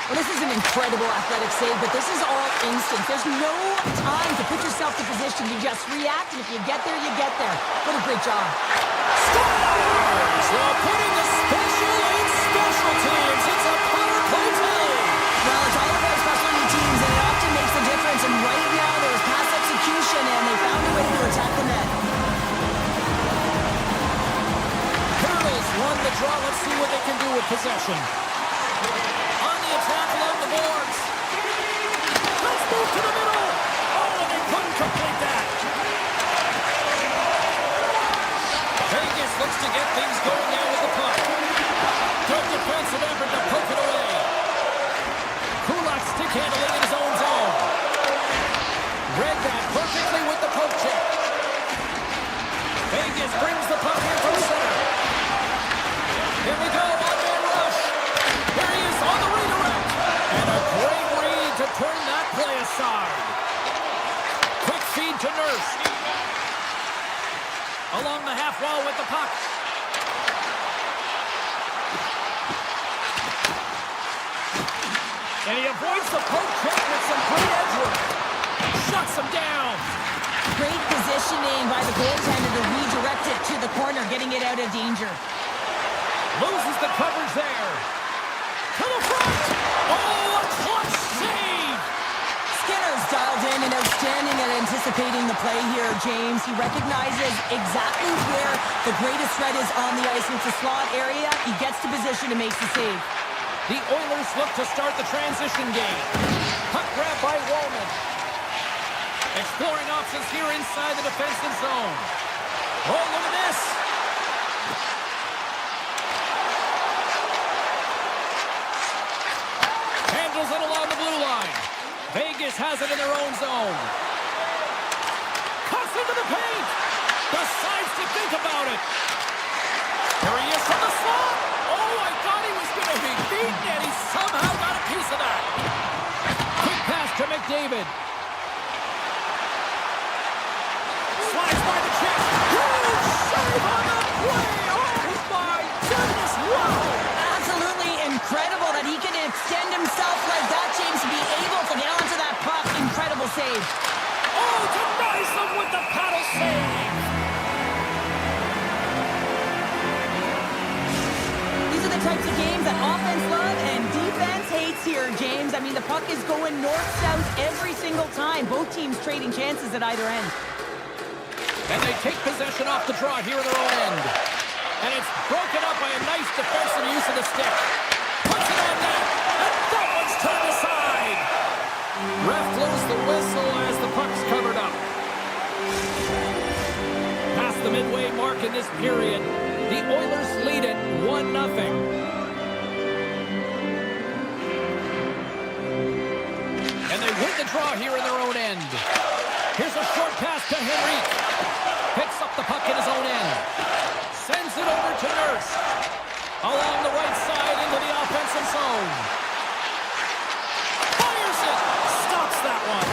[SPEAKER 5] Well, this is an incredible athletic save, but this is all instant. There's no time to put yourself in position. You just react, and if you get there, you get there. What a great job.
[SPEAKER 4] Scores! While putting the special in special teams. It's a power play tally.
[SPEAKER 5] Well, it's all about specialty teams, and it often makes a difference. And right now, there was pass execution, and they found a way to attack the net.
[SPEAKER 4] Colonels won the draw. Let's see what they can do with possession. On the attack along the boards. Let's move to the middle. Oh, and they couldn't complete that. Vegas looks to get things going now with the puck. Good defensive effort to poke it away. Kulak stick handling in his own zone. Read that perfectly with the poke check. Vegas brings the puck in from center. Here we go, one-man rush. Here he is on the redirect. And a great read to turn that play aside. Quick feed to Nurse. Along the half wall with the puck. And he avoids the poke check with some great edge work. Shuts him down.
[SPEAKER 5] Great positioning by the goaltender to redirect it to the corner, getting it out of danger.
[SPEAKER 4] Loses the coverage there. To the front. Oh, a clutch save.
[SPEAKER 5] Skinner's dialed in and outstanding at anticipating the play here, James. He recognizes exactly where the greatest threat is on the ice. It's a slot area. He gets to position and makes the save.
[SPEAKER 4] The Oilers look to start the transition game. Puck grab by Wallman. Exploring options here inside the defensive zone. Oh, look at this. Handles it along the blue line. Vegas has it in their own zone. Cuts into the paint. Decides to think about it. Here he is from the slot. Oh, I thought he was going to be beaten, and he somehow got a piece of that. Quick pass to McDavid. Slides by the chest. Huge save on the play. Oh, my goodness. Wow.
[SPEAKER 5] Absolutely incredible that he can extend himself like that, James, to be able to get onto that puck. Incredible save.
[SPEAKER 4] Oh, denies him with the paddle save.
[SPEAKER 5] These are the types of games that offense loves and defense hates here, James. I mean, the puck is going north-south every single time. Both teams trading chances at either end.
[SPEAKER 4] And they take possession off the draw here in their own end. And it's broken up by a nice defensive use of the stick. Puts it on net. And that one's turned aside. Ref blows the whistle as the puck's covered up. Past the midway mark in this period. The Oilers lead it 1-0. And they win the draw here in their own end. Here's a short pass to Henrique. Picks up the puck in his own end. Sends it over to Nurse. Along the right side into the offensive zone. Fires it. Stops that one.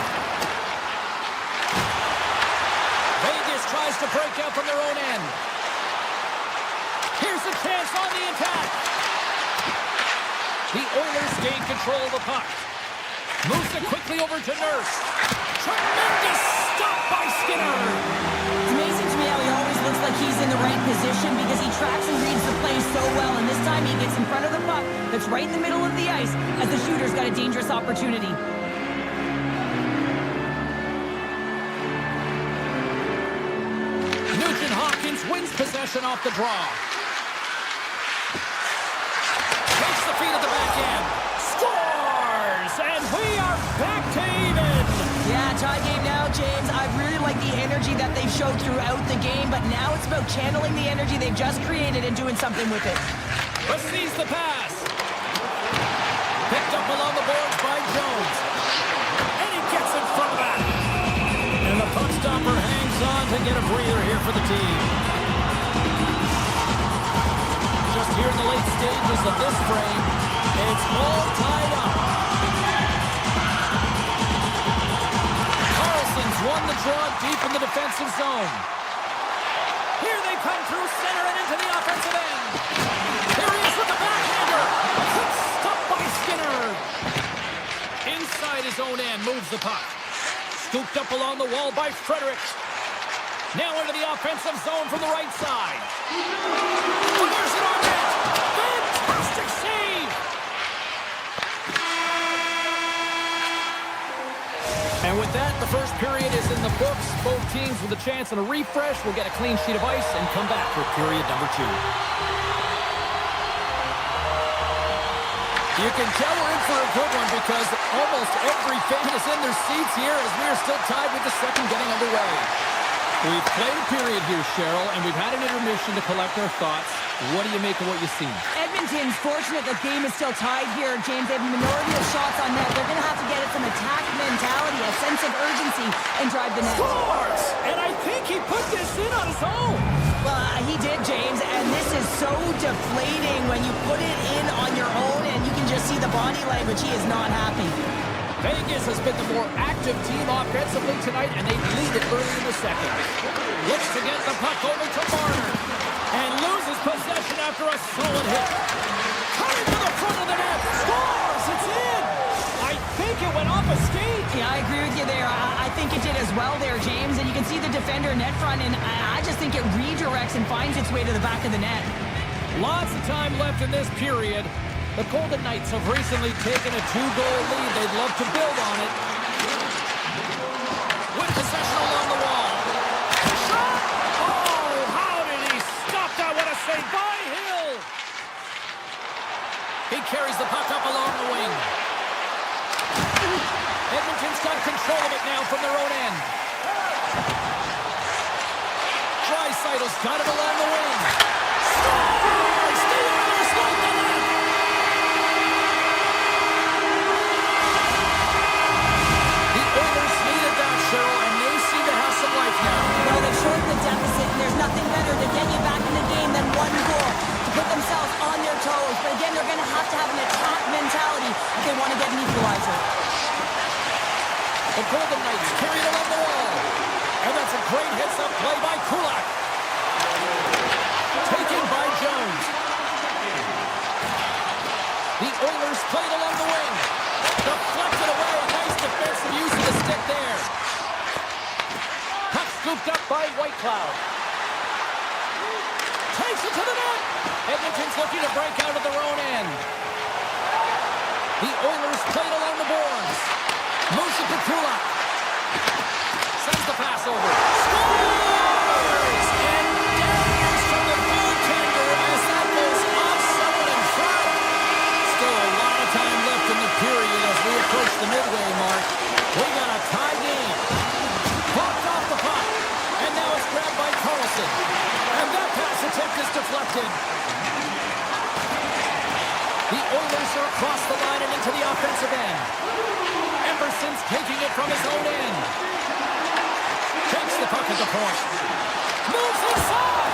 [SPEAKER 4] Vegas tries to break out from their own end. Here's a chance on the attack. The Oilers gain control of the puck. Moves it quickly over to Nurse. Tremendous stop by Skinner.
[SPEAKER 5] It's amazing to me how he always looks like he's in the right position because he tracks and reads the play so well. And this time he gets in front of the puck that's right in the middle of the ice as the shooter's got a dangerous opportunity.
[SPEAKER 4] Nugent Hopkins wins possession off the draw. Takes the feed at the back end. Scores! And we are back to even.
[SPEAKER 5] Yeah, tie game now, James. I really like the energy that they've showed throughout the game, but now it's about channeling the energy they've just created and doing something with it.
[SPEAKER 4] Receives the pass. Picked up along the boards by Jones. And he gets in front of that. And the puck stopper hangs on to get a breather here for the team. Just here in the late stages of this frame, it's all tied up. Carlson's won the draw deep in the defensive zone. Here they come through center and into the offensive end. Here he is with the backhander. Quick stop by Skinner. Inside his own end, moves the puck. Scooped up along the wall by Frederick. Now into the offensive zone from the right side. Fires it on net. Fantastic save. And with that, the first period is in the books. Both teams with a chance and a refresh will get a clean sheet of ice and come back for period number 2. You can tell we're in for a good one because almost every fan is in their seats here as we are still tied with the second getting underway. We've played a period here, Cheryl, and we've had an intermission to collect our thoughts. What do you make of what you've seen?
[SPEAKER 5] Edmonton's fortunate the game is still tied here, James. They have a minority of shots on net. They're going to have to get it some attack mentality, a sense of urgency, and drive the net.
[SPEAKER 4] Scores! And I think he put this in on his own.
[SPEAKER 5] Well, he did, James, and this is so deflating when you put it in on your own and you can just see the body language. He is not happy.
[SPEAKER 4] Vegas has been the more active team offensively tonight, and they lead it early in the second. Looks to get the puck over to Marner, and loses possession after a solid hit. Cutting to the front of the net, scores! It's in! I think it went off a skate.
[SPEAKER 5] Yeah, I agree with you there. I think it did as well there, James, and you can see the defender net front, and I just think it redirects and finds its way to the back of the net.
[SPEAKER 4] Lots of time left in this period. The Golden Knights have recently taken a 2-goal lead. They'd love to build on it. With possession along the wall. Shot! Oh, how did he stop that? What a save by Hill! He carries the puck up along the wing. Edmonton's got control of it now from their own end. Draisaitl's got it along the wing. Scores! The Oilers like the net! Cheryl, and they seem to have some life now.
[SPEAKER 5] Well, they've shortened the deficit, and there's nothing better to get you back in the game than one goal to put themselves on their toes. But again, they're going to have an attack mentality if they want to get an equalizer.
[SPEAKER 4] The Golden Knights carry it along the wall. And that's a great hits-up play by Kulak. Taken by Jones. The Oilers played along the wing. Deflected away. Nice defensive use of the stick there. Puck scooped up by Whitecloud. Takes it to the net. Edmonton's looking to break out of their own end. The Oilers played along the boards. Moves it to Kulak. Sends the pass over. Scores! And dangers from the goaltender as that goes off someone in front. Still a lot of time left in the period as we approach the midway mark. We got a tie game. Blocked off the puck. And now it's grabbed by Carlson. And that pass attempt is deflected. taking it from his own end. Takes the puck at the point. Moves inside!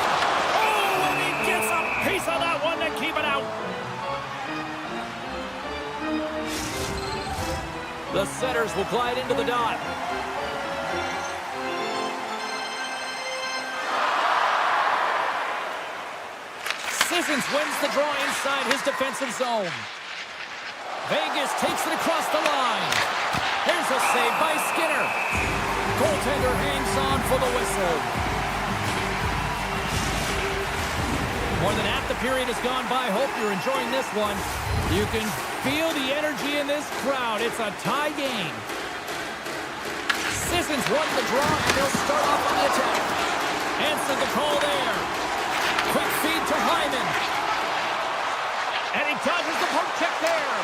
[SPEAKER 4] Oh, and he gets a piece of that one to keep it out. The setters will glide into the dot. Sissons wins the draw inside his defensive zone. Vegas takes it across the line. Here's a save by Skinner. Goaltender hangs on for the whistle. More than half the period has gone by. Hope you're enjoying this one. You can feel the energy in this crowd. It's a tie game. Sissons won the draw, and they'll start off on the attack. Answered the call there. Quick feed to Hyman. And he dodges the poke check there.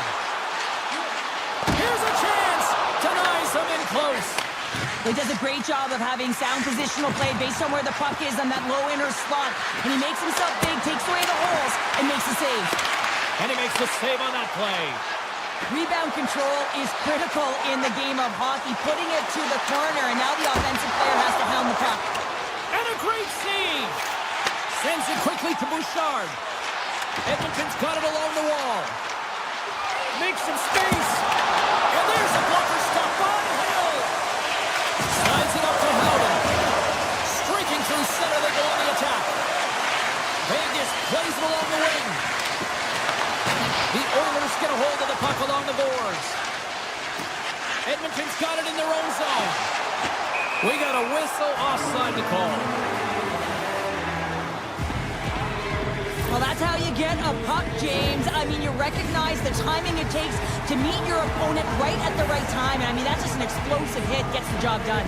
[SPEAKER 4] Here's a chance. Denies him in close.
[SPEAKER 5] He does a great job of having sound positional play based on where the puck is on that low inner slot. And he makes himself big, takes away the holes, and makes a save.
[SPEAKER 4] And he makes the save on that play.
[SPEAKER 5] Rebound control is critical in the game of hockey, putting it to the corner, and now the offensive player has to hound the puck.
[SPEAKER 4] And a great save. Sends it quickly to Bouchard. Edmonton's got it along the wall. Makes some space. And there's a blocker stop by Hill. Slides it up to Howden. Streaking through center, they go on the attack. Vegas plays it along the wing. The Oilers get a hold of the puck along the boards. Edmonton's got it in their own zone. We got a whistle offside to call.
[SPEAKER 5] Well, that's how you get a puck, James. I mean, you recognize the timing it takes to meet your opponent right at the right time. And I mean, that's just an explosive hit. Gets the job done.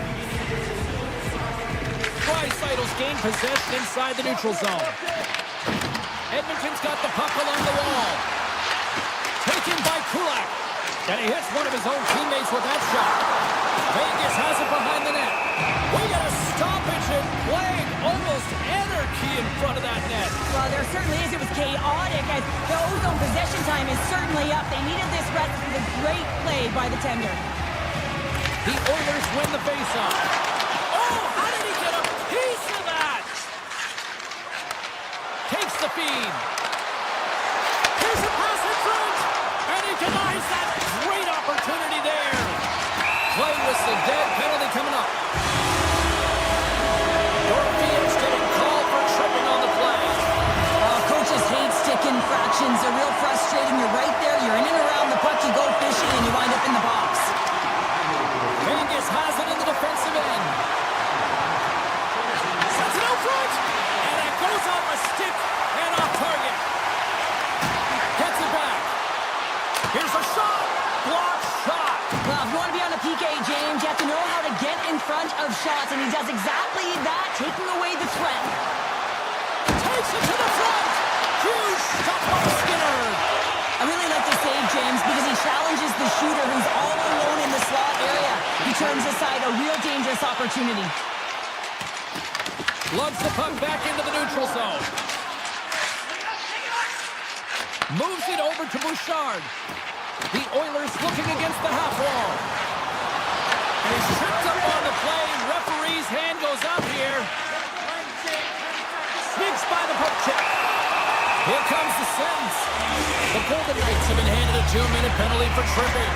[SPEAKER 4] Dreisaitl's gained possession inside the neutral zone. Edmonton's got the puck along the wall. Taken by Kulak. And he hits one of his own teammates with that shot. Vegas has it behind the net. We got a stoppage in play. Almost anarchy in front of that net.
[SPEAKER 5] Well, there certainly is. It was chaotic. As the ozone possession time is certainly up. They needed this rest. It was a great play by the tender.
[SPEAKER 4] The Oilers win the faceoff. Oh, how did he get a piece of that? Takes the feed. Here's a pass in front. And he denies that great opportunity there. Play whistle dead. Penalty coming up. Dorfian's getting called for tripping on the play.
[SPEAKER 5] Coaches hate stick infractions. They're real frustrating. You're right there. You're in and around the puck. You go fishing and you wind up in the box.
[SPEAKER 4] Vegas has it in the defensive end. Sets it out front. And it goes off a stick and off target. Gets it back. Here's a shot. Blocked shot.
[SPEAKER 5] Well, if you want to be on a PK, James, you have to know how to get in front of shots, and he does exactly that, taking away the threat.
[SPEAKER 4] Takes it to the front. Huge stop by Skinner.
[SPEAKER 5] I really like the save, James, because he challenges the shooter who's all alone in the slot area. He turns aside a real dangerous opportunity.
[SPEAKER 4] Lugs the puck back into the neutral zone. Moves it over to Bouchard. The Oilers looking against the half wall. And he's tripped up on the play. Referee's hand goes up here. Sneaks by the poke check. Here comes the sentence. The Golden Knights have been handed a 2-minute penalty for tripping.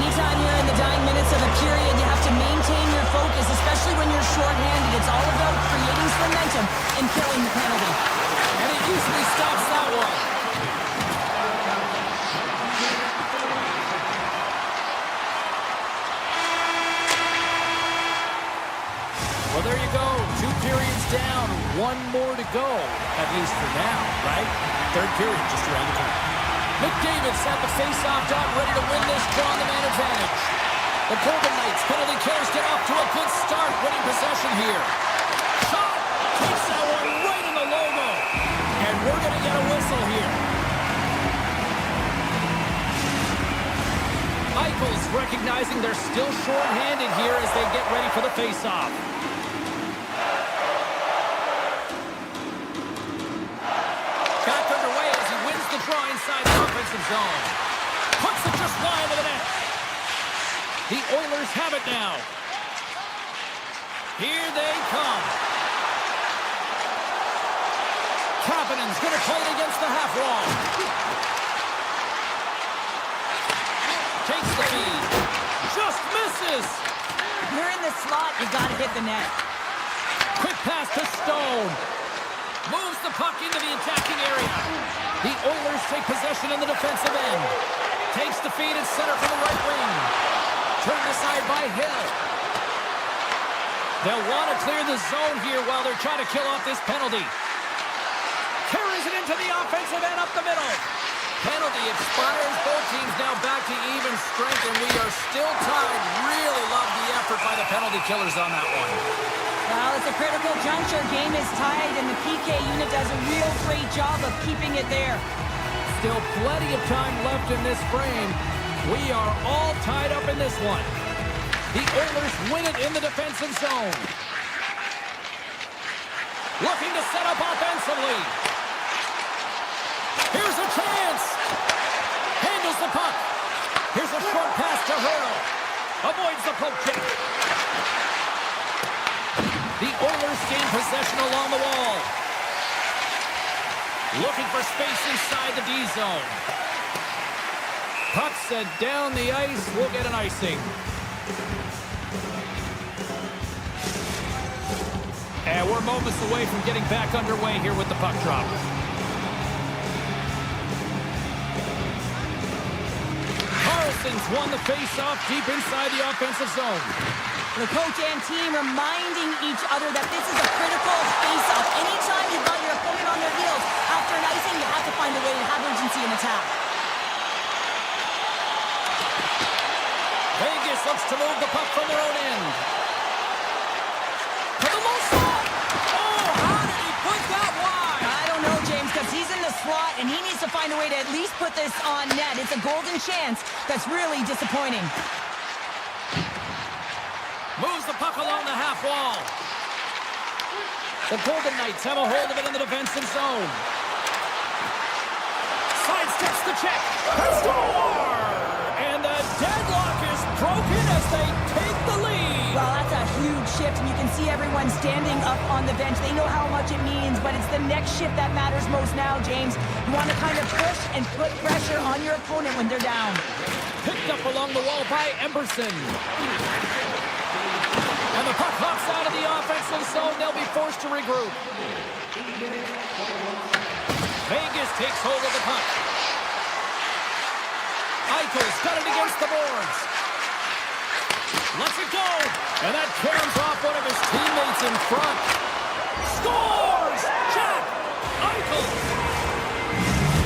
[SPEAKER 5] Anytime you're in the dying minutes of a period, you have to maintain your focus, especially when you're shorthanded. It's all about creating some momentum and killing the penalty.
[SPEAKER 4] And he usually stops that one. Well, there you go. 2 periods down, 1 more to go, at least for now, right? Third period just around the corner. McDavid's at the face-off dot, ready to win this draw on the man advantage. The Golden Knights penalty killers get off to a good start, winning possession here. Shot! Takes that one right in the logo. And we're going to get a whistle here. Eichel's recognizing they're still short-handed here as they get ready for the face-off. Back underway as he wins the draw inside the offensive zone. Puts it just wide of the net. The Oilers have it now. Here they come. Kapanen's going to play it against the half wall. Takes the feed. Just misses.
[SPEAKER 5] You're in the slot, you got to hit the net.
[SPEAKER 4] Quick pass to Stone. Moves the puck into the attacking area. The Oilers take possession in the defensive end. Takes the feed at center for the right wing. Turned aside by Hill. They'll want to clear the zone here while they're trying to kill off this penalty. Carries it into the offensive end up the middle. Penalty expires. Both teams now back to even strength, and we are still tied. Really love the effort by the penalty killers on that one.
[SPEAKER 5] Well, it's a critical juncture. Game is tied, and the PK unit does a real great job of keeping it there.
[SPEAKER 4] Still plenty of time left in this frame. We are all tied up in this one. The Oilers win it in the defensive zone. Looking to set up offensively. Here's a chance. Handles the puck. Here's a short pass to Hurdle. Avoids the poke check. The Oilers gain possession along the wall. Looking for space inside the D zone. Puck set down the ice. We'll get an icing. And we're moments away from getting back underway here with the puck drop. Carlson's won the face-off deep inside the offensive zone.
[SPEAKER 5] The coach and team reminding each other that this is a critical face-off. Anytime you've got your opponent on their heels after an icing, you have to find a way to have urgency in attack.
[SPEAKER 4] Vegas looks to move the puck from their own end. To the low slot. Oh, how did he put that wide?
[SPEAKER 5] I don't know, James, because he's in the slot, and he needs to find a way to at least put this on net. It's a golden chance that's really disappointing.
[SPEAKER 4] Moves the puck along the half wall. The Golden Knights have a hold of it in the defensive zone. Sidesteps the check. Score! And the deadlock is broken as they take the lead.
[SPEAKER 5] Well, that's a huge shift, and you can see everyone standing up on the bench. They know how much it means, but it's the next shift that matters most now, James. You want to kind of push and put pressure on your opponent when they're down.
[SPEAKER 4] Picked up along the wall by Emberson. And the puck hops out of the offensive zone. They'll be forced to regroup. Vegas takes hold of the puck. Eichel's got it against the boards. Lets it go. And that caroms off one of his teammates in front. Scores! Jack Eichel!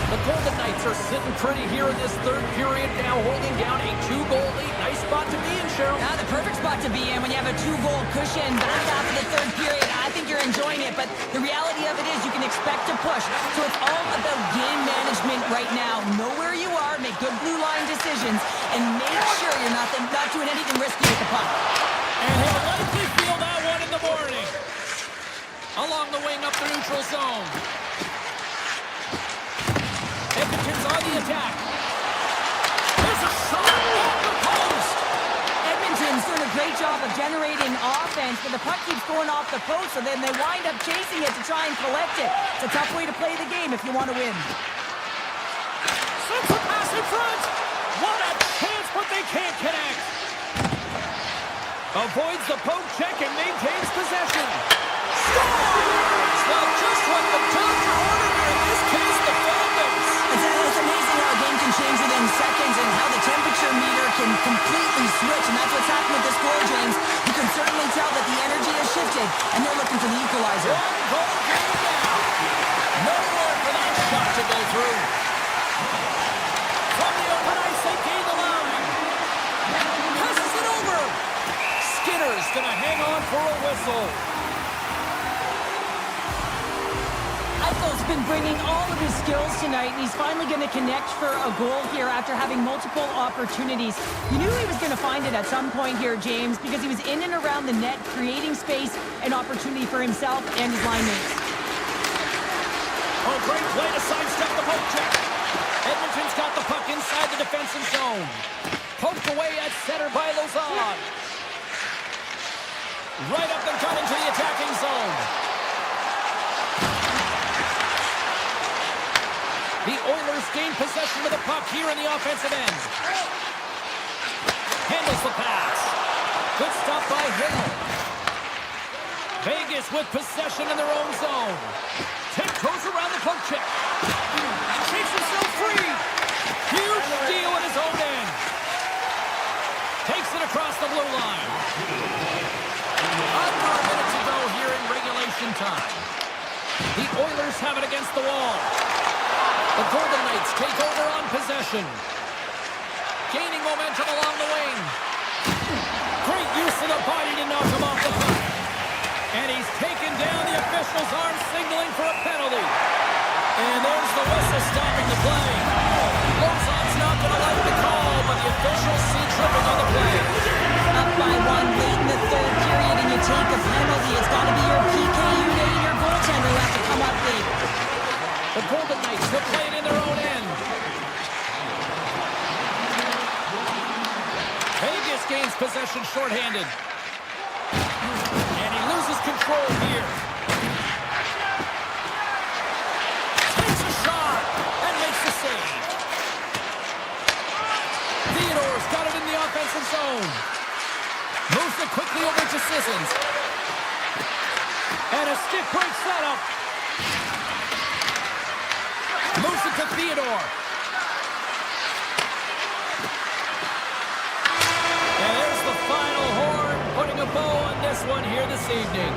[SPEAKER 4] The Golden Knights are sitting pretty here in this third period now, holding down a 2-goal lead. Nice spot to be in, Cheryl.
[SPEAKER 5] Yeah, the perfect spot to be in when you have a 2-goal cushion back after the third period. I think you're enjoying it, but the reality of it is you can expect to push. So it's all about game management right now. Know where you are, make good blue line decisions, and make sure you're not doing anything risky with the puck.
[SPEAKER 4] And he'll likely feel that one in the morning. Along the wing up the neutral zone. Edmonton's on the attack. There's a shot off the post.
[SPEAKER 5] Edmonton's doing a great job of generating offense, but the puck keeps going off the post, so then they wind up chasing it to try and collect it. It's a tough way to play the game if you want to win.
[SPEAKER 4] Sends a pass in front. What a chance, but they can't connect. Avoids the poke check and maintains possession. Scores! Well, just what the doctor ordered here, in this case, the Falcons.
[SPEAKER 5] It's amazing how a game can change within seconds and how the temperature meter can completely switch, and that's what's happened with this goal, James. You can certainly tell that the energy has shifted, and they're looking for the equalizer.
[SPEAKER 4] One goal game now. No more for that shot to go through. From the open ice, they gain the line. Passes it over. Skinner's going to hang on for a whistle.
[SPEAKER 5] Eichel's been bringing all of his skills tonight, and he's finally going to connect for a goal here after having multiple opportunities. You knew he was going to find it at some point here, James, because he was in and around the net, creating space and opportunity for himself and his line mates.
[SPEAKER 4] Oh, great play to sidestep the poke check. Edmonton's got the puck inside the defensive zone. poked away at center by Lozon. Right up and cut into the attacking zone. The Oilers gain possession of the puck here in the offensive end. Handles the pass. Good stop by Hill. Vegas with possession in their own zone. Tiptoes around the poke check. Shakes himself free. Huge deal in his own end. Takes it across the blue line. Under a minute to go here in regulation time. The Oilers have it against the wall. The Golden Knights take over on possession. Gaining momentum along the wing. Great use of the body to knock him off the puck. And he's taken down. The official's arm signaling for a penalty. And there's the whistle stopping the play. Lozon's not going to like the call, but the officials see tripping on the play.
[SPEAKER 5] Up by one late in the third period and you take a penalty. It's got to be your PK unit and your goaltender who have to come up big.
[SPEAKER 4] The Golden Knights will play it in their own end. Vegas gains possession shorthanded. And he loses control here. Takes a shot and makes the save. Theodore's got it in the offensive zone. Moves it quickly over to Sissons. And a stick break setup. Moves it to Theodore. And there's the final horn, putting a bow on this one here this evening.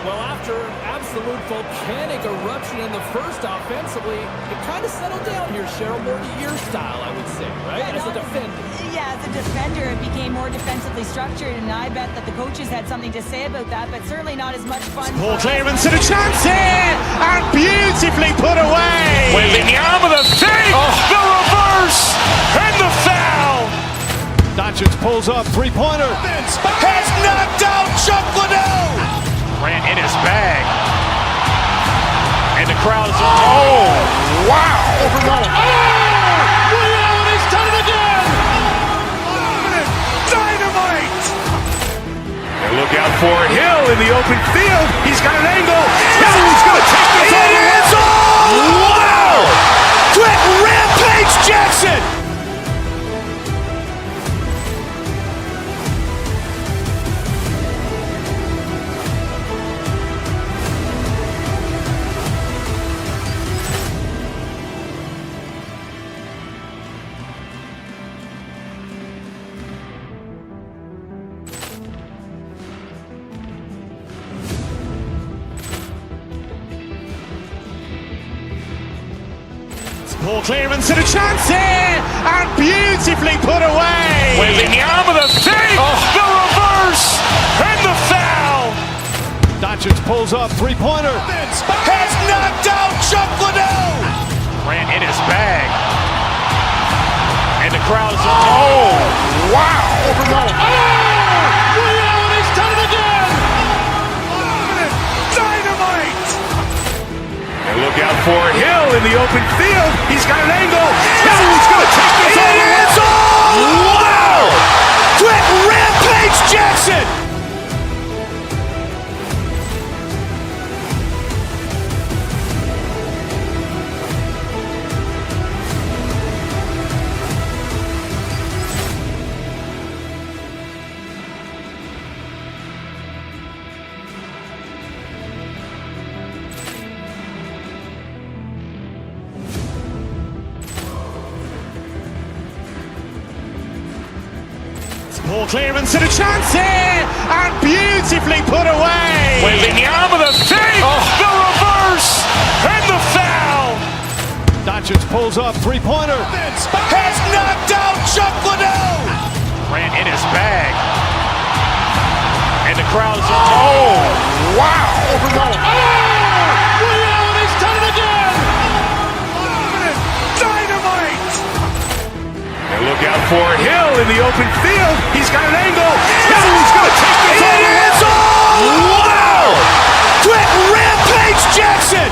[SPEAKER 4] Well, after absolute volcanic eruption in the first offensively, it kind of settled down here, Cheryl, more to your style, I would say, right?
[SPEAKER 5] Yeah,
[SPEAKER 4] as a defender.
[SPEAKER 5] Yeah, as a defender, it became more defensively structured, and I bet that the coaches had something to say about that, but certainly not as much fun.
[SPEAKER 1] Paul clearance and a chance here, and beautifully put away.
[SPEAKER 2] Waving the arm of the fake, the reverse, and the foul.
[SPEAKER 1] Doncic pulls up, three-pointer.
[SPEAKER 2] Has knocked out Chuck Liddell. Ran in his bag. And the crowd is, oh, wow. Overrun.
[SPEAKER 3] He's done it again!
[SPEAKER 2] Dynamite. And look out for Hill in the open field. He's got an angle. Hill is going to take this all the way. Wow. Quick rampage Jackson.
[SPEAKER 1] Paul clearance and a chance here, and beautifully put away.
[SPEAKER 2] Waving the arm of the fake, the reverse, and the foul.
[SPEAKER 1] Doncic pulls up, three-pointer.
[SPEAKER 2] Has knocked out Chuck Liddell. Ran in his bag. And the crowd is, oh, wow. Overrun.
[SPEAKER 3] He's done it again!
[SPEAKER 2] Dynamite. And look out for Hill in the open field. He's got an angle. Hill is going to take this all the way. Wow. Quick rampage Jackson.
[SPEAKER 1] Paul clearance and a chance here, and beautifully put away.
[SPEAKER 2] Waving the arm of the fake, the reverse, and the foul.
[SPEAKER 1] Doncic pulls up, three-pointer.
[SPEAKER 2] Has knocked out Chuck Liddell. Ran in his bag. And the crowd is, oh, wow. Overrun.
[SPEAKER 3] He's done it again!
[SPEAKER 2] Dynamite. And look out for Hill in the open field. He's got an angle. Hill is going to take this all the way. Wow. Quick rampage Jackson.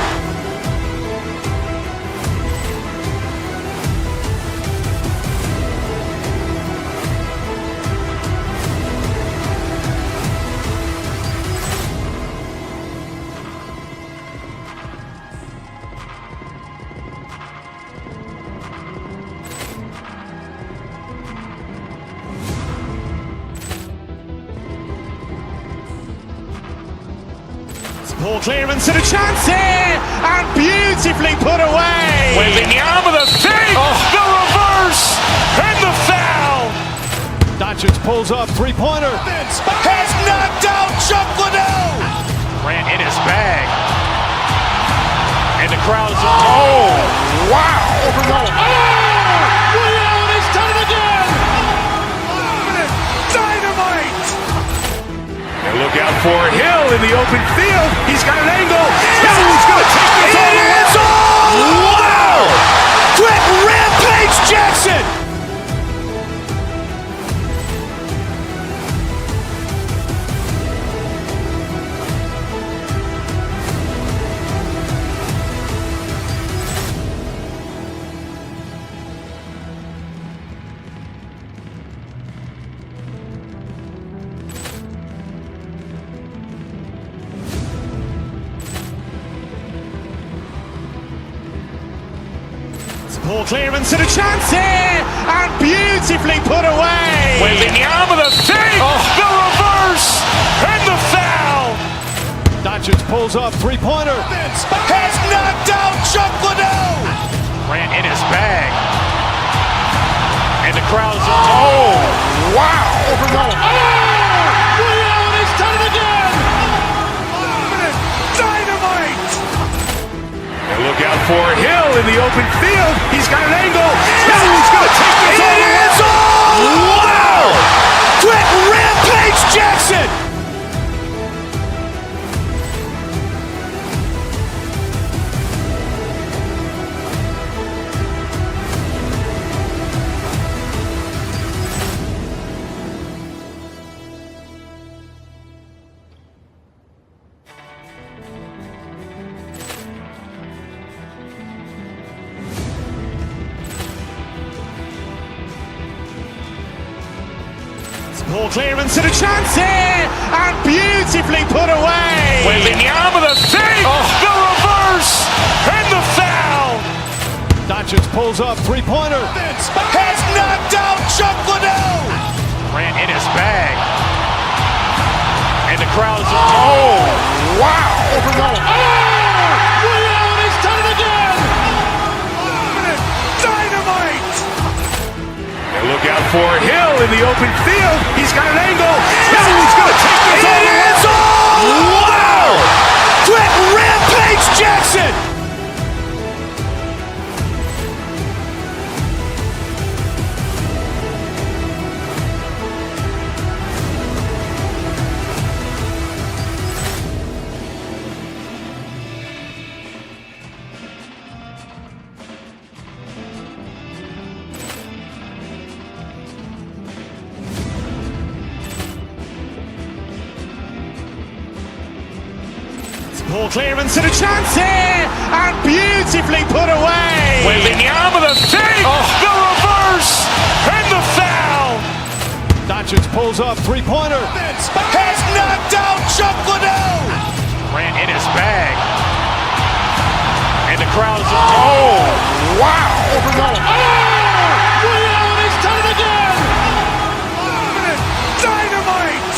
[SPEAKER 1] Ball clearance and a chance here, and beautifully put away.
[SPEAKER 2] Waving the arm of the fake, the reverse, and the foul.
[SPEAKER 3] Doncic pulls up, three-pointer.
[SPEAKER 2] Has knocked out Chuck Liddell. Grant in his bag. And the crowd is, oh, wow.
[SPEAKER 3] Ray Allen has done it again.
[SPEAKER 2] Dynamite. And look out for Hill in the open field. He's got an angle. He's going to take this all the way. Wow. Quick Rampage Jackson.
[SPEAKER 1] Ball clearance and a chance here, and beautifully put away.
[SPEAKER 2] Waving the arm of the fake, the reverse, and the foul.
[SPEAKER 3] Doncic pulls up, three-pointer.
[SPEAKER 2] Has knocked out Chuck Liddell. Grant in his bag. And the crowd is, oh, wow.
[SPEAKER 3] Ray Allen has done it again.
[SPEAKER 2] Dynamite. And look out for Hill in the open field. He's got an angle. He's going to take this all the way. Wow. Quick Rampage Jackson.
[SPEAKER 1] Ball clearance and a chance here, and beautifully put away.
[SPEAKER 2] Waving the arm of the fake, the reverse, and the foul.
[SPEAKER 3] Doncic pulls up, three-pointer.
[SPEAKER 2] Has knocked out Chuck Liddell. Grant in his bag. And the crowd is, oh, wow.
[SPEAKER 3] Ray Allen has done it again.
[SPEAKER 2] Dynamite. And look out for Hill in the open field. He's got an angle. He's going to take this all the way. Wow. Quick Rampage Jackson.
[SPEAKER 1] Ball clearance and a chance here, and beautifully put away.
[SPEAKER 2] Waving the arm of the fake, the reverse, and the foul.
[SPEAKER 3] Doncic pulls up, three-pointer.
[SPEAKER 2] Has knocked out Chuck Liddell. Grant in his bag. And the crowd is, oh, wow.
[SPEAKER 3] Ray Allen has done it again.
[SPEAKER 2] Dynamite.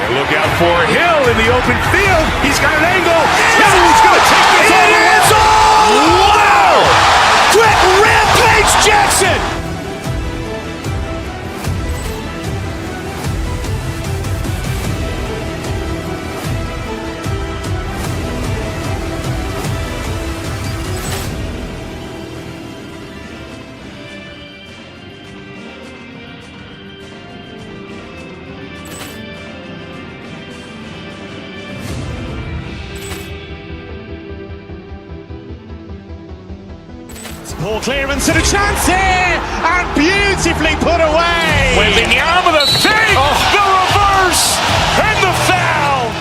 [SPEAKER 2] And look out for Hill in the open field. He's got an angle. He's going to take this all the way. Wow. Quick Rampage Jackson.
[SPEAKER 1] Ball clearance and a chance here, and beautifully put away.
[SPEAKER 2] Waving the arm of the fake, the reverse, and the foul.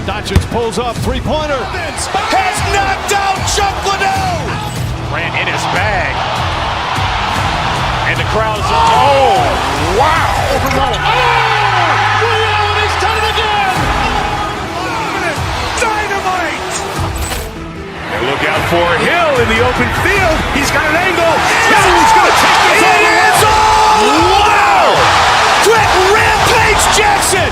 [SPEAKER 3] Doncic pulls up, three-pointer.
[SPEAKER 2] Has knocked out Chuck Liddell. Grant in his bag. And the crowd is, oh, wow.
[SPEAKER 3] Ray Allen has done it again.
[SPEAKER 2] Dynamite. And look out for Hill in the open field. He's got an angle. He's going to take this all the way. Wow. Quick Rampage Jackson.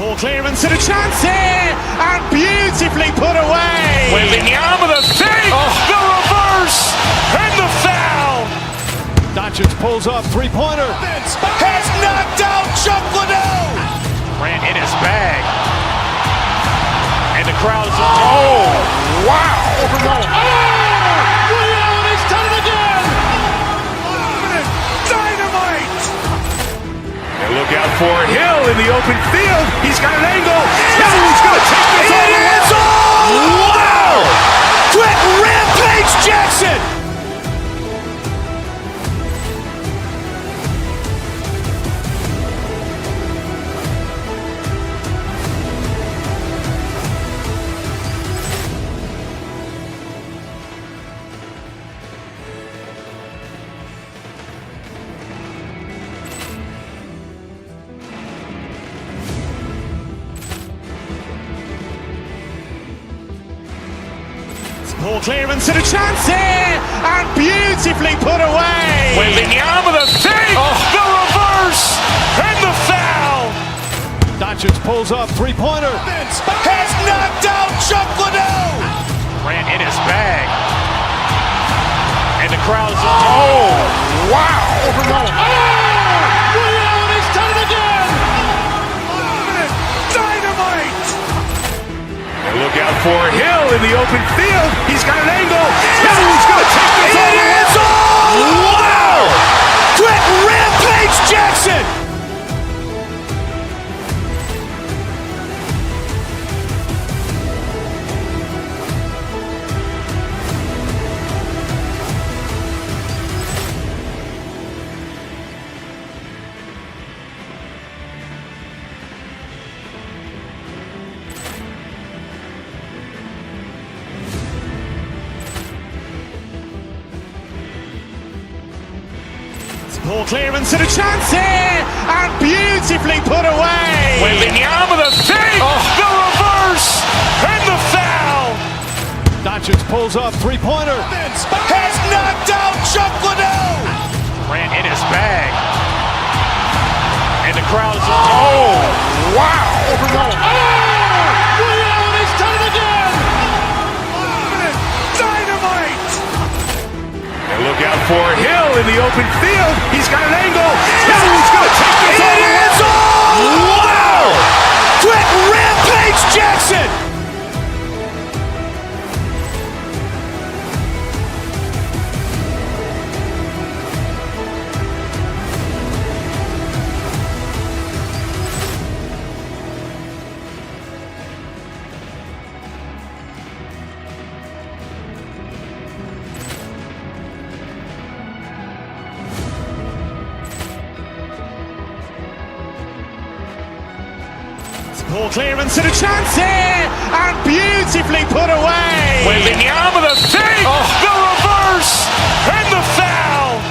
[SPEAKER 1] Ball clearance and a chance here, and beautifully put away.
[SPEAKER 2] Waving the arm with a fake, the reverse, and the foul.
[SPEAKER 3] Doncic pulls up, three-pointer.
[SPEAKER 2] Has knocked out Chuck Liddell. Ran in his bag. And the crowd is, oh, wow.
[SPEAKER 3] Ray Allen has done it again.
[SPEAKER 2] Dynamite. And look out for Hill in the open field. He's got an angle. Now he's going to take this all the way. Wow. Quick Rampage Jackson.
[SPEAKER 1] Ball clearance and a chance here, and beautifully put away.
[SPEAKER 2] Waving the arm with a fake, the reverse, and the foul.
[SPEAKER 3] Doncic pulls up, three-pointer.
[SPEAKER 2] Has knocked out Chuck Liddell. Ran in his bag. And the crowd is, oh, wow.
[SPEAKER 3] Ray Allen has done it again.
[SPEAKER 2] Dynamite. And look out for Hill in the open field. He's got an angle. Now he's going to take this all the way. Wow. Quick Rampage Jackson.
[SPEAKER 1] Ball clearance and a chance here, and beautifully put away.
[SPEAKER 2] Waving the arm with a fake, the reverse, and the foul.
[SPEAKER 3] Doncic pulls up, three-pointer.
[SPEAKER 2] Has knocked out Chuck Liddell. Ran in his bag. And the crowd is, oh, wow.
[SPEAKER 3] Ray Allen has done it again.
[SPEAKER 2] Dynamite. And look out for Hill in the open field. He's got an angle. Now he's going to take this all the way. Wow. Quick Rampage Jackson.
[SPEAKER 1] Ball clearance and a chance here, and beautifully put away.
[SPEAKER 2] Waving the arm with a fake, the reverse, and the foul.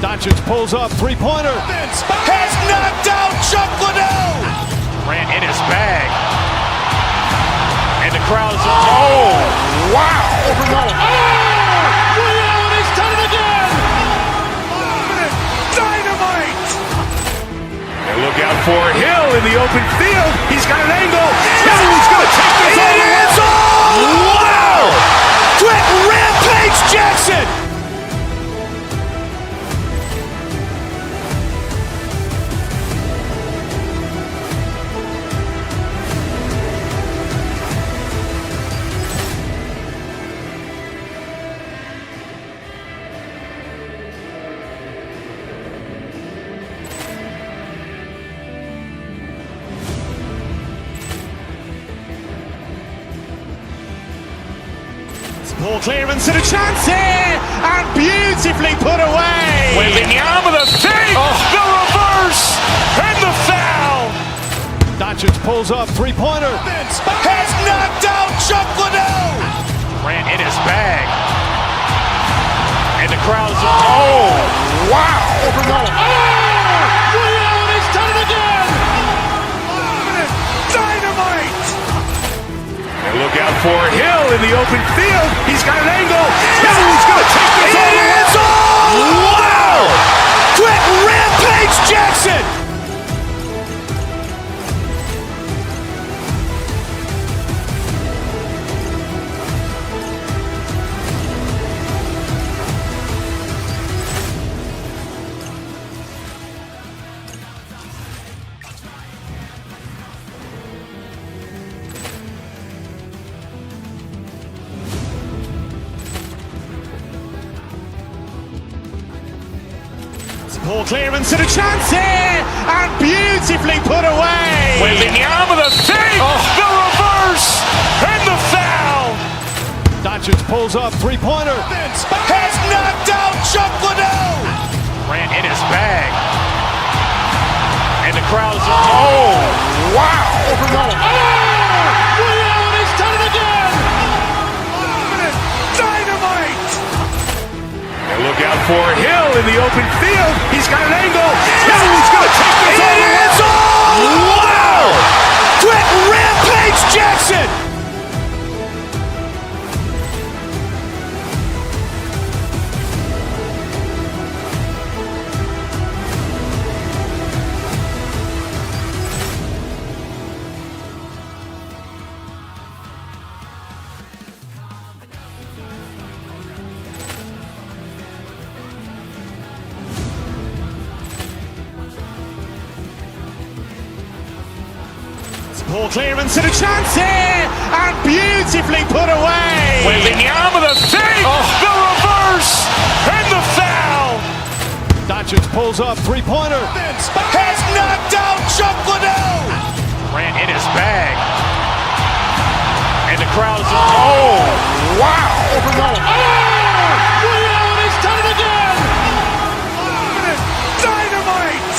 [SPEAKER 3] Doncic pulls up, three-pointer.
[SPEAKER 2] Has knocked out Chuck Liddell. Ran in his bag. And the crowd is, oh, wow.
[SPEAKER 3] Ray Allen has done it again.
[SPEAKER 2] Dynamite. And look out for Hill in the open field. He's got an angle. Now he's going to take this all the way. Wow. Quick Rampage Jackson.
[SPEAKER 1] Ball clearance and a chance here, and beautifully put away.
[SPEAKER 2] Waving the arm with a fake, the reverse, and the foul.
[SPEAKER 3] Doncic pulls up, three-pointer.
[SPEAKER 2] Has knocked out Chuck Liddell. Ran in his bag. And the crowd is, oh, wow.
[SPEAKER 3] Ray Allen has done it again.
[SPEAKER 2] Dynamite. And look out for Hill in the open field. He's got an angle. Now he's going to take this all the way. Wow. Quick Rampage Jackson.
[SPEAKER 1] Poor clearance and a chance here, and beautifully put away.
[SPEAKER 2] Waving the arm of the save, the reverse, and the foul.
[SPEAKER 3] Doncic pulls up, three-pointer.
[SPEAKER 2] Has knocked out Chuck Liddell. Ran in his bag. And the crowd is, oh, wow.
[SPEAKER 3] Ray Allen has done it again!
[SPEAKER 2] Dynamite. And look out for Hill in the open field. He's got an angle. Hill is going to take this all the way. Wow. Quick Rampage Jackson.
[SPEAKER 1] Poor clearance and a chance here, and beautifully put away.
[SPEAKER 2] Waving the arm of the save, the reverse, and the foul.
[SPEAKER 3] Doncic pulls up, three-pointer.
[SPEAKER 2] Has knocked out Chuck Liddell. Ran in his bag. And the crowd is, oh, wow.
[SPEAKER 3] Ray Allen has done it again!
[SPEAKER 2] Dynamite.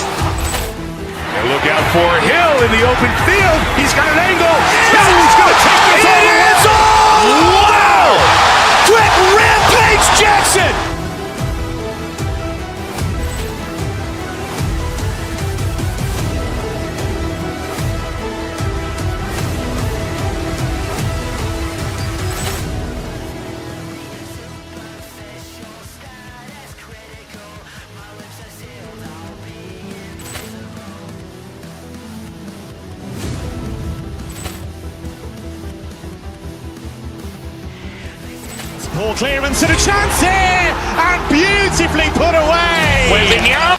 [SPEAKER 2] And look out for Hill in the open field. He's got an angle. Hill is going to take this all the way. Wow. Quick Rampage Jackson.
[SPEAKER 1] Poor clearance and a chance here, and beautifully put away.
[SPEAKER 2] Waving the arm.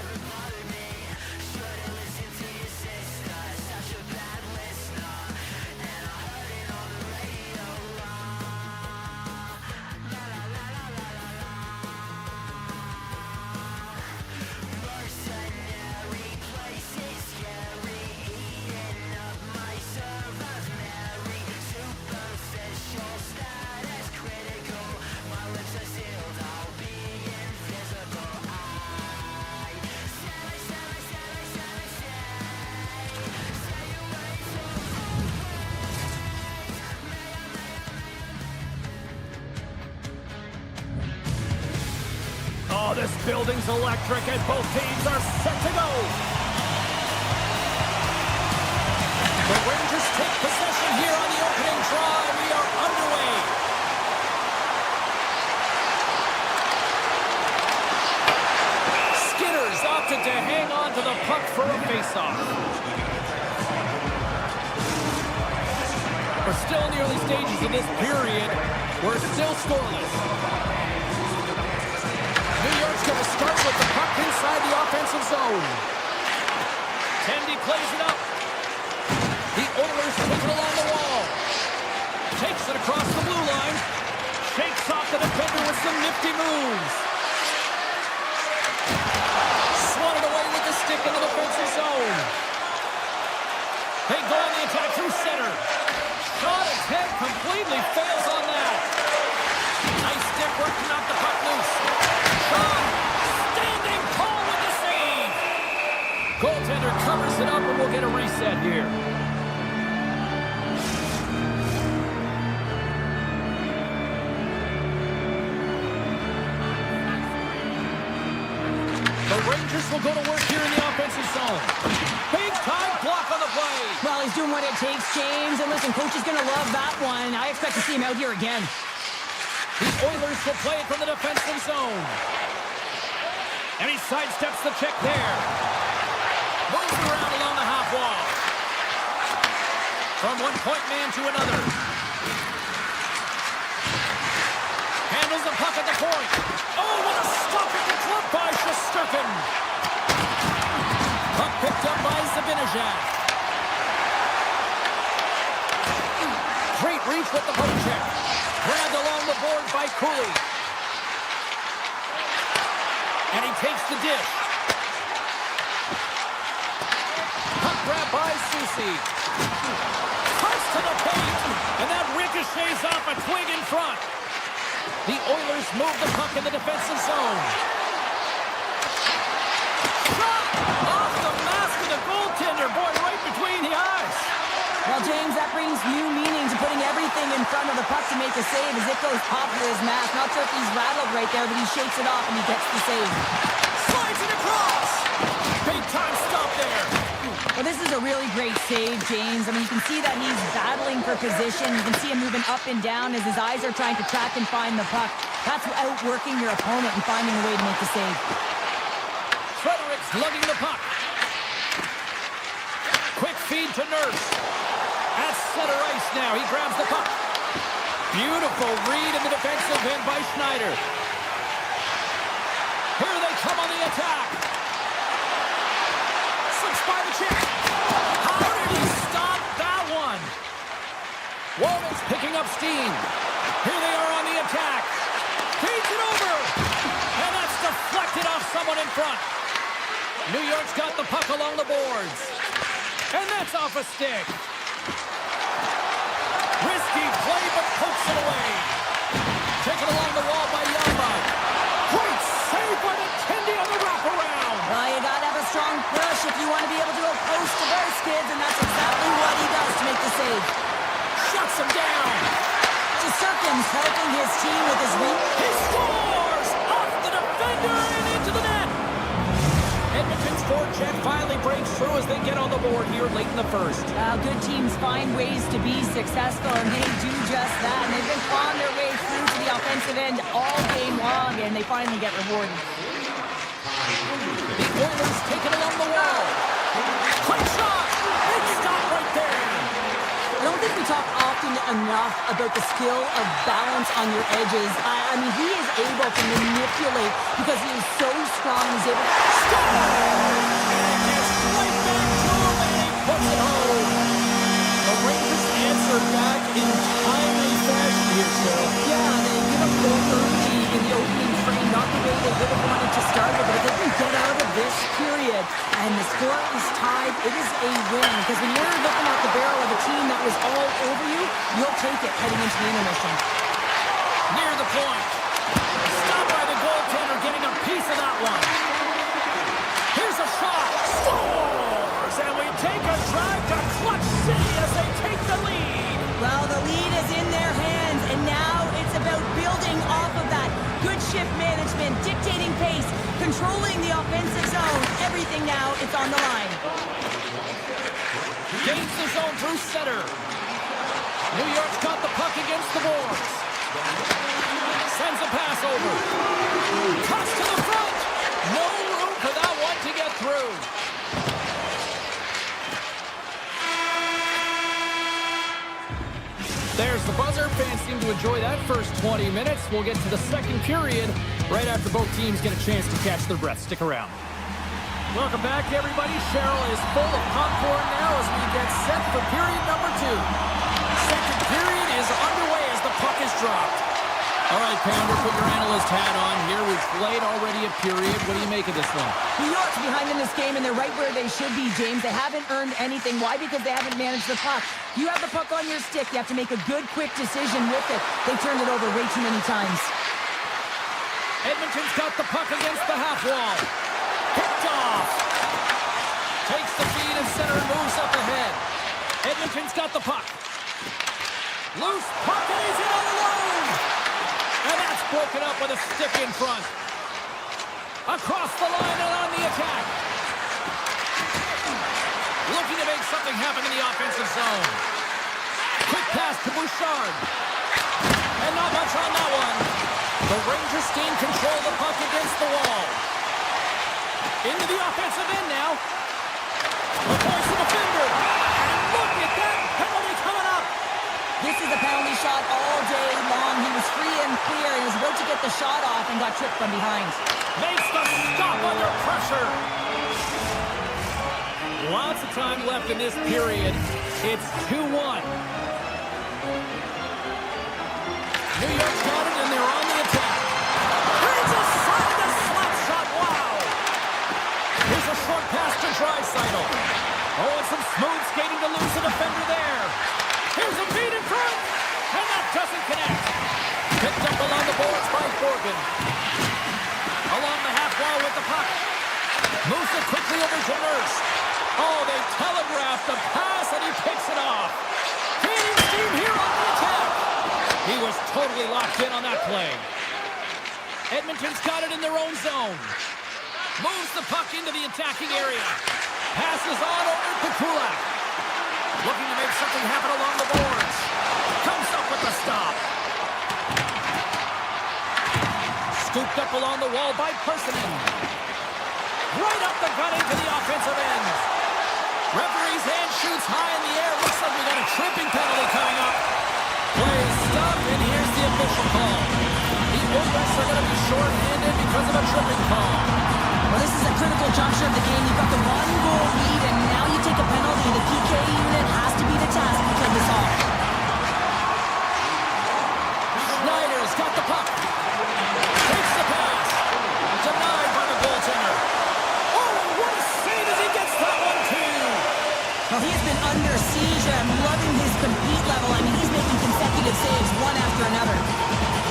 [SPEAKER 4] Oh, this building's electric and both teams are set to go. The Rangers take possession here on the opening drive. We are underway. Skinners opted to hang on to the puck for a faceoff. We're still in the early stages of this period. We're still scoreless. New York's going to start with the puck inside the offensive zone. Tendy plays it up. The Oilers take it along the wall. Takes it across the blue line. Shakes off the defender with some nifty moves. Swatted away with the stick in the defensive zone. They go on the attack through center. Shot attempt completely fails on that. Nice stick work to knock the puck loose. Standing tall with the save. Goaltender covers it up and we'll get a reset here. The Rangers will go to work here in the offensive zone. Big time block on the play.
[SPEAKER 5] Well, he's doing what it takes, James. And listen, coach is going to love that one. I expect to see him out here again.
[SPEAKER 4] The Oilers will play it from the defensive zone. And he sidesteps the check there. Moves around along the half wall. From one point man to another. Handles the puck at the point. Oh, what a stop at the club by Shesterkin. Puck picked up by Zibanejad. Great reach with the poke check. Grabbed along the board by Cooley. And he takes the dish. grab by Susie. Cuts to the paint, and that ricochets off a twig in front. The Oilers move the puck in the defensive zone. Shot off the mask of the goaltender. Boy, right between the eyes.
[SPEAKER 5] Well, James, that brings new meaning to putting everything in front of the puck to make a save as it goes pop to his mask. Not sure if he's rattled right there, but he shakes it off and he gets the save.
[SPEAKER 4] Slides it across. Big time stop there.
[SPEAKER 5] Well, this is a really great save, James. I mean, you can see that he's battling for position. You can see him moving up and down as his eyes are trying to track and find the puck. That's outworking your opponent and finding a way to make the save.
[SPEAKER 4] Fredericks lugging the puck. Quick feed to Nurse. At center ice now. He grabs the puck. Beautiful read in the defensive end by Schneider. Here they come on the attack. Slips by the chip. How did he stop that one? Woman's picking up steam. Here they are on the attack. Feeds it over. And that's deflected off someone in front. New York's got the puck along the boards. And that's off a stick. Risky play, but pokes it away. Taken along the wall by Yamba. Great save by the Tendy on the wraparound.
[SPEAKER 5] Well, you gotta have a strong push if you want to be able to go post to those kids, and that's exactly what he does to make the save.
[SPEAKER 4] Shuts him down.
[SPEAKER 5] Sirkin's helping his team with his reach.
[SPEAKER 4] He scores! Off the defender and into the net. Edmonton's forecheck finally breaks through as they get on the board here late in the first.
[SPEAKER 5] Good teams find ways to be successful, and they do just that. And they've been clawing their way through to the offensive end all game long, and they finally get rewarded.
[SPEAKER 4] The Oilers take it along the wall. Quick shot! Big stop right there.
[SPEAKER 5] I don't think we talk often enough about the skill of balance on your edges. I mean, he is able to manipulate because he is so strong. He's able to
[SPEAKER 4] stop! And gets right back to him, and he puts it home. The Rangers answer back in timely fashion here, Phil.
[SPEAKER 5] Yeah, they give up goal early in the opening frame, not the way they would have wanted to start it, but if they can get out of this period and the score is tied, it is a win. Because when you're looking at the barrel of a team that was all over you, you'll take it heading into the intermission.
[SPEAKER 4] Near the point. Stopped by the goaltender, getting a piece of that one. Here's a shot. Scores! And we take a drive to Clutch City as they take the lead.
[SPEAKER 5] Well, the lead is in their hands, and now it's about building off of that. Good shift management, dictating pace, controlling the offensive zone. Everything now, it's on the line.
[SPEAKER 4] Gains the zone through center. New York's got the puck against the boards. Sends a pass over. Cuts to the front. No room for that one to get through. There's the buzzer. Fans seem to enjoy that first 20 minutes. We'll get to the second period right after both teams get a chance to catch their breath. Stick around. Welcome back, everybody. Cheryl is full of popcorn now as we get set for period number 2. Second period is underway as the puck is dropped. All right, Pounder, put your analyst hat on here. We've played already a period. What do you make of this one?
[SPEAKER 5] New York's behind in this game, and they're right where they should be, James. They haven't earned anything. Why? Because they haven't managed the puck. You have the puck on your stick. You have to make a good, quick decision with it. They turned it over way too many times.
[SPEAKER 4] Edmonton's got the puck against the half wall. Picked off. Takes the feed and center and moves up ahead. Edmonton's got the puck. Loose puck, and he's in alone. And that's broken up with a stick in front. Across the line and on the attack. Looking to make something happen in the offensive zone. Quick pass to Bouchard. And not much on that one. The Rangers team control the puck against the wall. Into the offensive end now. The voice of the defender. And look at that penalty coming up.
[SPEAKER 5] This is a penalty shot all day long. He was free and clear. He was about to get the shot off and got tripped from behind.
[SPEAKER 4] Makes the stop under pressure. Lots of time left in this period. It's 2-1. New York's got it, and they're on the attack. Here's a side to slap shot. Wow. Here's a short pass to Draisaitl. Oh, and some smooth skating to lose a defender there. Here's a feed in front, and that doesn't connect. Picked up along the boards by Forgan. Along the half wall with the puck. Moves it quickly over to Nurse. Oh, they telegraphed the pass, and he picks it off. Gaining steam here on the attack. He was totally locked in on that play. Edmonton's got it in their own zone. Moves the puck into the attacking area. Passes on over to Kulak. Looking to make something happen along the boards. Comes up with the stop. Scooped up along the wall by Personen. Right up the gut into the offensive end. Referee's hand shoots high in the air. Looks like we got a tripping penalty coming up. Play is stopped, and here's the official call. The Oilers are going to be short-handed because of a tripping call.
[SPEAKER 5] Well, this is a critical juncture of the game. You've got the one-goal lead, and now you take a penalty. The PK unit has to be the task to kill this off.
[SPEAKER 4] Schneider's got the puck. Takes the pass. Denied by the goaltender. Oh, what a save as he gets that one, too.
[SPEAKER 5] Well, he has been under siege. I'm loving his compete level. I mean, he's making consecutive saves one after another.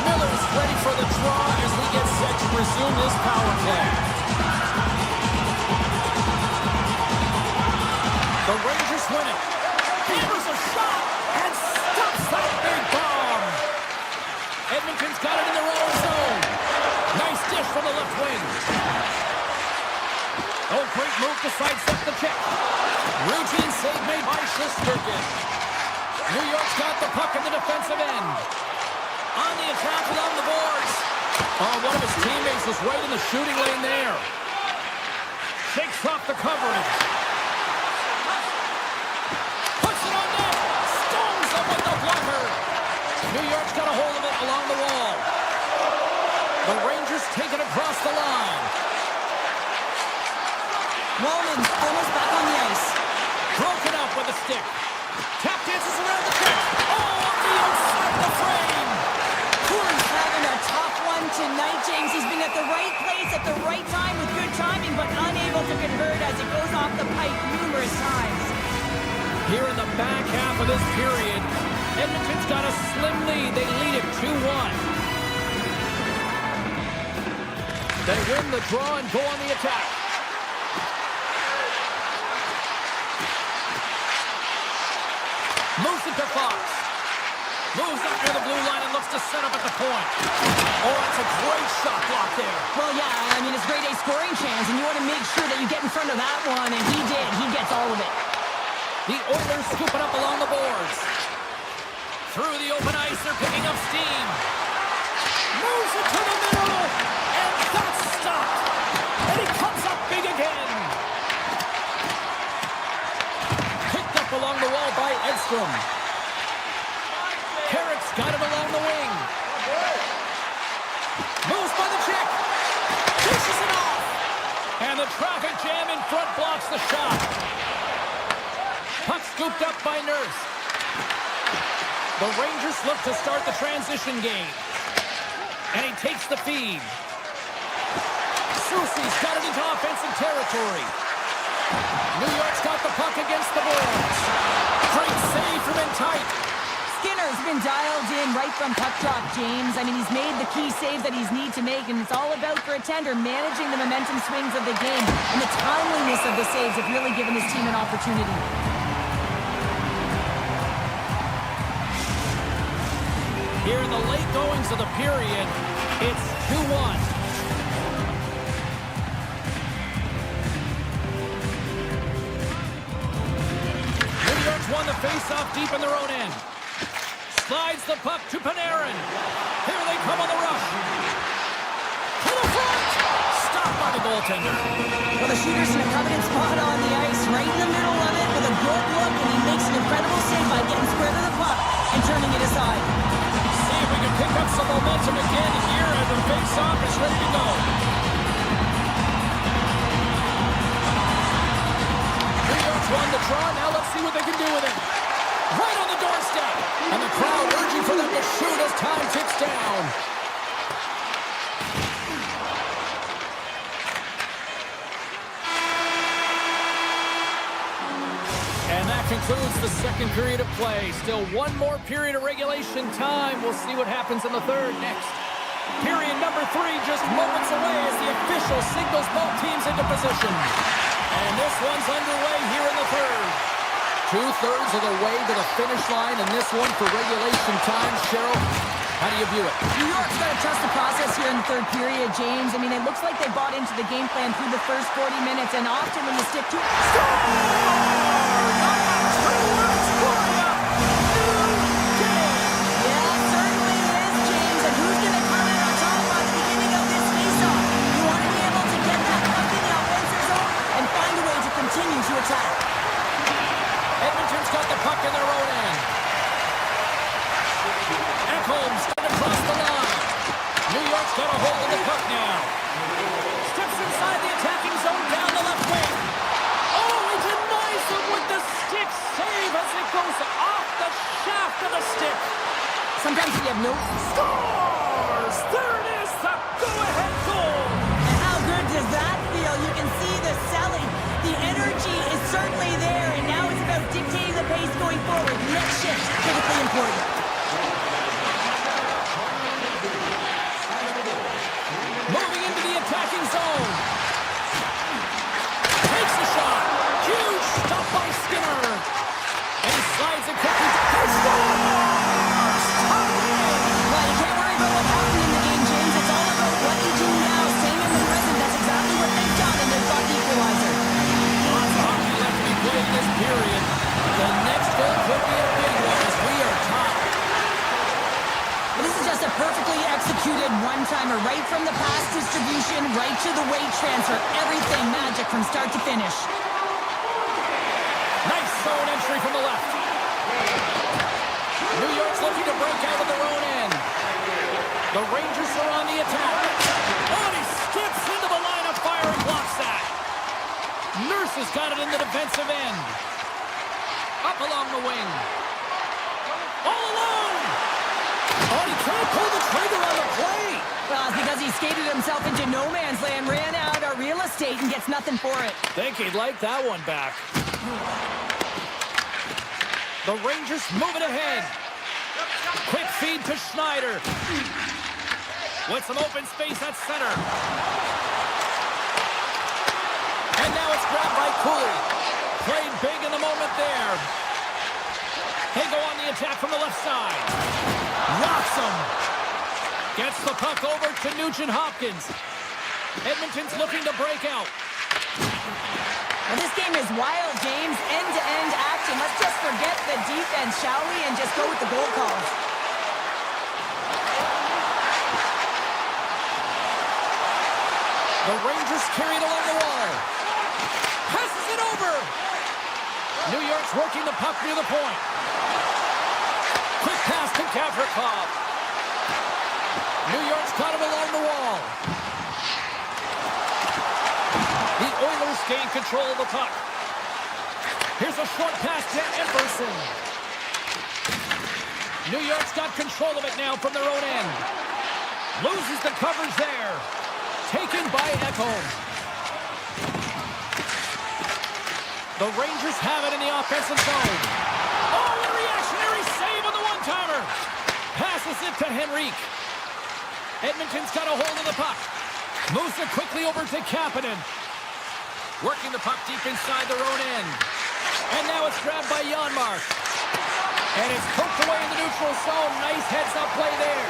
[SPEAKER 4] Miller's ready for the draw as we get set to resume this power play. The Rangers win it. Hammers a shot and stops that big bomb. Edmonton's got it in their own zone. Nice dish from the left wing. Oh, great move to sidestep the check. Routine save made by Shesterkin. New York's got the puck in the defensive end. On the attack along the boards. Oh, one of his teammates was right in the shooting lane there. Shakes off the coverage. Puts it on net. Stones up with the blocker. New York's got a hold of it along the wall. The Rangers take it across the line.
[SPEAKER 5] Wallman almost back on the ice.
[SPEAKER 4] Broken up with a stick. Tap dances around the net. Oh, the outside the frame.
[SPEAKER 5] Cooley's having a tough one tonight, James. He's been at the right place at the right time with good timing, but unable to convert as it goes off the pipe numerous times.
[SPEAKER 4] Here in the back half of this period, Edmonton's got a slim lead. They lead it 2-1. They win the draw and go on the attack. Moves it to Fox. Moves up near the blue line and looks to set up at the point. Oh, that's a great shot block there.
[SPEAKER 5] Well, yeah, I mean, it's grade A scoring chance, and you want to make sure that you get in front of that one, and he did. He gets all of it.
[SPEAKER 4] The Oilers scoop it up along the boards. Through the open ice, they're picking up steam. Moves it to the middle, and that's stopped. And he comes up big again. Picked up along the wall by Edstrom. Carrick's got it along the wing. Moves by the check. Dishes it off. And the traffic jam in front blocks the shot. Puck scooped up by Nurse. The Rangers look to start the transition game. And he takes the feed. Soucy's got it into offensive territory. New York's got the puck against the boards. Great save from in tight.
[SPEAKER 5] Skinner's been dialed in right from puck drop, James. I mean, he's made the key save that he's need to make, and it's all about, for a tender, managing the momentum swings of the game. And the timeliness of the saves have really given his team an opportunity.
[SPEAKER 4] Here in the late goings of the period, it's 2-1. New York's won the face-off deep in their own end. Slides the puck to Panarin. Here they come on the rush. To the front. Stopped by the goaltender.
[SPEAKER 5] Well, the shooter's in a coveted spot on the ice, right in the middle of it with a good look, and he makes an incredible save by getting square to the puck and turning it aside.
[SPEAKER 4] See if we can pick up some momentum again here as the face-off is ready to go. New York's won the draw. Now let's see what they can do with it. Right on the doorstep. And the crowd urging for them to shoot as time ticks down. concludes the second period of play. Still one more period of regulation time. We'll see what happens in the third next. Period number 3 just moments away as the official signals both teams into position. And this one's underway here in the third. 2/3 of the way to the finish line, and this one for regulation time. Cheryl, how do you view it?
[SPEAKER 5] New York's got to trust the process here in the third period, James. I mean, it looks like they bought into the game plan through the first 40 minutes, and often when you stick to it... Yeah, certainly it is, James. And who's going to come out on top at the beginning of this face-off? You want to be able to get that puck in the offensive zone and find a way to continue to attack.
[SPEAKER 4] Edmonton's got the puck in their own end. Ekholm's got it across the line. New York's got a hold of the puck now. Steps inside the attacking zone down the left wing. Oh, he denies him with the stick save as it goes off the shaft of the stick.
[SPEAKER 5] Sometimes you have no...
[SPEAKER 4] Scores! There it is, the go-ahead goal.
[SPEAKER 5] And how good does that feel? You can see the selling. The energy is certainly there, and now it's about dictating the pace going forward. Next shift, critically important.
[SPEAKER 4] Moving into the attacking zone. Takes the shot. Huge stop by Skinner. And he slides it quickly. He scores!
[SPEAKER 5] Well, you can't worry about what happened in the game, James. It's all about what you do now. Staying in the present, that's exactly what they've done, and they've got the equalizer.
[SPEAKER 4] Lots of hockey left to be played in this period. The next goal could be a big one as we are tied.
[SPEAKER 5] Well, this is just a perfectly executed one-timer, right from the pass distribution, right to the weight transfer. Everything magic from start to finish.
[SPEAKER 4] Nice zone entry from the left. New York's looking to break out of their own end. The Rangers are on the attack. Oh, he skips into the line of fire and blocks that. Nurse has got it in the defensive end. Up along the wing. All alone. Oh, he can't pull the trigger on the play.
[SPEAKER 5] Well, it's because he skated himself into no man's land, ran out of real estate, and gets nothing for it.
[SPEAKER 4] Think he'd like that one back. The Rangers moving ahead. Quick feed to Schneider. With some open space at center. And now it's grabbed by Cooley. Played big in the moment there. They go on the attack from the left side. Rocks him. Gets the puck over to Nugent-Hopkins. Edmonton's looking to break out.
[SPEAKER 5] Well, this game is wild, James. End-to-end action. Let's just forget the defense, shall we, and just go with the goal calls.
[SPEAKER 4] The Rangers carry it along the wall. Passes it over. New York's working the puck near the point. Quick pass to Gavrikov. New York's got him along the wall. The Oilers gain control of the puck. Here's a short pass to Emberson. New York's got control of it now from their own end. Loses the coverage there. Taken by Ekholm. The Rangers have it in the offensive zone. Oh, a reactionary save on the one-timer. Passes it to Henrique. Edmonton's got a hold of the puck. Moves it quickly over to Kapanen. Working the puck deep inside their own end. And now it's grabbed by Janmark. And it's poked away in the neutral zone. Nice heads-up play there.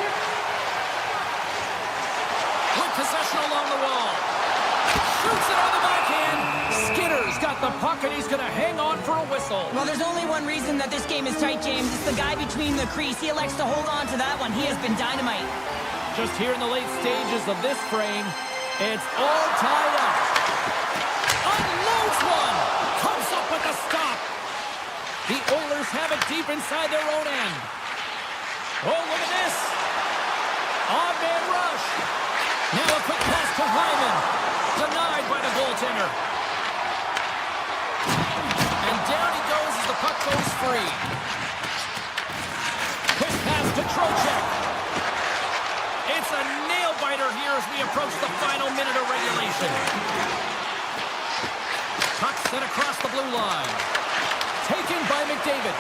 [SPEAKER 4] With possession along the wall. Shoots it on the backhand. Skinner's got the puck, and he's going to hang on for a whistle.
[SPEAKER 5] Well, there's only one reason that this game is tight, James. It's the guy between the crease. He elects to hold on to that one. He has been dynamite.
[SPEAKER 4] Just here in the late stages of this frame, it's all tied up. Unloads one. Comes up with the stop. The Oilers have it deep inside their own end. Oh, look at this. Odd-man rush. Now a quick pass to Hyman. Denied by the goaltender. And down he goes as the puck goes free. Quick pass to Trocheck. It's a nail-biter here as we approach the final minute of regulation. Puck sent across the blue line. taken by McDavid.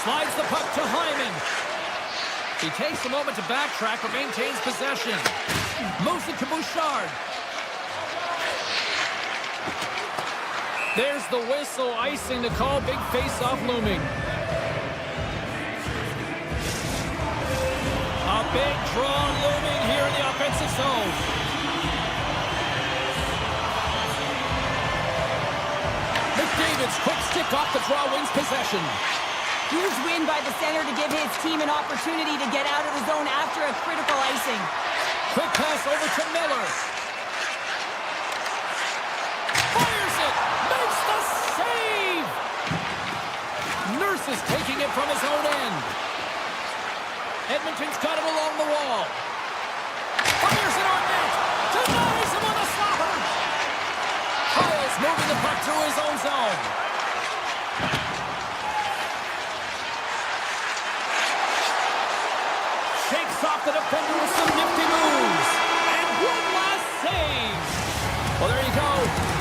[SPEAKER 4] Slides the puck to Hyman. He takes a moment to backtrack but maintains possession. Moves it to Bouchard. There's the whistle, icing to call, big face-off looming. A big draw looming here in the offensive zone. McDavid's quick stick off the draw wins possession.
[SPEAKER 5] Huge win by the center to give his team an opportunity to get out of the zone after a critical icing.
[SPEAKER 4] Quick pass over to Miller. Fires it! Makes the save! Nurse is taking it from his own end. Edmonton's got it along the wall. Fires it on net! Denies him on the slapper! Kyle's moving the puck through his own zone. Shakes off the defender with some nifty moves. And one last save. Well, there you go.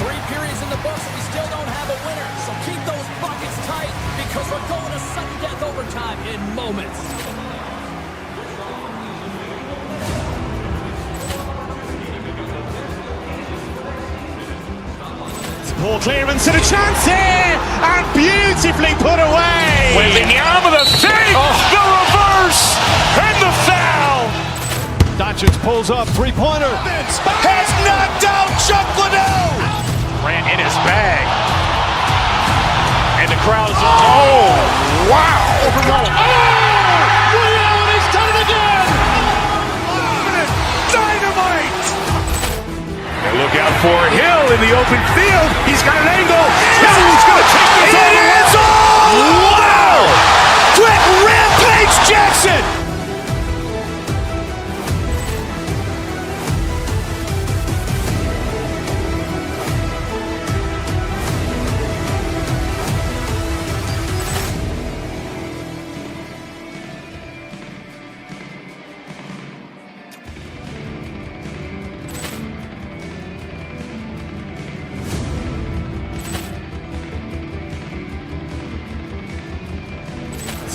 [SPEAKER 4] 3 periods in the books, and we still don't have a winner. So keep those buckets tight because we're going to sudden death overtime in moments.
[SPEAKER 1] Poor clearance and a chance here, and beautifully put away.
[SPEAKER 2] Wembanyama the save, the reverse, and the foul.
[SPEAKER 1] Doncic pulls up, three-pointer.
[SPEAKER 2] Has knocked out Chuck Liddell. Ran in his bag. And the crowd is, oh, wow.
[SPEAKER 3] He's done it again!
[SPEAKER 2] Dynamite. And look out for Hill in the open field. He's got an angle. He's going to take this all the way. Wow! Quick rampage Jackson.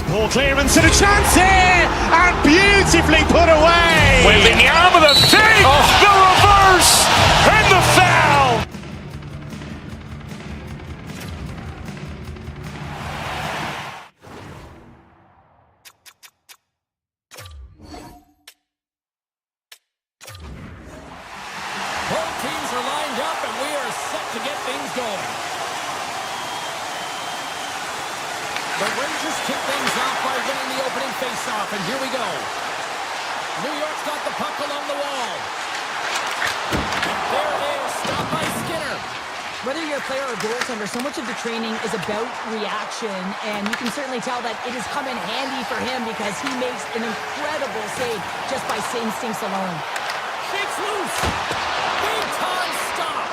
[SPEAKER 1] Poor clearance and a chance here, and beautifully put away.
[SPEAKER 2] Wembanyama the save, the reverse, and the foul.
[SPEAKER 4] Both teams are lined up, and we are set to get things going. The Rangers kick things off by winning the opening faceoff, and here we go. New York's got the puck along the wall. And there it is, stopped by Skinner.
[SPEAKER 5] Whether you're a player or goaltender, so much of the training is about reaction, and you can certainly tell that it has come in handy for him because he makes an incredible save just by instincts alone.
[SPEAKER 4] Shakes loose. Big time stop.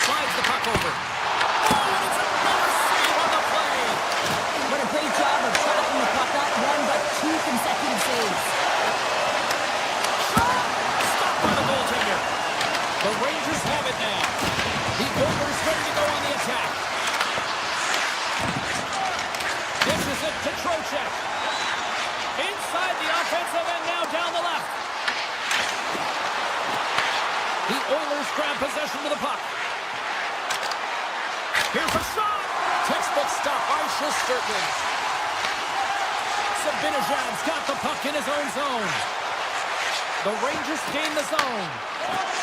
[SPEAKER 4] Slides the puck over. Oh, and it's another save on the play.
[SPEAKER 5] What a great job of tracking the puck, not one but 2 consecutive saves.
[SPEAKER 4] Shot. Stopped by the goaltender. The Rangers have it now. The Oilers ready to go on the attack. Dishes it to Trocheck. Inside the offensive end now down the left. The Oilers grab possession to the puck. Here's a shot. Textbook stop by Shesterkin. Sabinajad's got the puck in his own zone. The Rangers gain the zone.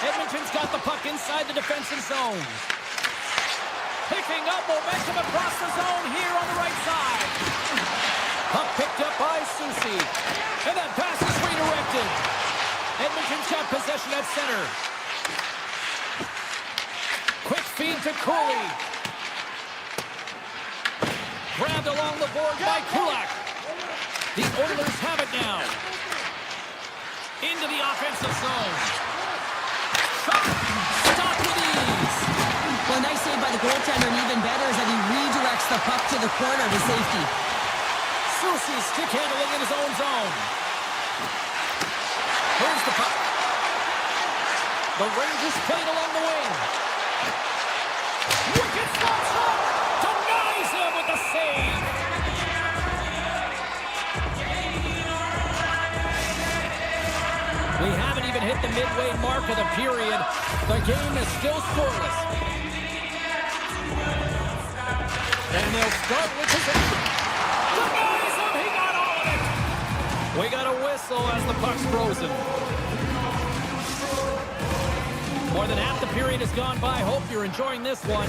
[SPEAKER 4] Edmonton's got the puck inside the defensive zone. Picking up momentum across the zone here on the right side. Puck picked up by Susi. And that pass is redirected. Edmonton's got possession at center. Quick feed to Cooley. Grabbed along the board by Kulak. The Oilers have it now. Into the offensive zone. Shot. Stop with ease.
[SPEAKER 5] Well, nice save by the goaltender, and even better is that he redirects the puck to the corner to safety.
[SPEAKER 4] Susi stick handling in his own zone. Here's the puck. The Rangers played along the wing. Wicked slap shot. the midway mark of the period. The game is still scoreless. And they'll start with possession. Denies him! He got all of it! We got a whistle as the puck's frozen. More than half the period has gone by. Hope you're enjoying this one.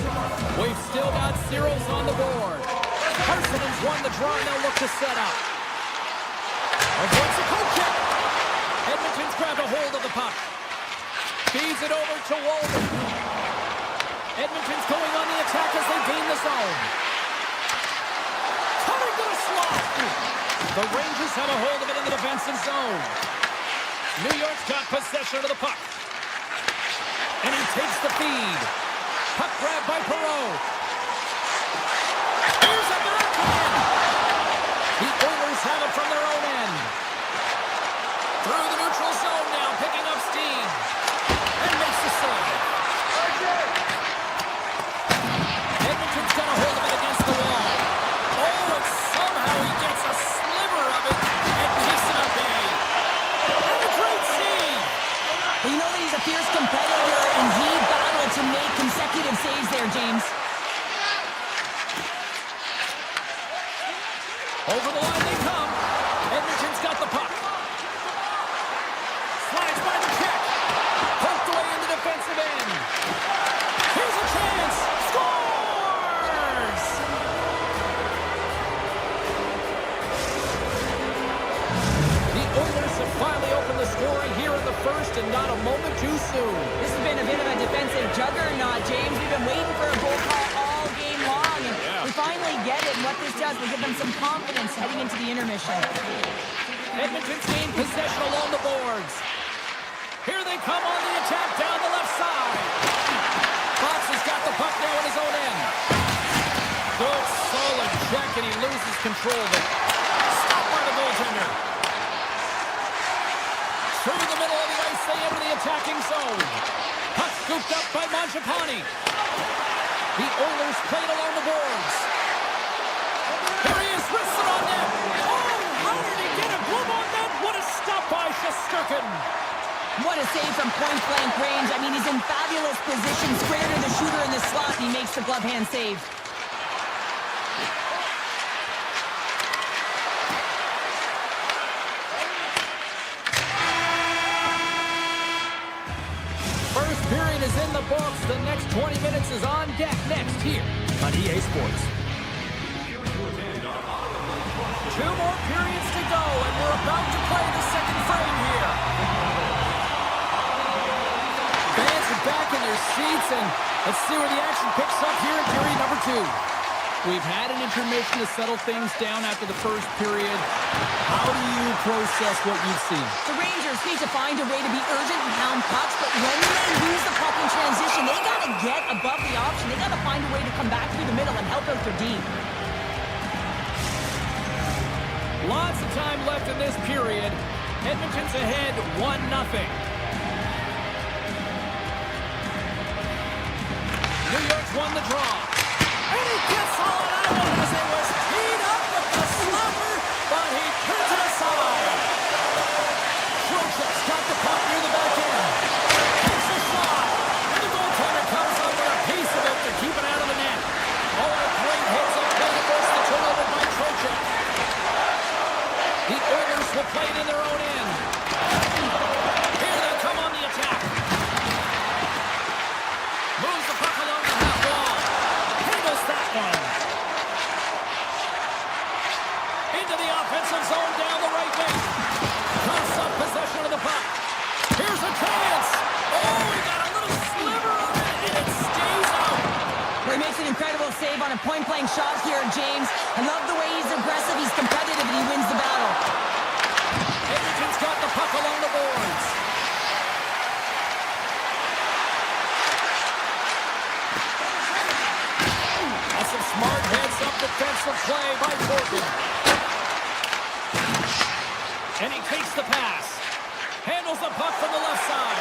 [SPEAKER 4] We've still got zeros on the board. Parson's won the draw, and they'll look to set up. Avoids a goal kick. Edmonton's grabbed a hold of the puck. Feeds it over to Walden. Edmonton's going on the attack as they gain the zone. Coming to the slot. The Rangers have a hold of it in the defensive zone. New York's got possession of the puck. And he takes the feed. Puck grab by Perreault. Here's a backhand. The Oilers have it from their own end. Through the neutral zone now, picking up steam. And makes the save. Edmonton's got a hold of it against the wall. Oh, and somehow he gets a sliver of it and keeps it at bay. And a great save.
[SPEAKER 5] Well, you know that he's a fierce competitor, and he battled to make consecutive saves there, James.
[SPEAKER 4] Over the line they come. Edmonton's got the puck. Slides by the check. Poked away in the defensive end. Here's a chance. Scores! The Oilers have finally opened the scoring here in the first, and not a moment too soon.
[SPEAKER 5] This has been a bit of a defensive juggernaut, James. We've been waiting for a goal call all game long, and we finally get it. And what this does, we give them some confidence heading into the intermission.
[SPEAKER 4] Edmonton's gained possession along the boards. Here they come on the attack down the left side. Fox has got the puck now in his own end. Good solid check, and he loses control of it. Stopped by the goaltender. Through the middle of the ice, they enter the attacking zone. Puck scooped up by Mangiapane. The Oilers played along the boards. Here he is, wristed on net. Oh, how did he get a glove on net? What a stop by Shesterkin.
[SPEAKER 5] What a save from point-blank range. I mean, he's in fabulous position, square to the shooter in the slot, and he makes the glove hand save.
[SPEAKER 4] First period is in the books. The next 20 minutes is on deck next here on EA Sports. 2 more periods to go, and we're about to play the second frame here. Fans are back in their seats, and let's see where the action picks up here in period number 2. We've had an intermission to settle things down after the first period. How do you process what you've seen?
[SPEAKER 5] The Rangers need to find a way to be urgent and pound pucks, but when they lose the puck in transition, they got to get above the option. They got to find a way to come back through the middle and help out their D.
[SPEAKER 4] Lots of time left in this period. Edmonton's ahead 1-0. New York's won the draw. And he gets all out of it as it was teed up with the slumber, but he turns it aside. Trocheck's got the puck near the back end. Takes a shot. And the goaltender comes up with a piece of it to keep it out of the net. Oh, a great hits up play to force the turnover by Trocheck. The Oilers will play it in their own end. Here they come on the attack. Moves the puck along the half wall. Handles that one. Into the offensive zone down the right wing. Cross up possession of the puck. Here's a chance. Oh, he got a little sliver of it, and it stays out.
[SPEAKER 5] Well, he makes an incredible save on a point-blank shot here, James. I love the way he's aggressive, he's competitive, and he wins the battle.
[SPEAKER 4] Edmonton's got the puck along the boards. That's a smart heads-up defensive play by Morgan. And he takes the pass. Handles the puck from the left side.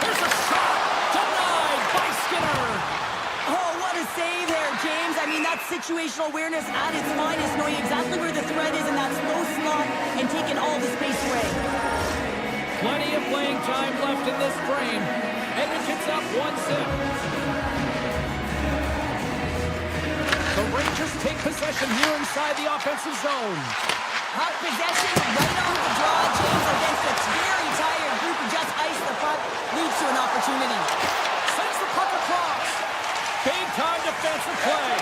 [SPEAKER 4] Here's a shot. Denied by Skinner.
[SPEAKER 5] Oh, what a save there, James. I mean, that's situational awareness at its finest, knowing exactly where the threat is in that slow slot and taking all the space away.
[SPEAKER 4] Plenty of playing time left in this frame. Edmonton's up 1-0. The Rangers take possession here inside the offensive zone.
[SPEAKER 5] Hot possession right on the draw, James, against a very tired group who just iced the puck, leads to an opportunity.
[SPEAKER 4] Sends the puck across. Big time defensive play.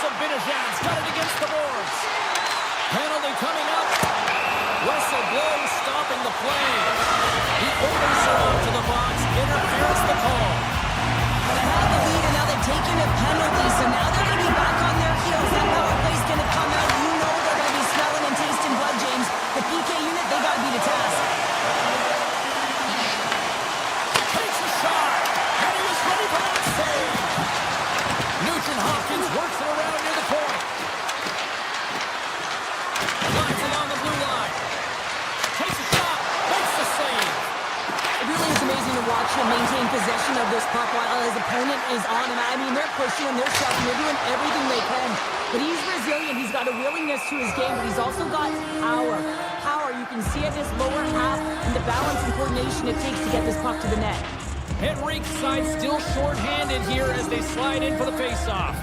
[SPEAKER 4] Sabinajad's got it against the boards. Penalty coming up. Whistle blows, stopping the play. The Oilers are off to the box. Interference the call.
[SPEAKER 5] They have the lead and now they're taking a penalty, so now they're going to be back on their heels. That power play's going to come out. You know they're going to be smelling and tasting blood, James. The PK unit, they got to be the task.
[SPEAKER 4] Takes a shot. And he was ready for that save. Nugent Hopkins works it around near the point. Lines along the blue line. Takes a shot. Makes the save.
[SPEAKER 5] It really is amazing to watch him maintain possession of this puck while his opponent is on him. I mean, they're pushing him, they're shoving, they're doing everything they can. But he's resilient, he's got a willingness to his game, but he's also got power. Power, you can see it in his lower half and the balance and coordination it takes to get this puck to the net.
[SPEAKER 4] Henrique's side still short-handed here as they slide in for the face-off.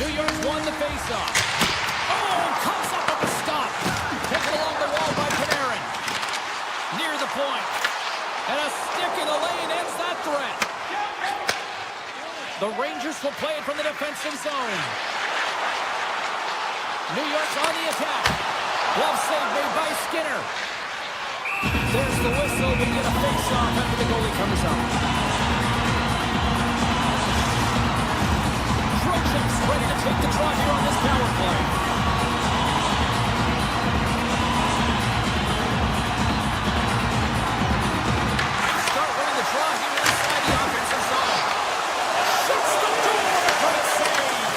[SPEAKER 4] New York won the face-off. Oh, comes up with the stop. Taken along the wall by Panarin. Near the point. And a stick in the lane ends that threat. The Rangers will play it from the defensive zone. New York's on the attack. Glove save made by Skinner. There's the whistle. We get a face-off after the goalie comes up. Trocheck's ready to take the draw here on this power play. Start running the draw here inside the offensive zone. Shoots the door for a save.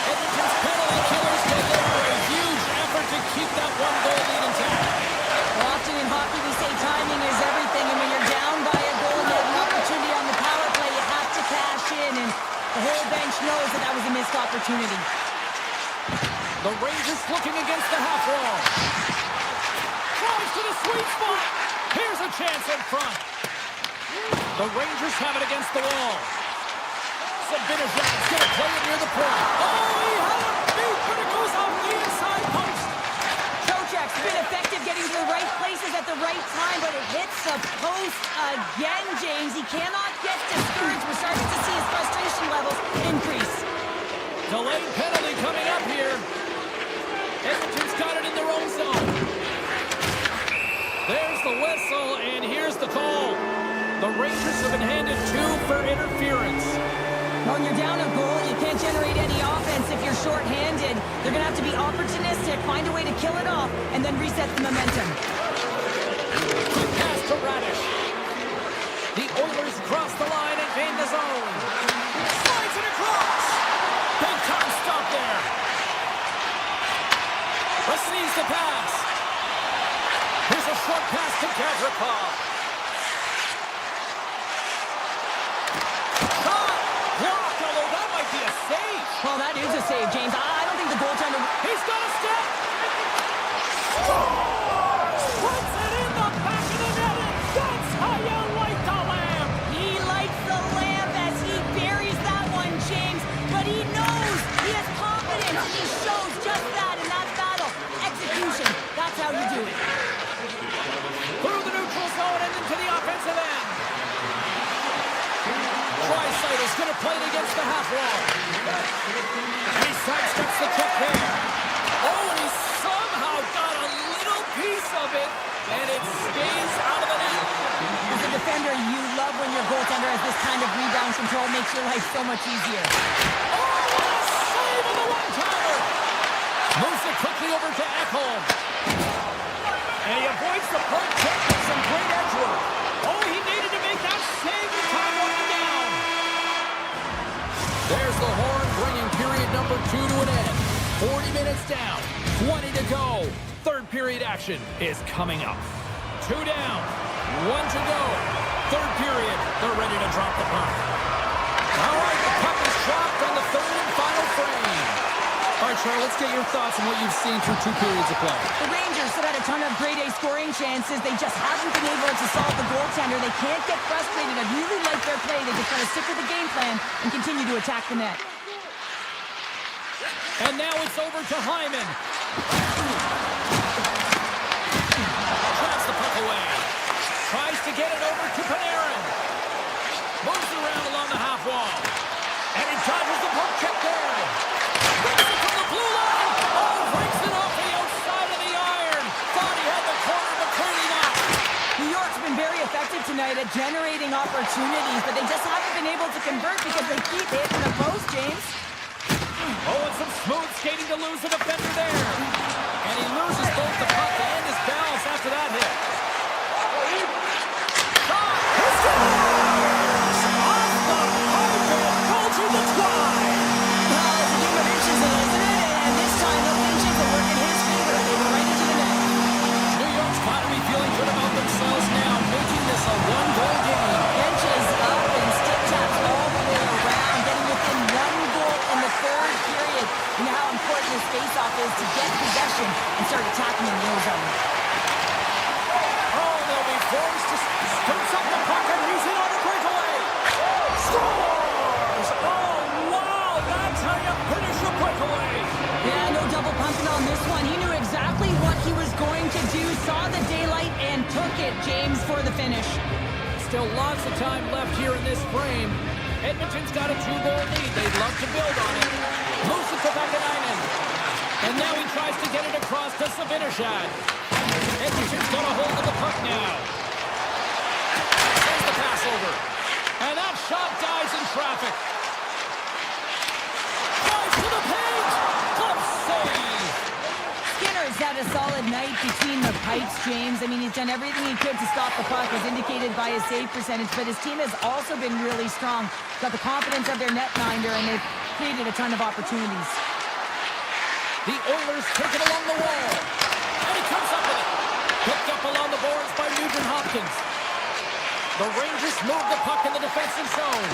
[SPEAKER 4] Edmonton's penalty killers get there. A huge effort to keep that one goal lead intact.
[SPEAKER 5] Well, often in hockey we say timing is everything, and when you're down by a goal and you have an opportunity on the power play, you have to cash in, and the whole bench knows that that was a missed opportunity.
[SPEAKER 4] The Rangers looking against the half wall. Drives to the sweet spot. Here's a chance in front. The Rangers have it against the wall. Sabinajad's going to play it near the point. Oh, he had a beat, but it goes off the inside post.
[SPEAKER 5] Trocheck's been effective getting to the right places at the right time, but it hits the post again, James. He cannot get discouraged. We're starting to see his frustration levels increase.
[SPEAKER 4] Delayed penalty coming up here. Edmonton's got it in their own zone. There's the whistle, and here's the call. The Rangers have been handed 2 for interference.
[SPEAKER 5] When you're down a goal, you can't generate any offense if you're short-handed. They're going to have to be opportunistic, find a way to kill it off, and then reset the momentum.
[SPEAKER 4] Quick pass to Radish. The Oilers cross the line and gain the zone. Slides it across. Big time stop there. Receives the pass. Here's a short pass to Gavrikov. Shot. Blocked, although that might be a save.
[SPEAKER 5] Well, that is a save, James. I don't think the goaltender...
[SPEAKER 4] He's got a step. Scores! Puts it in the back of the net. That's how you light the lamp.
[SPEAKER 5] He lights the lamp as he buries that one, James. But he knows, he has confidence, and he shows just that in that battle. Execution, that's how you do it.
[SPEAKER 4] Through the neutral zone and into the offensive end. Draisaitl going to play it against the half wall. And he sidesteps the check there. Oh, and he somehow got a little piece of it, and it stays out of the net.
[SPEAKER 5] As a defender, you love when your goaltender has this kind of rebound control. Makes your life so much easier.
[SPEAKER 4] Oh, what a save on the one-timer! Moves it quickly over to Ekholm. And he avoids the point check with some great edge work. Oh, he needed to make that save with time running down. There's the horn, bringing period number 2 to an end. 40 minutes down, 20 to go. Third period action is coming up. 2 down, 1 to go. Third period, they're ready to drop the puck. All right, the puck is dropped on the third and final frame. All right, Charlotte, let's get your thoughts on what you've seen through 2 periods of play.
[SPEAKER 5] The Rangers still had a ton of grade A scoring chances. They just haven't been able to solve the goaltender. They can't get frustrated. I really like their play. They just got to stick with the game plan and continue to attack the net.
[SPEAKER 4] And now it's over to Hyman. Drops the puck away. Tries to get it over to Panarin. Moves it around along the half wall. And he dodges the poke check there. Brings it from the blue line. Oh, breaks it off the outside of the iron. Thought he had the corner, but clearly not.
[SPEAKER 5] New York's been very effective tonight at generating opportunities, but they just haven't been able to convert because they keep hitting the post, James.
[SPEAKER 4] Oh, and some smooth skating to lose the defender there. And he loses both the puck and his balance after that hit.
[SPEAKER 5] Face-off is to get possession and start attacking in the own zone.
[SPEAKER 4] Oh, they'll be forced to scoops up the puck and he's in on a breakaway. Scores! Oh, wow! That's how you finish a breakaway.
[SPEAKER 5] Yeah, no double pumping on this one. He knew exactly what he was going to do, saw the daylight, and took it, James, for the finish.
[SPEAKER 4] Still lots of time left here in this frame. Edmonton's got a 2-goal lead. They'd love to build on it. Moves it to Vakanainen. And now he tries to get it across to Savinashad. Edmonton's got a hold of the puck now. Sends the pass over. And that shot dies in traffic. Drives to the paint. Glove save.
[SPEAKER 5] Skinner's had a solid night between the pipes, James. I mean, he's done everything he could to stop the puck, as indicated by his save percentage. But his team has also been really strong. Got the confidence of their netminder, and they've created a ton of opportunities.
[SPEAKER 4] The Oilers take it along the wall. And he comes up with it. Picked up along the boards by Nugent Hopkins. The Rangers move the puck in the defensive zone.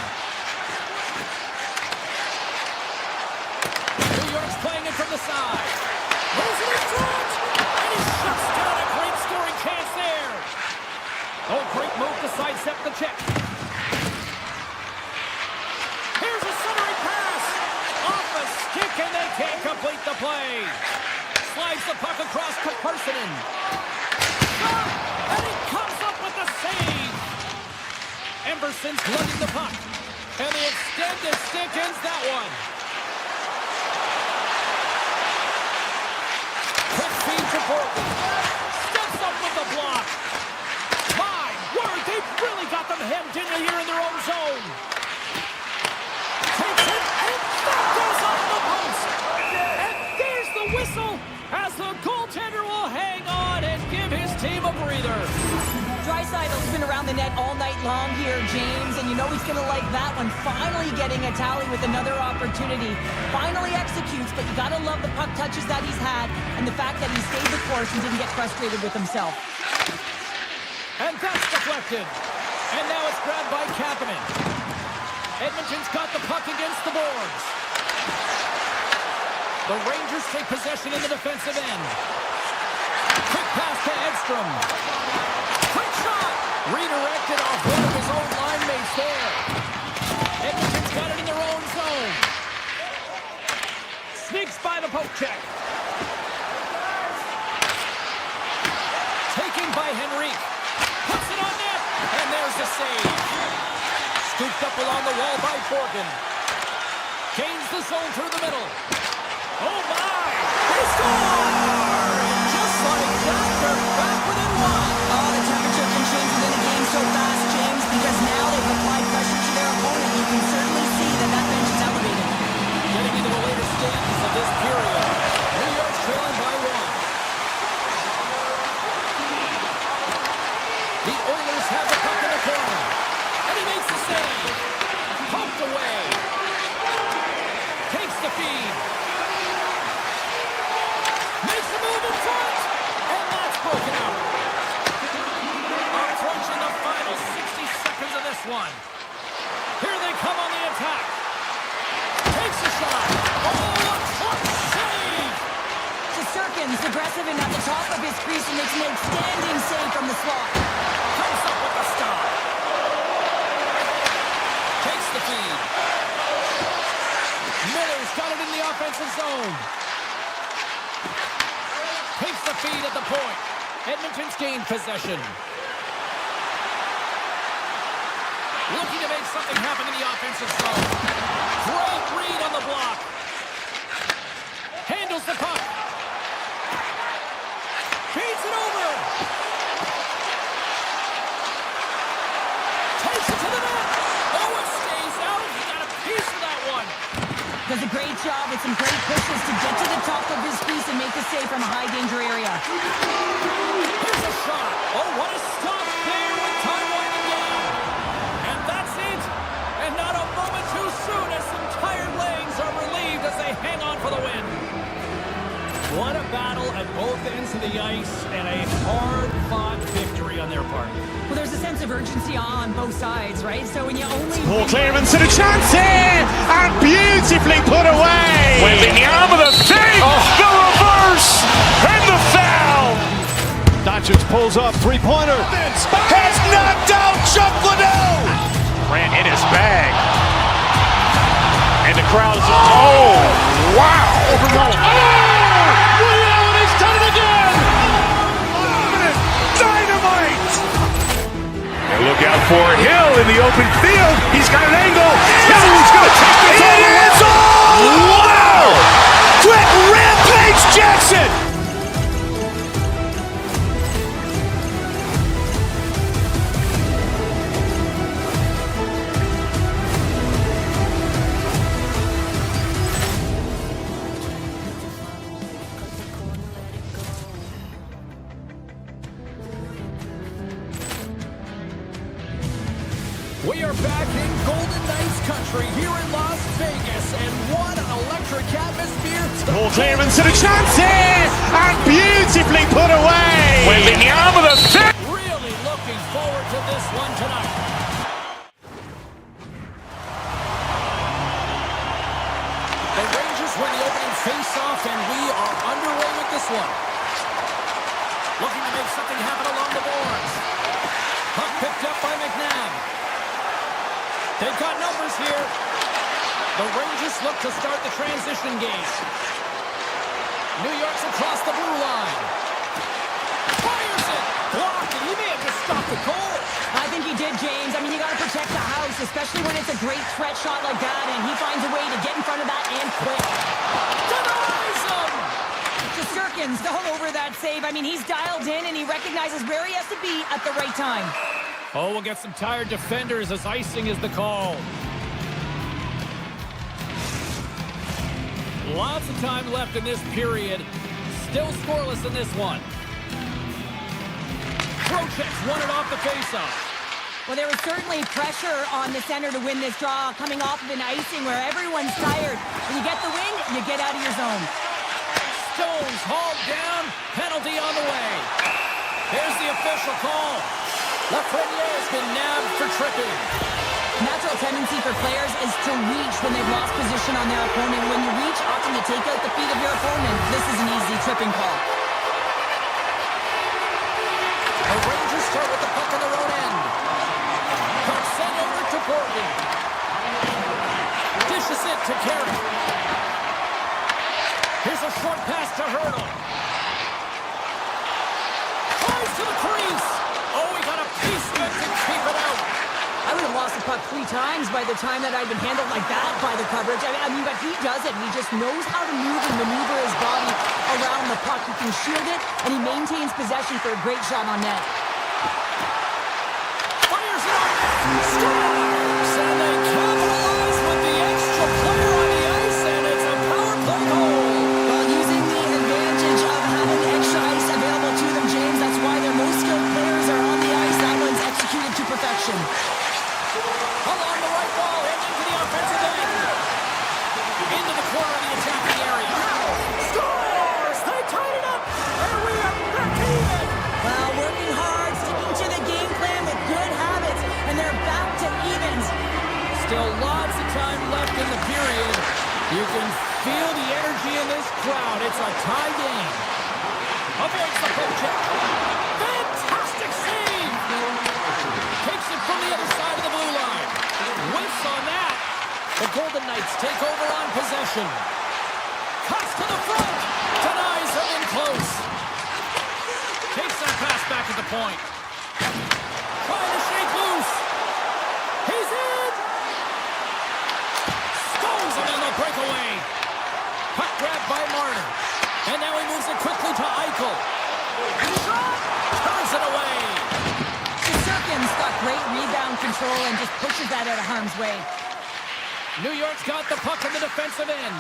[SPEAKER 4] New York's playing it from the side. Moves it in front. And he shuts down a great scoring chance there. Oh, great move to sidestep the check. Here's a centering pass. Off a stick, and they can't complete the play. Slides the puck across to Parsonen. And he comes up with the save. Emberson's lugging the puck. And the extended stick ends that one. Quick feed to Portland. Steps up with the block. My word, they've really got them hemmed in here in their own zone. Takes it, and that goes off the post. And there's the whistle as the goaltender will hang on and give his team a breather.
[SPEAKER 5] Draisaitl's been around the net all night long here, James, and you know he's going to like that one. Finally getting a tally with another opportunity. Finally executes, but you got to love the puck touches that he's had and the fact that he stayed the course and didn't get frustrated with himself.
[SPEAKER 4] And that's deflected. And now it's grabbed by Kapanen. Edmonton's got the puck against the boards. The Rangers take possession in the defensive end. Quick pass to Edstrom. Quick shot! Redirected off one of his own line mates there. Edmonton's got it in their own zone. Sneaks by the poke check. Taken by Henrique. Puts it on net. And there's the save. Scooped up along the wall by Forgan. Gains the zone through the middle. Oh my! They score! And just like that, they're back within one.
[SPEAKER 5] Oh, the temperature can change within a game so fast, James, because now they've applied pressure to their opponent. You can certainly see that that bench is elevated.
[SPEAKER 4] Getting into the later stages of this period. New York's trailing by 1. The Oilers have the puck in the corner. And he makes the save. Pumped away. Takes the feed. Makes the move in front. And that's broken out. Approaching the final 60 seconds of this one. Here they come on the attack. Takes a shot. Oh, a clutch save!
[SPEAKER 5] Shesterkin's aggressive and at the top of his crease and makes an outstanding save from the slot.
[SPEAKER 4] Comes up with the stop. Takes the feed. Miller's got it in the offensive zone. Takes the feed at the point. Edmonton's gained possession. Looking to make something happen in the offensive zone. Great read on the block. Handles the puck. Feeds it over. Takes it to the net. Oh, it stays out. He got a piece of that one.
[SPEAKER 5] Does a great job with some great pushes to get to the top of his crease and make the save from a high danger area.
[SPEAKER 4] Here's a shot. Oh, what a stop there with time winding down. And that's it. And not a moment too soon as some tired legs are relieved as they hang on for the win. What a battle at both ends of the ice and a hard-fought victory on their part.
[SPEAKER 5] Well, there's a sense of urgency on both sides, right? So when you only...
[SPEAKER 1] Ball clearance and a chance here! And beautifully put away!
[SPEAKER 2] Wembanyama the save! The reverse! And the foul!
[SPEAKER 3] Doncic pulls up, three-pointer.
[SPEAKER 2] Has knocked out Chuck Liddell! Ran in his bag. And the crowd is... Oh! Wow!
[SPEAKER 3] He's done it again!
[SPEAKER 2] Dynamite! And look out for Hill in the open field. He's got an angle. He's going to take this all the way. Wow! Quick rampage Jackson!
[SPEAKER 4] We are back in Golden Knights country here in Las Vegas, and what an electric atmosphere.
[SPEAKER 1] Ball clearance and a chance here! And beautifully put away!
[SPEAKER 2] Wembanyama the save!
[SPEAKER 4] Really looking forward to this one tonight. The Rangers win the opening face-off, and we are underway with this one. Looking to make something happen along the boards. Puck picked up by McNabb. They've got numbers here. The Rangers look to start the transition game. New York's across the blue line. Fires it! Blocked, and he may have just stopped the goal.
[SPEAKER 5] I think he did, James. I mean, you got to protect the house, especially when it's a great threat shot like that, and he finds a way to get in front of that and quick.
[SPEAKER 4] Denies him!
[SPEAKER 5] Shesterkin's all over that save. I mean, he's dialed in, and he recognizes where he has to be at the right time.
[SPEAKER 4] Oh, we'll get some tired defenders as icing is the call. Lots of time left in this period. Still scoreless in this one. Trocheck's won it off the faceoff.
[SPEAKER 5] Well, there was certainly pressure on the center to win this draw, coming off of an icing where everyone's tired. When you get the win, you get out of your zone.
[SPEAKER 4] Stones hauled down. Penalty on the way. There's the official call. Lafreniere's been nabbed for tripping.
[SPEAKER 5] Natural tendency for players is to reach when they've lost position on their opponent. When you reach, often you take out the feet of your opponent. This is an easy tripping call.
[SPEAKER 4] The Rangers start with the puck on their own end. Puck sent over to Gordon. Dishes it to Carey. Here's a short pass to Hurdle. Tries to the crease. Oh, he got a piece of it to keep it out.
[SPEAKER 5] I would have lost the puck 3 times by the time that I'd been handled like that by the coverage. I mean, but he does it. He just knows how to move and maneuver his body around the puck. He can shield it, and he maintains possession for a great shot on net.
[SPEAKER 4] Fires it up. Scores! And they capitalize with the extra player on the ice, and it's a power play goal.
[SPEAKER 5] While using the advantage of having extra ice available to them, James, that's why their most skilled players are on the ice. That one's executed to perfection.
[SPEAKER 4] Along the right wall, and into the offensive end. Into the corner of the attacking area. Scores! They tied it up, and we are back even.
[SPEAKER 5] Well, working hard, sticking to the game plan with good habits, and they're back to evens.
[SPEAKER 4] Still lots of time left in the period. You can feel the energy in this crowd. It's a tie game. Avoids the poke check. Fantastic save! Takes it from the other side of the blue line. Whiffs on that. The Golden Knights take over on possession. Cuts to the front. Denies him in close. Takes that pass back at the point. Trying to shake loose. He's in! Stones him on the breakaway. Puck grabbed by Marner. And now he moves it quickly to Eichel. Shot! Turns it away.
[SPEAKER 5] Shesterkin's got great rebound control and just pushes that out of harm's way.
[SPEAKER 4] New York's got the puck in the defensive end.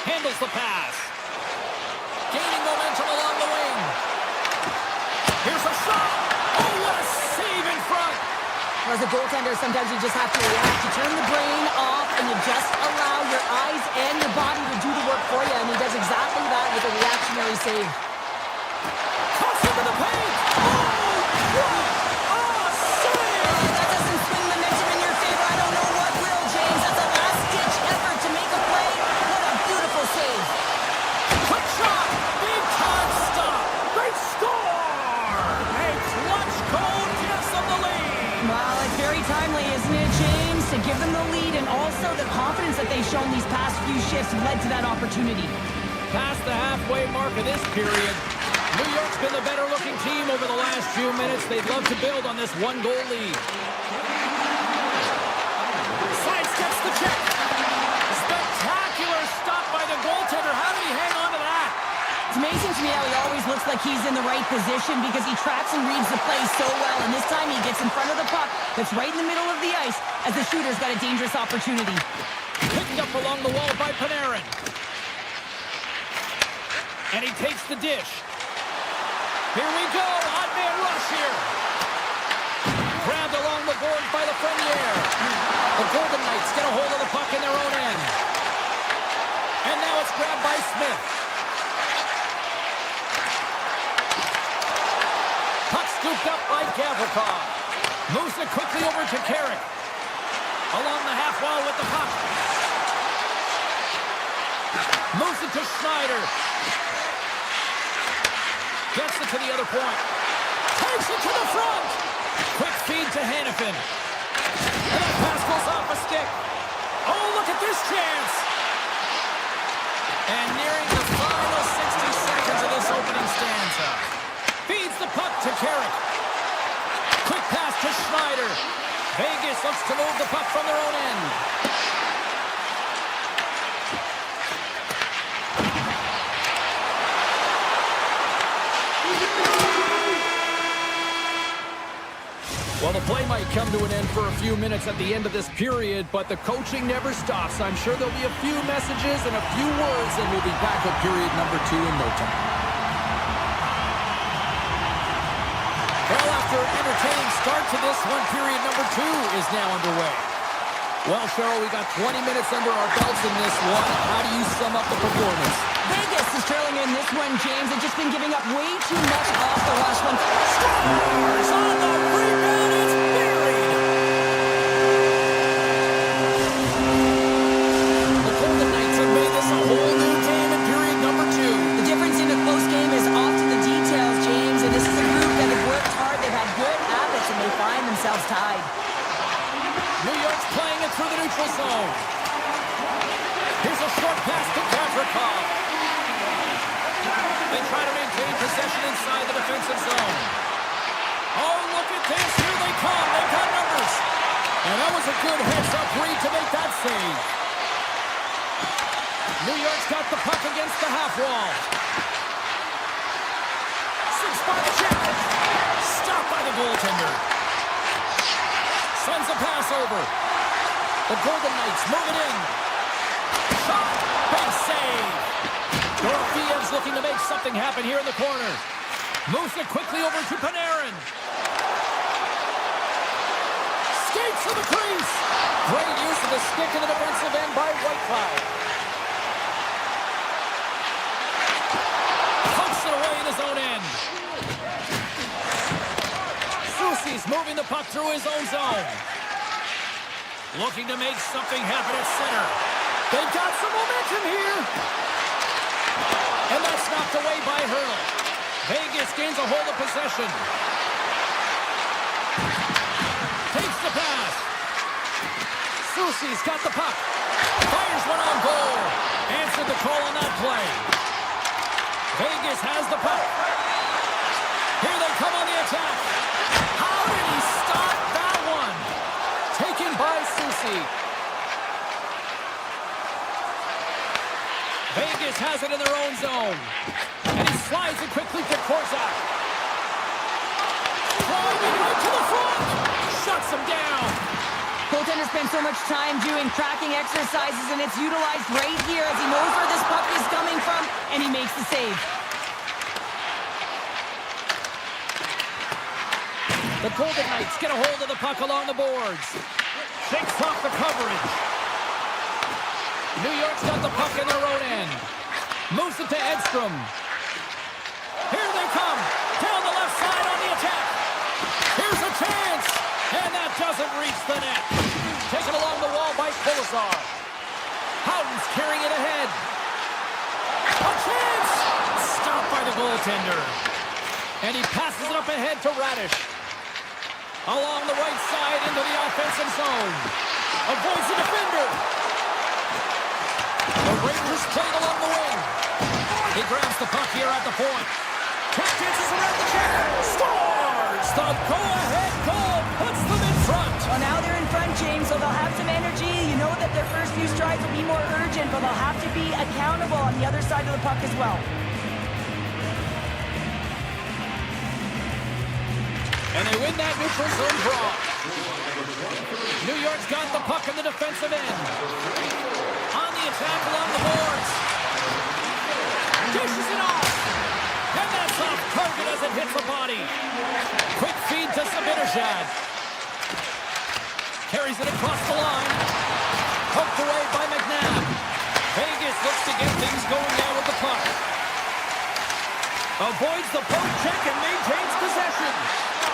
[SPEAKER 4] Handles the pass. Gaining momentum along the wing. Here's a shot. Oh, what a save in front.
[SPEAKER 5] As a goaltender, sometimes you just have to react. You turn the brain off and you just allow your eyes and your body to do the work for you. And he does exactly that with a reactionary save.
[SPEAKER 4] Cuts into the paint. Oh, what a save.
[SPEAKER 5] That doesn't swing momentum in your favor. I don't know what will, James. That's a last-ditch effort to make a play. What a beautiful save.
[SPEAKER 4] Quick shot. Big time stop. They score. A clutch goal gives them the lead.
[SPEAKER 5] Well, it's very timely, isn't it, James? To give them the lead and also the confidence that they've shown these past few shifts led to that opportunity.
[SPEAKER 4] Past the halfway mark of this period, New York's been the better-looking team over the last few minutes. They'd love to build on this one-goal lead. Sidesteps the check. Spectacular stop by the goaltender. How did he hang on to that?
[SPEAKER 5] It's amazing to me how he always looks like he's in the right position because he tracks and reads the play so well. And this time he gets in front of the puck that's right in the middle of the ice as the shooter's got a dangerous opportunity.
[SPEAKER 4] Picked up along the wall by Panarin. And he takes the dish. Here we go. Odd man rush here. Grabbed along the boards by the Lafreniere. The Golden Knights get a hold of the puck in their own end. And now it's grabbed by Smith. Puck scooped up by Gavrikov. Moves it quickly over to Carrick. Along the half wall with the puck. Moves it to Schneider. Gets it to the other point. Takes it to the front. Quick feed to Hanifin. And that pass goes off a stick. Oh, look at this chance. And nearing the final 60 seconds of this opening stanza. Feeds the puck to Carrick. Quick pass to Schneider. Vegas looks to move the puck from their own end. Well, the play might come to an end for a few minutes at the end of this period, but the coaching never stops. I'm sure there'll be a few messages and a few words, and we'll be back at period number 2 in no time. Well, after an entertaining start to this one, period number 2 is now underway. Well, Cheryl, we got 20 minutes under our belts in this one. How do you sum up the performance?
[SPEAKER 5] Vegas is trailing in this one, James. They've just been giving up way too much off the rush when scores on the rebound. It's buried.
[SPEAKER 4] The Golden Knights have made this a whole new game in period number 2.
[SPEAKER 5] The difference in a close game is off to the details, James. And this is a group that have worked hard. They've had good habits, and they find themselves tied.
[SPEAKER 4] New York's playing it through the neutral zone. Here's a short pass to Gavrikov. They try to maintain possession inside the defensive zone. Oh, look at this. Here they come. They've got numbers. And that was a good heads-up read to make that save. New York's got the puck against the half wall. 6-5 check. Stopped by the goaltender. Sends a pass over. The Golden Knights move it in. Shot. Big save. Dorofiev's looking to make something happen here in the corner. Moves it quickly over to Panarin. Skates to the crease. Great use of the stick in the defensive end by Whitecloud. Pumps it away in his own end. Soucy's moving the puck through his own zone. Looking to make something happen at center. They've got some momentum here. And that's knocked away by Hurdle. Vegas gains a hold of possession. Takes the pass. Soucy's got the puck. Fires one on goal. Answered the call on that play. Vegas has the puck. Here they come on the attack. How did he stop that one? Taken by Soucy. Vegas has it in their own zone. And he slides it quickly to Korczak. Driving right to the front. Shuts him down.
[SPEAKER 5] Goaltender spends so much time doing tracking exercises, and it's utilized right here as he knows where this puck is coming from, and he makes the save.
[SPEAKER 4] The Golden Knights get a hold of the puck along the boards. Shakes off the coverage. New York's got the puck in their own end. Moves it to Edstrom. Here they come. Down the left side on the attack. Here's a chance. And that doesn't reach the net. Taken along the wall by Kolesar. Houghton's carrying it ahead. A chance. Stopped by the goaltender. And he passes it up ahead to Radish. Along the right side into the offensive zone. Avoids the defender. The Rangers played along the wing. He grabs the puck here at the point. Takes chances around the check. Scores! The go-ahead goal puts them in front.
[SPEAKER 5] Well, now they're in front, James, so they'll have some energy. You know that their first few strides will be more urgent, but they'll have to be accountable on the other side of the puck as well.
[SPEAKER 4] And they win that neutral zone draw. New York's got the puck in the defensive end. On the attack along the boards. Dishes it off. And that's off target as it hits the body. Quick feed to Zibanejad. Carries it across the line. Poked away by McNabb. Vegas looks to get things going now with the puck. Avoids the poke check and maintains possession.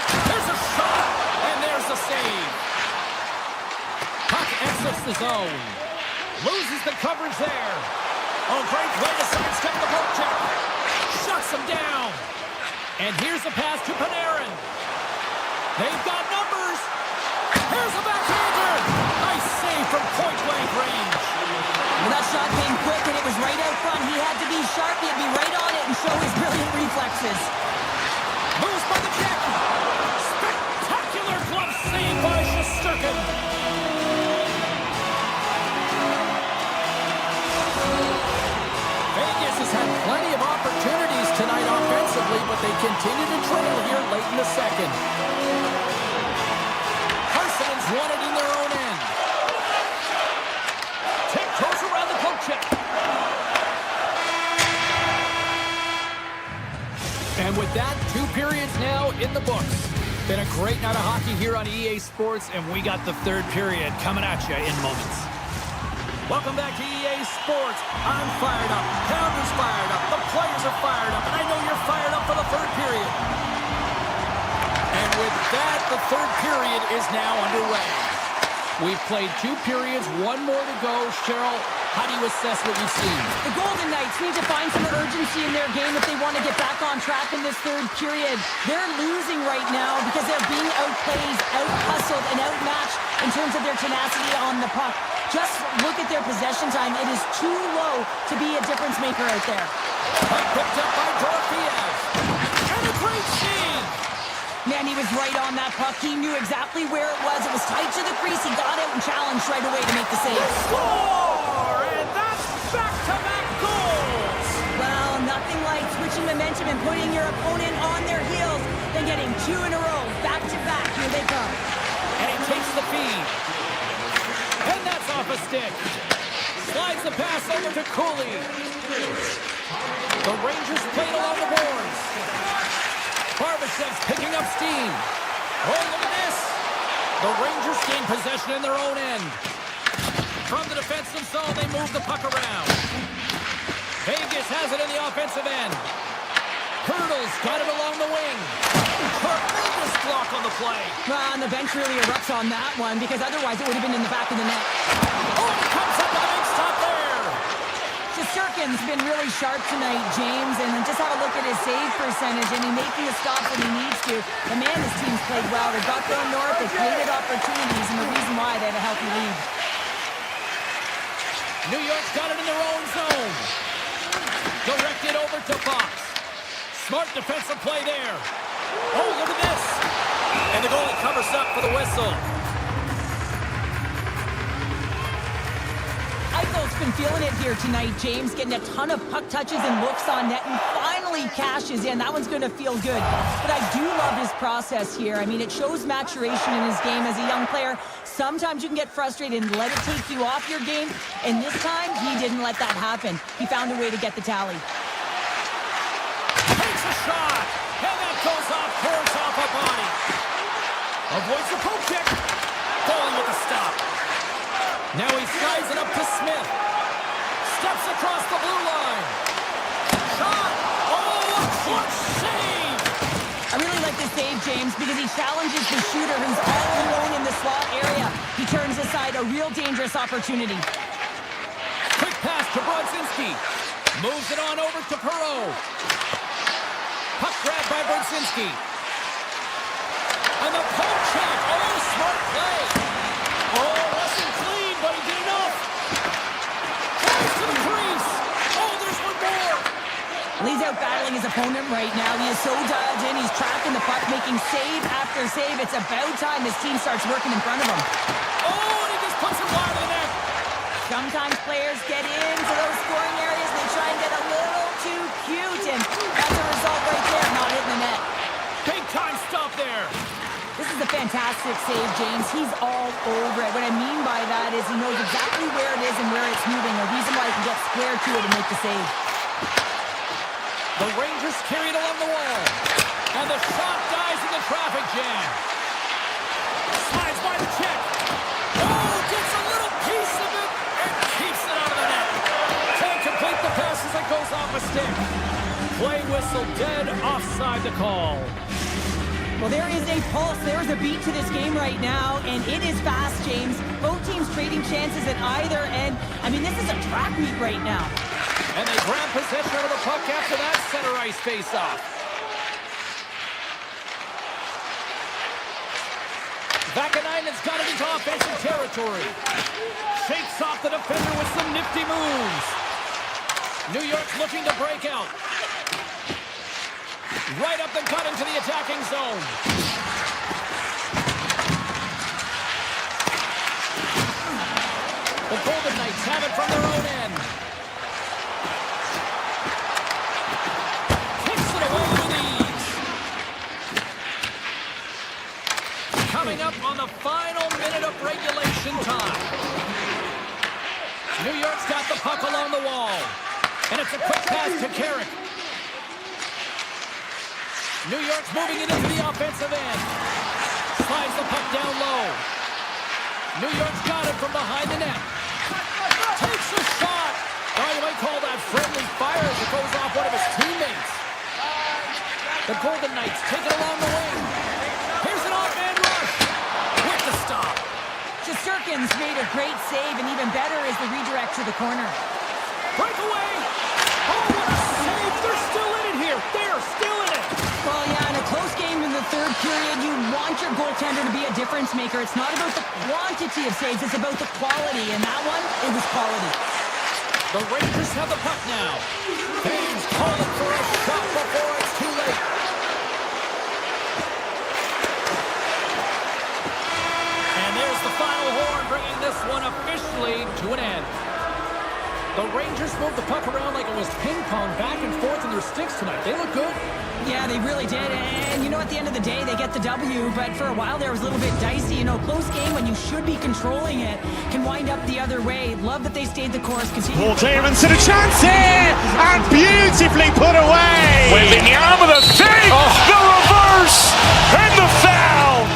[SPEAKER 4] There's a shot, and there's the save. Puck exits the zone. Loses the coverage there. Oh, great play to sidestep the poke check. Shuts him down. And here's a pass to Panarin. They've got numbers. Here's a backhander. Nice save from point-blank range.
[SPEAKER 5] Well, that shot came quick, and it was right out front. He had to be sharp. He had to be right on it and show his brilliant reflexes.
[SPEAKER 4] Moves by the check. Spectacular glove save by Shesterkin. Vegas has had plenty of opportunities tonight offensively, but they continue to trail here late in the second. Carson's won it in their own end. Tiptoes around the poke check. And with that, 2 periods now in the books. Been a great night of hockey here on EA Sports, and we got the 3rd period coming at you in moments. Welcome back to EA Sports. I'm fired up. Pounder's fired up. The players are fired up, and I know you're fired up for the 3rd period. And with that, the 3rd period is now underway. We've played 2 periods, 1 more to go. Cheryl, how do you assess what you've seen?
[SPEAKER 5] The Golden Knights need to find some urgency in their game if they want to get back on track in this 3rd period. They're losing right now because they're being outplayed, out-hustled, and outmatched in terms of their tenacity on the puck. Just look at their possession time. It is too low to be a difference maker out there.
[SPEAKER 4] Puck picked up by Dorofiev. And a great save.
[SPEAKER 5] Man, he was right on that puck. He knew exactly where it was. It was tight to the crease. He got out and challenged right away to make the save.
[SPEAKER 4] Score! And that's back-to-back goals!
[SPEAKER 5] Well, nothing like switching momentum and putting your opponent on their heels than getting 2 in a row. Back-to-back. Here they come.
[SPEAKER 4] And he takes the feed. And that's off a stick. Slides the pass over to Cooley. The Rangers played along the boards. Barbashev's picking up steam. Oh, look at this. The Rangers gain possession in their own end. From the defensive zone, they move the puck around. Vegas has it in the offensive end. Hurdles, got it along the wing. Tremendous block on the play.
[SPEAKER 5] Well, and the bench really erupts on that one because otherwise it would have been in the back of the net.
[SPEAKER 4] Oh, he comes up with a big stop there.
[SPEAKER 5] Shesterkin's been really sharp tonight, James, and then just have a look at his save percentage, and he's making the stops when he needs to. The man, his team's played well. They got going north, they created opportunities, and the reason why they had a healthy lead.
[SPEAKER 4] New York's got it in their own zone. Directed over to Fox. Smart defensive play there. Oh, look at this. And the goalie covers up for the whistle.
[SPEAKER 5] Eichel's been feeling it here tonight, James, getting a ton of puck touches and looks on net, and finally cashes in. That one's going to feel good. But I do love his process here. I mean, it shows maturation in his game as a young player. Sometimes you can get frustrated and let it take you off your game, and this time, he didn't let that happen. He found a way to get the tally.
[SPEAKER 4] Takes a shot, and that goes off, pours off a body. Avoids the poke check. Goalie with a stop. Now he slides it up to Smith. Steps across the blue line. Shot! Oh, a clutch save!
[SPEAKER 5] I really like this save, James, because he challenges the shooter who's all alone in the slot area. He turns aside a real dangerous opportunity.
[SPEAKER 4] Quick pass to Brodzinski. Moves it on over to Perreault. Puck grab by Brodzinski. And the poke check. Oh, smart play. Oh, wasn't clean, but he did enough. Flies to the crease. Oh, there's one more.
[SPEAKER 5] He's out battling his opponent right now. He is so dialed in. He's tracking the puck, making save after save. It's about time his team starts working in front of him.
[SPEAKER 4] Oh, and he just puts it wide of the net.
[SPEAKER 5] Sometimes players get into those scoring areas. They try and get a little too cute, and that's a result right there, not hitting the net.
[SPEAKER 4] Big time stop there.
[SPEAKER 5] This is a fantastic save, James. He's all over it. What I mean by that is he knows exactly where it is and where it's moving. A reason why he can get square to it and make the save.
[SPEAKER 4] The Rangers carry it along the wall. And the shot dies in the traffic jam. Slides by the check. Oh, gets a little piece of it and keeps it out of the net. Can't complete the pass as it goes off a stick. Play whistle dead, offside the call.
[SPEAKER 5] Well, there is a pulse. There is a beat to this game right now, and it is fast, James. Both teams trading chances at either end. I mean, this is a track meet right now.
[SPEAKER 4] And they grab possession of the puck after that center ice face-off. Vakanainen's got it into offensive territory. Shakes off the defender with some nifty moves. New York's looking to break out. Right up the gut into the attacking zone. The Golden Knights have it from their own end. Kicks it away with ease. Coming up on the final minute of regulation time. New York's got the puck along the wall. And it's a quick pass to Carrick. New York's moving it into the offensive end. Slides the puck down low. New York's got it from behind the net. Takes a shot. Oh, you might call that friendly fire as it goes off one of his teammates. The Golden Knights take it along the wing. Here's an off-man rush. With the stop.
[SPEAKER 5] Shesterkin's made a great save, and even better is the redirect to the corner.
[SPEAKER 4] Breakaway. Oh, what a save. They're still in it here. They're still in it.
[SPEAKER 5] Well, yeah, in a close game in the third period, you want your goaltender to be a difference maker. It's not about the quantity of saves, it's about the quality. And that one, it was quality.
[SPEAKER 4] The Rangers have the puck now. Fans calling for a shot before it's too late. And there's the final horn, bringing this one officially to an end. The Rangers moved the puck around like it was ping pong back and forth in their sticks tonight. They look good.
[SPEAKER 5] Yeah, they really did. And you know, at the end of the day, they get the W. But for a while there, it was a little bit dicey. You know, close game when you should be controlling it can wind up the other way. Love that they stayed the course.
[SPEAKER 1] Paul Clearance and a chance here, and beautifully put away.
[SPEAKER 2] Waving the arm of the save, the reverse, and the foul.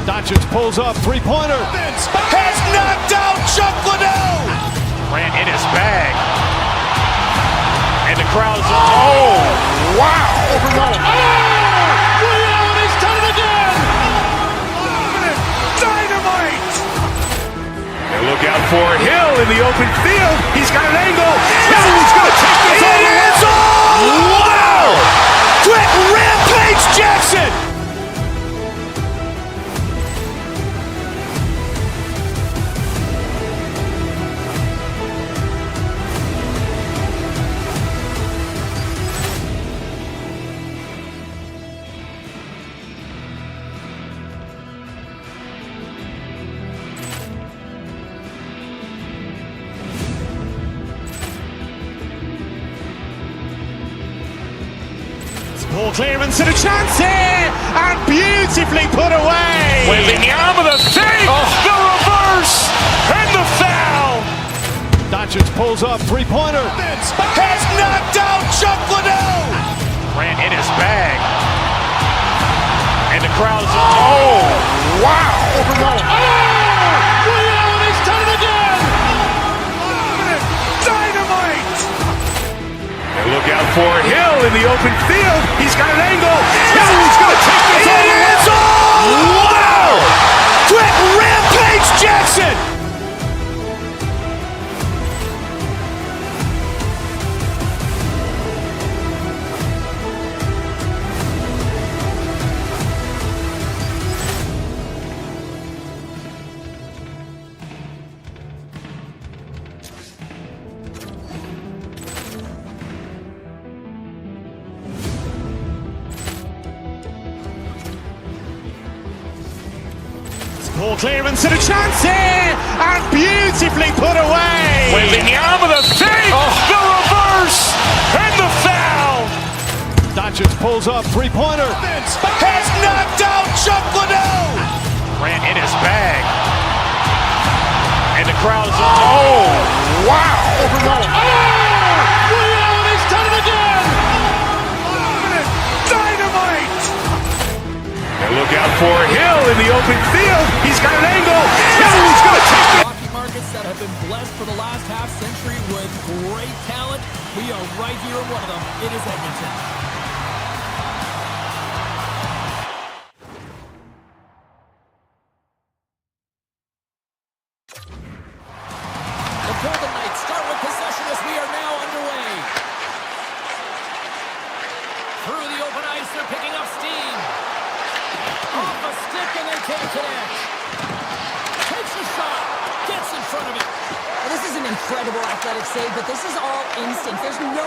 [SPEAKER 1] Doncic pulls up, three-pointer.
[SPEAKER 2] Has knocked out Chuck Liddell. Ran in his bag. And the crowd's, oh, wow!
[SPEAKER 3] Woody Allen has done it again!
[SPEAKER 2] Dynamite! And look out for Hill in the open field. He's got an angle. Hill's going to take this all the way. Wow! Quick Rampage Jackson!
[SPEAKER 1] Ball clearance and a chance here, and beautifully put away.
[SPEAKER 2] Wembanyama the save, the reverse, and the foul.
[SPEAKER 3] Doncic pulls up, three-pointer.
[SPEAKER 2] Has knocked out Chuck Liddell. Ran in his bag. And the crowd's, oh, wow.
[SPEAKER 3] Woody Allen has done it again!
[SPEAKER 2] Dynamite! And look out for Hill in the open field. He's got an angle. Hill's going to take this all the way. Wow! Quick Rampage Jackson!
[SPEAKER 1] Ball clearance and a chance here, and beautifully put away.
[SPEAKER 2] Wembanyama the save, the reverse, and the foul.
[SPEAKER 3] Doncic pulls up, three-pointer.
[SPEAKER 2] Has knocked out Chuck Liddell. Ran in his bag. And the crowd's, oh, wow.
[SPEAKER 3] Woody Allen has done it again!
[SPEAKER 2] Dynamite! And look out for Hill in the open field. He's got an angle. Hill's going to take it.
[SPEAKER 4] Hockey markets that have been blessed for the last half century with great talent. We are right here in one of them. It is Edmonton. The Golden Knights start with possession as we are now underway. Through the open ice, they're picking up steam. Off a stick and they can't connect. Takes a shot, gets in front of it.
[SPEAKER 5] Well, this is an incredible athletic save, but this is all instinct. There's no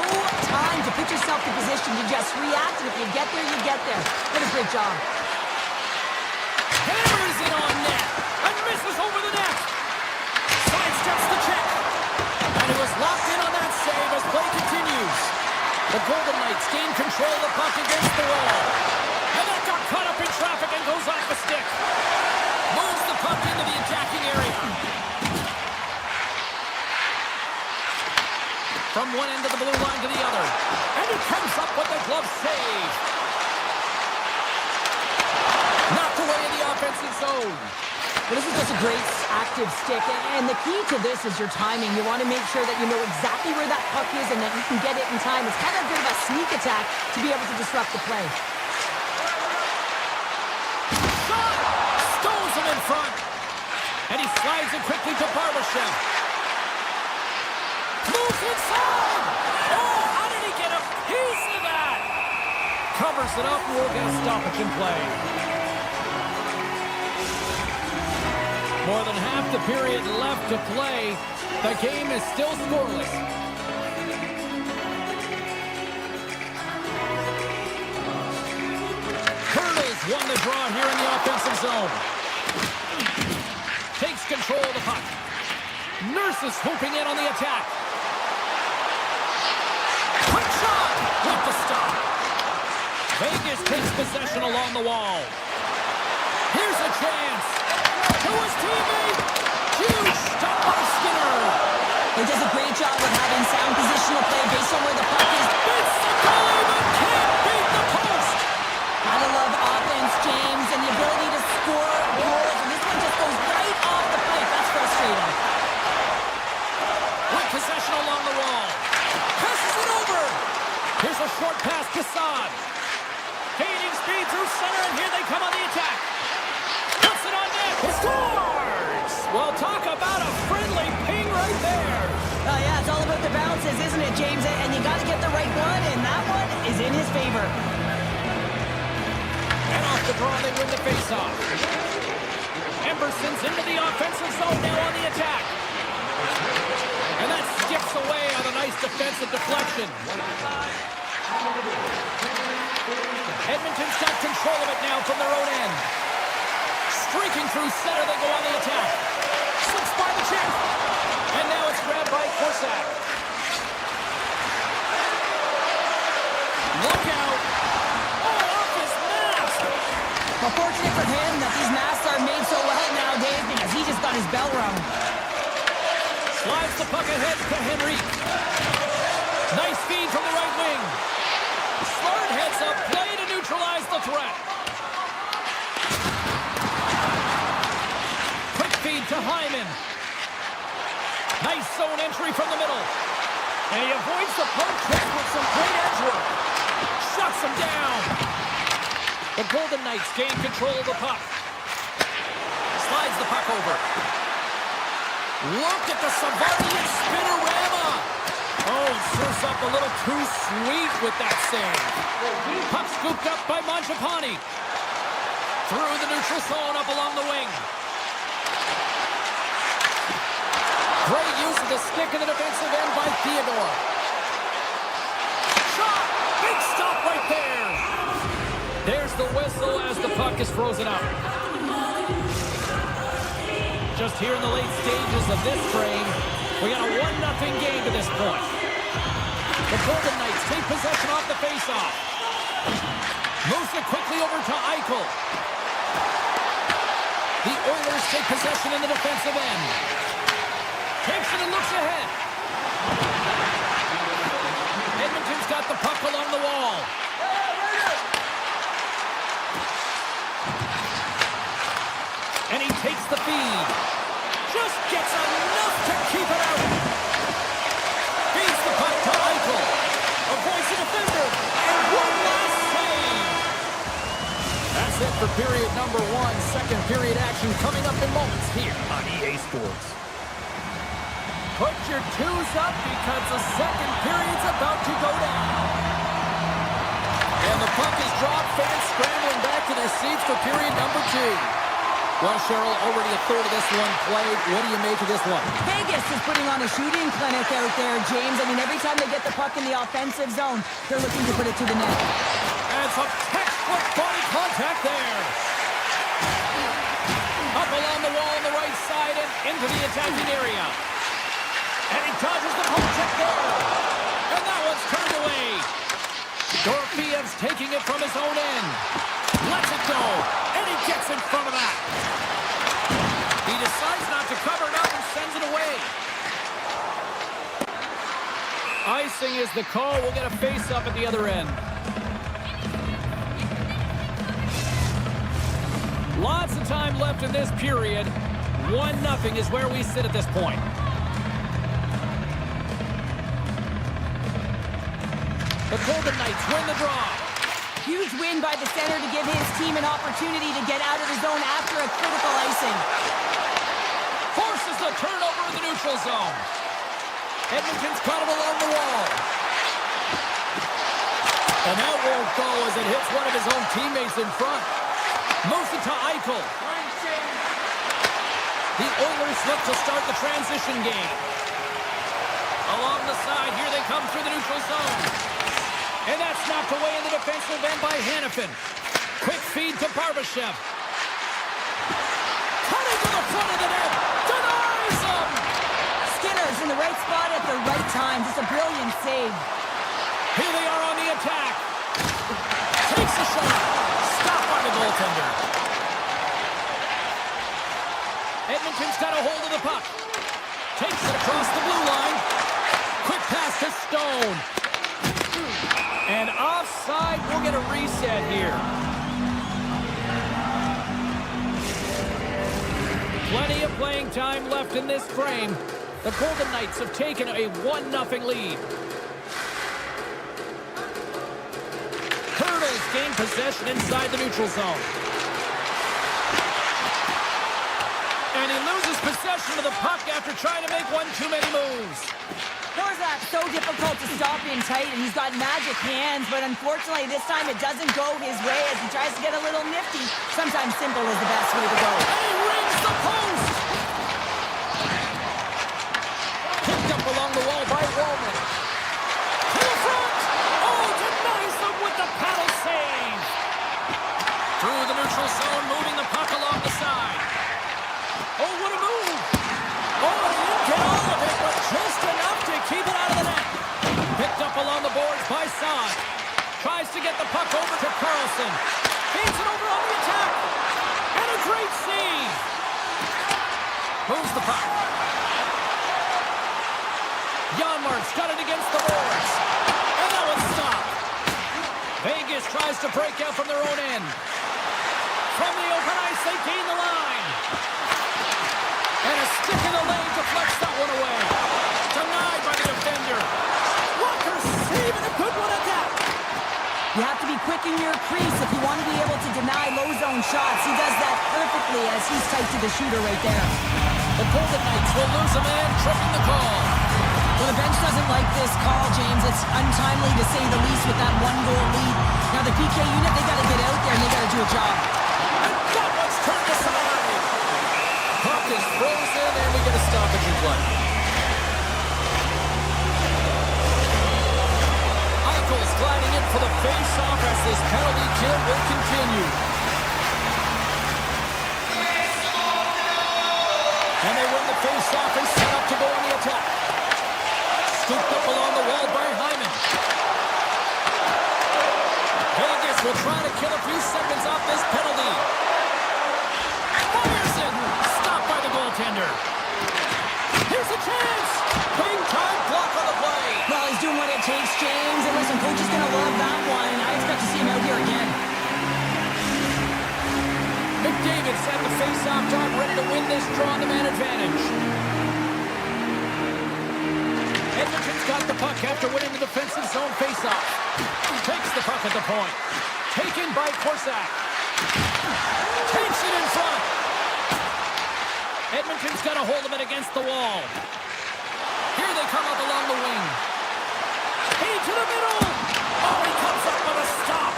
[SPEAKER 5] time to put yourself in position to just react, and if you get there, you get there. What a great job.
[SPEAKER 4] Hammers it on net and misses over the net. Sidesteps the check. And he was locked in on that save as play continues. The Golden Knights gain control of the puck against the wall. And that got caught up in traffic and goes off the stick. Moves the puck into the attacking area. From one end of the blue line to the other. And he comes up with a glove save. Knocked away in the offensive zone.
[SPEAKER 5] Well, this is just a great active stick, and the key to this is your timing. You want to make sure that you know exactly where that puck is and that you can get it in time. It's kind of a bit of a sneak attack to be able to disrupt the play.
[SPEAKER 4] Shot! Stones him in front. And he slides it quickly to Barbashev. Moves inside! Oh, how did he get a piece of that? Covers it up, and we'll get a stoppage in play. More than half the period left to play. The game is still scoreless. Hurdles won the draw here in the offensive zone. Takes control of the puck. Nurse is swooping in on the attack. Quick shot with the stop. Vegas takes possession along the wall. Here's a chance. To his teammate. Huge stop by Skinner.
[SPEAKER 5] He does a great job of having sound positional play based on where the puck is.
[SPEAKER 4] It's the goalie, but can't beat the post.
[SPEAKER 5] Gotta love offense, James, and the ability to score goals. And this one just goes right off the pipe. That's frustrating.
[SPEAKER 4] With possession along the wall. Passes it over. Well, talk about a friendly ping right there.
[SPEAKER 5] Oh, yeah, it's all about the bounces, isn't it, James? And you got to get the right one, and that one is in his favor.
[SPEAKER 4] And off the draw, they win the faceoff. Emberson's into the offensive zone now on the attack. And that skips away on a nice defensive deflection. Edmonton's got control of it now from their own end. Streaking through center, they go on the attack. Slips by the chip. And now it's grabbed by Korsak. Look out. Oh, off his mask.
[SPEAKER 5] Well, fortunate for him that these masks are made so well nowadays because he just got his bell rung.
[SPEAKER 4] Slides the puck ahead to Henrique. Nice feed from the right wing. Smart heads up play to neutralize the threat. Quick feed to Hyman. Nice zone entry from the middle. And he avoids the poke check with some great edge work. Shuts him down. The Golden Knights gain control of the puck. Slides the puck over. Look at the Savardian spinorama. Oh, serves up a little too sweet with that save. Puck scooped up by Mangiapane. Through the neutral zone up along the wing. Great use of the stick in the defensive end by Theodore. Shot! Big stop right there. There's the whistle as the puck is frozen up. Just here in the late stages of this frame, we got a 1-0 game to this point. The Golden Knights take possession off the faceoff. Moves it quickly over to Eichel. The Oilers take possession in the defensive end. Takes it and looks ahead. Edmonton's got the puck along the wall. And he takes the feed. Just gets enough to keep it out. Feeds the puck to Eichel. Avoids the defender. And one last save. That's it for period number 1. Second period action coming up in moments here on EA Sports. Put your twos up because the second period's about to go down. And the puck is dropped. Fans scrambling back to their seats for period number 2. Well, Cheryl, already a third of this one played. What do you make of this one?
[SPEAKER 5] Vegas is putting on a shooting clinic out there, James. I mean, every time they get the puck in the offensive zone, they're looking to put it to the net.
[SPEAKER 4] And some textbook body contact there. Up along the wall on the right side and into the attacking area. And he dodges the poke check there. And that one's turned away. Dorfiev's taking it from his own end. Lets it go. And he gets in front of that. He decides not to cover it up and sends it away. Icing is the call. We'll get a face-up at the other end. Lots of time left in this period. 1-0 is where we sit at this point. The Golden Knights win the draw.
[SPEAKER 5] Huge win by the center to give his team an opportunity to get out of the zone after a critical icing.
[SPEAKER 4] Forces the turnover in the neutral zone. Edmonton's got it along the wall. And that won't go as it hits one of his own teammates in front. Moves it to Eichel. The Oilers look to start the transition game. Along the side, here they come through the neutral zone. And that's knocked away in the defensive end by Hanifin. Quick feed to Barbashev. Cutting to the front of the net. Denies him!
[SPEAKER 5] Skinner's in the right spot at the right time. Just a brilliant save.
[SPEAKER 4] Here they are on the attack. Takes the shot. Stopped by the goaltender. Edmonton's got a hold of the puck. Takes it across the blue line. Quick pass to Stone. And offside, we'll get a reset here. Plenty of playing time left in this frame. The Golden Knights have taken a 1-0 lead. Hurdles gain possession inside the neutral zone. And he loses possession of the puck after trying to make one too many moves.
[SPEAKER 5] Borzak's so difficult to stop in tight, and he's got magic hands, but unfortunately this time it doesn't go his way as he tries to get a little nifty. Sometimes simple is the best way to go.
[SPEAKER 4] And he rings the post! Picked up along the wall by Wallman. To the front! Oh, denies them with the paddle save! Through the neutral zone, moving the puck along the side. Oh, what a move! Oh, he didn't get all of it, but just enough to keep it out of the net. Picked up along the boards by Saad. Tries to get the puck over to Carlson. Feeds it over on the attack. And a great save. Moves the puck. Janmark's got it against the boards. And that one's stopped. Vegas tries to break out from their own end. From the open ice, they gain the line. And a stick in the lane deflects that one away. Denied by the defender. Walker saving a good one at that.
[SPEAKER 5] You have to be quick in your crease if you want to be able to deny low zone shots. He does that perfectly as he's tight to the shooter right there.
[SPEAKER 4] The Golden Knights will lose a man, tripping the call.
[SPEAKER 5] Well, the bench doesn't like this call, James. It's untimely to say the least with that one-goal lead. Now the PK unit, they got to get out there and they got to do a job.
[SPEAKER 4] And that one's turned aside. Puck is frozen and we get a stoppage in play. Eichel's gliding in for the face-off as this penalty kill will continue. And they win the face-off and set up to go on the attack. Scooped up along the wall by Hyman. Vegas will try to kill a few seconds off this penalty. Fires it! Stopped by the goaltender. Here's a chance! Big time block on the play.
[SPEAKER 5] Well, he's doing what it takes, James. And listen, coach is going to love that one. I expect to see him out here again.
[SPEAKER 4] McDavid's at the face-off dot, ready to win this draw on the man advantage. Edmonton's got the puck after winning the defensive zone face-off. Takes the puck at the point. Taken by Korsak. Takes it in front. Edmonton's got a hold of it against the wall. Here they come up along the wing. Feed to the middle. Oh, he comes up with a stop.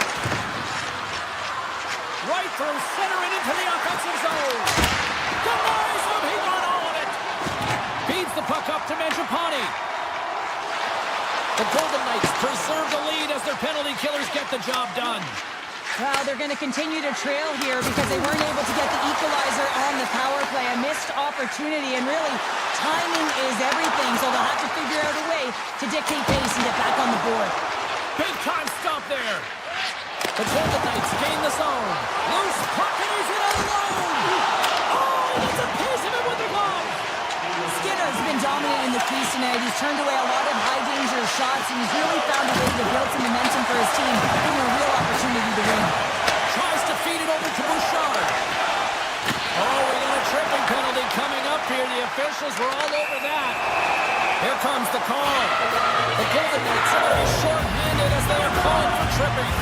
[SPEAKER 4] Right through center and into the offensive zone. Denies him. He got all of it. Feeds the puck up to Mangiapane. The Golden Knights preserve the lead as their penalty killers get the job done.
[SPEAKER 5] Well, they're going to continue to trail here because they weren't able to get the equalizer on the power play. A missed opportunity, and really, timing is everything, so they'll have to figure out a way to dictate pace and get back on the board.
[SPEAKER 4] Big time stop there. The Golden Knights gain the zone. Loose puck, and he's in alone. Oh, he gets a piece of it with the glove.
[SPEAKER 5] Skinner's been dominant in the crease tonight. He's turned away a lot of high-danger shots, and he's really found a way to build some momentum for his team, giving a real opportunity to win.
[SPEAKER 4] Tries to feed it over to Bouchard. Oh, we got a tripping penalty coming up here. The officials were all over that. Here comes the call. The Golden Knights are very short-handed as they are calling for tripping.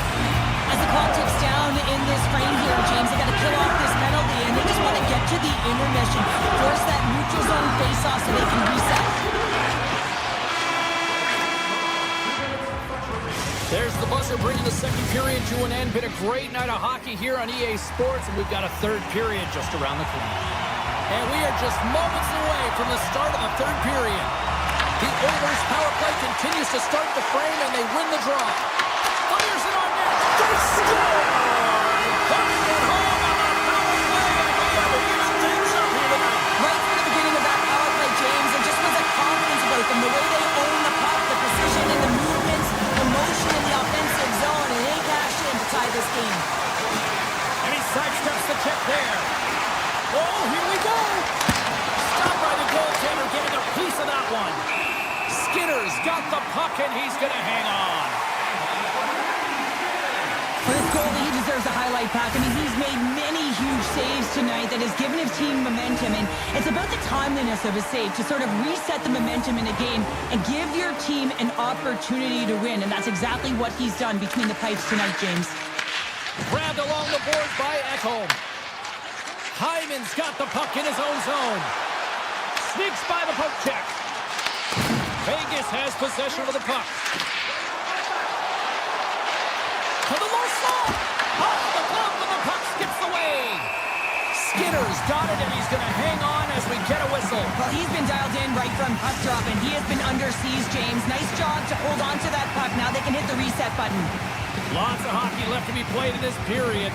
[SPEAKER 5] As the clock ticks down in this frame here, James, they got to kill off this penalty, and they just want to get to the intermission, force that neutral zone face-off so they can reset.
[SPEAKER 4] There's the buzzer bringing the second period to an end. Been a great night of hockey here on EA Sports, and we've got a third period just around the corner. And we are just moments away from the start of the third period. The Oilers power play continues to start the frame, and they win the draw. Fires it on net. They score! Putting it home on the power play, and we have reached things up here tonight.
[SPEAKER 5] Right from the beginning of that power play, James, and just was a confidence about them, the way they own the puck, the precision and the movements, the motion in the offensive zone, and they cashed in to tie this game.
[SPEAKER 4] And he sidesteps the check there. Oh, here we go. Stopped by the goaltender, getting a piece of that one. Skinner's got the puck, and he's going to hang on.
[SPEAKER 5] For this goalie, he deserves a highlight pack. I mean, he's made many huge saves tonight that has given his team momentum, and it's about the timeliness of his save to sort of reset the momentum in a game and give your team an opportunity to win, and that's exactly what he's done between the pipes tonight, James.
[SPEAKER 4] Grabbed along the boards by Ekholm. Hyman's got the puck in his own zone. Sneaks by the poke check. Vegas has possession of the puck. To the low slot. Off the glove, and the puck skips away. Skinner's got it, and he's going to hang on as we get a whistle.
[SPEAKER 5] Well, he's been dialed in right from puck drop, and he has been under siege, James. Nice job to hold on to that puck. Now they can hit the reset button.
[SPEAKER 4] Lots of hockey left to be played in this period.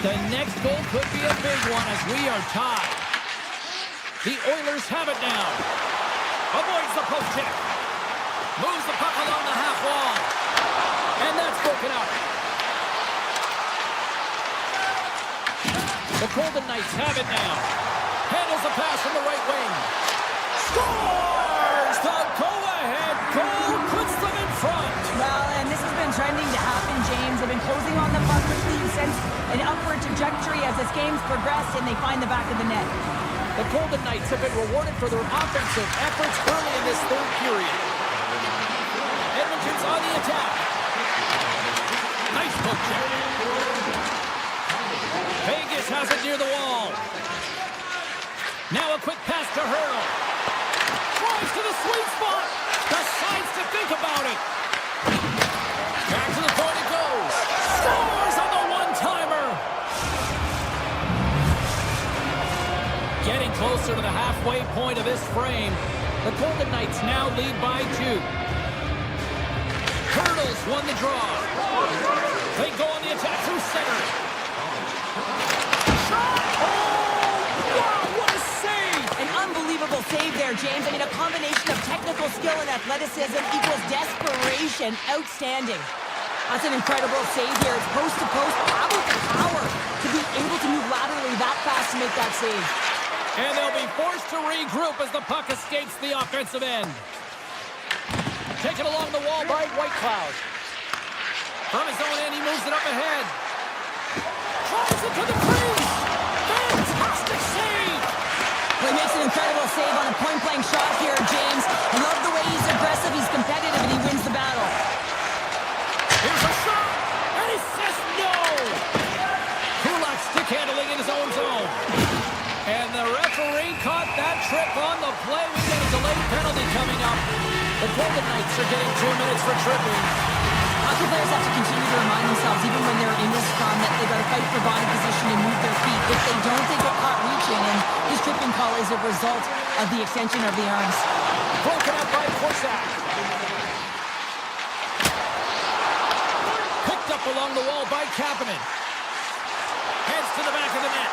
[SPEAKER 4] The next goal could be a big one as we are tied. The Oilers have it now. Avoids the poke check. Moves the puck along the half wall. And that's broken up. The Golden Knights have it now. Handles the pass from the right wing. Scores! The go-ahead goal puts them in front.
[SPEAKER 5] Well, and this has been trending to happen, James. They've been closing on the puck quickly since an upward trajectory as this game's progressed, and they find the back of the net.
[SPEAKER 4] The Golden Knights have been rewarded for their offensive efforts early in this third period. Edmonton's on the attack. Nice poke check. Vegas has it near the wall. Now a quick pass to Hurl. Drives to the sweet spot. Decides to think about it. Back to the point it goes. Scores on the one-timer. Getting closer to the halfway point of this frame. The Golden Knights now lead by 2. Hurdles won the draw. They go on the attack through center. Shot! Oh! Wow, what a save!
[SPEAKER 5] An unbelievable save there, James. I mean, a combination of technical skill and athleticism equals desperation. Outstanding. That's an incredible save here. It's post to post. How about the power to be able to move laterally that fast to make that save?
[SPEAKER 4] And they'll be forced to regroup as the puck escapes the offensive end. Taken along the wall by Whitecloud. From his own end, he moves it up ahead. Tries it to the crease. Fantastic save.
[SPEAKER 5] Well, he makes an incredible save on a point-blank shot here, James. I love the way he's aggressive, he's competitive, and he wins the battle.
[SPEAKER 4] Here's a shot, and he says no. Kulak stick handling in his own zone. And the referee caught that trip on the play. We get a delayed penalty coming up. The Golden Knights are getting 2 minutes for tripping.
[SPEAKER 5] Hockey players have to continue to remind themselves, even when they're in this scrum, that they've got to fight for body position and move their feet. If they don't, they get caught reaching, and this tripping call is a result of the extension of the arms.
[SPEAKER 4] Broken up by Korsak. Picked up along the wall by Kapanen. Heads to the back of the net.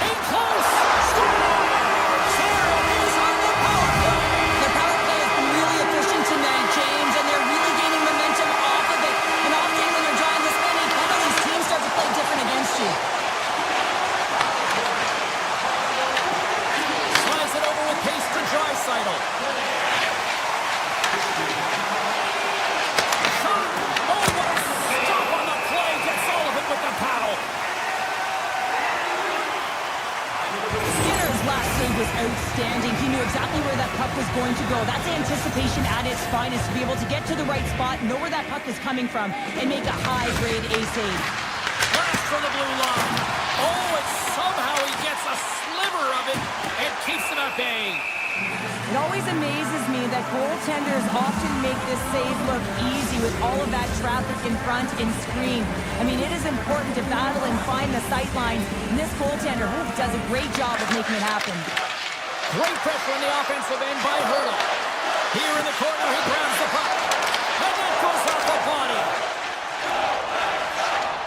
[SPEAKER 4] In close! Scores! Is on the power play!
[SPEAKER 5] The power play has been really efficient tonight, James, and they're really gaining momentum off of it. And often when you're drawing this many penalties, teams start to play different against you.
[SPEAKER 4] Slides it over with pace to Draisaitl. Shot! Oh, what a stop on the play! Gets all of it with the paddle.
[SPEAKER 5] Skinner's last save was outstanding. He knew exactly where that puck was going to go. That's anticipation at its finest, to be able to get to the right spot, know where that puck is coming from, and make a high-grade A save.
[SPEAKER 4] Blast from the blue line. Oh, and somehow he gets a sliver of it and keeps it at bay.
[SPEAKER 5] It always amazes me that goaltenders often make this save look easy with all of that traffic in front and screen. I mean, it is important to battle and find the sight lines, and this goaltender does a great job of making it happen.
[SPEAKER 4] Great pressure on the offensive end by Hurdle. Here in the corner, he grabs the puck. And that goes off the body.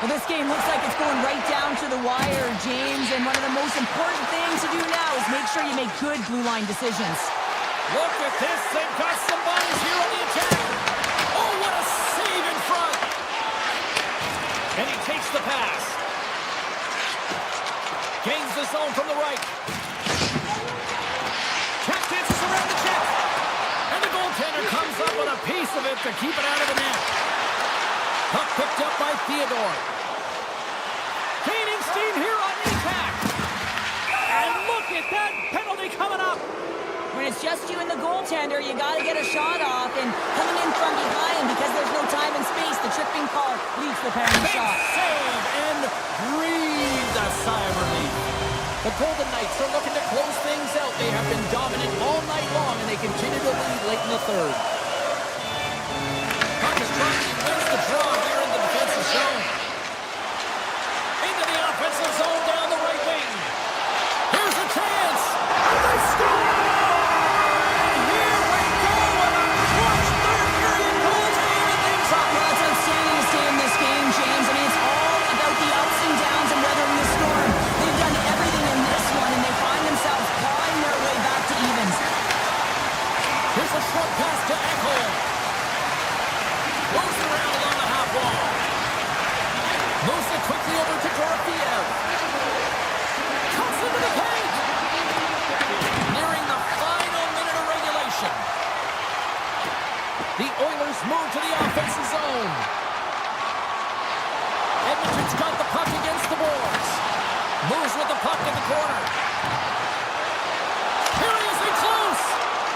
[SPEAKER 5] Well, this game looks like it's going right down to the wire, James, and one of the most important things to do now is make sure you make good blue line decisions.
[SPEAKER 4] Look at this. They've got some bodies here on the attack. Oh, what a save in front. And he takes the pass. Gains the zone from the right. Check dances around the check. And the goaltender comes up with a piece of it to keep it out of the net. Puck picked up by Theodore. Gaining steam here on impact. And look at that penalty coming up.
[SPEAKER 5] When it's just you and the goaltender, you got to get a shot off, and coming in from behind because there's no time and space, the tripping call leads the penalty shot.
[SPEAKER 4] Save and breathe a sigh of relief. The Golden Knights are looking to close things out. They have been dominant all night long, and they continue to lead late in the third. Puck is trying to wins the draw here in the defensive zone. Into the offensive zone down the right wing. Here's a chance. And they score! Here we go with a clutch third period goal to even things up.
[SPEAKER 5] Well, it's outstanding to stay in this game, James. I mean, it's all about the ups and downs and weathering the storm. They've done everything in this one, and they find themselves clawing their way back to evens.
[SPEAKER 4] Here's a short pass to Ekholm. Moves around along the half wall. Moves it quickly over to Dorofiev. Comes into the paint. Nearing the final minute of regulation. The Oilers move to the offensive zone. Edmonton's got the puck against the boards. Moves with the puck in the corner. Here he is in close.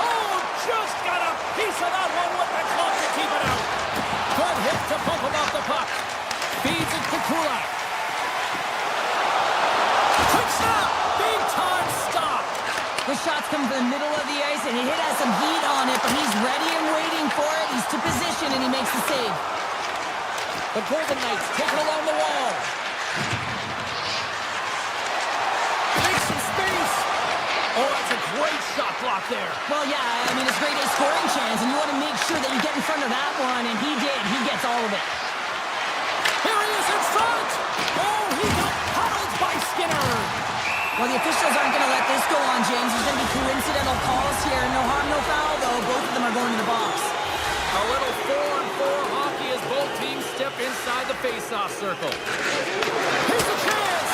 [SPEAKER 4] Oh, just got a piece of that one with the glove to keep it out. Good hit to bump him off the puck. Feeds it to Kulak. Quick stop. Big time stop.
[SPEAKER 5] The shots come from the middle of the ice, and he has some heat on it, but he's ready and waiting for it. He's to position, and he makes the save.
[SPEAKER 4] The Golden Knights take it along the wall. Makes some space. Oh, that's a great shot block there.
[SPEAKER 5] Well, yeah, I mean, it's a great scoring chance, and you want to make sure that you get in front of that one, and he did. He gets all of it.
[SPEAKER 4] Here he is in front. Oh, he got pummeled by Skinner.
[SPEAKER 5] Well, the officials aren't going to let this go on, James. There's going to be coincidental calls here. No harm, no foul, though. Both of them are going to the box.
[SPEAKER 4] A little 4-on-4 hockey as both teams step inside the face-off circle. Here's a chance.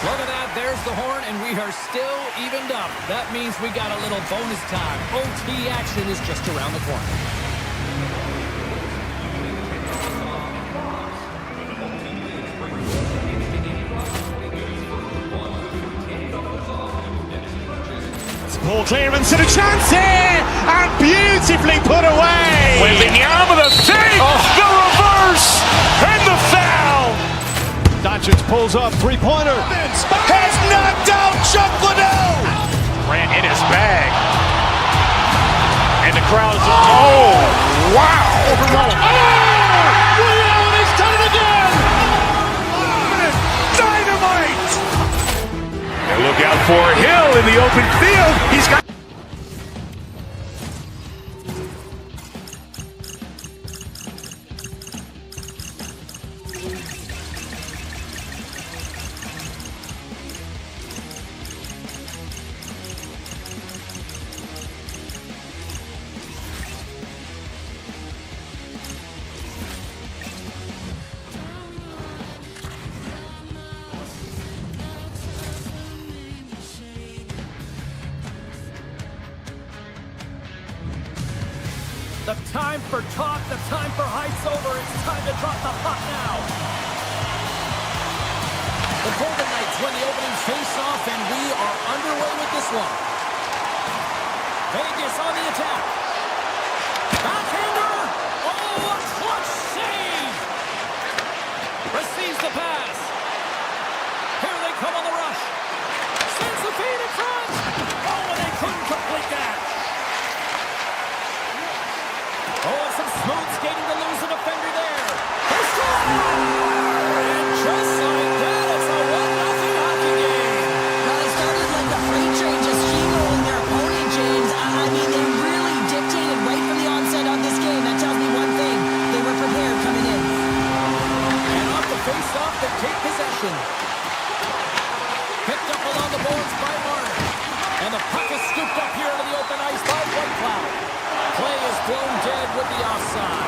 [SPEAKER 4] Look at that. There's the horn, and we are still evened up. That means we got a little bonus time. OT action is just around the corner.
[SPEAKER 1] Ball clearance and a chance here, and beautifully put away.
[SPEAKER 2] Wembanyama the save, the reverse, and the foul.
[SPEAKER 1] Doncic pulls up, three-pointer.
[SPEAKER 2] Has knocked out Chuck Liddell. Ran in his bag. And the crowd is, oh, wow.
[SPEAKER 3] Ray Allen has done it again!
[SPEAKER 2] Dynamite. And look out for Hill in the open field. He's got...
[SPEAKER 4] The time for talk, the time for hype's over. It's time to drop the puck now. The Golden Knights win the opening face-off, and we are underway with this one. Vegas on the attack. Backhander. Oh, a clutch save. Receives the pass. Here they come on the rush. Sends the feed in front. Oh, and they couldn't complete that. Oh, some smooth skating to lose a defender there. They score! And just like that, it's a 1-0 hockey game.
[SPEAKER 5] Well, they started like the freight train, just steamrolling their opponent, James. I mean, they really dictated right from the onset of this game. That tells me one thing. They were prepared coming in.
[SPEAKER 4] And off the face-off, they take possession. Picked up along the boards by Marner. And the puck is scooped up here into the open ice by Whitecloud. Play is blown dead with the offside.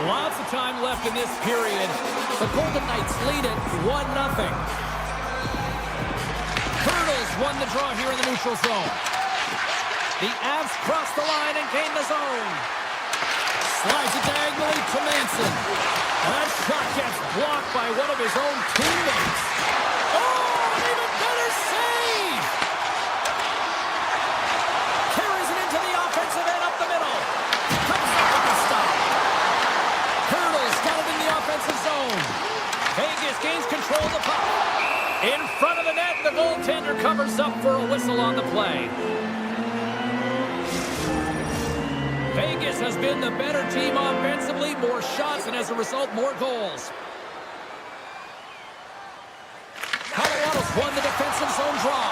[SPEAKER 4] Lots of time left in this period. The Golden Knights lead it 1-0. Colonels won the draw here in the neutral zone. The Avs cross the line and gain the zone. Slides it diagonally to Manson. And that shot gets blocked by one of his own teammates. Oh, an even better save! Carries it into the offensive end up the middle. Comes up with the control of the puck. In front of the net, the goaltender covers up for a whistle on the play. Vegas has been the better team offensively, more shots, and as a result, more goals. Colorado's won the defensive zone draw.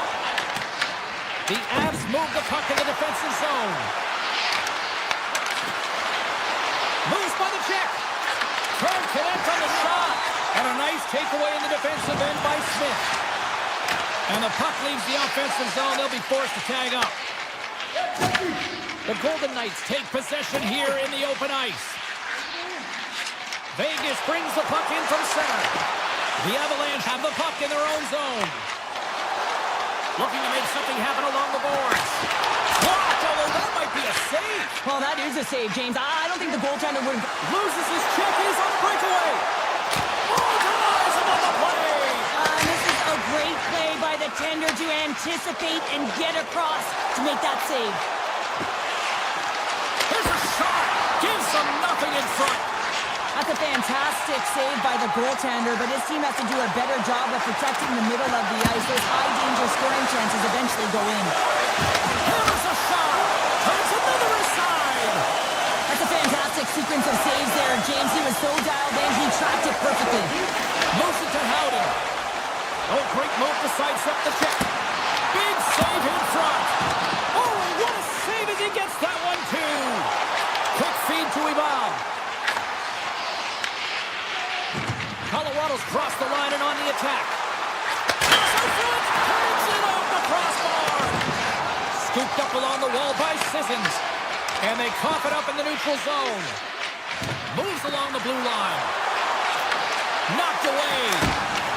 [SPEAKER 4] The Avs move the puck in the defensive zone. Moves by the check. Can't connect on the shot. And a nice takeaway in the defensive end by Smith. And the puck leaves the offensive zone. They'll be forced to tag up. The Golden Knights take possession here in the open ice. Vegas brings the puck in from center. The Avalanche have the puck in their own zone. Looking to make something happen along the boards. Blocked, although that might be a save.
[SPEAKER 5] Well, that is a save, James. I don't think the goaltender would...
[SPEAKER 4] Loses his check. He's on breakaway. Oh, denies him on the play.
[SPEAKER 5] This is a great play by the tender to anticipate and get across to make that save.
[SPEAKER 4] Here's a shot. Gives them nothing in front.
[SPEAKER 5] That's a fantastic save by the goaltender, but his team has to do a better job of protecting the middle of the ice. Those high-danger scoring chances eventually go in.
[SPEAKER 4] Here's a shot. Turns another aside.
[SPEAKER 5] That's a fantastic sequence of saves there, James. He was so dialed in, he tracked it perfectly.
[SPEAKER 4] Moves it to Howden. Oh, great move to sidestep the check. Big save in front. Oh, what a save as he gets that one, too. Quick feed to Ivan. Colorado's crossed the line and on the attack. Turns it off the crossbar. Scooped up along the wall by Sissons. And they cough it up in the neutral zone. Moves along the blue line. Knocked away.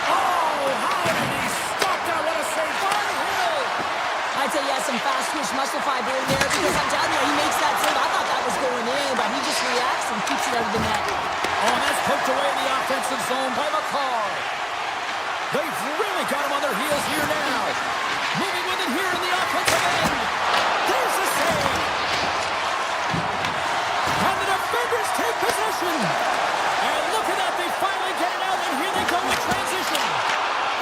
[SPEAKER 4] Oh, how did he stop that? What a save by Hill.
[SPEAKER 5] I'd say he has some fast twitch muscle fiber in there because I'm telling you, he makes that save. I thought that was going in, but he just reacts and keeps it out of the net.
[SPEAKER 4] Oh, and that's poked away in the offensive zone by McCarr. They've really got him on their heels here now. Moving with it here in the offensive end. There's the save. And the defenders take possession. And look at that, they finally get it out, and here they go in transition.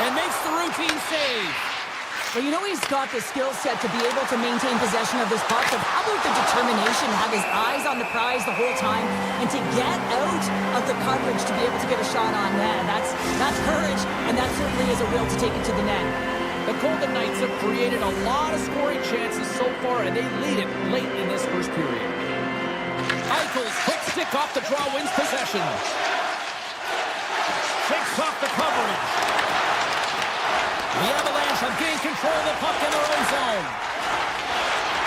[SPEAKER 4] And makes the routine save.
[SPEAKER 5] Well, you know he's got the skill set to be able to maintain possession of this puck, but how about the determination to have his eyes on the prize the whole time and to get out of the coverage to be able to get a shot on net? That's courage, and that certainly is a will to take it to the net.
[SPEAKER 4] The Golden Knights have created a lot of scoring chances so far, and they lead it late in this first period. Eichel's quick stick off the draw wins possession. Shakes off the coverage. The Avalanche have gained control of the puck in their own zone.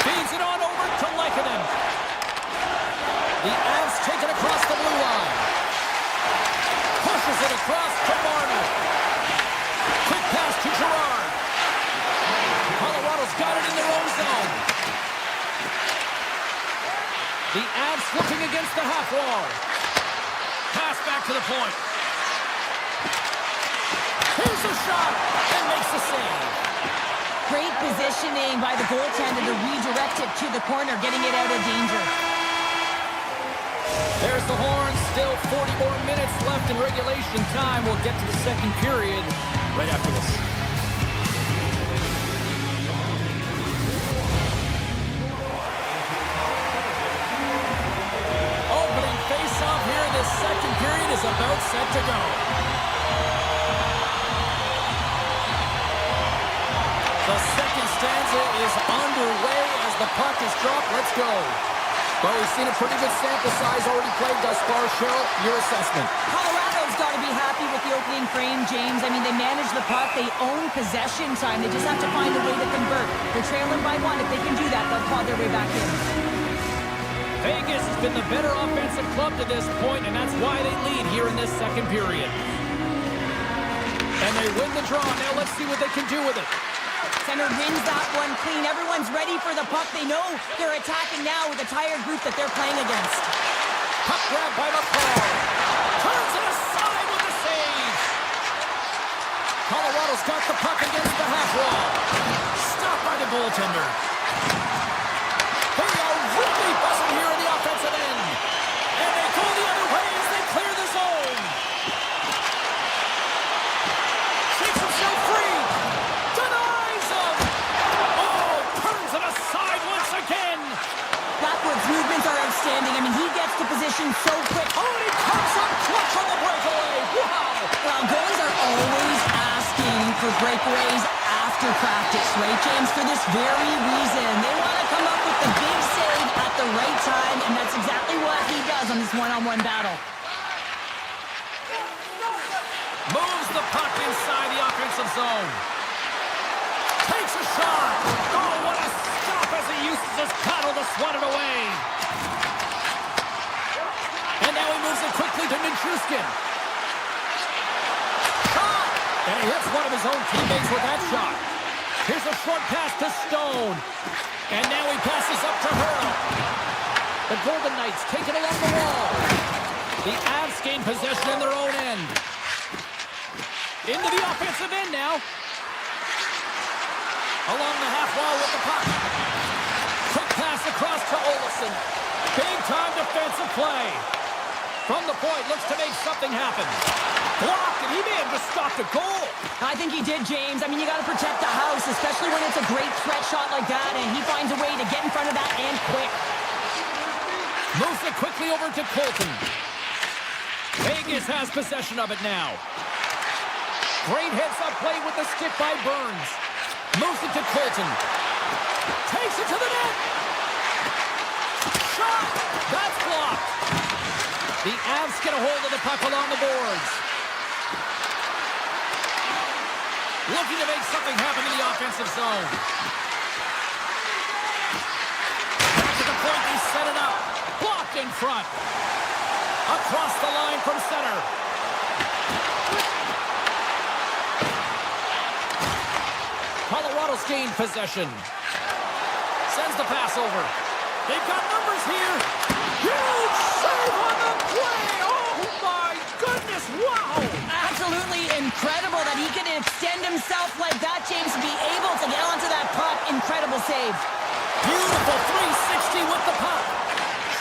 [SPEAKER 4] Feeds it on over to Lehkonen. The Avs take it across the blue line. Pushes it across to Marner. Quick pass to Girard. Colorado's got it in their own zone. The Avs looking against the half wall. Pass back to the point. Here's a shot and makes the save.
[SPEAKER 5] Great positioning by the goaltender to redirect it to the corner, getting it out of danger.
[SPEAKER 4] There's the horn. Still 40 more minutes left in regulation time. We'll get to the second period right after this. Opening face-off here in this second period is about set to go. The second stanza is underway as the puck is dropped. Let's go. Well, we've seen a pretty good sample size already played thus far. Cheryl, your assessment.
[SPEAKER 5] Colorado's got to be happy with the opening frame, James. I mean, they manage the puck. They own possession time. They just have to find a way to convert. They're trailing by one. If they can do that, they'll claw their way back in.
[SPEAKER 4] Vegas has been the better offensive club to this point, and that's why they lead here in this second period. And they win the draw. Now let's see what they can do with it.
[SPEAKER 5] Center wins that one clean. Everyone's ready for the puck. They know they're attacking now with a tired group that they're playing against.
[SPEAKER 4] Puck grab by McCarr. Turns it aside with the save. Colorado's got the puck against the half wall. Stopped by the goaltender. They are really buzzing here in the offensive end. And they go the other way as they clear the zone.
[SPEAKER 5] breakaways after practice, right, James? For this very reason. They want to come up with the big save at the right time, and that's exactly what he does on this one-on-one battle.
[SPEAKER 4] Moves the puck inside the offensive zone. Takes a shot. Oh, what a stop as he uses his paddle to swat it away. And now he moves it quickly to Nichushkin. Shot! And he hits one of his own teammates with that shot. Here's a short pass to Stone. And now he passes up to Hurl. The Golden Knights take it along the wall. The Avs gain possession in their own end. Into the offensive end now. Along the half wall with the puck. Quick pass across to Olofsson. Big-time defensive play. From the point, looks to make something happen. Blocked, and he may have just stopped a goal.
[SPEAKER 5] I think he did, James. I mean, you got to protect the house, especially when it's a great threat shot like that, and he finds a way to get in front of that and quick.
[SPEAKER 4] Moves it quickly over to Colton. Vegas has possession of it now. Great heads-up play with the stick by Burns. Moves it to Colton. Takes it to the net. Shot! That's blocked. The Avs get a hold of the puck along the boards. Looking to make something happen in the offensive zone. Back to the point, they set it up. Blocked in front. Across the line from center. Colorado's gained possession. Sends the pass over. They've got numbers here. Huge save on the play. Oh, my goodness. Wow.
[SPEAKER 5] Absolutely incredible that he can extend himself like that, James, to be able to get onto that puck. Incredible save.
[SPEAKER 4] Beautiful 360 with the puck.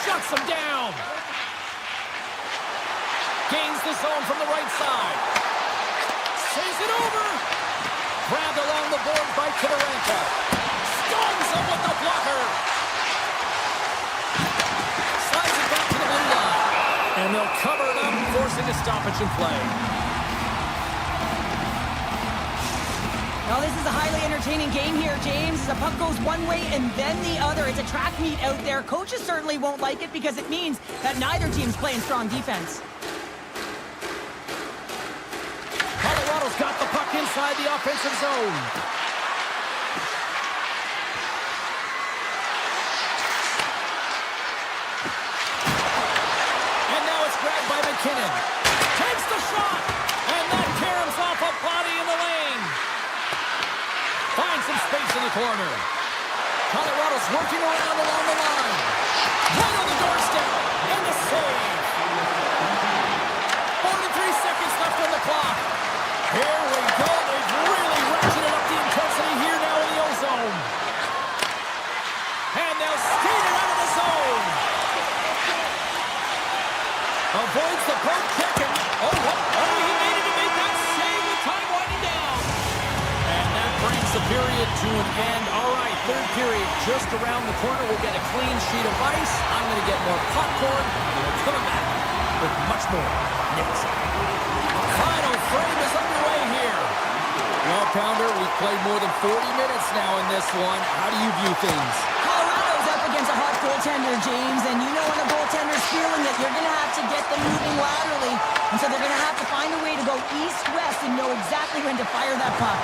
[SPEAKER 4] Shuts him down. Gains the zone from the right side. Saves it over. Grabbed along the board by Kivarenka. Stones him with the blocker. Slides it back to the blue line. And they'll cover it up, forcing a stoppage in play.
[SPEAKER 5] Well, this is a highly entertaining game here, James. The puck goes one way and then the other. It's a track meet out there. Coaches certainly won't like it because it means that neither team's playing strong defense.
[SPEAKER 4] Colorado's got the puck inside the offensive zone. And now it's grabbed by McKinnon. Takes the shot. And that caroms off a body in the lane. Finds some space in the corner. Colorado's working around along the line. Right on the doorstep. And the save. 43 seconds left on the clock. Here we go. They've really ratcheted up the intensity here now in the O-zone. And they'll skate it out of the zone. Avoids the poke check and he made it to make that save with time winding down. And that brings the period to an end. All right, third period just around the corner. We'll get a clean sheet of ice. I'm going to get more popcorn. We'll come back with much more next. Final frame is underway here. Well, Pounder, we've played more than 40 minutes now in this one. How do you view things?
[SPEAKER 5] Colorado's up against a hot goaltender, James, and you know when a goaltender's feeling it, you're going to have to get them moving laterally, and so they're going to have to find a way to go east-west and know exactly when to fire that puck.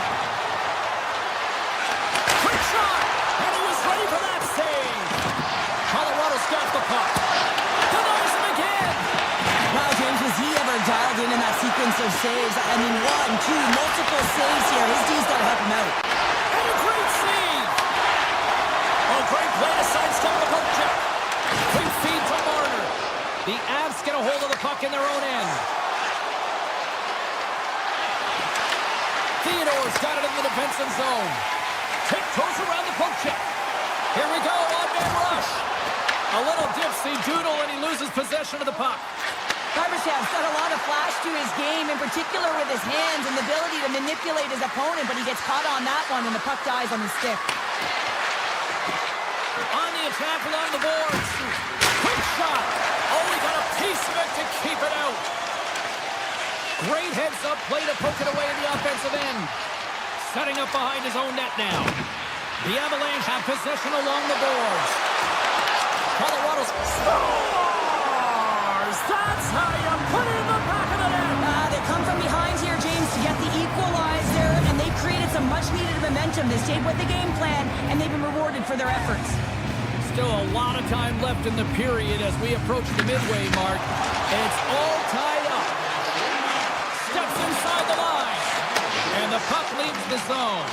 [SPEAKER 4] Quick shot, and he was ready for that save. Colorado's got the puck. Denies him again.
[SPEAKER 5] Wow, James, was he ever dialed in that sequence of saves? I mean, one, two, multiple saves here. His D's got to help him out.
[SPEAKER 4] And a great save. Oh, great play to sidestep the poke check. Quick feed to Marner. The Avs get a hold of the puck in their own end. Theodore's got it in the defensive zone. Tiptoes around the poke check. Here we go, one-man rush. A little dipsy-doodle, and he loses possession of the puck.
[SPEAKER 5] Barbashev's got a lot of flash to his game, in particular with his hands and the ability to manipulate his opponent, but he gets caught on that one, and the puck dies on his stick.
[SPEAKER 4] On the attack along the boards. Quick shot. Oh, he got a piece of it to keep it out. Great heads-up play to poke it away in the offensive end. setting up behind his own net now. The Avalanche have possession along the boards. Colorado scores! That's how you put it in the back of the net!
[SPEAKER 5] They come from behind here, James, to get the equalizer, and they created some much-needed momentum. They stayed with the game plan, and they've been rewarded for their efforts.
[SPEAKER 4] Still a lot of time left in the period as we approach the midway mark. It's all tied up. Steps inside the line. And the puck leaves the zone.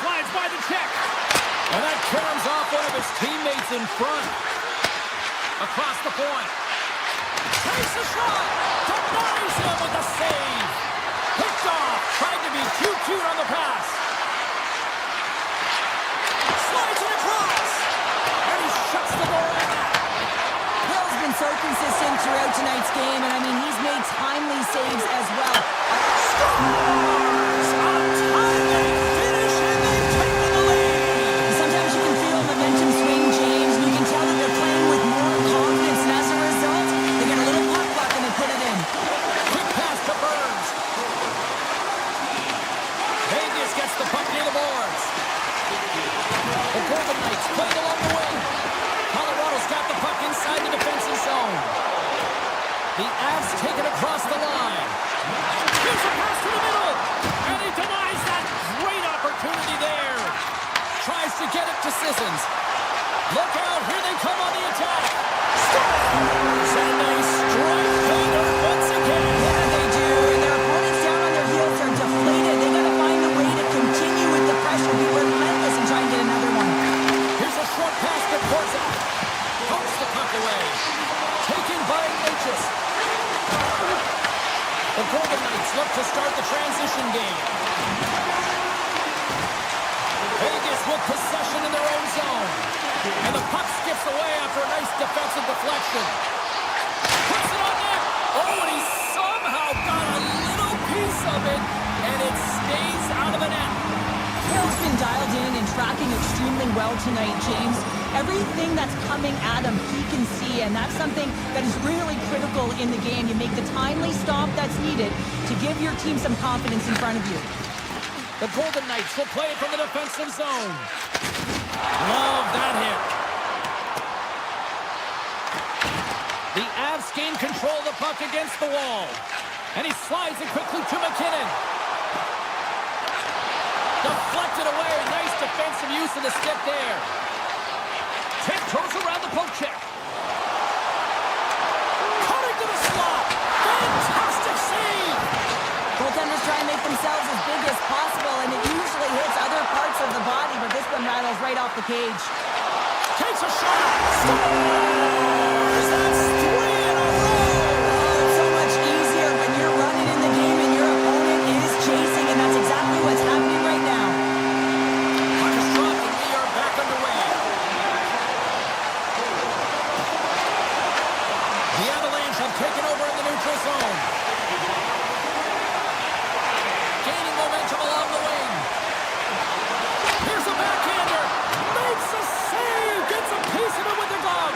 [SPEAKER 4] Slides by the check. And that caroms off one of his teammates in front. Across the point. Takes a shot. Denies him with the save. Picked off. Tried to be too cute on the pass. Slides it across. And he shuts the door on that.
[SPEAKER 5] Hill's been so consistent throughout tonight's game, and I mean, he's made timely saves as well.
[SPEAKER 4] Scores! A timely finish, and they've taken the lead.
[SPEAKER 5] Sometimes you can feel momentum swing, James, and you can tell that they're playing with more confidence, and as a result, they get a little puck and they put it in.
[SPEAKER 4] Quick pass to Burns. Vegas gets the puck near the boards. The Golden Knights playing along the wing. Colorado's got the puck inside the defensive zone. The Avs take it across the line. Here's a pass to the middle. And he denies that great opportunity there. Tries to get it to Sissons. Look out, here they come on the attack. Scores! And they strike Vader once again.
[SPEAKER 5] Yeah, they do, and their opponents down on their heels are deflated. They got to find a way to continue with the pressure, be relentless, and try and get another one.
[SPEAKER 4] Here's a short pass to Korczak. Pokes the puck away. Taken by Natchez. The Golden Knights look to start the transition game. Vegas with possession in their own zone. And the puck skips away after a nice defensive deflection. Puts it on net. Oh, and he somehow got a little piece of it, and it stays out of the net.
[SPEAKER 5] Hill's been dialed in and tracking extremely well tonight, James. Everything that's coming at him, he can see, and that's something that is really critical in the game. You make the timely stop that's needed to give your team some confidence in front of you.
[SPEAKER 4] The Golden Knights will play it from the defensive zone. Love that hit. The Avs gain control of the puck against the wall. And he slides it quickly to McKinnon. Deflected away. Nice defensive use of the stick there. Tiptoes around the poke check. Cutting to the slot. Fantastic save.
[SPEAKER 5] Goaltenders try and make themselves as big as possible, and it usually hits other parts of the body, but this one rattles right off the cage.
[SPEAKER 4] Takes a shot. Scores. That's 3 in a row.
[SPEAKER 5] It's so much easier when you're running in the game and your opponent is chasing, and that's exactly what's happening right now.
[SPEAKER 4] Puck is dropped, and we are back underway. The Avalanche have taken over in the neutral zone. Gaining momentum along the wing. Here's a backhander. Makes a save. Gets a piece of it with the glove.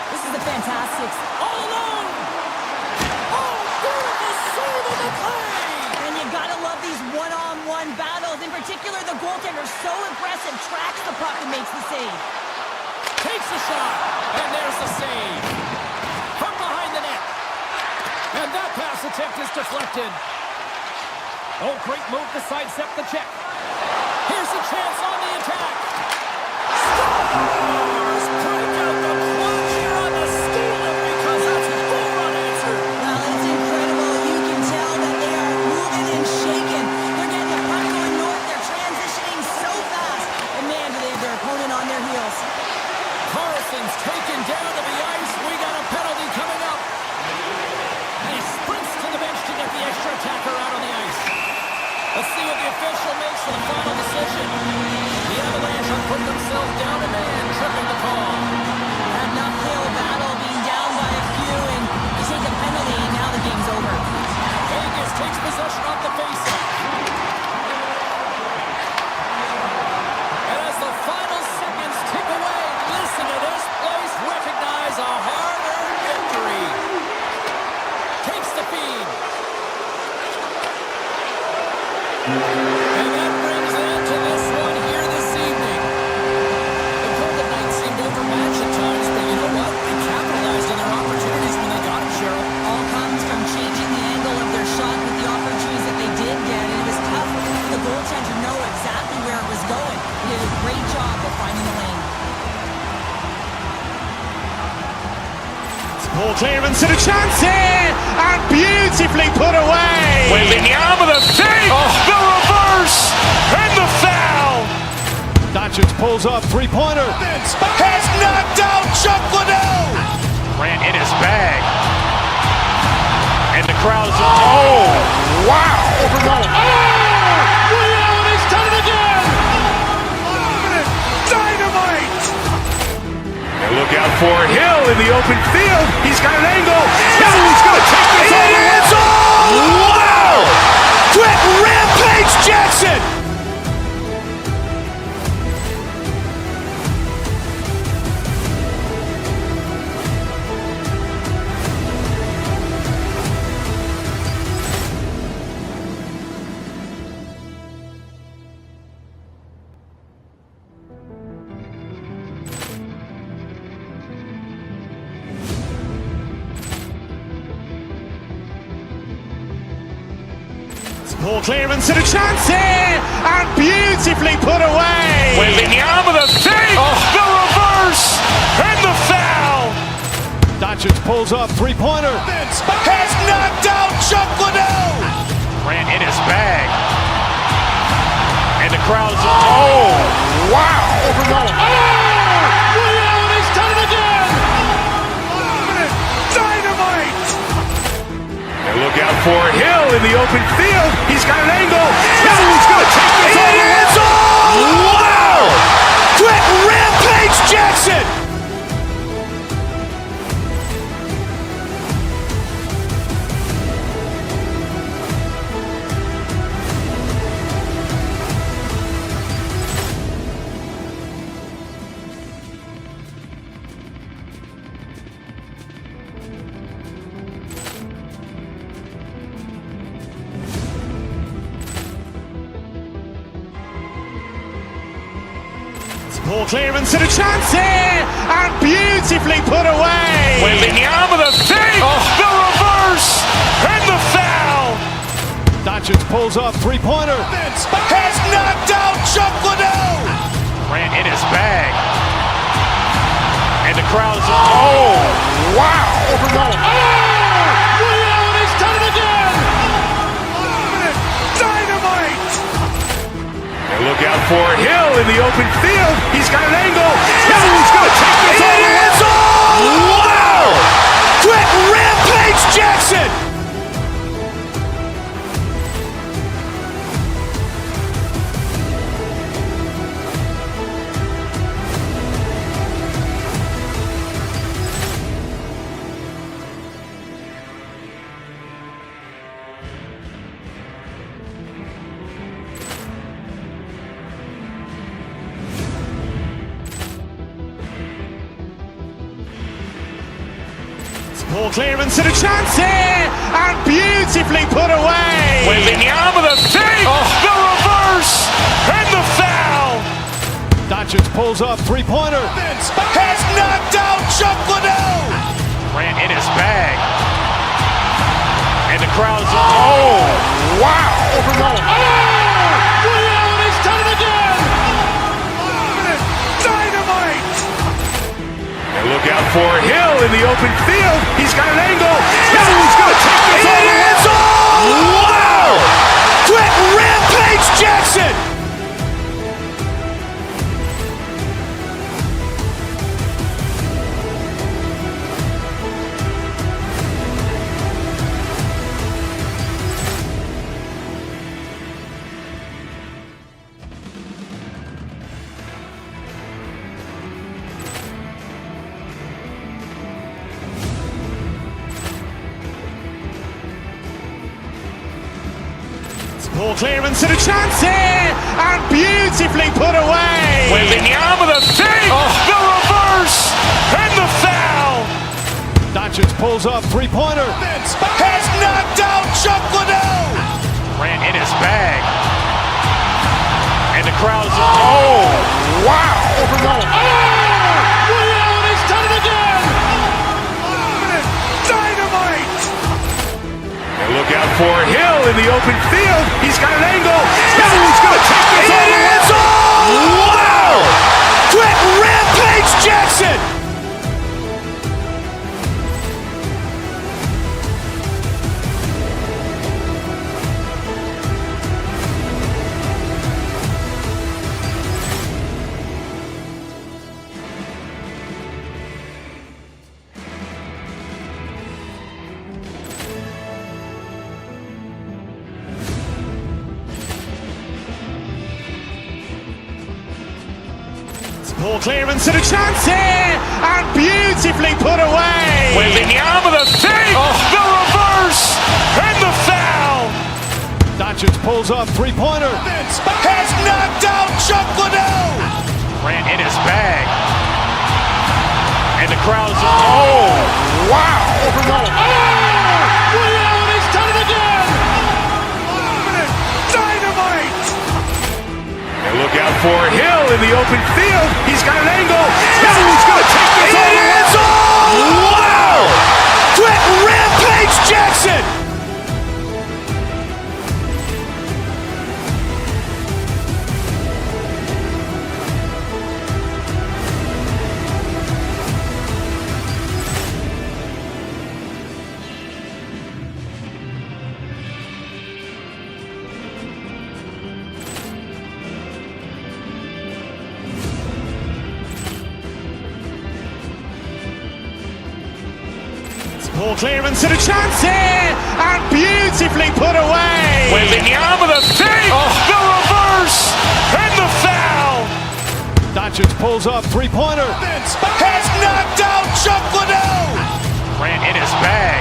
[SPEAKER 5] This is the Fantastics.
[SPEAKER 4] All alone. Oh, beautiful save in the play.
[SPEAKER 5] And you gotta love these one-on-one battles. In particular, the goaltender, so impressive, tracks the puck and makes the save.
[SPEAKER 4] Takes a shot. And there's the save. From behind the net. And that pass attempt is deflected. Oh, great move to sidestep the check. Here's a chance on the attack. Scores! Break out the clutch here on the steal because that's a full-run answer.
[SPEAKER 5] Well, it's incredible. You can tell that they are moving and shaking. They're getting the puck going north. They're transitioning so fast. And man, do they have their opponent on their heels.
[SPEAKER 4] Carlson's taken down to the ice. We got a penalty coming up. And he sprints to the bench to get the extra attacker out on the ice. Let's see what the official makes for the final decision. The Avalanche have put themselves down a man, tripping the call.
[SPEAKER 5] An uphill battle, being down by a few, and you take a penalty, and now the game's over.
[SPEAKER 4] Vegas takes possession off the faceoff. And as the final seconds tick away, listen to this place recognize a hard-earned victory. Takes the feed. And that brings an end to this one here this evening. The Golden Knights seemed overmatched at times, but you know what? They capitalized on their opportunities when they got them, Cheryl.
[SPEAKER 5] All comes from changing the angle of their shot with the opportunities that they did get, and it was tough for the goaltender to know exactly where it was going. He did a great job of finding the lane.
[SPEAKER 1] Ball clearance and a chance here, and beautifully put away.
[SPEAKER 2] Waving the arm of the save, the reverse, and the foul.
[SPEAKER 3] Doncic pulls up, three-pointer.
[SPEAKER 2] Has knocked out Chuck Liddell. Ran in his bag. And the crowd is, oh, wow.
[SPEAKER 3] He's done it again.
[SPEAKER 2] Dynamite. And look out for Hill in the open field. He's got an angle. He's going to take this all the way. Wow! Quick Rampage Jackson.
[SPEAKER 1] Ball clearance and a chance here, and beautifully put away.
[SPEAKER 2] Waving the arm of the save, the reverse, and the foul.
[SPEAKER 3] Doncic pulls up, three-pointer.
[SPEAKER 2] Has knocked out Chuck Liddell. Ran in his bag. And the crowd is, oh, wow.
[SPEAKER 3] He's done it again.
[SPEAKER 2] Dynamite. And look out for Hill in the open field. He's got an angle. He's going to take this all the way. Wow. Quick Rampage Jackson.
[SPEAKER 1] Ball clearance and a chance here, and beautifully put away.
[SPEAKER 2] Waving the arm of the save, the reverse, and the foul.
[SPEAKER 3] Doncic pulls up, three-pointer.
[SPEAKER 2] Has knocked out Chuck Liddell. Ran in his bag. And the crowd is, oh, wow.
[SPEAKER 3] He's done it again.
[SPEAKER 2] Dynamite. And look out for Hill in the open field. He's got an angle. He's going to take this all the way. Wow. Quick Rampage Jackson.
[SPEAKER 1] Ball clearance and a chance here, and beautifully put away.
[SPEAKER 2] Waving the arm of the save, the reverse, and the foul.
[SPEAKER 3] Doncic pulls up, three-pointer.
[SPEAKER 2] Has knocked out Chuck Liddell. Ran in his bag. And the crowd is, oh, wow.
[SPEAKER 3] He's done it again.
[SPEAKER 2] Dynamite. And look out for Hill in the open field. He's got an angle. He's going to take this all the way. Wow. Quick Rampage Jackson.
[SPEAKER 1] Ball clearance and a chance here, and beautifully put away.
[SPEAKER 2] Waving the arm of the save, the reverse, and the foul.
[SPEAKER 3] Doncic pulls up, three-pointer.
[SPEAKER 2] Has knocked out Chuck Liddell. Ran in his bag. And the crowd's, oh, wow.
[SPEAKER 3] Ray Allen has done it again!
[SPEAKER 2] Dynamite! And look out for Hill in the open field. He's got an angle. He's going to take this all the way. Wow! Quick Rampage Jackson!
[SPEAKER 1] Ball clearance and a chance here, and beautifully put away.
[SPEAKER 2] With the arm of the fake, the reverse, and the foul.
[SPEAKER 3] Doncic pulls up, three-pointer.
[SPEAKER 2] Has knocked out Chuck Liddell. Ran in his bag. And the crowd's, oh, wow.
[SPEAKER 3] Ray Allen has done it again!
[SPEAKER 2] Dynamite! And look out for Hill in the open field. He's got an angle. He's going to take this all the way. Wow! Quick Rampage Jackson!
[SPEAKER 1] Ball clearance and a chance here, and beautifully put away.
[SPEAKER 2] With the arm of the fake, the reverse, and the foul.
[SPEAKER 3] Doncic pulls up, three-pointer.
[SPEAKER 2] Has knocked out Chuck Liddell. Ran in his bag.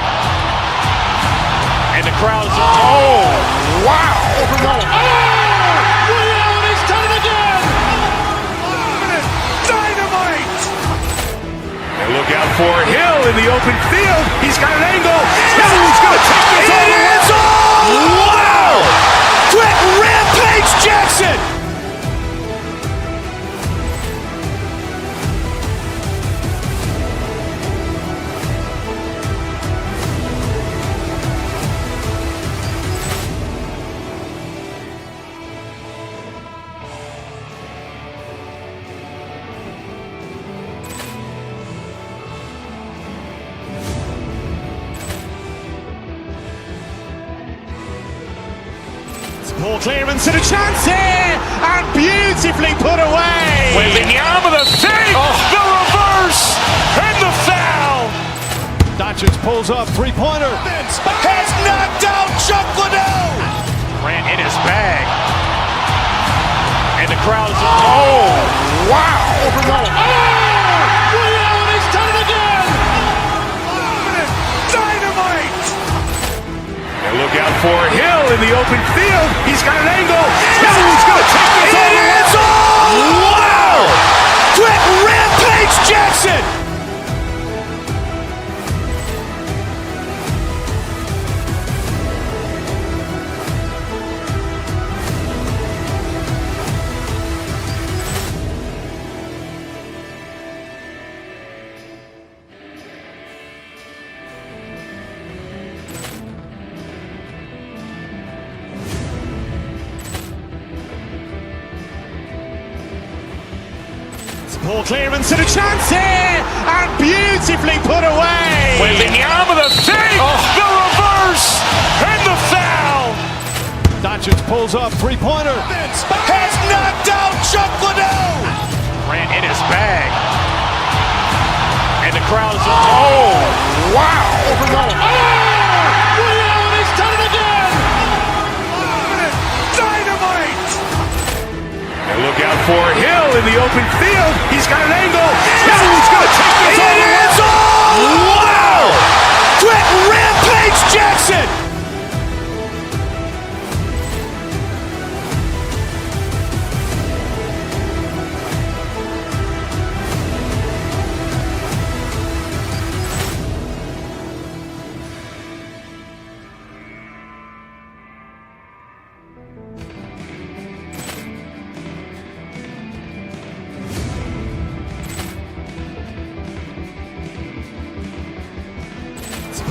[SPEAKER 2] And the crowd's, oh, wow.
[SPEAKER 3] Ray Allen has done it again!
[SPEAKER 2] Dynamite! And look out for Hill in the open field. He's got an angle. He's going to take this all the way. Wow! Quick Rampage Jackson!
[SPEAKER 1] Ball clearance and a chance here, and beautifully put away.
[SPEAKER 2] With the arm of the fake, the reverse, and the foul.
[SPEAKER 3] Doncic pulls up, three-pointer.
[SPEAKER 2] Has knocked out Chuck Liddell. Ran in his bag. And the crowd's, oh, wow.
[SPEAKER 3] Ray Allen has done it again!
[SPEAKER 2] Dynamite! And look out for Hill in the open field. He's got an angle. He's going to take this all the way. Wow! Quick Rampage Jackson!
[SPEAKER 1] Ball clearance and a chance here, and beautifully put away.
[SPEAKER 2] With the arm of the fake, the reverse, and the foul.
[SPEAKER 3] Doncic pulls up, three-pointer.
[SPEAKER 2] Has knocked out Chuck Liddell. Ran in his bag. And the crowd's, oh, wow.
[SPEAKER 3] Ray Allen has done it again!
[SPEAKER 2] Dynamite! And look out for Hill in the open field. He's got an angle. He's going to take this all the way. Wow! Quick Rampage Jackson!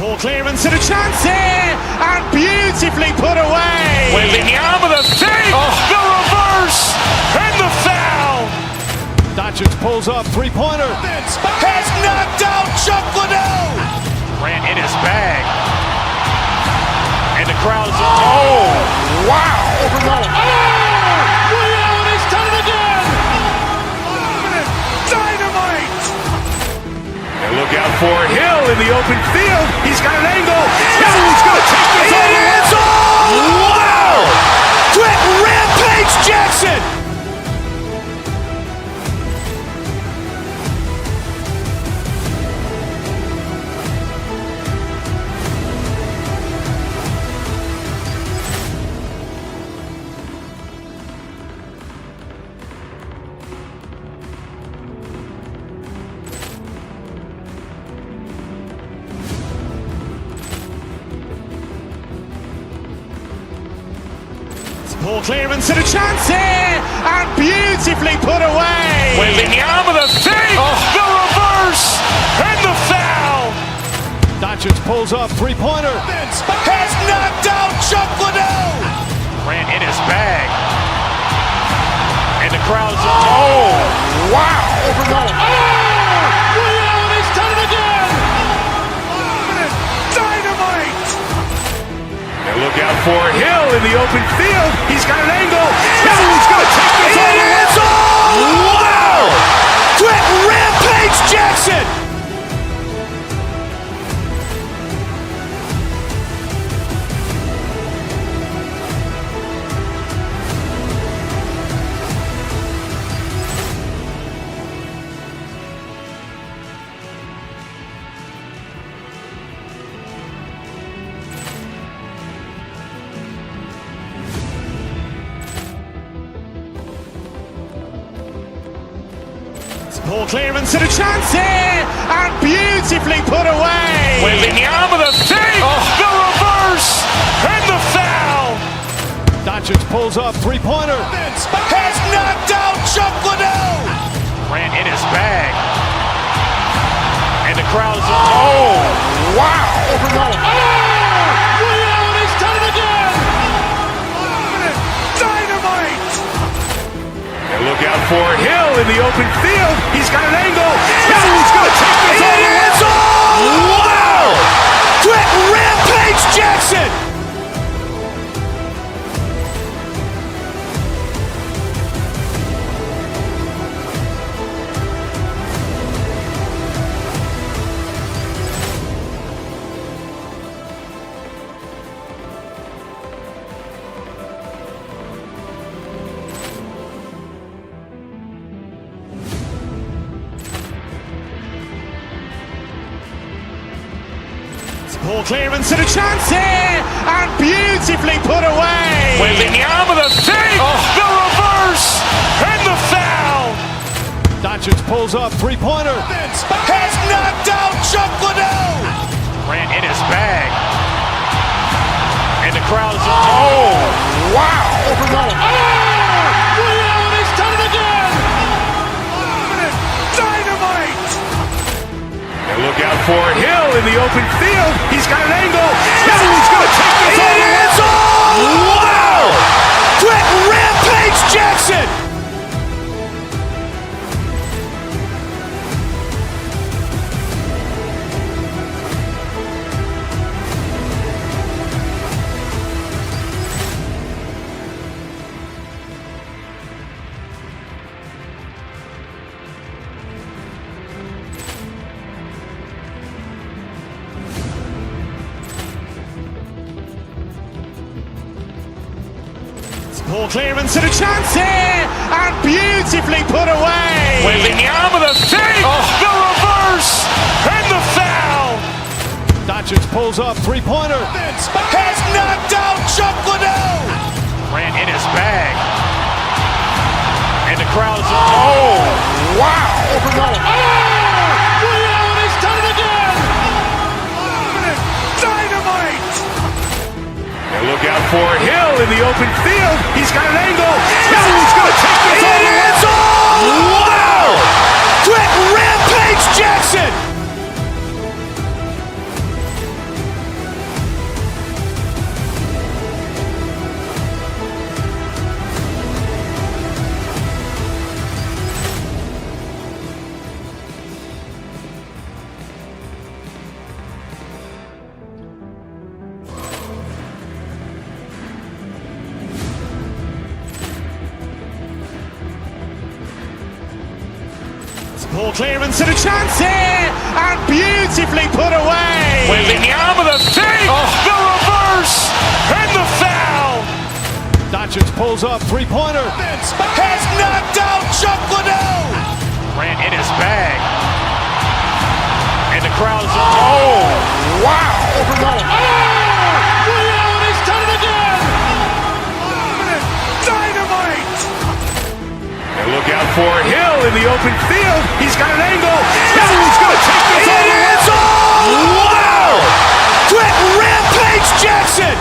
[SPEAKER 1] Ball clearance and a chance here, and beautifully put away.
[SPEAKER 2] Wembanyama with a save, the reverse, and the foul.
[SPEAKER 3] Doncic pulls up, three-pointer.
[SPEAKER 2] Has knocked out Chuck Liddell. Ran in his bag. And the crowd is, oh, wow.
[SPEAKER 3] Ray Allen has done it again.
[SPEAKER 2] Dynamite. And look out for Hill in the open field. He's got an angle. He's going to take this all the way. Wow. Quick Rampage Jackson.
[SPEAKER 1] Ball clearance and a chance here, and beautifully put away.
[SPEAKER 2] Wembanyama with a save, the reverse, and the foul.
[SPEAKER 3] Doncic pulls up, three-pointer.
[SPEAKER 2] Has knocked out Chuck Liddell. Ran in his bag. And the crowd is, oh, wow.
[SPEAKER 3] Ray Allen has done it again.
[SPEAKER 2] Dynamite. And look out for Hill in the open field. He's got an angle. He's going to take this all the way. Wow. Quick Rampage Jackson.
[SPEAKER 1] Ball clearance and a chance here, and beautifully put away.
[SPEAKER 2] Wembanyama with a save, the reverse, and the foul.
[SPEAKER 3] Doncic pulls up, three-pointer.
[SPEAKER 2] Has knocked out Chuck Liddell. Ran in his bag. And the crowd is, oh, wow.
[SPEAKER 3] Ray Allen has done it again.
[SPEAKER 2] Dynamite. And look out for Hill in the open field. He's got an angle. He's going to take this all the way. Wow. Quick Rampage Jackson.
[SPEAKER 1] Ball clearance and a chance here, and beautifully put away.
[SPEAKER 2] Wembanyama with a save, the reverse, and the foul.
[SPEAKER 3] Doncic pulls up, three-pointer.
[SPEAKER 2] Has knocked out Chuck Liddell. Ran in his bag. And the crowd is, oh, wow.
[SPEAKER 3] Ray Allen has done it again.
[SPEAKER 2] Dynamite. And look out for Hill in the open field. He's got an angle. He's going to take this all the way. Wow. Quick Rampage Jackson.
[SPEAKER 1] Ball clearance and a chance here, and beautifully put away.
[SPEAKER 2] Wembanyama with a save, the reverse, and the foul.
[SPEAKER 3] Doncic pulls up, three-pointer.
[SPEAKER 2] Has knocked out Chuck Liddell. Ran in his bag. And the crowd is, oh, wow.
[SPEAKER 3] Ray Allen has done it again.
[SPEAKER 2] Dynamite. And look out for Hill in the open field. He's got an angle. He's going to take this all the way. Wow. Quick Rampage Jackson.
[SPEAKER 1] Ball clearance and a chance here, and beautifully put away.
[SPEAKER 2] With the arm of the fake, the reverse, and the foul.
[SPEAKER 3] Doncic pulls up, three-pointer.
[SPEAKER 2] Has knocked out Chuck Liddell. Ran in his bag. And the crowd is, oh, wow.
[SPEAKER 3] Ray Allen has done it again.
[SPEAKER 2] Dynamite. And look out for Hill in the open field. He's got an angle. He's going to take this all the way. Wow. Quick Rampage Jackson.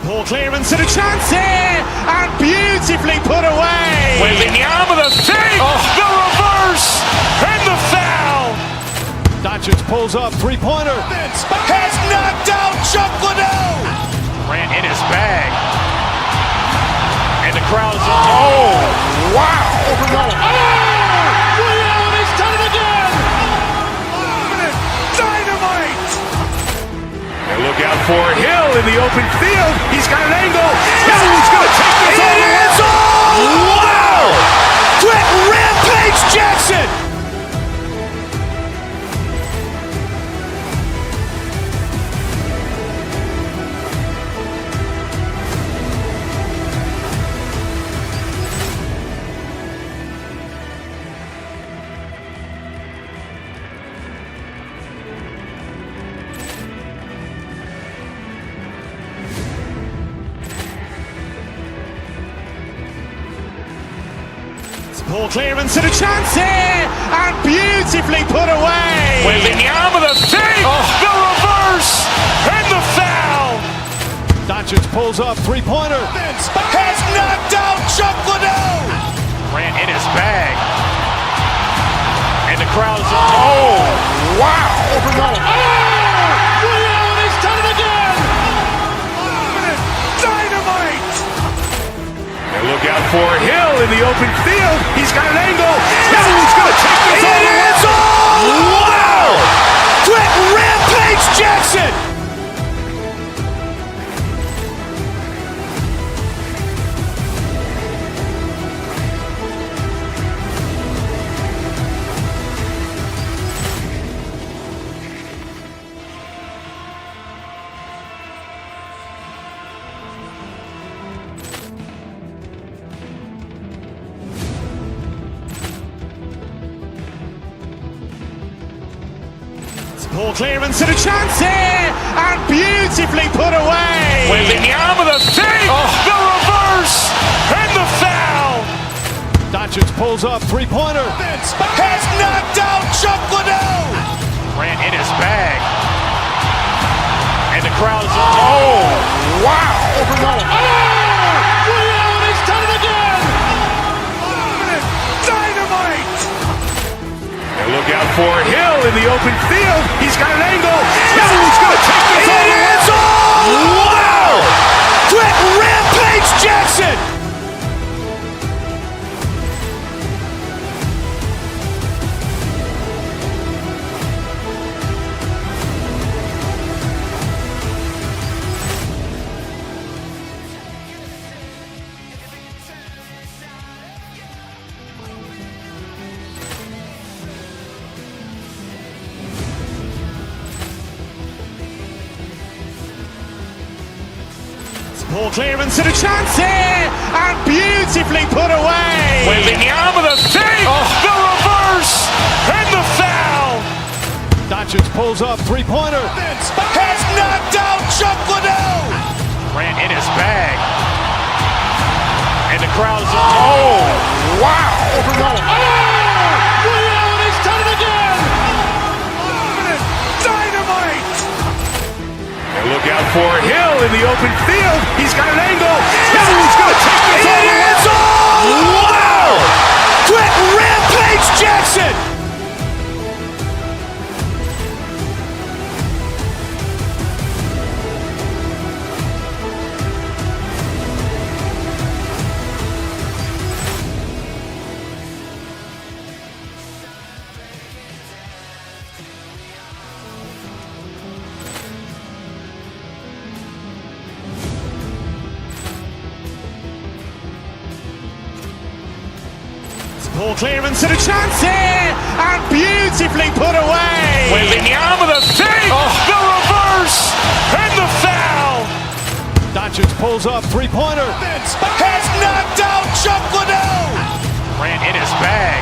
[SPEAKER 1] Ball clearance and a chance here, and beautifully put away.
[SPEAKER 2] With the arm of the fake, the reverse, and the foul.
[SPEAKER 3] Doncic pulls up, three-pointer.
[SPEAKER 2] Has knocked out Chuck Liddell. Ran in his bag. And the crowd is, oh, wow.
[SPEAKER 3] Ray Allen has done it again.
[SPEAKER 2] Dynamite. And look out for Hill in the open field. He's got an angle. He's going to take this all the way. Wow. Quick Rampage Jackson.
[SPEAKER 1] Ball clearance and a chance here, and beautifully put away.
[SPEAKER 2] With the arm of the fake, the reverse, and the foul.
[SPEAKER 3] Doncic pulls up, three-pointer.
[SPEAKER 2] Has knocked out Chuck Liddell. Ran in his bag. And the crowd is, oh, wow.
[SPEAKER 3] Ray Allen has done it again.
[SPEAKER 2] Dynamite. And look out for Hill in the open field. He's got an angle. He's going to take this all the way. Wow. Quick Rampage Jackson.
[SPEAKER 1] Ball clearance and a chance here, and beautifully put away.
[SPEAKER 2] With the arm of the fake, the reverse, and the foul.
[SPEAKER 3] Doncic pulls up, three-pointer.
[SPEAKER 2] Has knocked out Chuck Liddell. Ran in his bag. And the crowd is, oh, wow.
[SPEAKER 3] Ray Allen has done it again.
[SPEAKER 2] Dynamite. And look out for Hill in the open field. He's got an angle. He's going to take this all the way. Wow. Quick Rampage Jackson.
[SPEAKER 1] Ball clearance and a chance here, and beautifully put away.
[SPEAKER 2] With the arm of the fake, the reverse, and the foul.
[SPEAKER 3] Doncic pulls up, three-pointer.
[SPEAKER 2] Has knocked out Chuck Liddell. Ran in his bag. And the crowd is, oh, wow.
[SPEAKER 3] Ray Allen has done it again.
[SPEAKER 2] Dynamite. And look out for Hill in the open field. He's got an angle. He's going to take this all the way. Wow. Quick Rampage Jackson.
[SPEAKER 1] Ball clearance and a chance here, and beautifully put away.
[SPEAKER 2] Wembanyama with a save, the reverse, and the foul.
[SPEAKER 3] Doncic pulls up, three-pointer.
[SPEAKER 2] Has knocked out Chuck Liddell. Ran in his bag.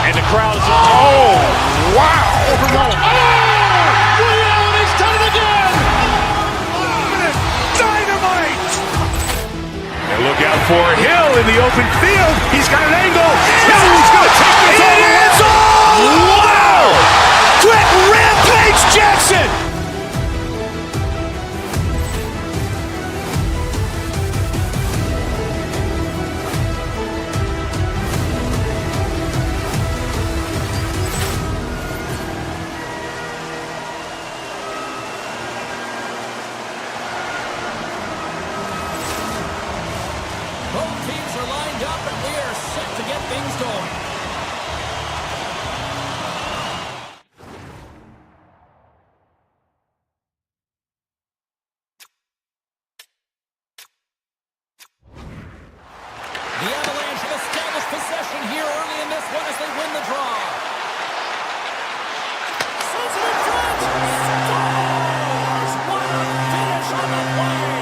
[SPEAKER 2] And the crowd is, oh, wow.
[SPEAKER 3] Ray Allen has done it again.
[SPEAKER 2] Dynamite. And look out for Hill in the open field. He's got an angle. Hill is going to take this all the way. Wow. Quick Rampage Jackson.
[SPEAKER 4] Both teams are lined up, and we are set to get things going. The Avalanche have established possession here early in this one as they win the draw. Sends it in front. Scores! What a finish on the play!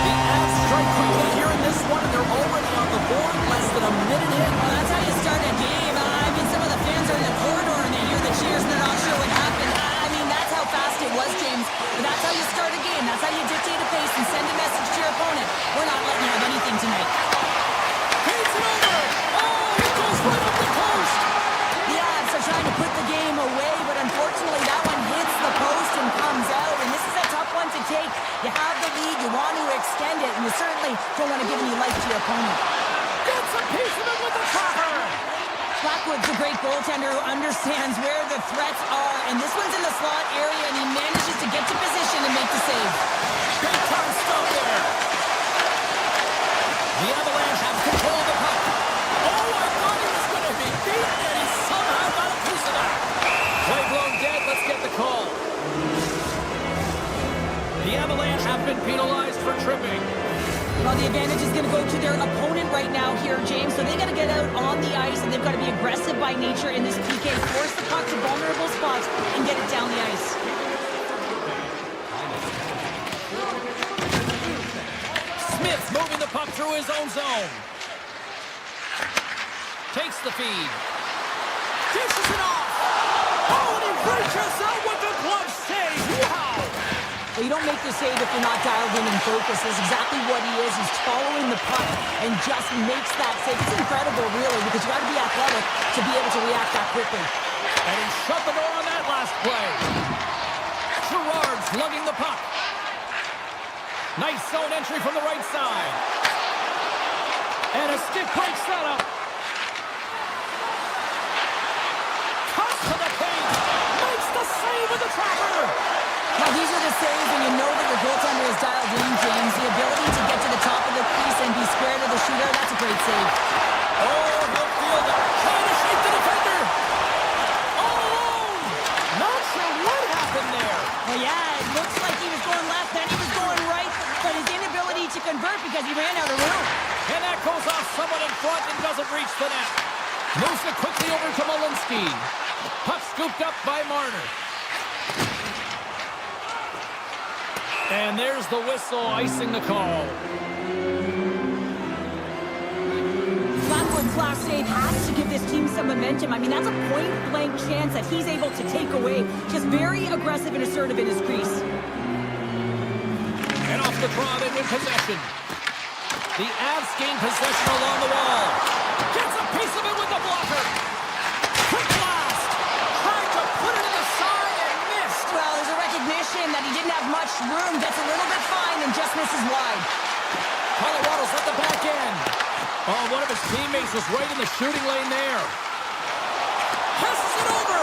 [SPEAKER 4] The Avs strike quickly here in this one, and they're already on the board less than a minute in.
[SPEAKER 5] Well, that's how you start a game. I mean, some of the fans are in the corridor and they hear the cheers and they're not sure what happened. I mean, that's how fast it was, James. But that's how you start a game. That's how you dictate a pace and send a message to your opponent. We're not letting you have anything tonight.
[SPEAKER 4] He's it over! Oh, it goes right up the coast!
[SPEAKER 5] The Avs are trying to put the game away, but unfortunately that one hits the post and comes out. And this is a tough one to take. You have the lead, you want to extend it, and you certainly don't want to give any life to your opponent.
[SPEAKER 4] Gets a piece of it with the trapper!
[SPEAKER 5] Blackwood's a great goaltender who understands where the threats are, and this one's in the slot area, and he manages to get to position and make the save.
[SPEAKER 4] Big time stop there. The Avalanche have control of the puck. Oh, I thought he was going to be beaten, and he somehow got a piece of that. Play blown dead. Let's get the call. The Avalanche have been penalized for tripping.
[SPEAKER 5] Well, the advantage is going to go to their opponent right now here, James, so they got to get out on the ice, and they've got to be aggressive by nature in this PK, force the puck to vulnerable spots, and get it down the ice.
[SPEAKER 4] Smith's moving the puck through his own zone. Takes the feed. Dishes it off. Oh, and he reaches out with the glove save. Wow.
[SPEAKER 5] Well, you don't make the save if you're not dialed in and focused. That's exactly what he is. He's following the puck and just makes that save. It's incredible, really, because you got to be athletic to be able to react that quickly.
[SPEAKER 4] And he shut the door on that last play. Gerard's lugging the puck. Nice zone entry from the right side. And a stick breaks that up. Cuts to the paint. Makes the save with the trapper.
[SPEAKER 5] Now, these are the saves when you know that your goaltender is dialed in, James. The ability to get to the top of the piece and be square to the shooter, that's a great save.
[SPEAKER 4] Oh, he'll field it. Trying to shake the defender. All alone. Not sure what happened there.
[SPEAKER 5] Well, yeah, it looks like he was going left, then he was going right, but his inability to convert because he ran out of room.
[SPEAKER 4] And that goes off someone in front and doesn't reach the net. Moves it quickly over to Malinsky. Puck scooped up by Marner. And there's the whistle icing the call.
[SPEAKER 5] Blackwood's last save has to give this team some momentum. I mean, that's a point-blank chance that he's able to take away. Just very aggressive and assertive in his crease.
[SPEAKER 4] And off the draw, they win possession. The Avs gain possession along the wall. Gets a piece of it with the blocker. Quick blast. Tried to put it in the side and missed.
[SPEAKER 5] Well, there's a recognition that he didn't have much room. Gets a little bit fine and just misses wide.
[SPEAKER 4] Colorado's at the back end. Oh, one of his teammates was right in the shooting lane there. Passes it over.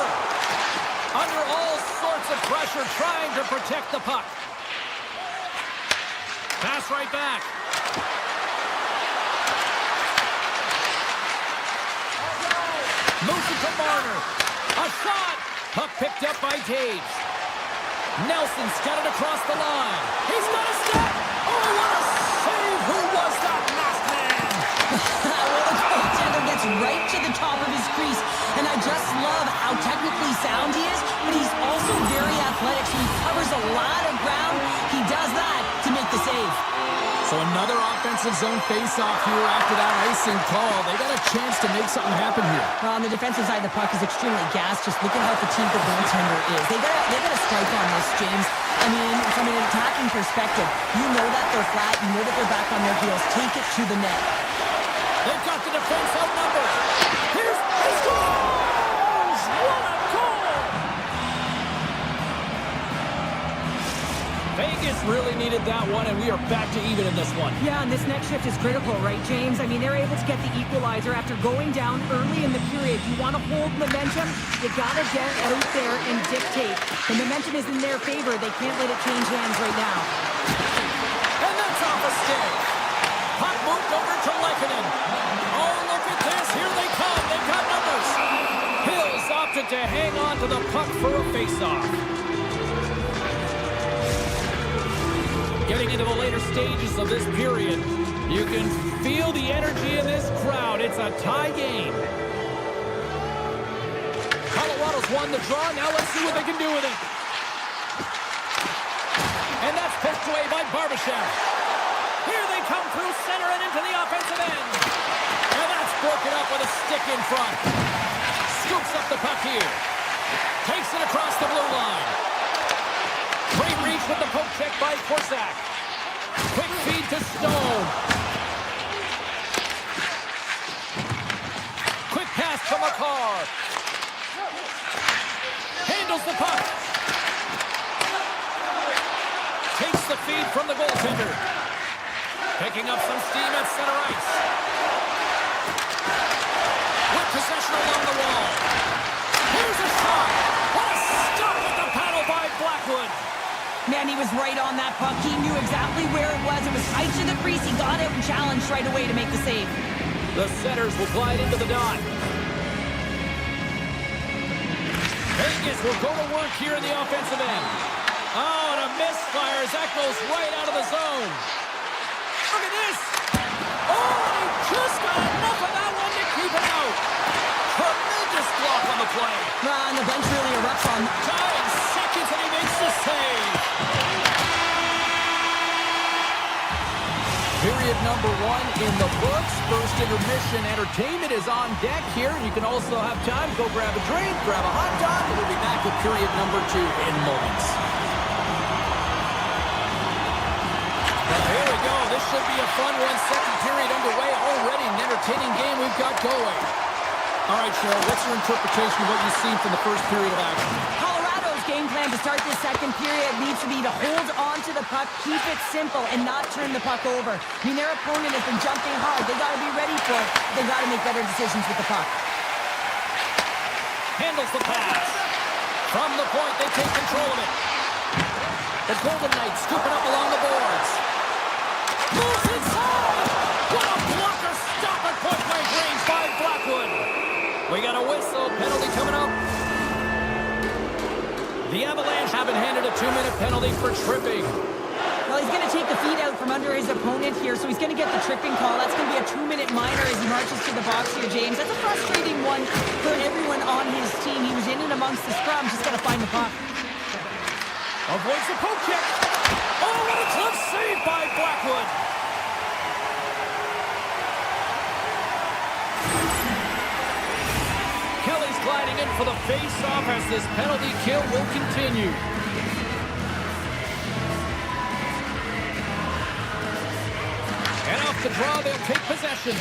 [SPEAKER 4] Under all sorts of pressure, trying to protect the puck. Pass right back. Moves it to Marner. A shot. Puck picked up by Taves. Nelson's got it across the line. He's got a step. Oh, what a save. Who was that?
[SPEAKER 5] the top of his crease. And I just love how technically sound he is, but he's also very athletic, so he covers a lot of ground. He does that to make the save.
[SPEAKER 4] So another offensive zone face-off here after that icing call. They got a chance to make something happen here.
[SPEAKER 5] Well, on the defensive side, the puck is extremely gassed. Just look at how fatigued the goaltender is. They got a strike on this, James. I mean, from an attacking perspective, you know that they're flat. You know that they're back on their heels. Take it to the net.
[SPEAKER 4] They've got the defense outnumbered. Here's he scores! What a goal! Vegas really needed that one, and we are back to even in this one.
[SPEAKER 5] Yeah, and this next shift is critical, right, James? I mean, they're able to get the equalizer after going down early in the period. You want to hold momentum, you got to get out there and dictate. The momentum is in their favor. They can't let it change hands right now.
[SPEAKER 4] And that's off a stick. Puck moved over to Lehkonen. Oh, look at this. Here they come. They've got numbers. Hills opted to hang on to the puck for a face-off. Getting into the later stages of this period, you can feel the energy in this crowd. It's a tie game. Colorado's won the draw. Now let's see what they can do with it. And that's pushed away by Barbashev. Here they come through center and into the offensive end. And that's broken up with a stick in front. Scoops up the puck here. Takes it across the blue line. Great reach with the poke check by Korsak. Quick feed to Stone. Quick pass to McCarr. Handles the puck. Takes the feed from the goaltender. Picking up some steam at center ice. With possession along the wall. Here's a shot. What a stop at the paddle by Blackwood.
[SPEAKER 5] Man, he was right on that puck. He knew exactly where it was. It was tight to the crease. He got out and challenged right away to make the save.
[SPEAKER 4] The setters will glide into the dot. Vegas will go to work here in the offensive end. Oh, and a misfire as that goes right out of the zone. Look at this. Oh, and he just got enough of that one to keep it out. Tremendous block on the play.
[SPEAKER 5] And the bench really erupts on.
[SPEAKER 4] 9 seconds and he makes the save. Period number 1 in the books. First intermission entertainment is on deck here. You can also have time to go grab a drink, grab a hot dog, and we'll be back with period number 2 in moments. Well, here we go. This should be a fun one. Second period underway already. An entertaining game we've got going. All right, Cheryl, what's your interpretation of what you've seen from the first period of action?
[SPEAKER 5] Colorado's game plan to start this second period needs to be to hold on to the puck, keep it simple, and not turn the puck over. I mean, their opponent has been jumping hard. They got to be ready for it. They got to make better decisions with the puck.
[SPEAKER 4] Handles the pass. From the point, they take control of it. The Golden Knights scooping up along the boards. Moves inside! What a blocker stop at point-blank range by Blackwood. We got a whistle. Penalty coming up. The Avalanche have been handed a 2-minute penalty for tripping.
[SPEAKER 5] Well, he's going to take the feed out from under his opponent here, so he's going to get the tripping call. That's going to be a 2-minute minor as he marches to the box here, James. That's a frustrating one for everyone on his team. He was in and amongst the scrum, just got to find the puck.
[SPEAKER 4] Avoids the poke check. Oh, what a tough save by Blackwood. Kelly's gliding in for the face-off as this penalty kill will continue. And off the draw, they'll take possession.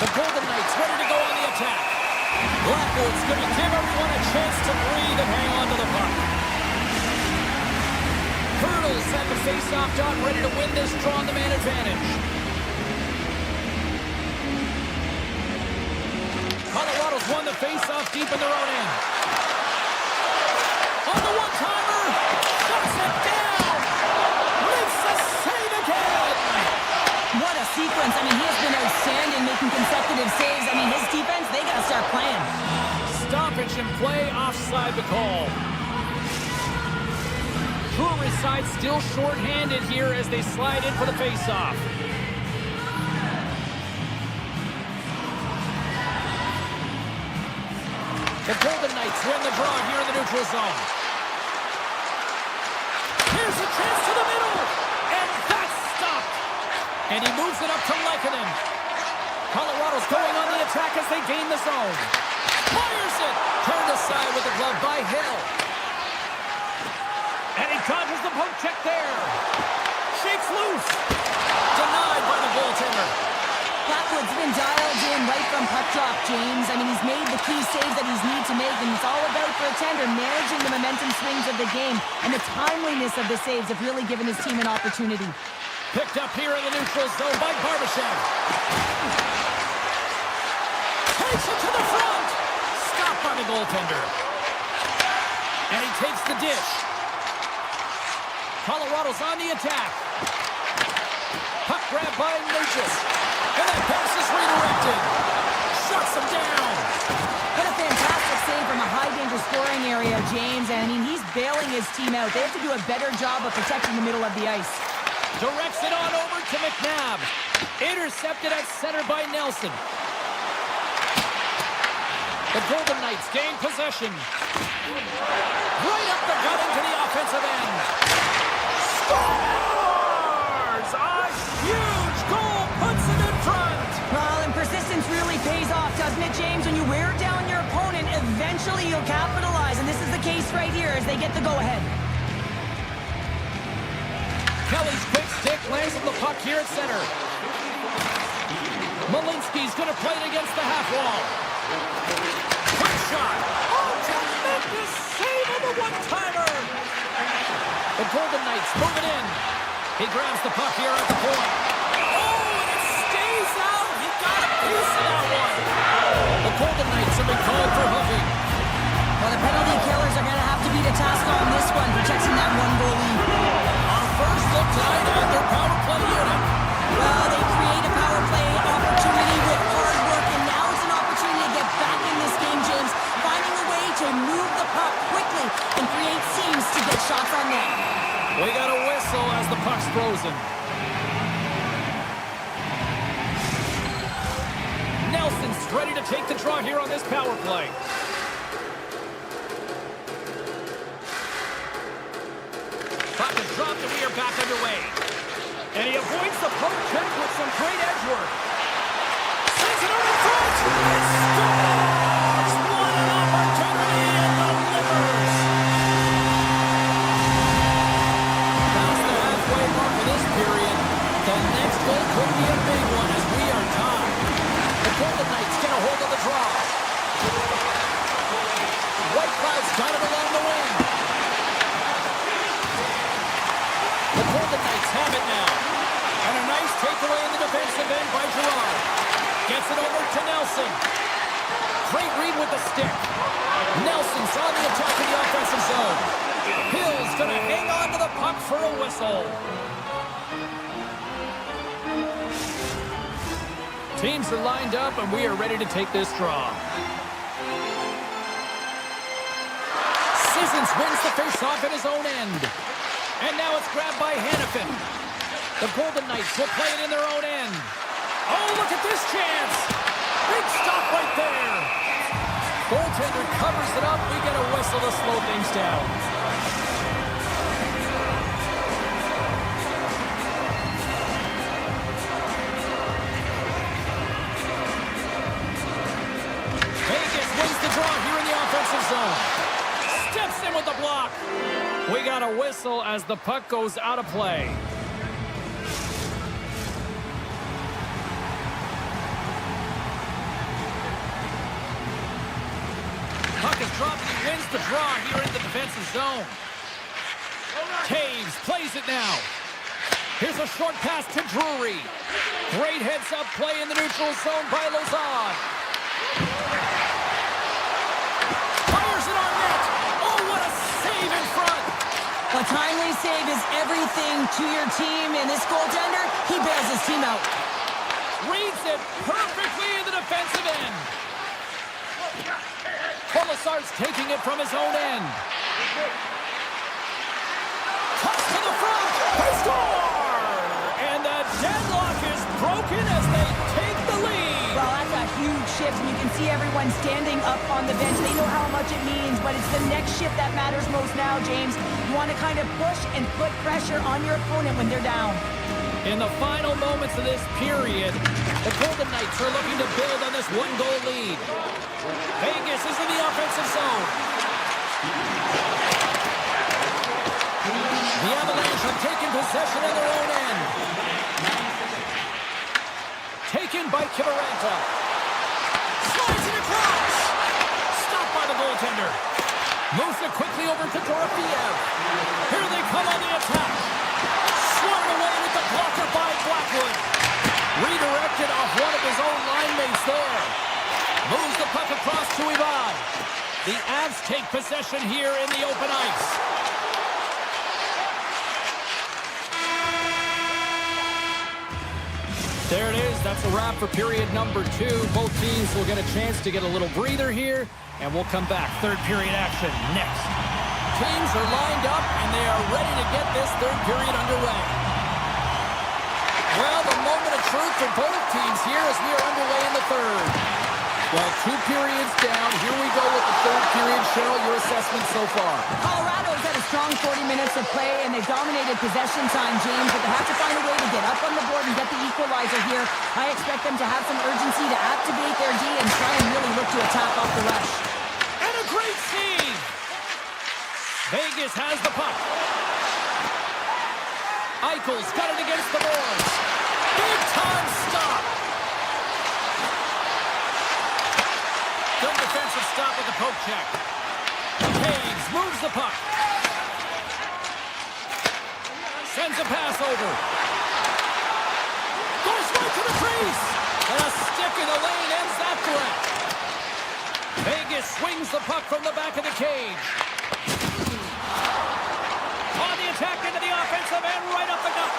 [SPEAKER 4] The Golden Knights ready to go on the attack. Blackwood's going to give everyone a chance to breathe and hang on to the puck. Hurdles at the face-off dot, ready to win this draw on the man advantage. Colorado's won the face-off deep in their own end. On the one-timer, shuts it down. Makes the save again.
[SPEAKER 5] What a sequence. I mean, he has been outstanding making consecutive saves. I mean, his defense, they got to start playing.
[SPEAKER 4] Stoppage in play, offside the call. Brewery side still short-handed here as they slide in for the face-off. The Golden Knights win the draw here in the neutral zone. Here's a chance to the middle. And that's stopped. And he moves it up to Lehkonen. Colorado's going on the attack as they gain the zone. Fires it. Turned aside with the glove by Hill. And he dodges the poke check there. Shakes loose. Denied by the goaltender.
[SPEAKER 5] Blackwood's been dialed in right from puck drop, James. I mean, he's made the key saves that he's need to make, and it's all about, for a tender, managing the momentum swings of the game, and the timeliness of the saves have really given his team an opportunity.
[SPEAKER 4] Picked up here in the neutral zone by Barbashev. Takes it to the front. Stopped by the goaltender. And he takes the dish. Colorado's on the attack. Puck grab by Lucius. And that pass is redirected. Shuts him down.
[SPEAKER 5] What a fantastic save from a high-danger scoring area, James. I mean, he's bailing his team out. They have to do a better job of protecting the middle of the ice.
[SPEAKER 4] Directs it on over to McNabb. Intercepted at center by Nelson. The Golden Knights gain possession. Right up the gut into the offensive end. Scores! A huge goal puts it in front.
[SPEAKER 5] Well, and persistence really pays off, doesn't it, James? When you wear down your opponent, eventually you'll capitalize. And this is the case right here as they get the go-ahead.
[SPEAKER 4] Kelly's quick stick lands on the puck here at center. Malinsky's going to play it against the half wall. Quick shot. Oh, tremendous save of the one-timer. The Golden Knights move it in. He grabs the puck here at the point. Oh, and it stays out. He got a piece of that one. The Golden Knights have been called for hooking.
[SPEAKER 5] Well, the penalty killers are going to have to beat a task on this one, protecting that one-goal lead.
[SPEAKER 4] Our first look tonight at their power play unit.
[SPEAKER 5] Well, they create a power play opportunity with hard work, and now it's an opportunity to get back in this game, James, finding a way to move the puck quickly and create seams to get shots on net.
[SPEAKER 4] We got a whistle as the puck's frozen. Nelson's ready to take the draw here on this power play. Puck is dropped and we are back underway. And he avoids the poke check with some great edge work. Sends it over the front. And scores! What an opportunity and delivers. Past the halfway mark of this period, the next goal could be a big one as we are tied. The Golden Knights get a hold of the draw. White Cloud's got it along the wing. The Golden Knights have it now. And a nice takeaway in the defensive end by Gerard. Gets it over to Nelson. Great read with the stick. Nelson's on the attack in the offensive zone. Hill's going to hang on to the puck for a whistle. Teams are lined up and we are ready to take this draw. Sissons wins the face-off at his own end. And now it's grabbed by Hannafin. The Golden Knights will play it in their own end. Oh, look at this chance. Big stop right there. Goaltender covers it up. We get a whistle to slow things down. Vegas wins the draw here in the offensive zone. Steps in with the block. We got a whistle as the puck goes out of play. Puck is dropped and he wins the draw here in the defensive zone. Taves plays it now. Here's a short pass to Drury. Great heads-up play in the neutral zone by Lozad. Fires it on net. Oh, what a save in front.
[SPEAKER 5] A timely save is everything to your team, and this goaltender, he bails his team out.
[SPEAKER 4] Reads it perfectly in the defensive end. Colasar's taking it from his own end. Toss to the front. They score! And the deadlock is broken as they take the lead.
[SPEAKER 5] Well, that's a huge shift, and you can see everyone standing up on the bench. They know how much it means, but it's the next shift that matters most now, James. You want to kind of push and put pressure on your opponent when they're down.
[SPEAKER 4] In the final moments of this period, the Golden Knights are looking to build on this one-goal lead. Vegas is in the offensive zone. The Avalanche have taken possession in their own end. Taken by Kivaranta. Slides it across. Stopped by the goaltender. Moves it quickly over to Dorofeev. Here they come on the attack. Swung away with the blocker by Blackwood. Redirected off one of his own line mates there. Moves the puck across to Ivan. The Avs take possession here in the open ice. There it is. That's a wrap for period number 2. Both teams will get a chance to get a little breather here, and we'll come back. Third period action next. Teams are lined up, and they are ready to get this third period underway. Well, the moment of truth for both teams here as we are underway in the third. Well, 2 periods down. Here we go with the third period. Cheryl, your assessment so far?
[SPEAKER 5] Colorado's had a strong 40 minutes of play, and they've dominated possession time, James, but they have to find a way to get up on the board and get the equalizer here. I expect them to have some urgency to activate their D and try and really look to attack off the rush.
[SPEAKER 4] And a great save! Vegas has the puck. Eichel's got it against the boards. Big time stop! Good defensive stop with the poke check. Hayes moves the puck. Sends a pass over. Goes right to the crease. And a stick in the lane ends that threat. Vegas swings the puck from the back of the cage. On the attack into the offensive end, right up the gut.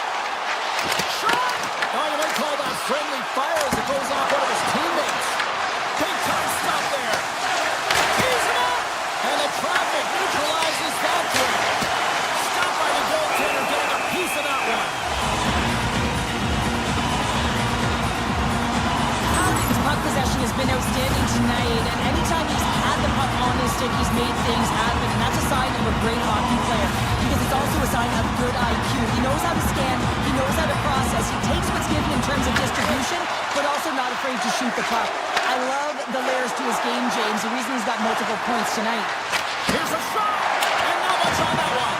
[SPEAKER 4] Shot! Oh, you might call that friendly fire as it goes off one of his teammates. Big time stop there. He's it up! And the traffic neutralizes that threat. Stopped by the goaltender, getting a piece of that one.
[SPEAKER 5] Howden's puck possession has been outstanding tonight, and anytime he's had the puck on his stick, he's made things happen, and that's a sign of a great hockey player, because it's also a sign of good IQ. He knows how to scan, he knows how to process, he takes what's given in terms of distribution, but also not afraid to shoot the puck. I love the layers to his game, James, the reason he's got multiple points tonight.
[SPEAKER 4] Here's a shot, and not much on that one.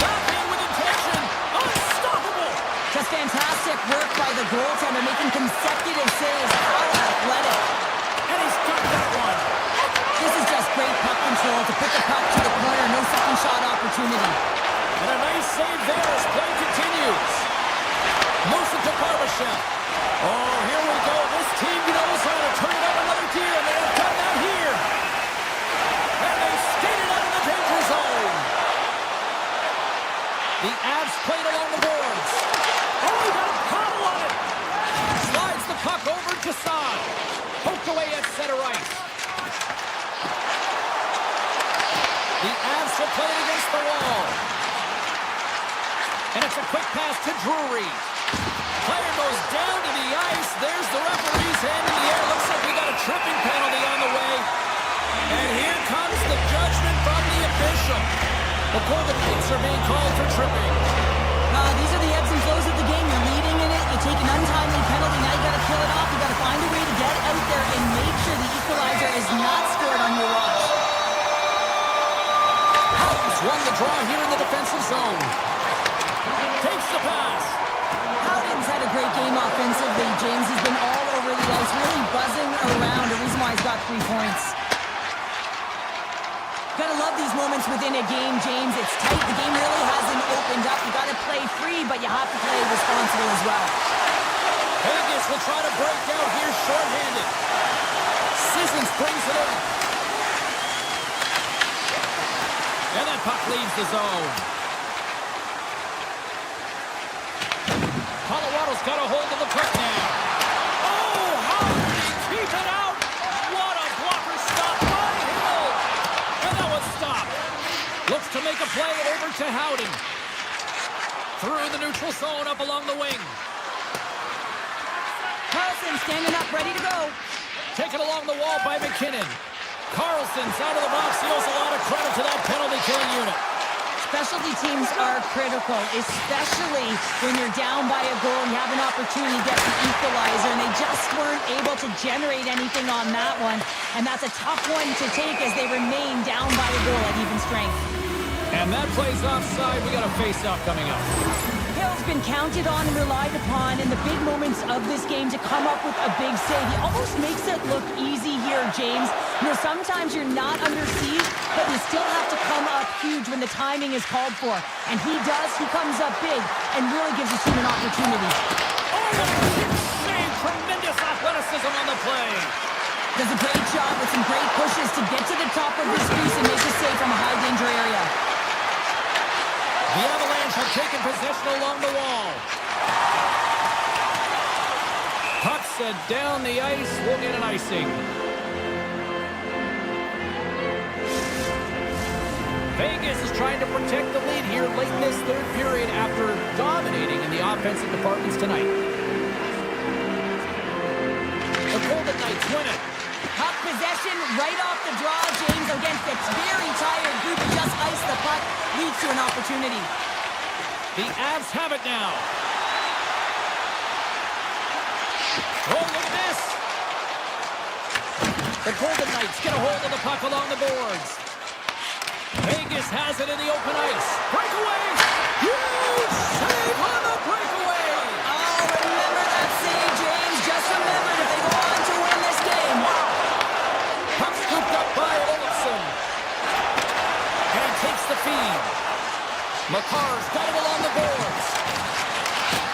[SPEAKER 4] Backhand with intention, unstoppable.
[SPEAKER 5] Just fantastic work by the goaltender, making consecutive saves. How athletic.
[SPEAKER 4] And he's got that one.
[SPEAKER 5] This is just great puck control to put the puck to the corner, no second shot opportunity.
[SPEAKER 4] And a nice save there as play continues. Moves it to Barbashev. Oh, here we go. This team knows how to turn up another gear, and they have done that here. And they skated out of the danger zone. The Avs played along the boards. Oh, he got a paddle on it. Slides the puck over to Saad. Poked away at center ice. The Avs will play it against the wall. And it's a quick pass to Drury. Player goes down to the ice. There's the referee's hand in the air. Looks like we got a tripping penalty on the way. And here comes the judgment from the official. The Golden Knights are being called for tripping.
[SPEAKER 5] These are the ebbs and flows of the game. You're leading in it. You take an untimely penalty. Now you got to kill it off. You got to find a way to get out there and make sure the equalizer is not scored on your watch.
[SPEAKER 4] Howden's won the draw here in the defensive zone. Takes the pass.
[SPEAKER 5] Howden's had a great game offensively, James. He's been all over the ice, really buzzing around. The reason why he's got 3 points. Gotta love these moments within a game, James. It's tight. The game really hasn't opened up. You gotta play free, but you have to play responsible as well.
[SPEAKER 4] Vegas will try to break down here shorthanded. Sissons brings it in. And that puck leaves the zone. Colorado's got a hold of the puck now. Oh, how did he keep it out? What a blocker stop by Hill. And that was stopped. Looks to make a play over to Howden. Through the neutral zone up along the wing.
[SPEAKER 5] Carlson standing up, ready to go.
[SPEAKER 4] Taken along the wall by McKinnon. Carlson's out of the box. He owes a lot of credit to that penalty killing unit.
[SPEAKER 5] Specialty teams are critical, especially when you're down by a goal and you have an opportunity to get the equalizer, and they just weren't able to generate anything on that one. And that's a tough one to take as they remain down by a goal at even strength.
[SPEAKER 4] And that plays offside. We got a face-off coming up.
[SPEAKER 5] Hill's been counted on and relied upon in the big moments of this game to come up with a big save. He almost makes it look easy here, James. You know, sometimes you're not under siege, but you still have to come up huge when the timing is called for. And he does. He comes up big and really gives his team an opportunity.
[SPEAKER 4] Oh, what a huge save. Tremendous athleticism on the play.
[SPEAKER 5] Does a great job with some great pushes to get to the top of his crease and make a save from a high-danger area.
[SPEAKER 4] The Avalanche have taken possession along the wall. Puck set down the ice. We'll get an icing. Vegas is trying to protect the lead here late in this third period after dominating in the offensive departments tonight. The Golden Knights win it.
[SPEAKER 5] Puck possession right off the draw, James, against a very tired group who just iced the puck, leads to an opportunity.
[SPEAKER 4] The Avs have it now. Oh, look at this. The Golden Knights get a hold of the puck along the boards. Vegas has it in the open ice. Breakaway! Huge save on the breakaway!
[SPEAKER 5] Oh, remember that save, James. Just remember if they go on to win this game.
[SPEAKER 4] Puck scooped up by Olofsson. And he takes the feed. Makar's got it along the boards.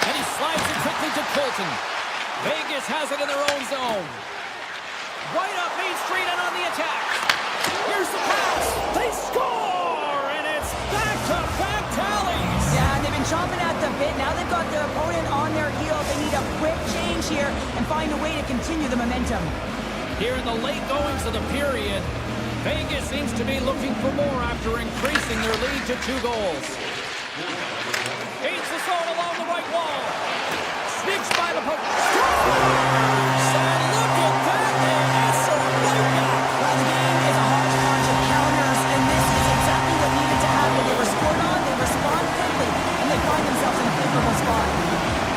[SPEAKER 4] And he slides it quickly to Colton. Vegas has it in their own zone. Right up Main Street and on the attack. Here's the pass. They score! And it's back-to-back tallies.
[SPEAKER 5] Yeah, and they've been chomping at the bit. Now they've got their opponent on their heels. They need a quick change here and find a way to continue the momentum.
[SPEAKER 4] Here in the late goings of the period, Vegas seems to be looking for more after increasing their lead to 2 goals. Feeds the zone along the right wall. Sneaks by the post. Scores! And look at that! It's a right back.
[SPEAKER 5] Well, the game is a hodgepodge of counters, and this is exactly what needed to happen. They were scored on, they respond quickly, and they find themselves in a favorable spot.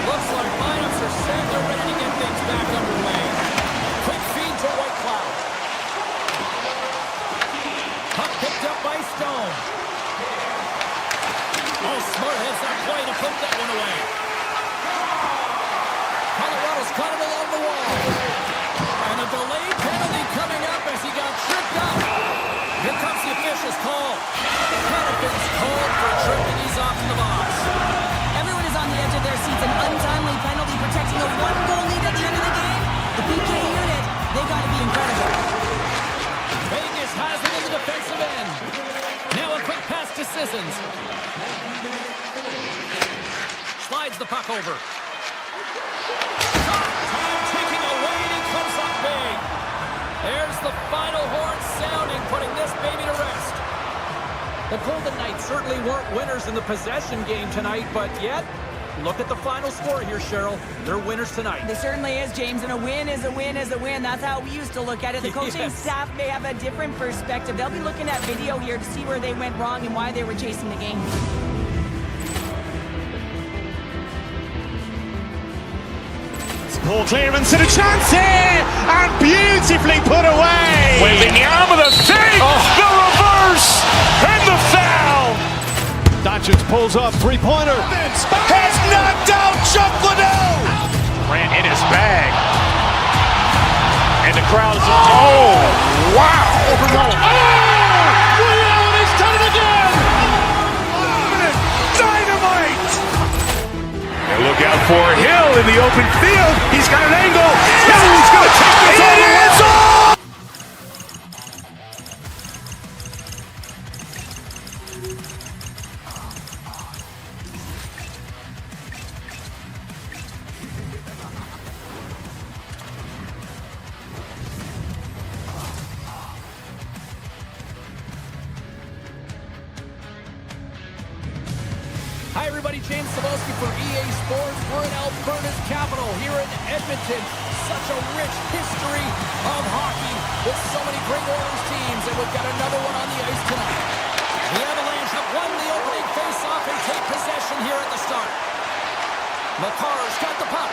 [SPEAKER 4] Looks like lineups are set. They're ready to get things back underway. Quick feed to White Cloud. Puck picked up by Stone. Oh, smart heads that play to put that one away. Colorado's got it along the wall. And a delayed penalty coming up as he got tripped up. Here comes the official's call. Hannaford's called for tripping. He's off in the box.
[SPEAKER 5] Everyone is on the edge of their seats. An untimely penalty protecting a 1-goal lead at the end of the game. The PK unit, they got to be incredible.
[SPEAKER 4] Vegas has it in the defensive end. Now a quick pass to Sissons. Slides the puck over. Taking away, and he comes up big. There's the final horn sounding, putting this baby to rest. The Golden Knights certainly weren't winners in the possession game tonight, but yet, look at the final score here, Cheryl. They're winners tonight.
[SPEAKER 5] There certainly is, James, and a win is a win is a win. That's how we used to look at it. The coaching staff may have a different perspective. They'll be looking at video here to see where they went wrong and why they were chasing the game.
[SPEAKER 1] Ball clearance and a chance here, and beautifully put away.
[SPEAKER 2] Waving the arm of the fake, the reverse, and the foul.
[SPEAKER 3] Doncic pulls up, three-pointer.
[SPEAKER 2] Has knocked out Chuck Liddell. Ran in his bag. And the crowd is, oh, wow.
[SPEAKER 3] He's done it again.
[SPEAKER 2] Dynamite. And look out for Hill in the open field. He's got an angle. Oh, he's going to take this all the way.
[SPEAKER 4] Hi, everybody. James Cebulski for EA Sports. We're in Alberta's capital here in Edmonton. Such a rich history of hockey with so many great Oilers teams, and we've got another one on the ice tonight. The Avalanche have won the opening face-off and take possession here at the start. Makar's got the puck.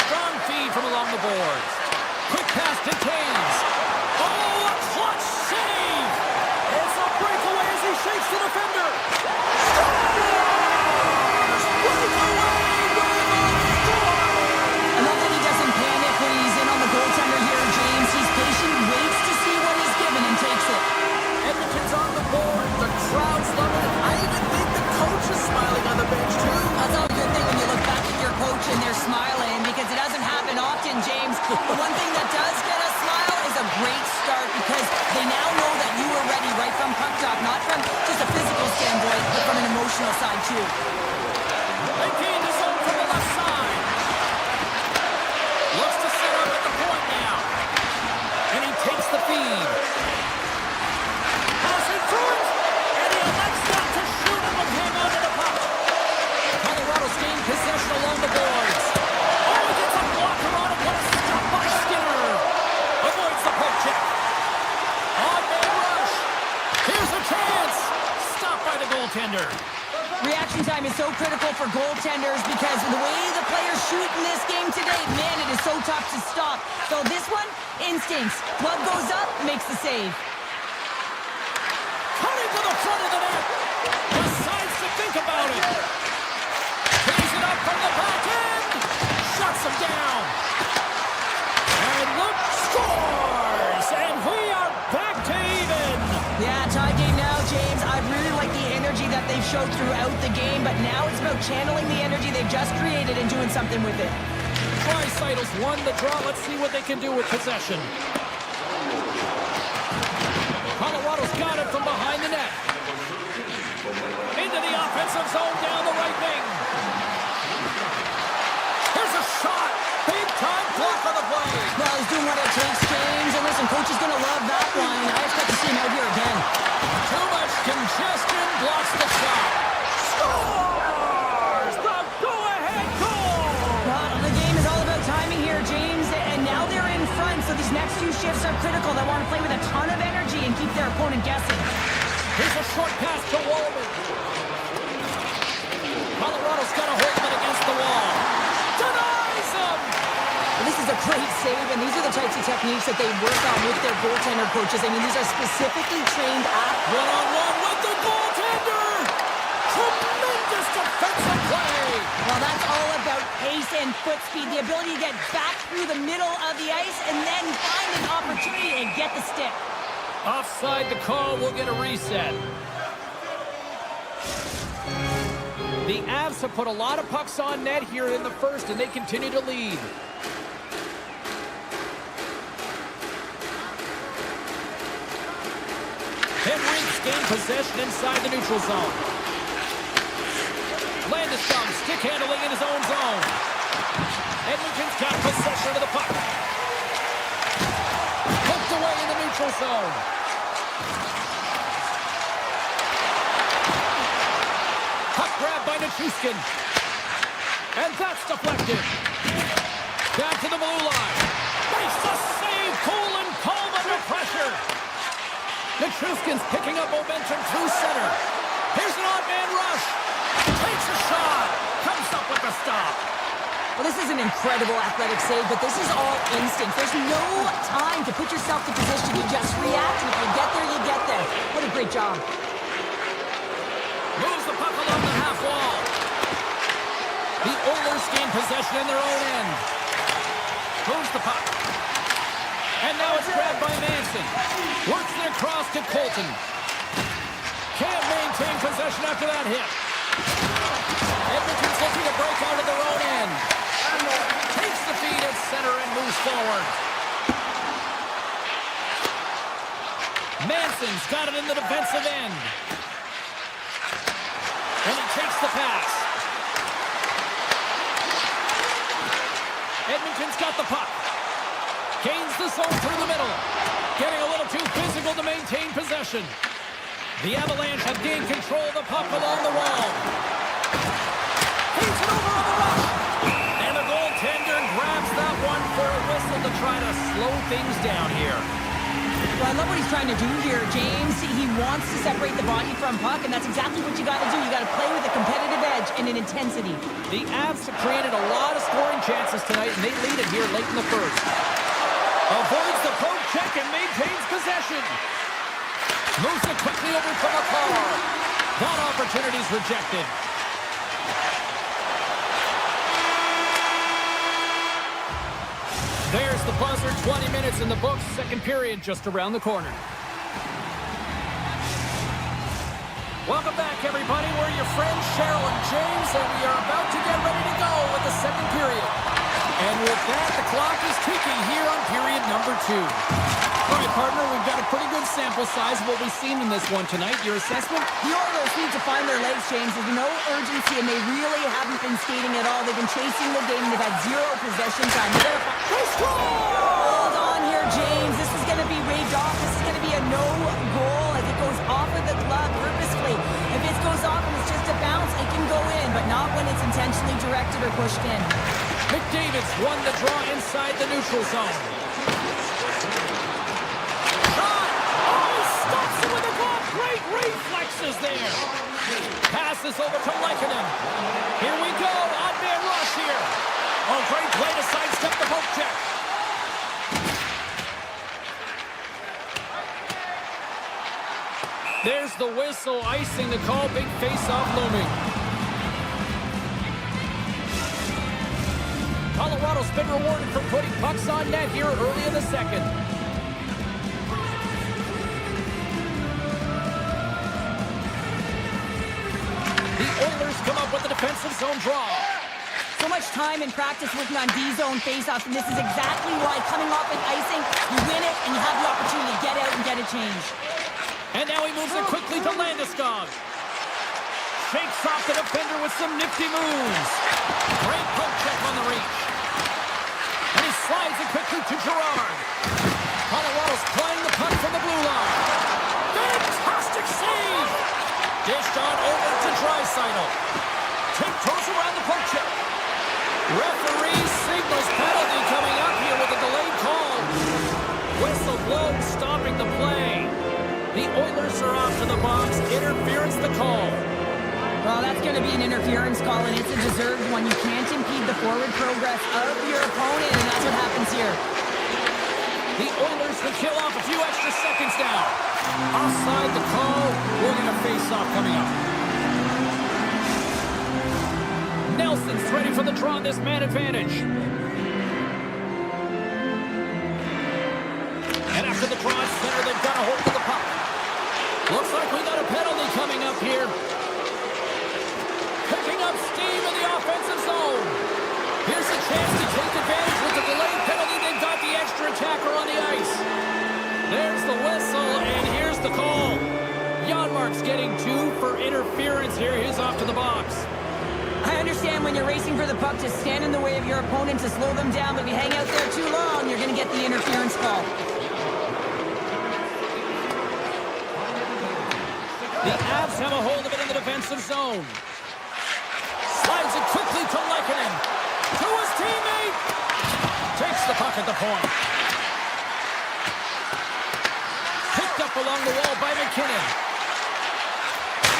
[SPEAKER 4] Strong feed from along the boards. Quick pass to Taves. Oh, a clutch save! It's a breakaway as he shakes the defender.
[SPEAKER 5] I love that he doesn't panic when he's in on the goaltender here, James. He's patient, waits to see what is given, and takes it.
[SPEAKER 4] Edmonton's on the board. The crowd's loving it. I even think the coach is smiling on the bench, too.
[SPEAKER 5] That's all a good thing when you look back at your coach and they're smiling, because it doesn't happen often, James. The one thing that does get a smile is a great start, because they now know that you were ready right from puck drop, not from just a physical standpoint, but from an emotional side, too.
[SPEAKER 4] They gain the zone from the left side. Looks to set up at the point now. And he takes the feed. Passing through it. And he elects not to shoot it, but hang on to the puck. Colorado's gained possession along the boards. Oh, he gets a blocker on it. What a stop by Skinner. Avoids the poke check. On-man rush. Here's a chance. Stopped by the goaltender.
[SPEAKER 5] Reaction time is so critical for goaltenders, because the way the players shoot in this game today, man, it is so tough to stop. So this one, instincts. Glove goes up, makes the save.
[SPEAKER 4] Cutting to the front of the net. Decides to think about it. Pays it up from the back end. Shuts him down. And look, scores! And we are back to even.
[SPEAKER 5] Yeah, tie game now, James. I really like the energy that they've showed throughout the game, but now it's about channeling the energy they've just created and doing something with it.
[SPEAKER 4] Tricytles won the draw. Let's see what they can do with possession. Colorado's got it from behind the net. Into the offensive zone down the right wing. Here's a shot. Big time block on the play.
[SPEAKER 5] Well, he's doing what it takes, James. And listen, coach is going to love that one. I expect to see him out here again.
[SPEAKER 4] Too much congestion blocks the shot. Scores! The go-ahead goal!
[SPEAKER 5] Well, the game is all about timing here, James. And now they're in front, so these next few shifts are critical. They want to play with a ton of energy and keep their opponent guessing.
[SPEAKER 4] Here's a short pass to Wallman. Colorado's got a hold of it against the wall. Denies him!
[SPEAKER 5] This is a great save, and these are the types of techniques that they work on with their goaltender coaches. I mean, these are specifically trained athletes.
[SPEAKER 4] One-on-one with the goaltender! Tremendous defensive play!
[SPEAKER 5] Well, that's all about pace and foot speed, the ability to get back through the middle of the ice and then find an opportunity and get the stick.
[SPEAKER 4] Offside the call, we'll get a reset. The Avs have put a lot of pucks on net here in the first, and they continue to lead. Henrique's gained possession inside the neutral zone. Landeskog stick handling in his own zone. Edmonton's got possession of the puck. Poked away in the neutral zone. Puck grab by Nichushkin. And that's deflected. Back to the blue line. Makes the save. Cool and calm under pressure. Nichushkin's picking up momentum through center. Here's an odd-man rush. Takes a shot. Comes up with the stop.
[SPEAKER 5] Well, this is an incredible athletic save, but this is all instinct. There's no time to put yourself in position. You just react, and if you get there, you get there. What a great job.
[SPEAKER 4] Moves the puck along the half wall. The Oilers gain possession in their own end. Moves the puck. And now it's grabbed by Manson. Works it across to Colton. Can't maintain possession after that hit. Edmonton's looking to break out of their own end. Takes the feed at center and moves forward. Manson's got it in the defensive end. And he takes the pass. Edmonton's got the puck. Gains the zone through the middle. Getting a little too physical to maintain possession. The Avalanche have gained control of the puck along the wall. Feeds it over on the rush. And the goaltender grabs that one for a whistle to try to slow things down here.
[SPEAKER 5] Well, I love what he's trying to do here, James. He wants to separate the body from puck, and that's exactly what you got to do. You got to play with a competitive edge and an intensity.
[SPEAKER 4] The Avs have created a lot of scoring chances tonight, and they lead it here late in the first. Avoids the poke check and maintains possession. Moves it quickly over to the car. That opportunity's rejected. There's the buzzer, 20 minutes in the books, second period just around the corner. Welcome back, everybody. We're your friends, Cheryl and James, and we are about to get ready to go with the second period. And with that, the clock is ticking here on period number 2. All right, partner, we've got a pretty good sample size of what we've seen in this one tonight. Your assessment?
[SPEAKER 5] The Oilers need to find their legs, James. There's no urgency, and they really haven't been skating at all. They've been chasing the game. They've had zero possession time. They score! Hold on here, James. This is going to be waved off. This is going to be a no goal as it goes off of the glove purposefully. If it goes off and it's just a bounce, it can go in, but not when it's intentionally directed or pushed in.
[SPEAKER 4] McDavid's won the draw inside the neutral zone. Great reflexes there. Passes over to Lehkonen. Here we go. Odd man rush here. Oh, great play to sidestep the poke check. There's the whistle icing the call. Big face-off looming. Colorado's been rewarded for putting pucks on net here early in the second. Oilers come up with a defensive zone draw.
[SPEAKER 5] So much time in practice working on D-zone faceoffs, and this is exactly why coming off an icing, you win it, and you have the opportunity to get out and get a change.
[SPEAKER 4] And now he moves it quickly to Landeskog. Shakes off the defender with some nifty moves. Great poke check on the reach. And he slides it quickly to Gerard. Colorado's playing the puck from the blue line. Fantastic save! Dished on over to Draisaitl. Tiptoes around the poke check. Referee signals penalty coming up here with a delayed call. Whistle blown, stopping the play. The Oilers are off to the box. Interference the call.
[SPEAKER 5] Well, that's going to be an interference call, and it's a deserved one. You can't impede the forward progress of your opponent, and that's what happens here.
[SPEAKER 4] The Oilers will kill off a few extra seconds now. Offside the call. We're going to face off coming up. Nelson's ready for the draw, this man advantage. And after the draw center, they've got a hold of the puck. Looks like we got a penalty coming up here. Picking up steam in the offensive zone. Here's a chance to take advantage with the delayed penalty. They've got the extra attacker on the ice. There's the whistle, and here's the call. Janmark's getting 2 for interference here. He's off to the box.
[SPEAKER 5] I understand when you're racing for the puck to stand in the way of your opponent to slow them down, but if you hang out there too long, you're going to get the interference call.
[SPEAKER 4] The Avs have a hold of it in the defensive zone. Slides it quickly to Lehkonen. To his teammate. Takes the puck at the point. Picked up along the wall by McKinnon.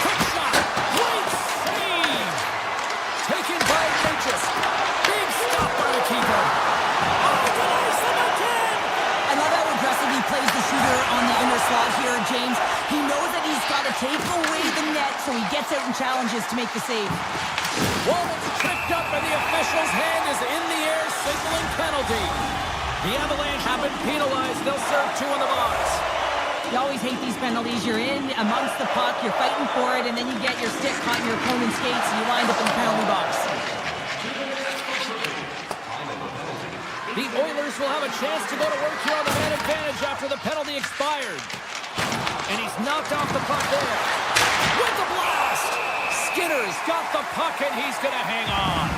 [SPEAKER 4] Quick shot. Great save. Taken by Regis. Big stop by the keeper. Oh, denies them again.
[SPEAKER 5] I love how aggressive he plays the shooter on the inner slot here, James. He knows that he's got to take away the net, so he gets out and challenges to make the save.
[SPEAKER 4] Walden's tripped up, and the official's hand is in the air, signaling penalty. The Avalanche have been penalized. They'll serve 2 in the box.
[SPEAKER 5] You always hate these penalties. You're in amongst the puck, you're fighting for it, and then you get your stick caught in your opponent's skates, and you wind up in the penalty box.
[SPEAKER 4] The Oilers will have a chance to go to work here on the man advantage after the penalty expired. And he's knocked off the puck there. With the blast! Skinner's got the puck, and he's going to hang on.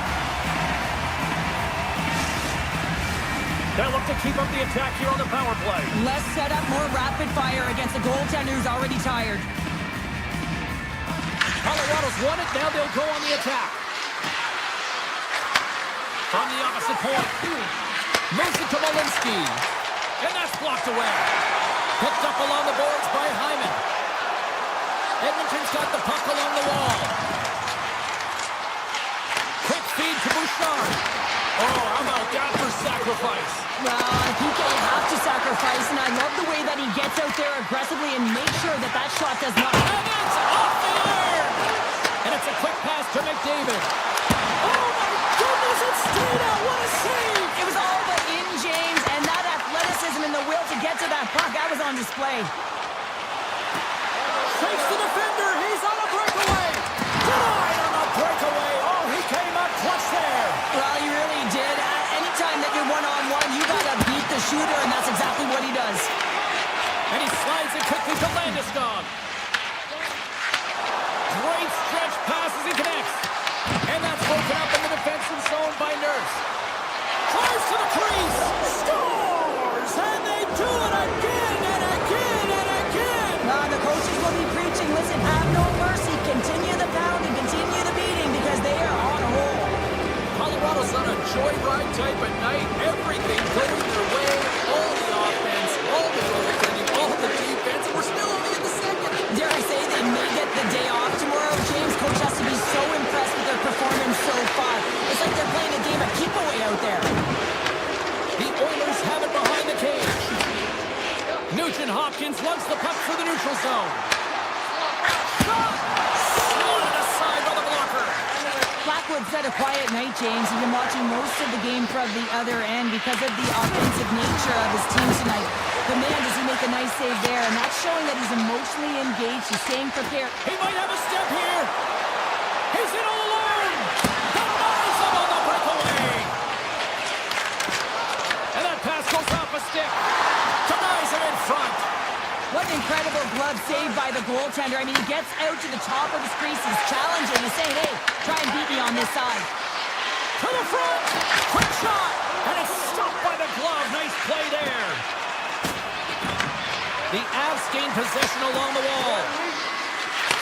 [SPEAKER 4] They'll look to keep up the attack here on the power play.
[SPEAKER 5] Less setup, more rapid fire against a goaltender who's already tired.
[SPEAKER 4] Buffalo's won it. Now they'll go on the attack. From the opposite point. Moves it to Malinsky. And that's blocked away. Picked up along the boards by Hyman. Edmonton's got the puck along the wall. Quick feed to Bouchard. Oh, how about that for sacrifice?
[SPEAKER 5] Well, PK have to sacrifice, and I love the way that he gets out there aggressively and makes sure that that shot does not...
[SPEAKER 4] And it's off the air! And it's a quick pass to McDavid. Oh, my goodness, it stayed out. What a save!
[SPEAKER 5] It was all but in, James, and that athleticism and the will to get to that puck, that was on display.
[SPEAKER 4] Shakes the defender. He's on a breakaway. Denied on the breakaway. Oh, he came up clutch there.
[SPEAKER 5] Well, he really did. Anytime that you're one-on-one, you got to beat the shooter, and that's exactly what he does.
[SPEAKER 4] And he slides it quickly to Landeskog. Great stretch pass as he connects. And that's broken up in the defensive zone by Nurse. Drives to the crease. Scores! And they do it again and again and again.
[SPEAKER 5] The coaches will be preaching, listen, have no mercy. Continue the pounding, continue the beating, because they are on a roll.
[SPEAKER 4] Colorado's on a joyride type of night. Everything going their way. All the offense, all the goaltending, all the defense. And we're still only in the second.
[SPEAKER 5] Dare I say they may get the day off tomorrow. James, coach has to be so impressed with their performance so far. It's like they're playing a game of keep-away out there.
[SPEAKER 4] The Oilers have it behind the cage. Nugent Hopkins wants the puck for the neutral zone. Shot! Slotted aside by the blocker.
[SPEAKER 5] Blackwood's had a quiet night, James. He's been watching most of the game from the other end because of the offensive nature of his team tonight. But man, does he make a nice save there, and that's showing that he's emotionally engaged. He's staying prepared.
[SPEAKER 4] He might have a step here. He's in all alone. Denies him on the breakaway. And that pass goes off a stick. Denies him in front.
[SPEAKER 5] What an incredible glove save by the goaltender. I mean, he gets out to the top of his crease. He's challenging. He's saying, hey, try and beat me on this side.
[SPEAKER 4] To the front. Quick shot. And it's stopped by the glove. Nice play there. The Avs gain possession along the wall.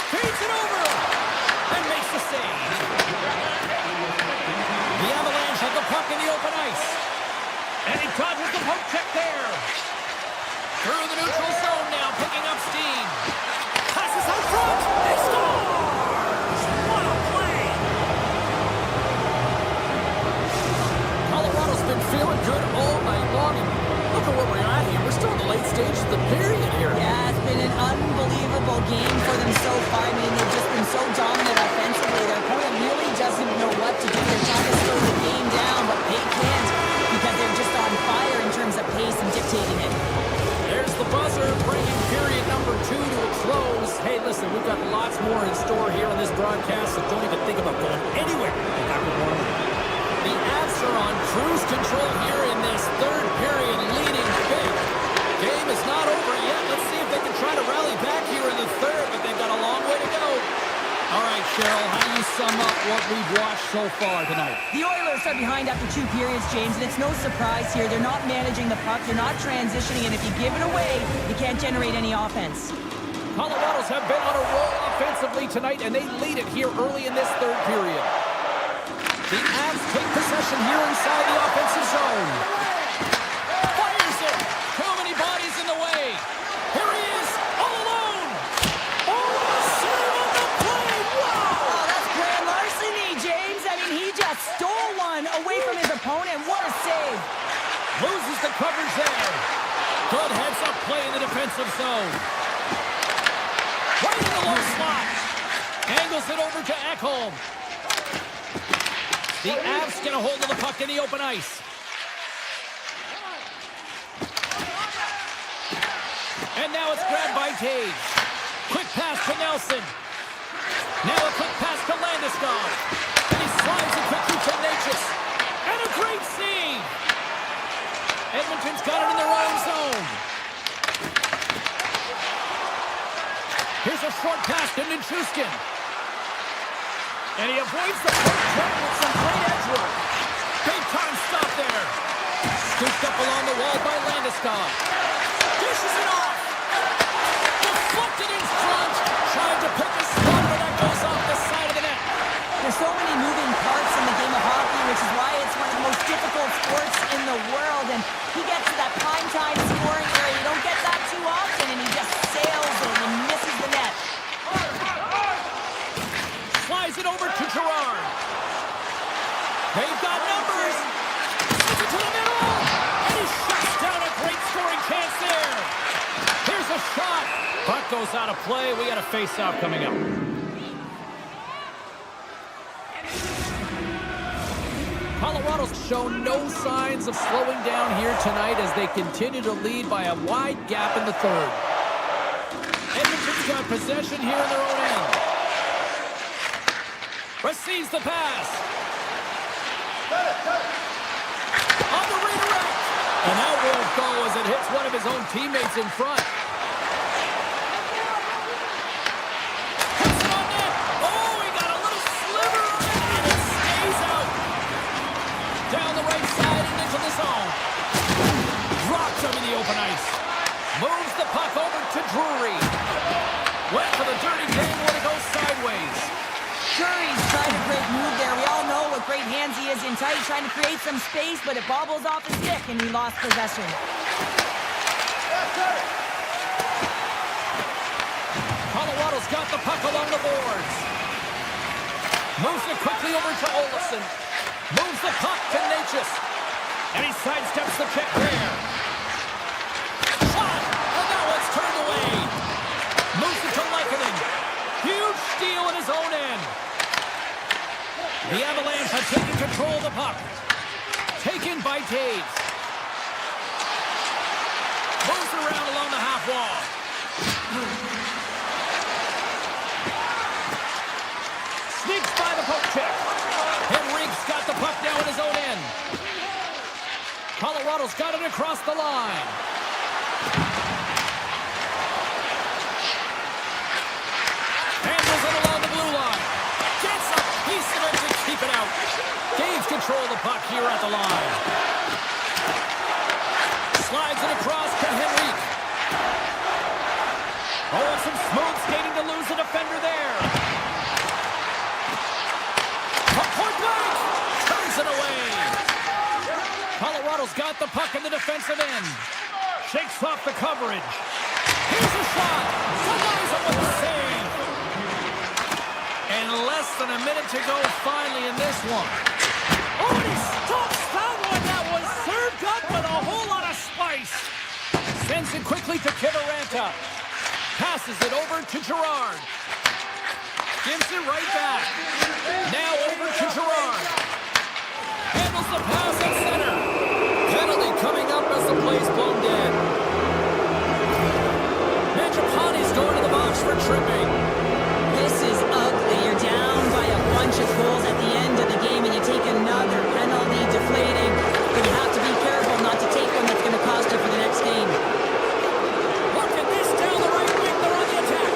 [SPEAKER 4] Feeds it over. And makes the save. The Avalanche have the puck in the open ice. And he dodges the poke check there. Through the neutral zone now, picking up steam. Passes out front. He scores! What a play! Colorado's been feeling good all night long. And look at where we're at here. We're still in the late stages of the period here.
[SPEAKER 5] Yeah, it's been an unbelievable game for them so far. I mean, they've just been so dominant offensively. Their opponent really doesn't know what to do. They're trying to slow the game down, but they can't because they're just on fire in terms of pace and dictating it.
[SPEAKER 4] There's the buzzer, bringing period number 2 to a close. Hey, listen, we've got lots more in store here on this broadcast, so don't even think about going anywhere. The Avs are on cruise control here in this third period, leading big. Game is not over yet. Let's see if they can try to rally back here in the third, but they've got a long way to go. All right, Cheryl, how do you sum up what we've watched so far tonight?
[SPEAKER 5] The Oilers are behind after 2 periods, James, and it's no surprise here. They're not managing the puck. They're not transitioning, and if you give it away, you can't generate any offense.
[SPEAKER 4] Colorado's have been on a roll offensively tonight, and they lead it here early in this third period. The Avs take possession here inside the offensive zone. Fires it. Too many bodies in the way. Here he is, all alone. Oh, save on the play. Wow.
[SPEAKER 5] Oh, that's grand larceny, James. I mean, he just stole one away from his opponent. What a save.
[SPEAKER 4] Loses the coverage there. Good heads-up play in the defensive zone. Right in the low slot. Angles it over to Ekholm. The Avs get a hold of the puck in the open ice. And now it's grabbed by Tage. Quick pass to Nelson. Now a quick pass to Landeskog. And he slides it quickly to Natchez. And a great save. Edmonton's got it in their own zone. Here's a short pass to Nichushkin. And he avoids the puck check with some great edge work. Big time stop there. Scooped up along the wall by Landeskog. Dishes it off. Deflected in front. Trying to pick a spot, but that goes off the side Puck goes out of play. We got a face-off coming up. Colorado's shown no signs of slowing down here tonight as they continue to lead by a wide gap in the third. Edmonton's got possession here in their own end. Receives the pass. On the redirect. And that won't go as it hits one of his own teammates in front. Hits it on net. Oh, he got a little sliver of it, and it stays out. Down the right side and into the zone. Drops him in the open ice. Moves the puck over to Drury. Went for the dirty game when it goes sideways.
[SPEAKER 5] Drury's tried a great move there. We all know what great hands he is in tight, trying to create some space, but it bobbles off his stick, and he lost possession.
[SPEAKER 4] Colorado's got the puck along the boards. Moves it quickly over to Olofsson. Moves the puck to Natchez. And he sidesteps the check there. Shot! And that one's turned away. Moves it to Lehkonen. Huge steal in his own end. The Avalanche have taken control of the puck. Taken by Taves. Moves around along the half wall. Sneaks by the poke check. Henrique's got the puck now in his own end. Colorado's got it across the line. Handles it along the blue line. Gets a piece of it to keep it out. Gains control of the puck here at the line. Slides it across to Henrique. Oh, and some smooth skating to lose the defender there. Point blank! Turns it away. Colorado's got the puck in the defensive end. Shakes off the coverage. Here's a shot. Denies it with a save. And less than a minute to go finally in this one. Oh, and he stops that one. That was served up with a whole lot of spice. Sends it quickly to Kiviranta. Passes it over to Girard. Gives it right back. Now over to Girard. Handles the pass at center. Penalty coming up as the play's blown dead. Mangiapane's going to the box for tripping.
[SPEAKER 5] This is ugly. You're down by a bunch of goals at the end of the game, and you take another penalty, deflating. But you have to be careful not to take one that's going to cost you for the next game.
[SPEAKER 4] Look at this down the right wing. They're on the attack.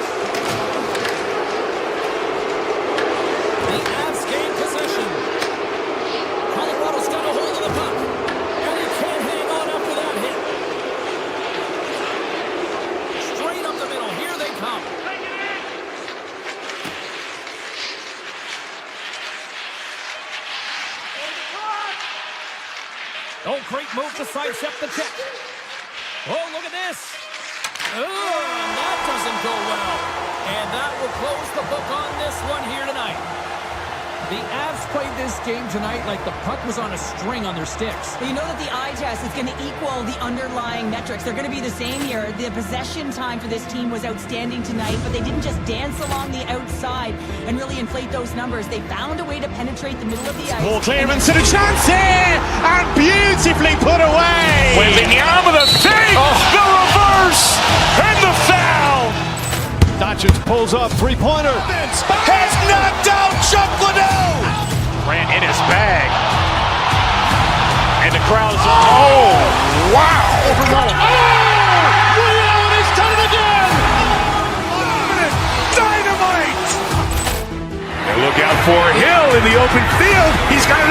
[SPEAKER 4] The Avs gain possession. Colorado's got a hold of the puck. And he can't hang on after that hit. Straight up the middle. Here they come. Oh, great move to sidestep the check. Oh, look at this. Oh, and that doesn't go well. And that will close the book on this one here tonight. The Avs played this game tonight like the puck was on a string on their sticks.
[SPEAKER 5] But you know that the eye test is going to equal the underlying metrics. They're going to be the same here. The possession time for this team was outstanding tonight, but they didn't just dance along the outside and really inflate those numbers. They found a way to penetrate the middle of the ice.
[SPEAKER 1] Ball clearance and a chance here, and beautifully put away.
[SPEAKER 2] Waving the arm of the save, the reverse, and the foul.
[SPEAKER 1] Natchez pulls up, three-pointer.
[SPEAKER 2] Has knocked out Chuck Liddell. Ran in his bag. And the crowd is, oh, wow.
[SPEAKER 3] Ray Allen has done it again!
[SPEAKER 2] Dynamite. And look out for Hill in the open field. He's got an